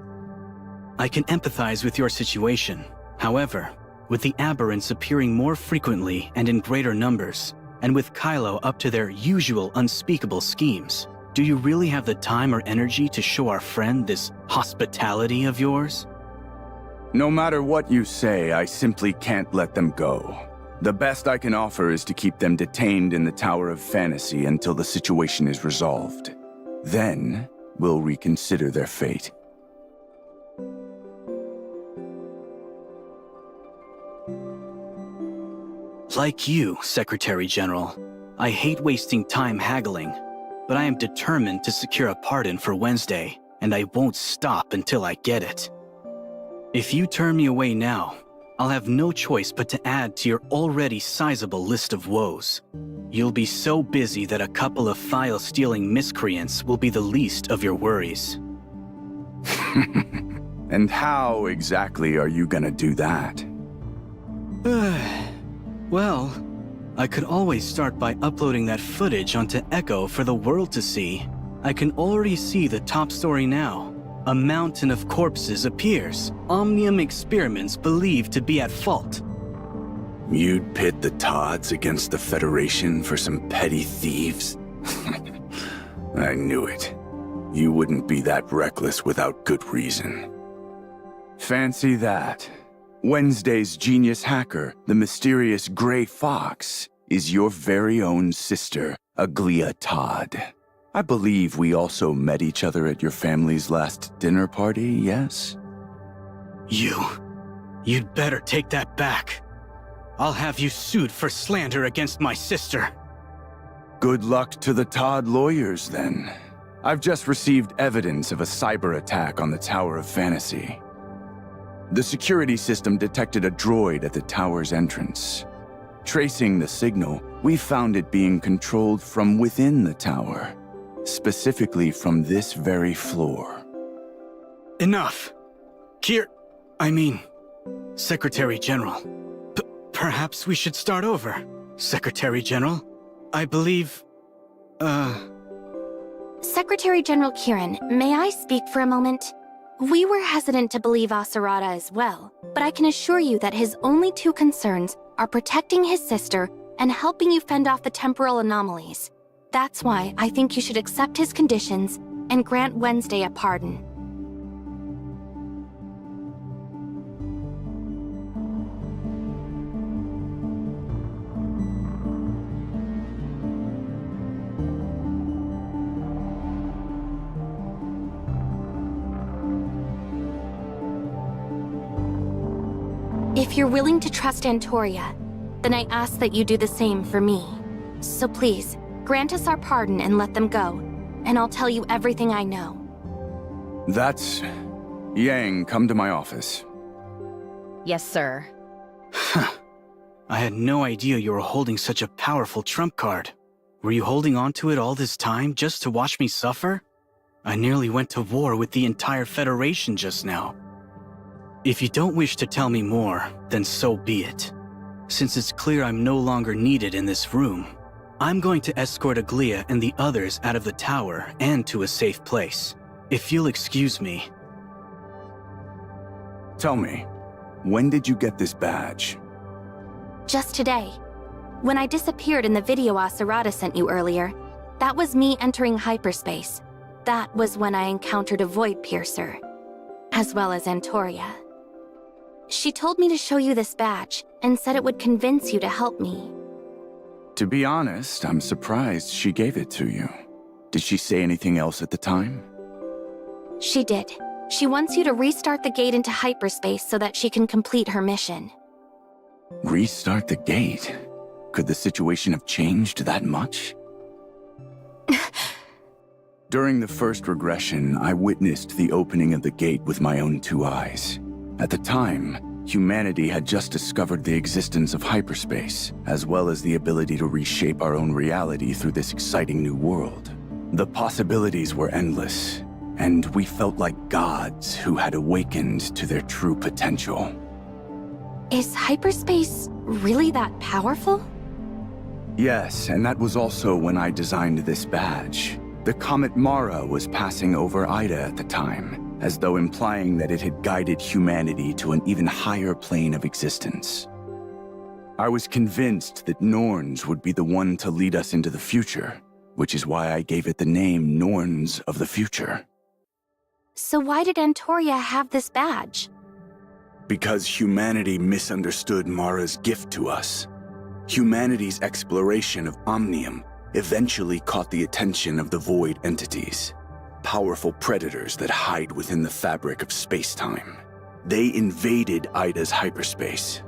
I can empathize with your situation. However, with the aberrants appearing more frequently and in greater numbers, and with Kylo up to their usual unspeakable schemes, do you really have the time or energy to show our friend this hospitality of yours? No matter what you say, I simply can't let them go. The best I can offer is to keep them detained in the Tower of Fantasy until the situation is resolved. Then, we'll reconsider their fate. Like you, Secretary General, I hate wasting time haggling, but I am determined to secure a pardon for Wednesday, and I won't stop until I get it. If you turn me away now, I'll have no choice but to add to your already sizable list of woes. You'll be so busy that a couple of file-stealing miscreants will be the least of your worries. And how exactly are you gonna do that? Well, I could always start by uploading that footage onto Echo for the world to see. I can already see the top story now. A mountain of corpses appears. Omnium experiments believed to be at fault. You'd pit the Todds against the Federation for some petty thieves? I knew it. You wouldn't be that reckless without good reason. Fancy that. Wednesday's genius hacker, the mysterious Gray Fox, is your very own sister, Aglia Todd. I believe we also met each other at your family's last dinner party, yes? You'd better take that back. I'll have you sued for slander against my sister. Good luck to the Todd lawyers, then. I've just received evidence of a cyber attack on the Tower of Fantasy. The security system detected a droid at the tower's entrance. Tracing the signal, we found it being controlled from within the tower, specifically from this very floor. Enough! Secretary General. Perhaps we should start over. Secretary General, I believe, Secretary General Kieran, may I speak for a moment? We were hesitant to believe Asurata as well, but I can assure you that his only two concerns are protecting his sister and helping you fend off the temporal anomalies. That's why I think you should accept his conditions and grant Wednesday a pardon. If you're willing to trust Antoria, then I ask that you do the same for me. So please, grant us our pardon and let them go, and I'll tell you everything I know. That's... Yang, come to my office. Yes, sir. I had no idea you were holding such a powerful trump card. Were you holding on to it all this time just to watch me suffer? I nearly went to war with the entire Federation just now. If you don't wish to tell me more, then so be it. Since it's clear I'm no longer needed in this room, I'm going to escort Aglia and the others out of the tower and to a safe place. If you'll excuse me. Tell me, when did you get this badge? Just today. When I disappeared in the video Asurata sent you earlier, that was me entering hyperspace. That was when I encountered a Void Piercer, as well as Antoria. She told me to show you this badge, and said it would convince you to help me. To be honest, I'm surprised she gave it to you. Did she say anything else at the time? She did. She wants you to restart the gate into hyperspace so that she can complete her mission. Restart the gate? Could the situation have changed that much? During the first regression, I witnessed the opening of the gate with my own two eyes. At the time, humanity had just discovered the existence of hyperspace, as well as the ability to reshape our own reality through this exciting new world. The possibilities were endless, and we felt like gods who had awakened to their true potential. Is hyperspace really that powerful? Yes, and that was also when I designed this badge. The comet Mara was passing over Ida at the time, as though implying that it had guided humanity to an even higher plane of existence. I was convinced that Norns would be the one to lead us into the future, which is why I gave it the name Norns of the Future. So why did Antoria have this badge? Because humanity misunderstood Mara's gift to us. Humanity's exploration of Omnium eventually caught the attention of the Void entities, powerful predators that hide within the fabric of space-time. They invaded Ida's hyperspace.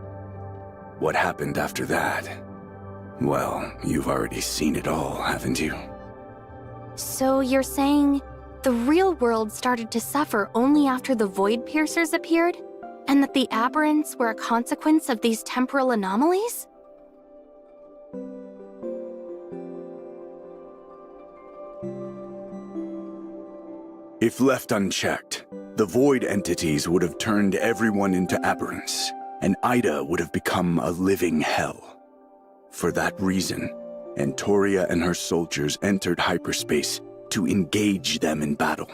What happened after that? Well, you've already seen it all, haven't you? So you're saying the real world started to suffer only after the Void Piercers appeared? And that the aberrants were a consequence of these temporal anomalies? If left unchecked, the Void entities would have turned everyone into aberrants, and Ida would have become a living hell. For that reason, Antoria and her soldiers entered hyperspace to engage them in battle.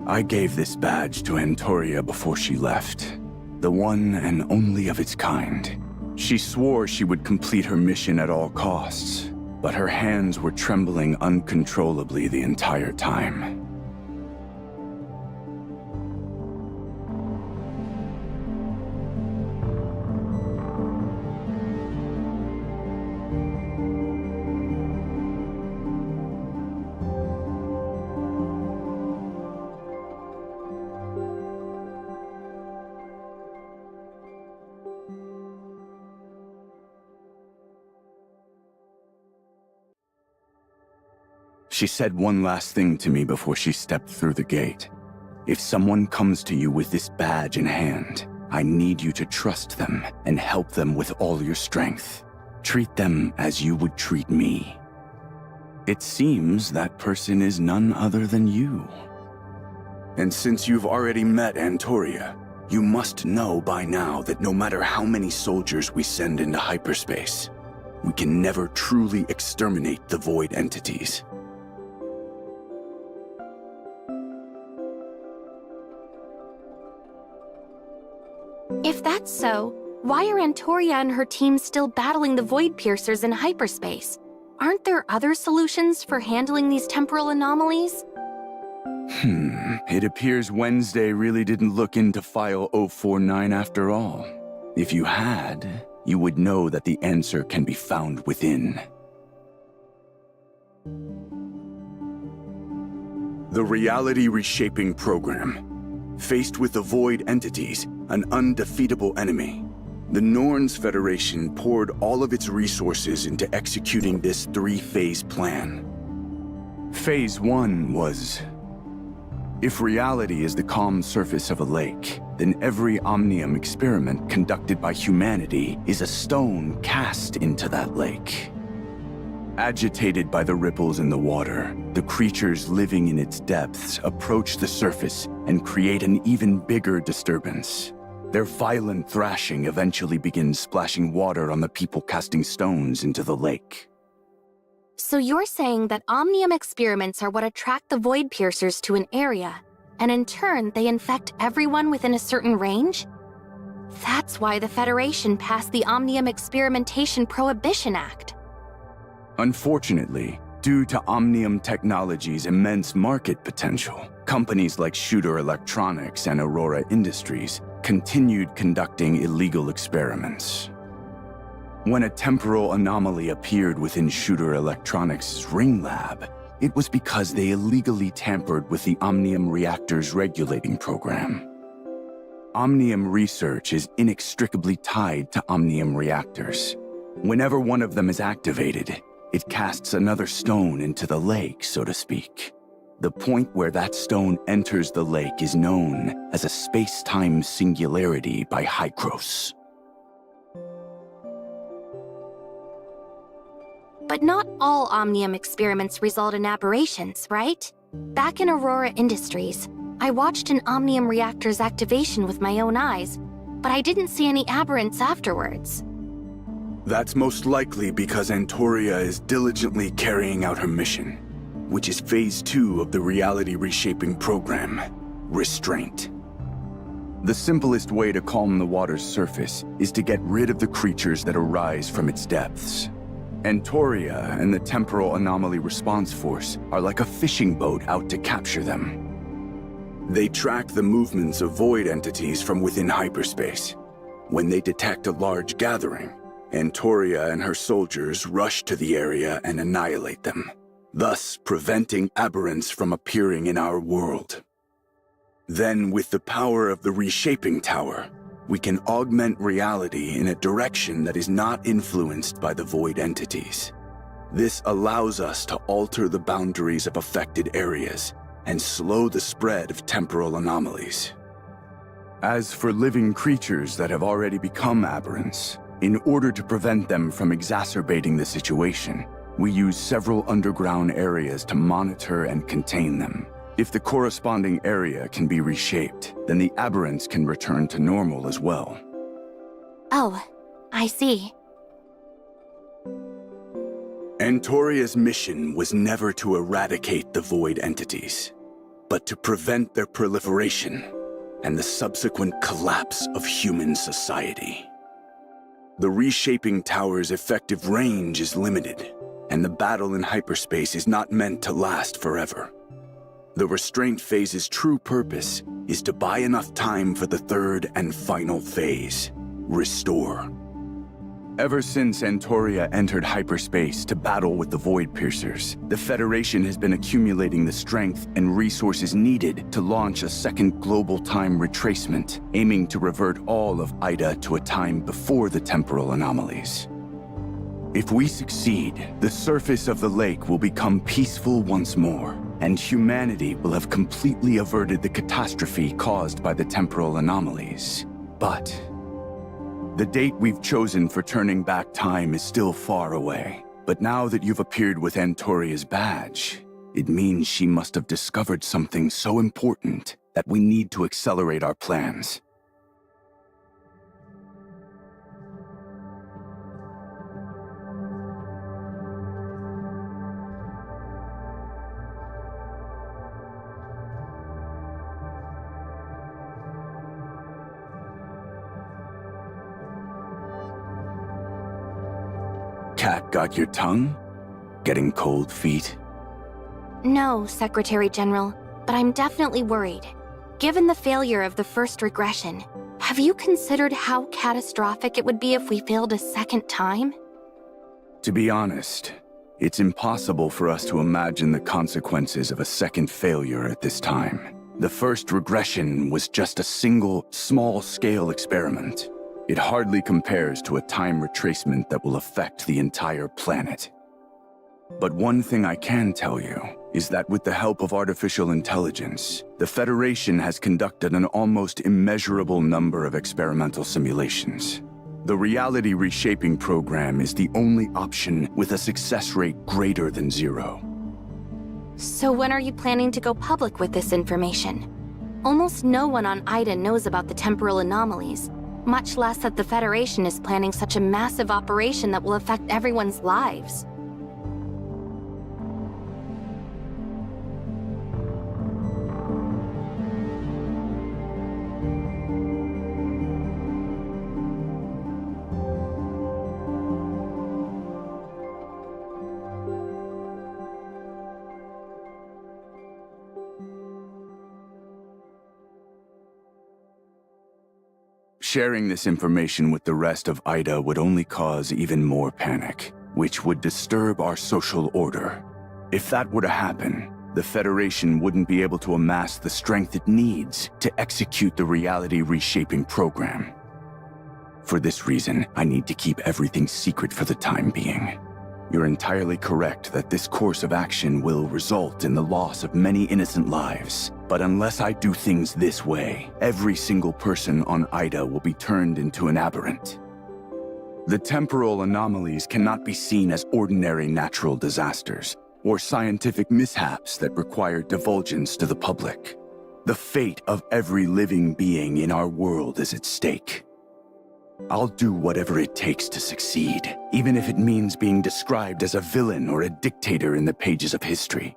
I gave this badge to Antoria before she left, the one and only of its kind. She swore she would complete her mission at all costs, but her hands were trembling uncontrollably the entire time. She said one last thing to me before she stepped through the gate. If someone comes to you with this badge in hand, I need you to trust them and help them with all your strength. Treat them as you would treat me. It seems that person is none other than you. And since you've already met Antoria, you must know by now that no matter how many soldiers we send into hyperspace, we can never truly exterminate the Void entities. If that's so, why are Antoria and her team still battling the Void Piercers in hyperspace? Aren't there other solutions for handling these temporal anomalies? It appears Wednesday really didn't look into File 049 after all. If you had, you would know that the answer can be found within. The Reality Reshaping Program. Faced with the Void entities, an undefeatable enemy, the Norns Federation poured all of its resources into executing this three-phase plan. Phase 1 was... If reality is the calm surface of a lake, then every Omnium experiment conducted by humanity is a stone cast into that lake. Agitated by the ripples in the water, the creatures living in its depths approach the surface and create an even bigger disturbance. Their violent thrashing eventually begins splashing water on the people casting stones into the lake. So you're saying that Omnium experiments are what attract the Void Piercers to an area, and in turn they infect everyone within a certain range? That's why the Federation passed the Omnium Experimentation Prohibition Act. Unfortunately, due to Omnium Technology's immense market potential, companies like Shooter Electronics and Aurora Industries continued conducting illegal experiments. When a temporal anomaly appeared within Shooter Electronics' Ring Lab, it was because they illegally tampered with the Omnium Reactor's regulating program. Omnium research is inextricably tied to Omnium reactors. Whenever one of them is activated, it casts another stone into the lake, so to speak. The point where that stone enters the lake is known as a space-time singularity by Hykros. But not all Omnium experiments result in aberrations, right? Back in Aurora Industries, I watched an Omnium reactor's activation with my own eyes, but I didn't see any aberrants afterwards. That's most likely because Antoria is diligently carrying out her mission, which is Phase 2 of the reality reshaping program, Restraint. The simplest way to calm the water's surface is to get rid of the creatures that arise from its depths. Antoria and the Temporal Anomaly Response Force are like a fishing boat out to capture them. They track the movements of void entities from within hyperspace. When they detect a large gathering, Antoria and her soldiers rush to the area and annihilate them, thus preventing aberrants from appearing in our world. Then, with the power of the Reshaping Tower, we can augment reality in a direction that is not influenced by the void entities. This allows us to alter the boundaries of affected areas and slow the spread of temporal anomalies. As for living creatures that have already become aberrants, in order to prevent them from exacerbating the situation, we use several underground areas to monitor and contain them. If the corresponding area can be reshaped, then the aberrants can return to normal as well. Oh, I see. Antoria's mission was never to eradicate the void entities, but to prevent their proliferation and the subsequent collapse of human society. The Reshaping Tower's effective range is limited, and the battle in hyperspace is not meant to last forever. The Restraint Phase's true purpose is to buy enough time for the third and final phase, Restore. Ever since Antoria entered hyperspace to battle with the Void Piercers, the Federation has been accumulating the strength and resources needed to launch a second global time retracement, aiming to revert all of Ida to a time before the temporal anomalies. If we succeed, the surface of the lake will become peaceful once more, and humanity will have completely averted the catastrophe caused by the temporal anomalies. But the date we've chosen for turning back time is still far away. But now that you've appeared with Antoria's badge, it means she must have discovered something so important that we need to accelerate our plans. Cat got your tongue? Getting cold feet? No, Secretary General, but I'm definitely worried. Given the failure of the first regression, have you considered how catastrophic it would be if we failed a second time? To be honest, it's impossible for us to imagine the consequences of a second failure at this time. The first regression was just a single, small-scale experiment. It hardly compares to a time retracement that will affect the entire planet. But one thing I can tell you is that with the help of artificial intelligence, the Federation has conducted an almost immeasurable number of experimental simulations. The reality reshaping program is the only option with a success rate greater than 0. So when are you planning to go public with this information? Almost no one on Ida knows about the temporal anomalies, much less that the Federation is planning such a massive operation that will affect everyone's lives. Sharing this information with the rest of Ida would only cause even more panic, which would disturb our social order. If that were to happen, the Federation wouldn't be able to amass the strength it needs to execute the reality reshaping program. For this reason, I need to keep everything secret for the time being. You're entirely correct that this course of action will result in the loss of many innocent lives. But unless I do things this way, every single person on Ida will be turned into an aberrant. The temporal anomalies cannot be seen as ordinary natural disasters or scientific mishaps that require divulgence to the public. The fate of every living being in our world is at stake. I'll do whatever it takes to succeed, even if it means being described as a villain or a dictator in the pages of history.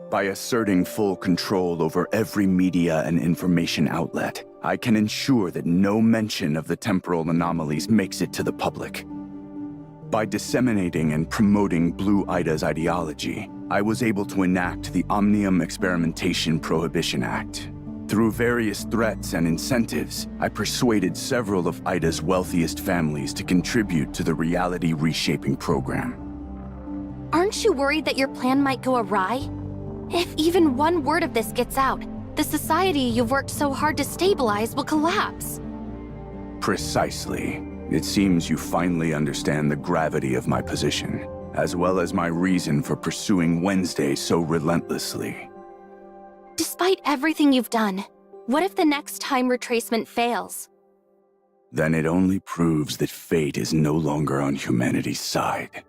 By asserting full control over every media and information outlet, I can ensure that no mention of the temporal anomalies makes it to the public. By disseminating and promoting Blue Ida's ideology, I was able to enact the Omnium Experimentation Prohibition Act. Through various threats and incentives, I persuaded several of Ida's wealthiest families to contribute to the reality reshaping program. Aren't you worried that your plan might go awry? If even one word of this gets out, the society you've worked so hard to stabilize will collapse. Precisely. It seems you finally understand the gravity of my position, as well as my reason for pursuing Wednesday so relentlessly. Despite everything you've done, what if the next time retracement fails? Then it only proves that fate is no longer on humanity's side.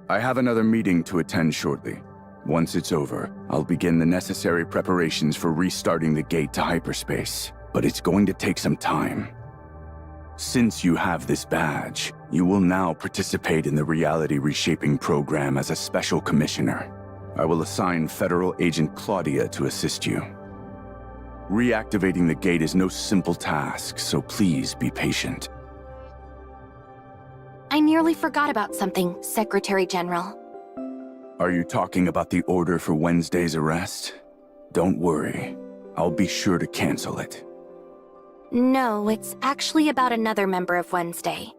I have another meeting to attend shortly. Once it's over, I'll begin the necessary preparations for restarting the gate to hyperspace, but it's going to take some time. Since you have this badge, you will now participate in the reality reshaping program as a special commissioner. I will assign Federal Agent Claudia to assist you. Reactivating the gate is no simple task, so please be patient. I nearly forgot about something, Secretary General. Are you talking about the order for Wednesday's arrest? Don't worry, I'll be sure to cancel it. No, it's actually about another member of Wednesday.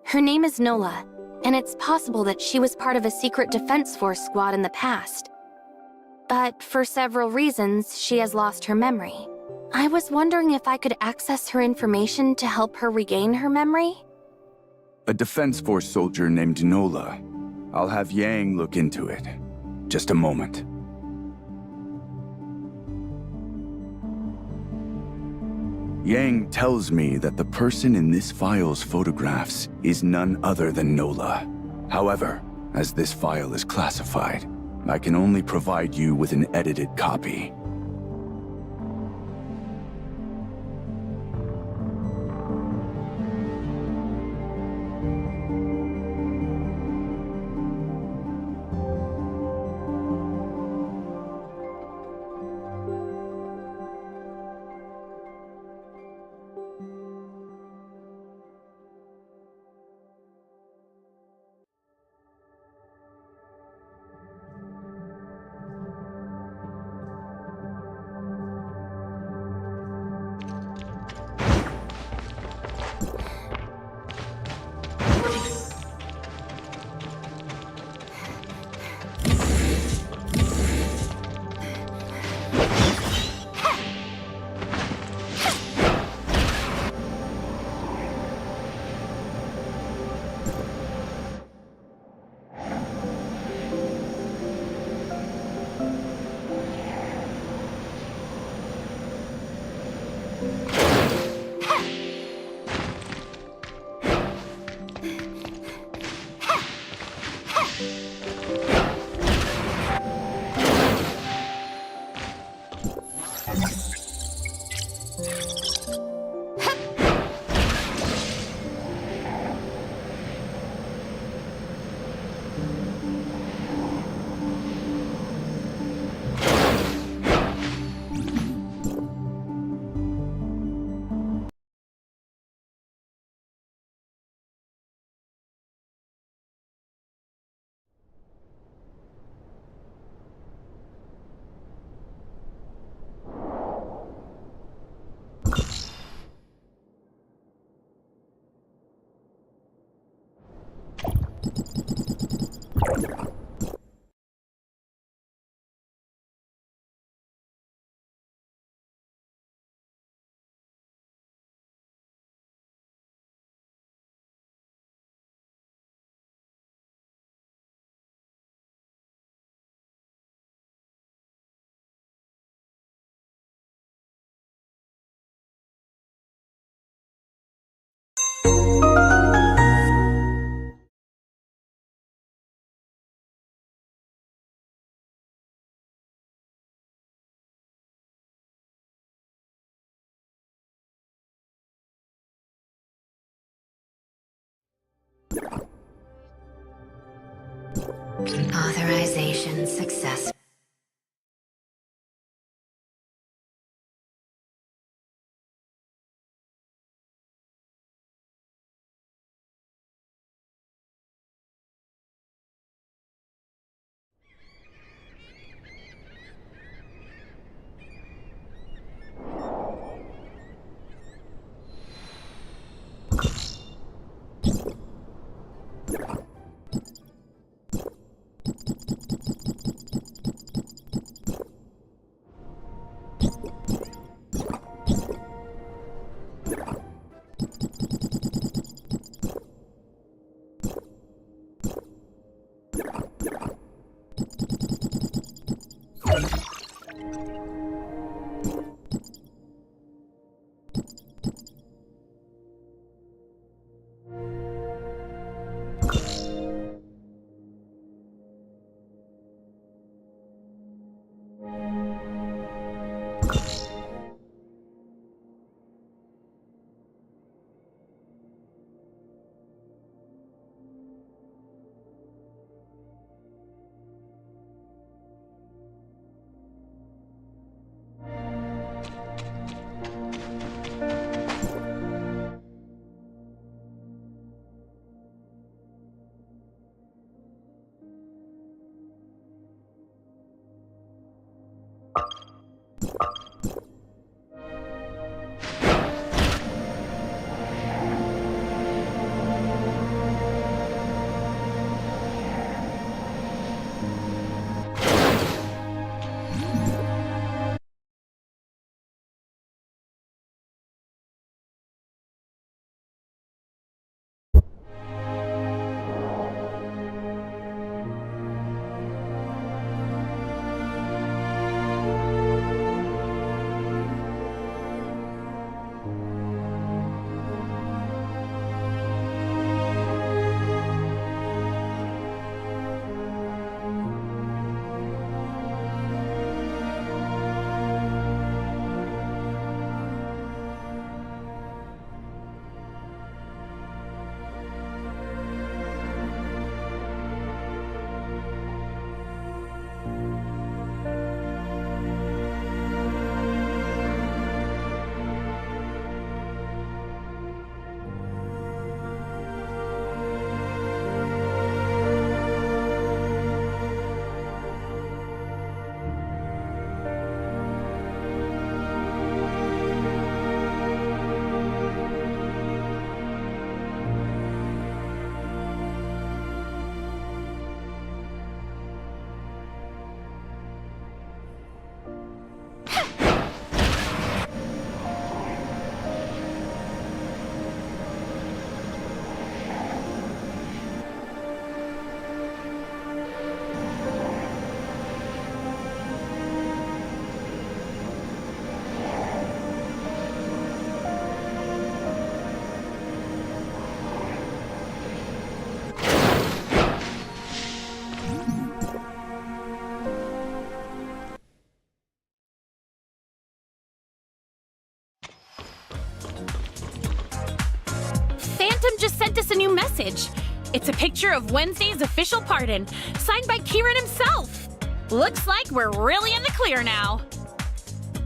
Her name is Nola, and it's possible that she was part of a secret defense force squad in the past. But for several reasons, she has lost her memory. I was wondering if I could access her information to help her regain her memory? A defense force soldier named Nola. I'll have Yang look into it. Just a moment. Yang tells me that the person in this file's photographs is none other than Nola. However, as this file is classified, I can only provide you with an edited copy. Authorization successful. Just sent us a new message. It's a picture of Wednesday's official pardon, signed by Kieran himself. Looks like we're really in the clear now.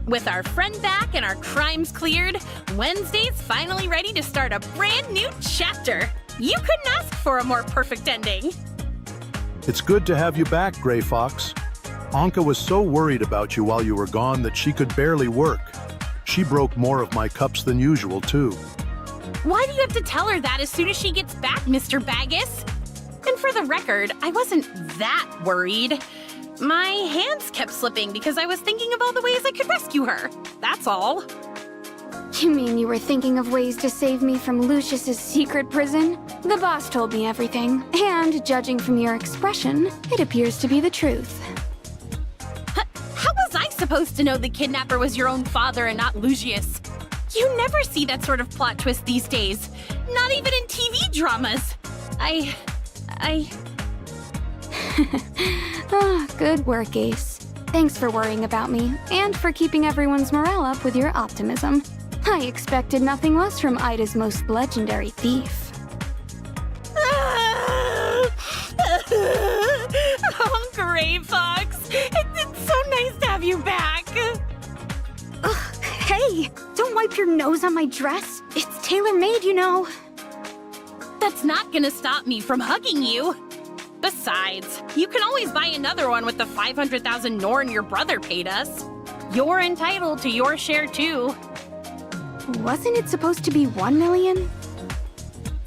With our friend back and our crimes cleared, Wednesday's finally ready to start a brand new chapter. You couldn't ask for a more perfect ending. It's good to have you back, Gray Fox. Anka was so worried about you while you were gone that she could barely work. She broke more of my cups than usual, too. Why do you have to tell her that as soon as she gets back, Mr. Baggus? And for the record, I wasn't that worried. My hands kept slipping because I was thinking of all the ways I could rescue her. That's all. You mean you were thinking of ways to save me from Lucius's secret prison? The boss told me everything, and judging from your expression, it appears to be the truth. How was I supposed to know the kidnapper was your own father and not Lucius? You never see that sort of plot twist these days. Not even in TV dramas. Ah, good work, Ace. Thanks for worrying about me, and for keeping everyone's morale up with your optimism. I expected nothing less from Ida's most legendary thief. Gray Fox. It's so nice to have you back. Ugh, hey, don't wipe your nose on my dress. It's tailor-made, you know. That's not gonna stop me from hugging you. Besides, you can always buy another one with the 500,000 Norn your brother paid us. You're entitled to your share too. Wasn't it supposed to be 1 million?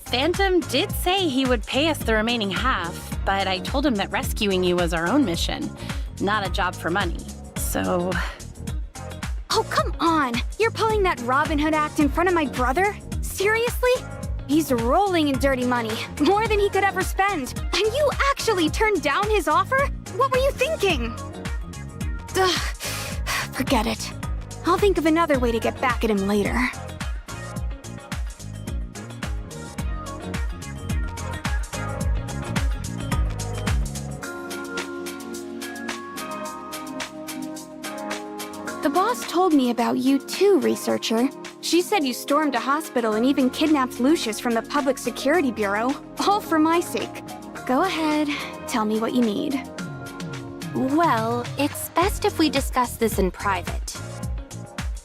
Phantom did say he would pay us the remaining half, but I told him that rescuing you was our own mission, not a job for money. So... Oh, come on! You're pulling that Robin Hood act in front of my brother? Seriously? He's rolling in dirty money, more than he could ever spend. And you actually turned down his offer? What were you thinking? Ugh, forget it. I'll think of another way to get back at him later. The boss told me about you too, researcher. She said you stormed a hospital and even kidnapped Lucius from the Public Security Bureau, all for my sake. Go ahead, tell me what you need. Well, it's best if we discuss this in private.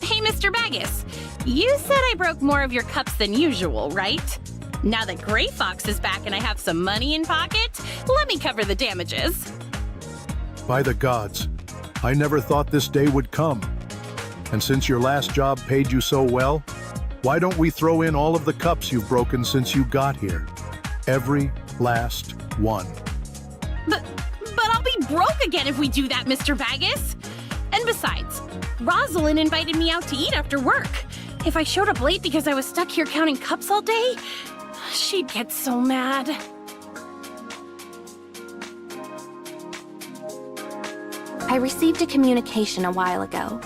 Hey, Mr. Baggus, you said I broke more of your cups than usual, right? Now that Gray Fox is back and I have some money in pocket, let me cover the damages. By the gods, I never thought this day would come. And since your last job paid you so well, why don't we throw in all of the cups you've broken since you got here? Every last one. But I'll be broke again if we do that, Mr. Baggus. And besides, Rosalind invited me out to eat after work. If I showed up late because I was stuck here counting cups all day, she'd get so mad. I received a communication a while ago.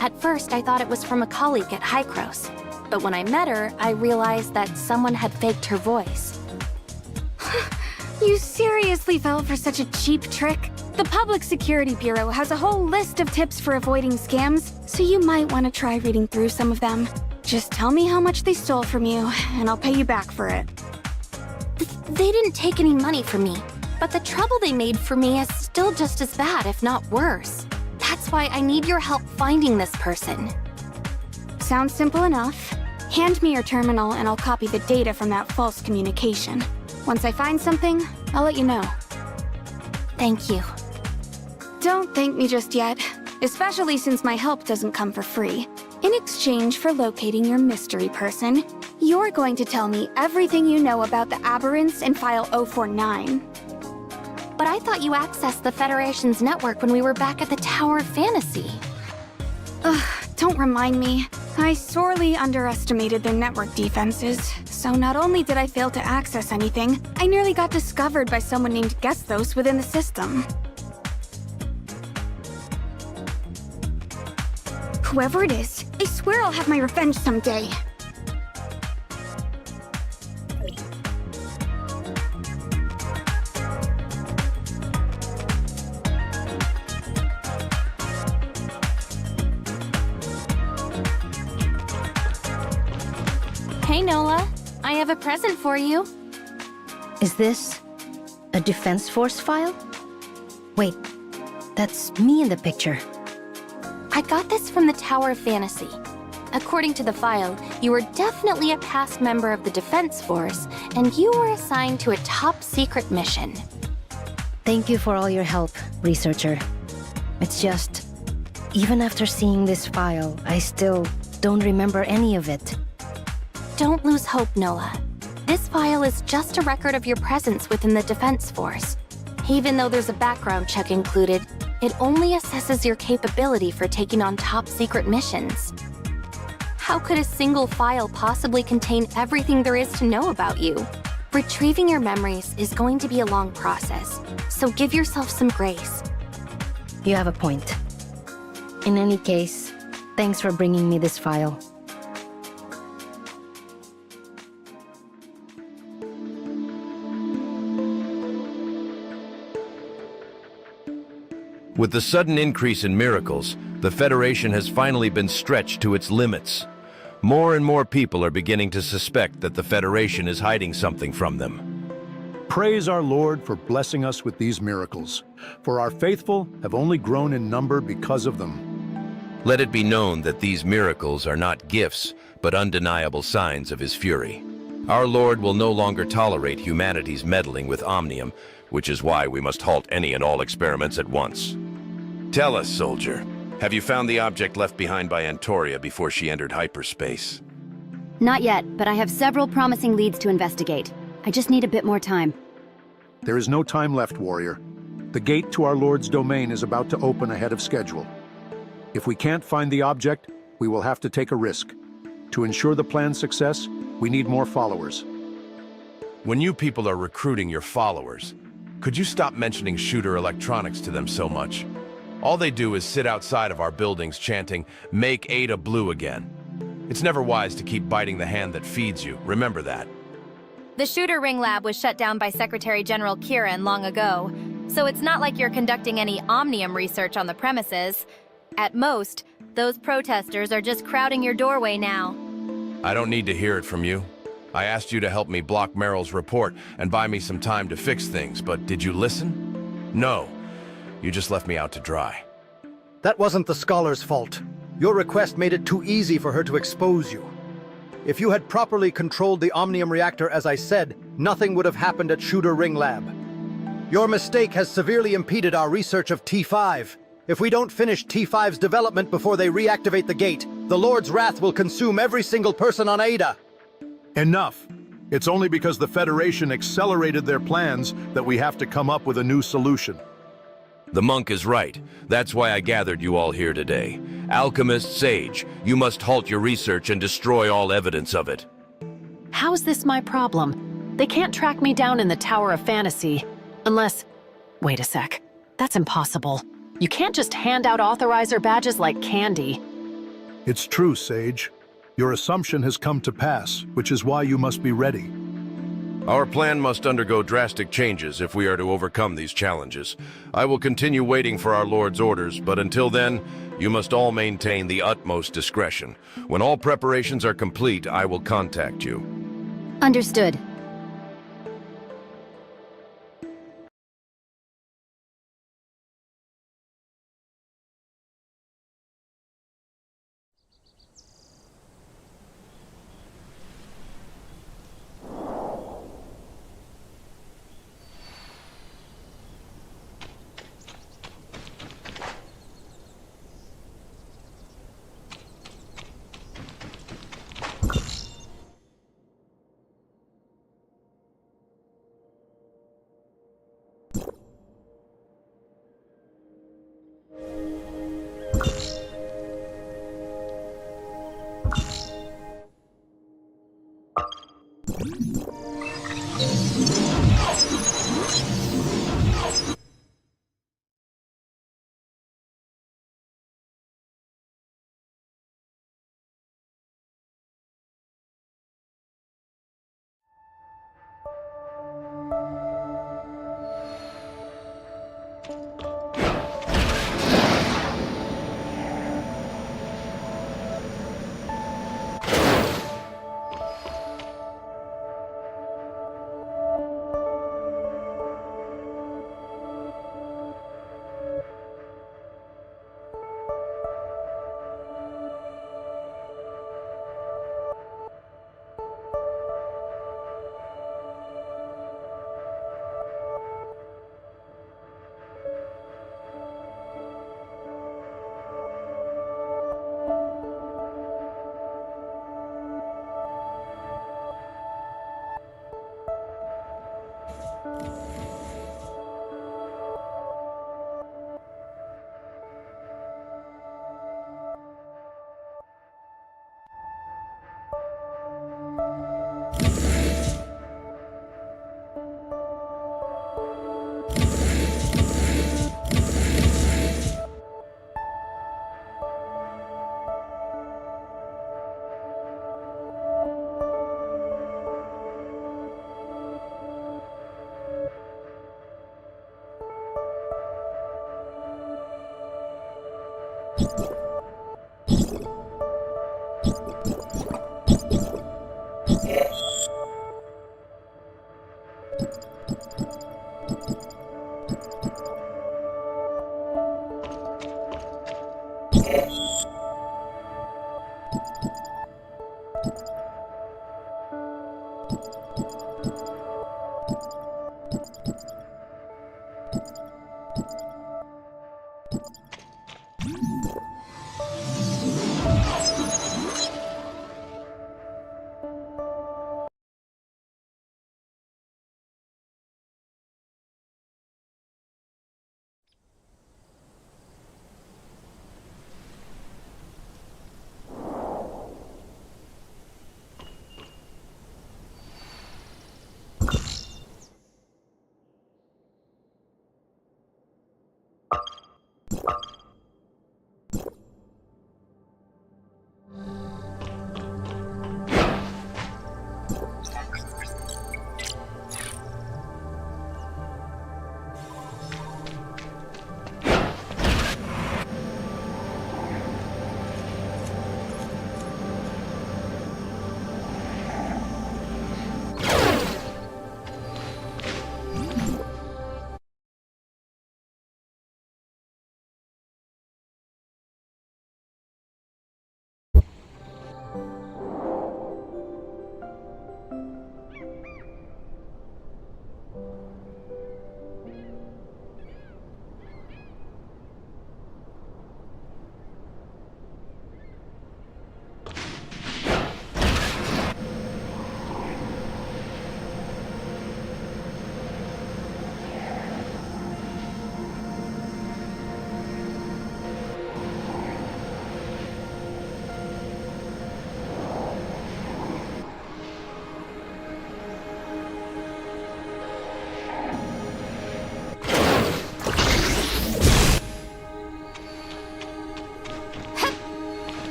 At first, I thought it was from a colleague at Hykros, but when I met her, I realized that someone had faked her voice. You seriously fell for such a cheap trick? The Public Security Bureau has a whole list of tips for avoiding scams, so you might want to try reading through some of them. Just tell me how much they stole from you, and I'll pay you back for it. They didn't take any money from me, but the trouble they made for me is still just as bad, if not worse. That's why I need your help finding this person. Sounds simple enough. Hand me your terminal and I'll copy the data from that false communication. Once I find something, I'll let you know. Thank you. Don't thank me just yet, especially since my help doesn't come for free. In exchange for locating your mystery person, you're going to tell me everything you know about the aberrants in File 049. But I thought you accessed the Federation's network when we were back at the Tower of Fantasy. Ugh, don't remind me. I sorely underestimated their network defenses, so not only did I fail to access anything, I nearly got discovered by someone named Gesthos within the system. Whoever it is, I swear I'll have my revenge someday. Hey, Nola. I have a present for you. Is this a Defense Force file? Wait, that's me in the picture. I got this from the Tower of Fantasy. According to the file, you were definitely a past member of the Defense Force, and you were assigned to a top-secret mission. Thank you for all your help, researcher. It's just, even after seeing this file, I still don't remember any of it. Don't lose hope, Nola. This file is just a record of your presence within the Defense Force. Even though there's a background check included, it only assesses your capability for taking on top-secret missions. How could a single file possibly contain everything there is to know about you? Retrieving your memories is going to be a long process, so give yourself some grace. You have a point. In any case, thanks for bringing me this file. With the sudden increase in miracles, the Federation has finally been stretched to its limits. More and more people are beginning to suspect that the Federation is hiding something from them. Praise our Lord for blessing us with these miracles, for our faithful have only grown in number because of them. Let it be known that these miracles are not gifts, but undeniable signs of his fury. Our Lord will no longer tolerate humanity's meddling with Omnium, which is why we must halt any and all experiments at once. Tell us, soldier, have you found the object left behind by Antoria before she entered hyperspace? Not yet, but I have several promising leads to investigate. I just need a bit more time. There is no time left, warrior. The gate to our Lord's domain is about to open ahead of schedule. If we can't find the object, we will have to take a risk. To ensure the plan's success, we need more followers. When you people are recruiting your followers, could you stop mentioning Shooter Electronics to them so much? All they do is sit outside of our buildings chanting, "Make Ada blue again." It's never wise to keep biting the hand that feeds you. Remember that. The Shooter Ring Lab was shut down by Secretary General Kieran long ago, so it's not like you're conducting any Omnium research on the premises. At most, those protesters are just crowding your doorway now. I don't need to hear it from you. I asked you to help me block Merrill's report and buy me some time to fix things, but did you listen? No. You just left me out to dry. That wasn't the scholar's fault. Your request made it too easy for her to expose you. If you had properly controlled the Omnium reactor as I said, nothing would have happened at Shooter Ring Lab. Your mistake has severely impeded our research of T5. If we don't finish T5's development before they reactivate the gate, the Lord's wrath will consume every single person on Ada. Enough! It's only because the Federation accelerated their plans that we have to come up with a new solution. The monk is right. That's why I gathered you all here today. Alchemist, Sage, you must halt your research and destroy all evidence of it. How's this my problem? They can't track me down in the Tower of Fantasy. Unless... Wait a sec. That's impossible. You can't just hand out authorizer badges like candy. It's true, Sage. Your assumption has come to pass, which is why you must be ready. Our plan must undergo drastic changes if we are to overcome these challenges. I will continue waiting for our Lord's orders, but until then, you must all maintain the utmost discretion. When all preparations are complete, I will contact you. Understood.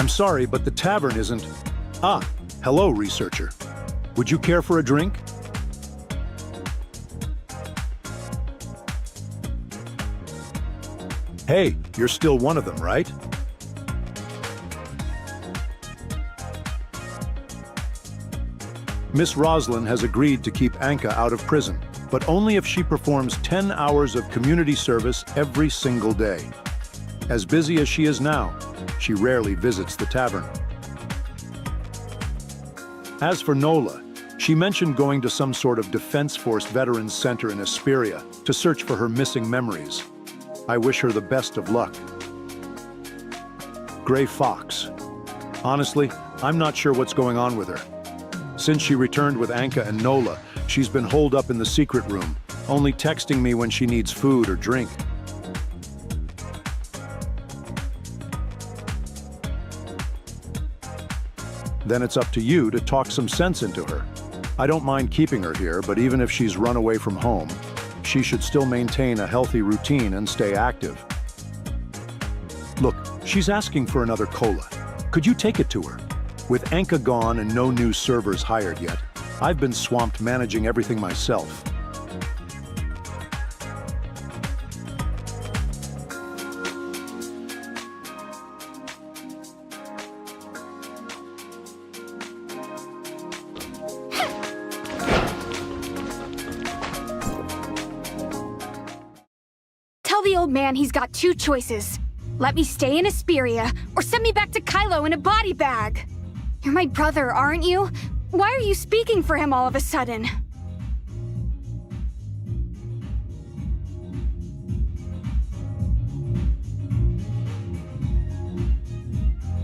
I'm sorry, but the tavern isn't... Ah, hello, researcher. Would you care for a drink? Hey, you're still one of them, right? Miss Roslyn has agreed to keep Anka out of prison, but only if she performs 10 hours of community service every single day. As busy as she is now, she rarely visits the tavern. As for Nola, she mentioned going to some sort of Defense Force Veterans Center in Asperia to search for her missing memories. I wish her the best of luck. Gray Fox. Honestly, I'm not sure what's going on with her. Since she returned with Anka and Nola, she's been holed up in the secret room, only texting me when she needs food or drink. Then it's up to you to talk some sense into her. I don't mind keeping her here, but even if she's run away from home, she should still maintain a healthy routine and stay active. Look, she's asking for another cola. Could you take it to her? With Anka gone and no new servers hired yet, I've been swamped managing everything myself. Tell the old man he's got two choices. Let me stay in Asperia, or send me back to Kylo in a body bag. You're my brother, aren't you? Why are you speaking for him all of a sudden?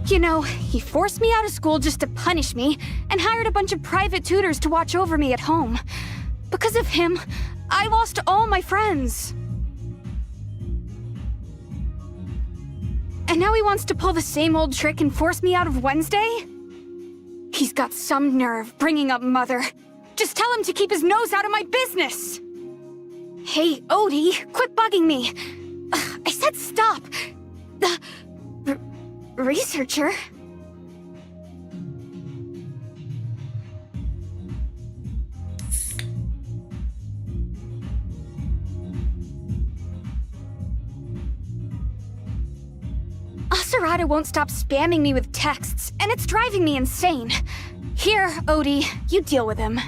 You know, he forced me out of school just to punish me, and hired a bunch of private tutors to watch over me at home. Because of him, I lost all my friends. And now he wants to pull the same old trick and force me out of Wednesday? He's got some nerve bringing up Mother. Just tell him to keep his nose out of my business! Hey, Odie, quit bugging me! I said stop! Researcher? Asurata won't stop spamming me with texts, and it's driving me insane. Here, Odie, you deal with him.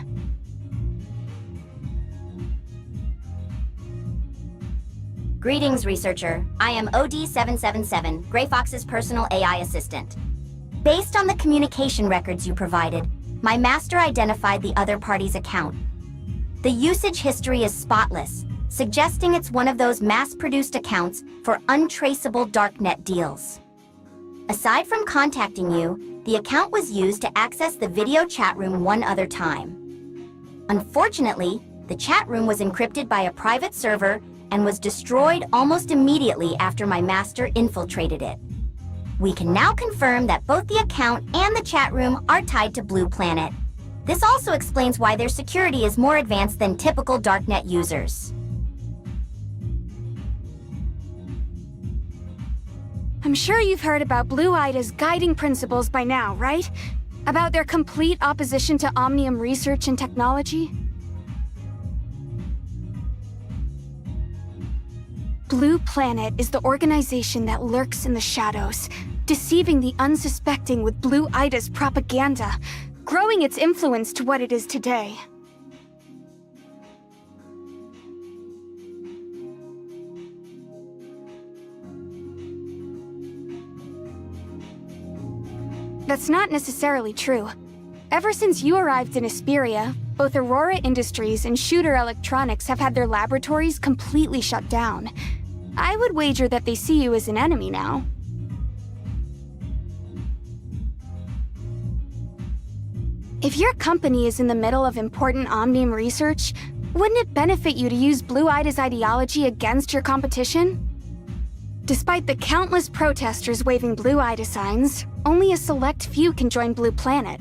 Greetings, researcher. I am OD777, Grey Fox's personal AI assistant. Based on the communication records you provided, my master identified the other party's account. The usage history is spotless, suggesting it's one of those mass-produced accounts for untraceable darknet deals. Aside from contacting you, the account was used to access the video chat room one other time. Unfortunately, the chat room was encrypted by a private server and was destroyed almost immediately after my master infiltrated it. We can now confirm that both the account and the chat room are tied to Blue Planet. This also explains why their security is more advanced than typical darknet users. I'm sure you've heard about Blue Ida's guiding principles by now, right? About their complete opposition to Omnium research and technology? Blue Planet is the organization that lurks in the shadows, deceiving the unsuspecting with Blue Ida's propaganda, growing its influence to what it is today. That's not necessarily true. Ever since you arrived in Asperia, both Aurora Industries and Shooter Electronics have had their laboratories completely shut down. I would wager that they see you as an enemy now. If your company is in the middle of important Omnium research, wouldn't it benefit you to use Blue Ida's ideology against your competition? Despite the countless protesters waving Blue Ida signs, only a select few can join Blue Planet.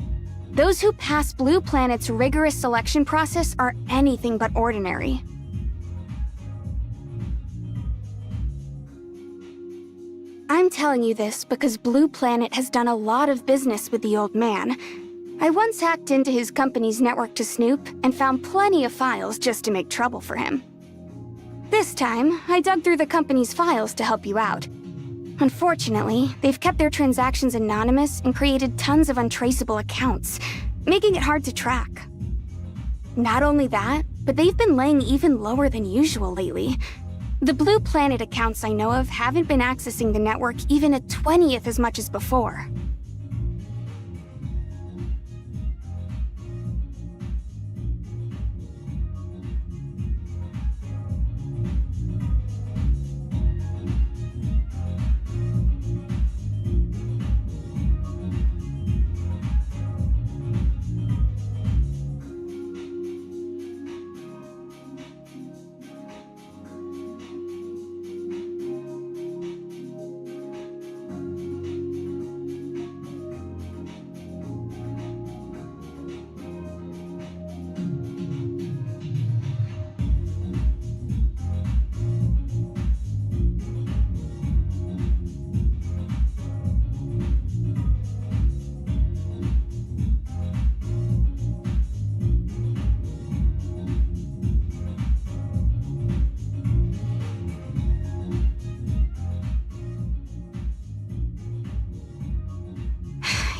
Those who pass Blue Planet's rigorous selection process are anything but ordinary. I'm telling you this because Blue Planet has done a lot of business with the old man. I once hacked into his company's network to snoop and found plenty of files just to make trouble for him. This time, I dug through the company's files to help you out. Unfortunately, they've kept their transactions anonymous and created tons of untraceable accounts, making it hard to track. Not only that, but they've been laying even lower than usual lately. The Blue Planet accounts I know of haven't been accessing the network even a 20th as much as before.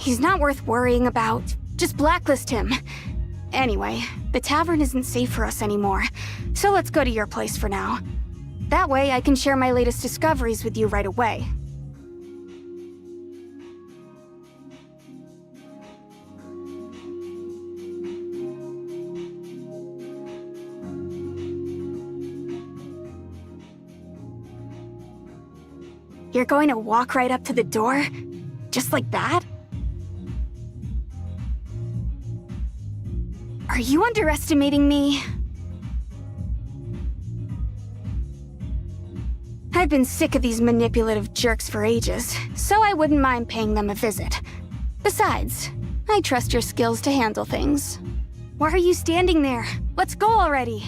He's not worth worrying about. Just blacklist him. Anyway, the tavern isn't safe for us anymore, so let's go to your place for now. That way I can share my latest discoveries with you right away. You're going to walk right up to the door? Just like that? Are you underestimating me? I've been sick of these manipulative jerks for ages, so I wouldn't mind paying them a visit. Besides, I trust your skills to handle things. Why are you standing there? Let's go already!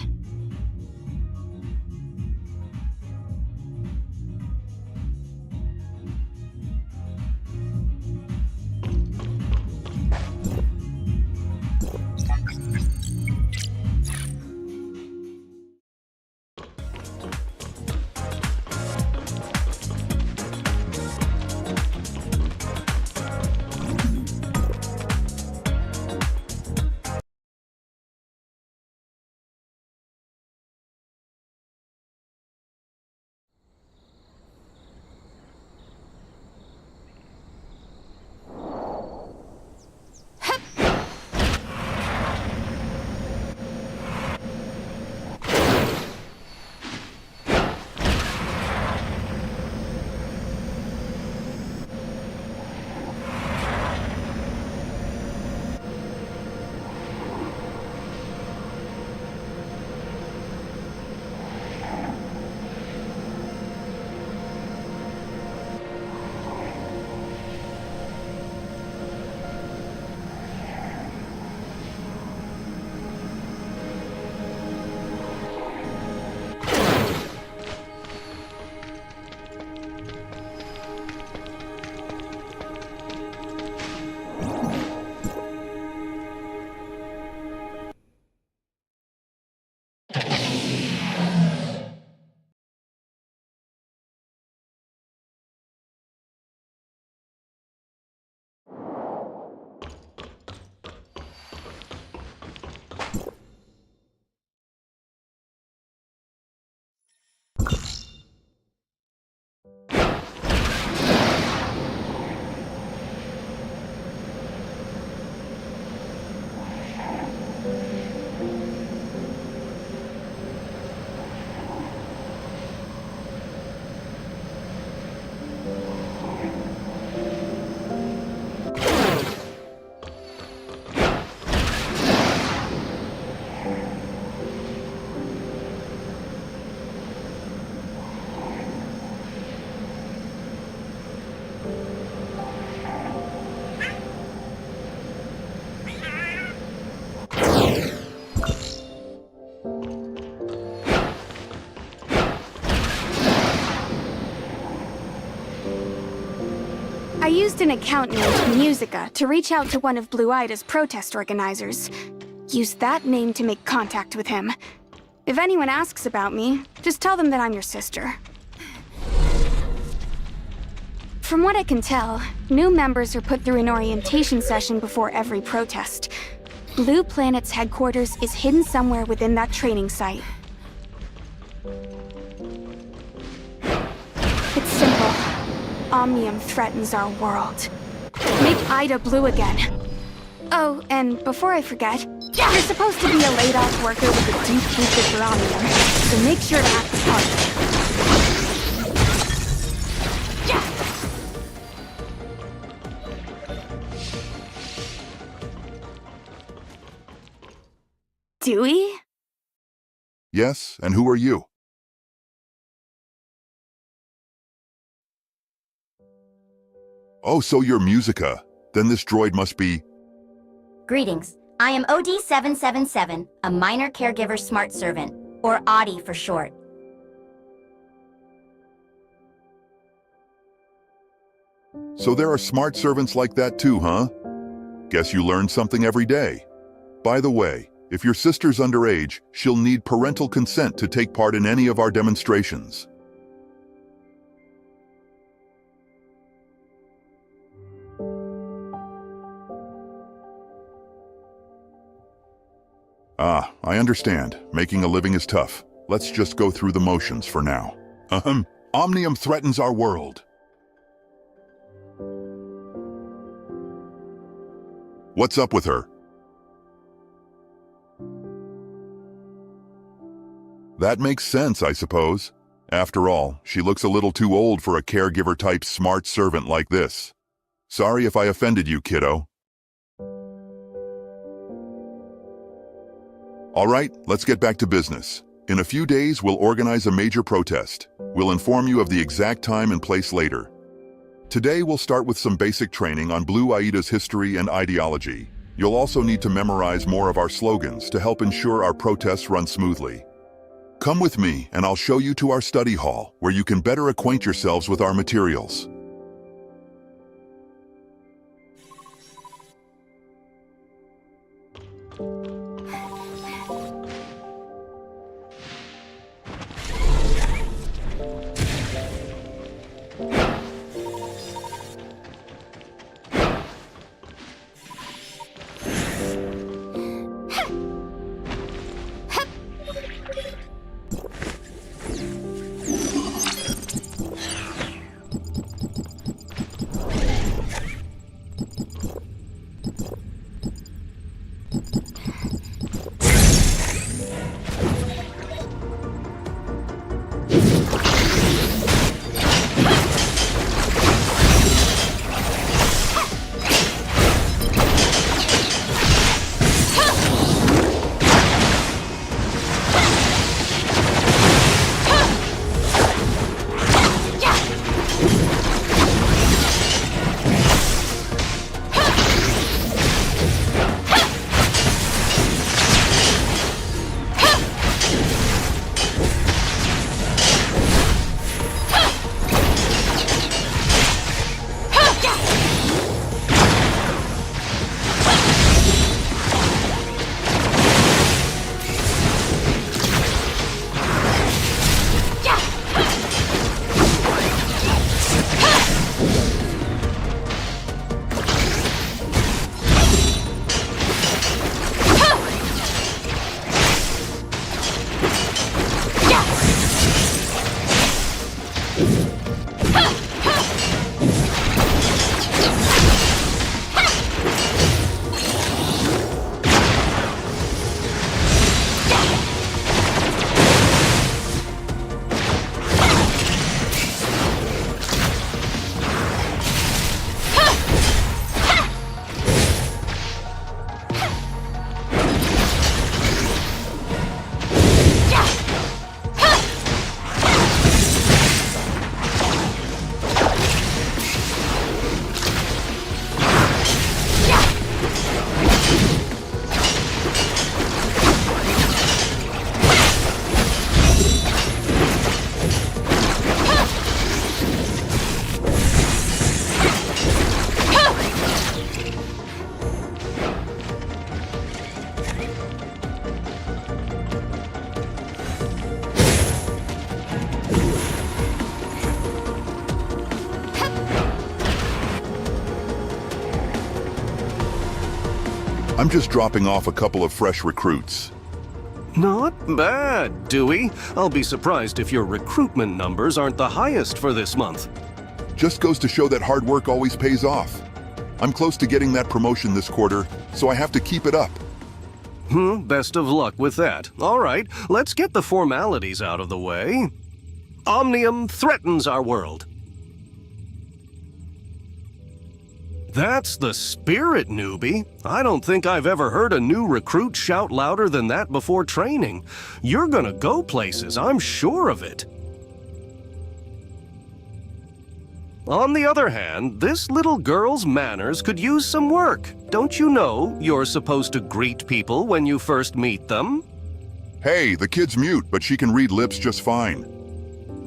I used an account named Musica to reach out to one of Blue Ida's protest organizers. Used that name to make contact with him. If anyone asks about me, just tell them that I'm your sister. From what I can tell, new members are put through an orientation session before every protest. Blue Planet's headquarters is hidden somewhere within that training site. It's simple. Omnium threatens our world. Make Ida blue again. Oh, and before I forget, you're supposed to be a laid-off worker with a deep hatred for Omnium, so make sure to act the part. Dewey? Yes, and who are you? Oh, so you're Musica. Then this droid must be... Greetings. I am OD777, a minor caregiver smart servant, or Audi for short. So there are smart servants like that too, huh? Guess you learn something every day. By the way, if your sister's underage, she'll need parental consent to take part in any of our demonstrations. Ah, I understand. Making a living is tough. Let's just go through the motions for now. Omnium threatens our world. What's up with her? That makes sense, I suppose. After all, she looks a little too old for a caregiver-type smart servant like this. Sorry if I offended you, kiddo. All right, let's get back to business. In a few days, we'll organize a major protest. We'll inform you of the exact time and place later. Today, we'll start with some basic training on Blue Aida's history and ideology. You'll also need to memorize more of our slogans to help ensure our protests run smoothly. Come with me, and I'll show you to our study hall, where you can better acquaint yourselves with our materials. I'm just dropping off a couple of fresh recruits. Not bad, Dewey. I'll be surprised if your recruitment numbers aren't the highest for this month. Just goes to show that hard work always pays off. I'm close to getting that promotion this quarter, so I have to keep it up. Best of luck with that. All right, let's get the formalities out of the way. Omnium threatens our world. That's the spirit, newbie. I don't think I've ever heard a new recruit shout louder than that before training. You're gonna go places, I'm sure of it. On the other hand, this little girl's manners could use some work. Don't you know you're supposed to greet people when you first meet them? Hey, the kid's mute, but she can read lips just fine.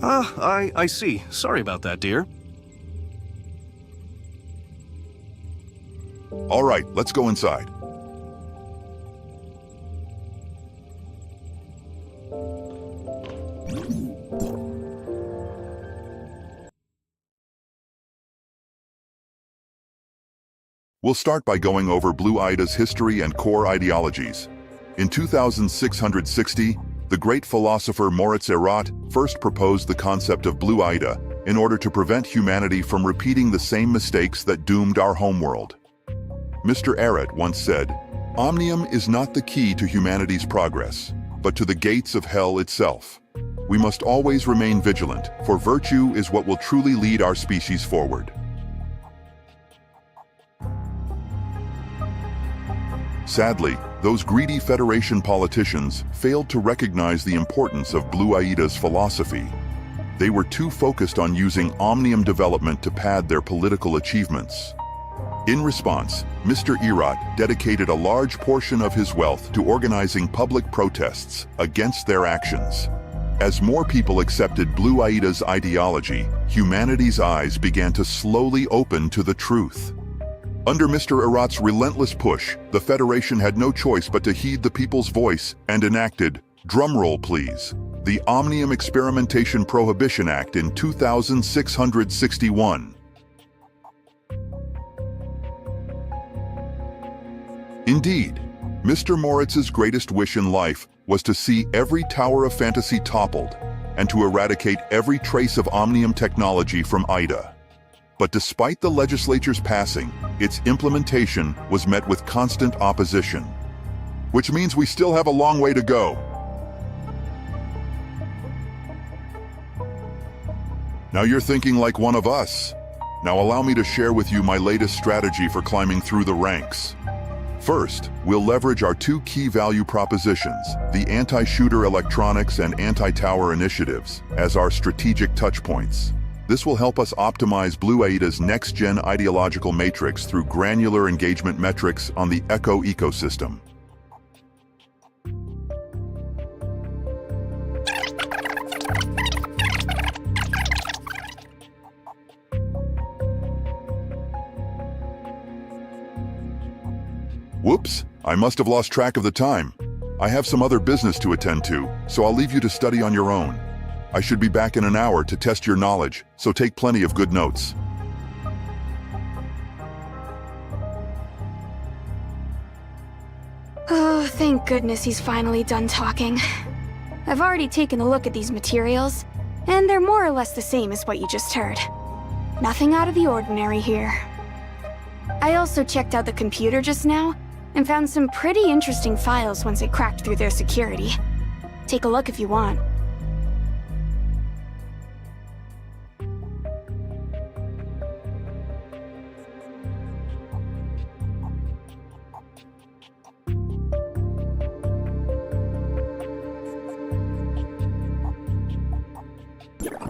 I see. Sorry about that, dear. All right, let's go inside. We'll start by going over Blue Ida's history and core ideologies. In 2660, the great philosopher Moritz Erath first proposed the concept of Blue Ida in order to prevent humanity from repeating the same mistakes that doomed our homeworld. Mr. Erath once said, "Omnium is not the key to humanity's progress, but to the gates of hell itself. We must always remain vigilant, for virtue is what will truly lead our species forward." Sadly, those greedy Federation politicians failed to recognize the importance of Blue Ida's philosophy. They were too focused on using Omnium development to pad their political achievements. In response, Mr. Erath dedicated a large portion of his wealth to organizing public protests against their actions. As more people accepted Blue Ida's ideology, humanity's eyes began to slowly open to the truth. Under Mr. Erath's relentless push, the Federation had no choice but to heed the people's voice and enacted, drumroll please, the Omnium Experimentation Prohibition Act in 2661. Indeed, Mr. Moritz's greatest wish in life was to see every tower of fantasy toppled and to eradicate every trace of Omnium technology from Ida. But despite the legislature's passing, its implementation was met with constant opposition. Which means we still have a long way to go. Now you're thinking like one of us. Now allow me to share with you my latest strategy for climbing through the ranks. First, we'll leverage our two key value propositions, the anti-shooter electronics and anti-tower initiatives, as our strategic touchpoints. This will help us optimize Blue Ida's next-gen ideological matrix through granular engagement metrics on the Echo ecosystem. Whoops, I must have lost track of the time. I have some other business to attend to, so I'll leave you to study on your own. I should be back in an hour to test your knowledge, so take plenty of good notes. Oh, thank goodness he's finally done talking. I've already taken a look at these materials, and they're more or less the same as what you just heard. Nothing out of the ordinary here. I also checked out the computer just now, and found some pretty interesting files once I cracked through their security. Take a look if you want. Yeah.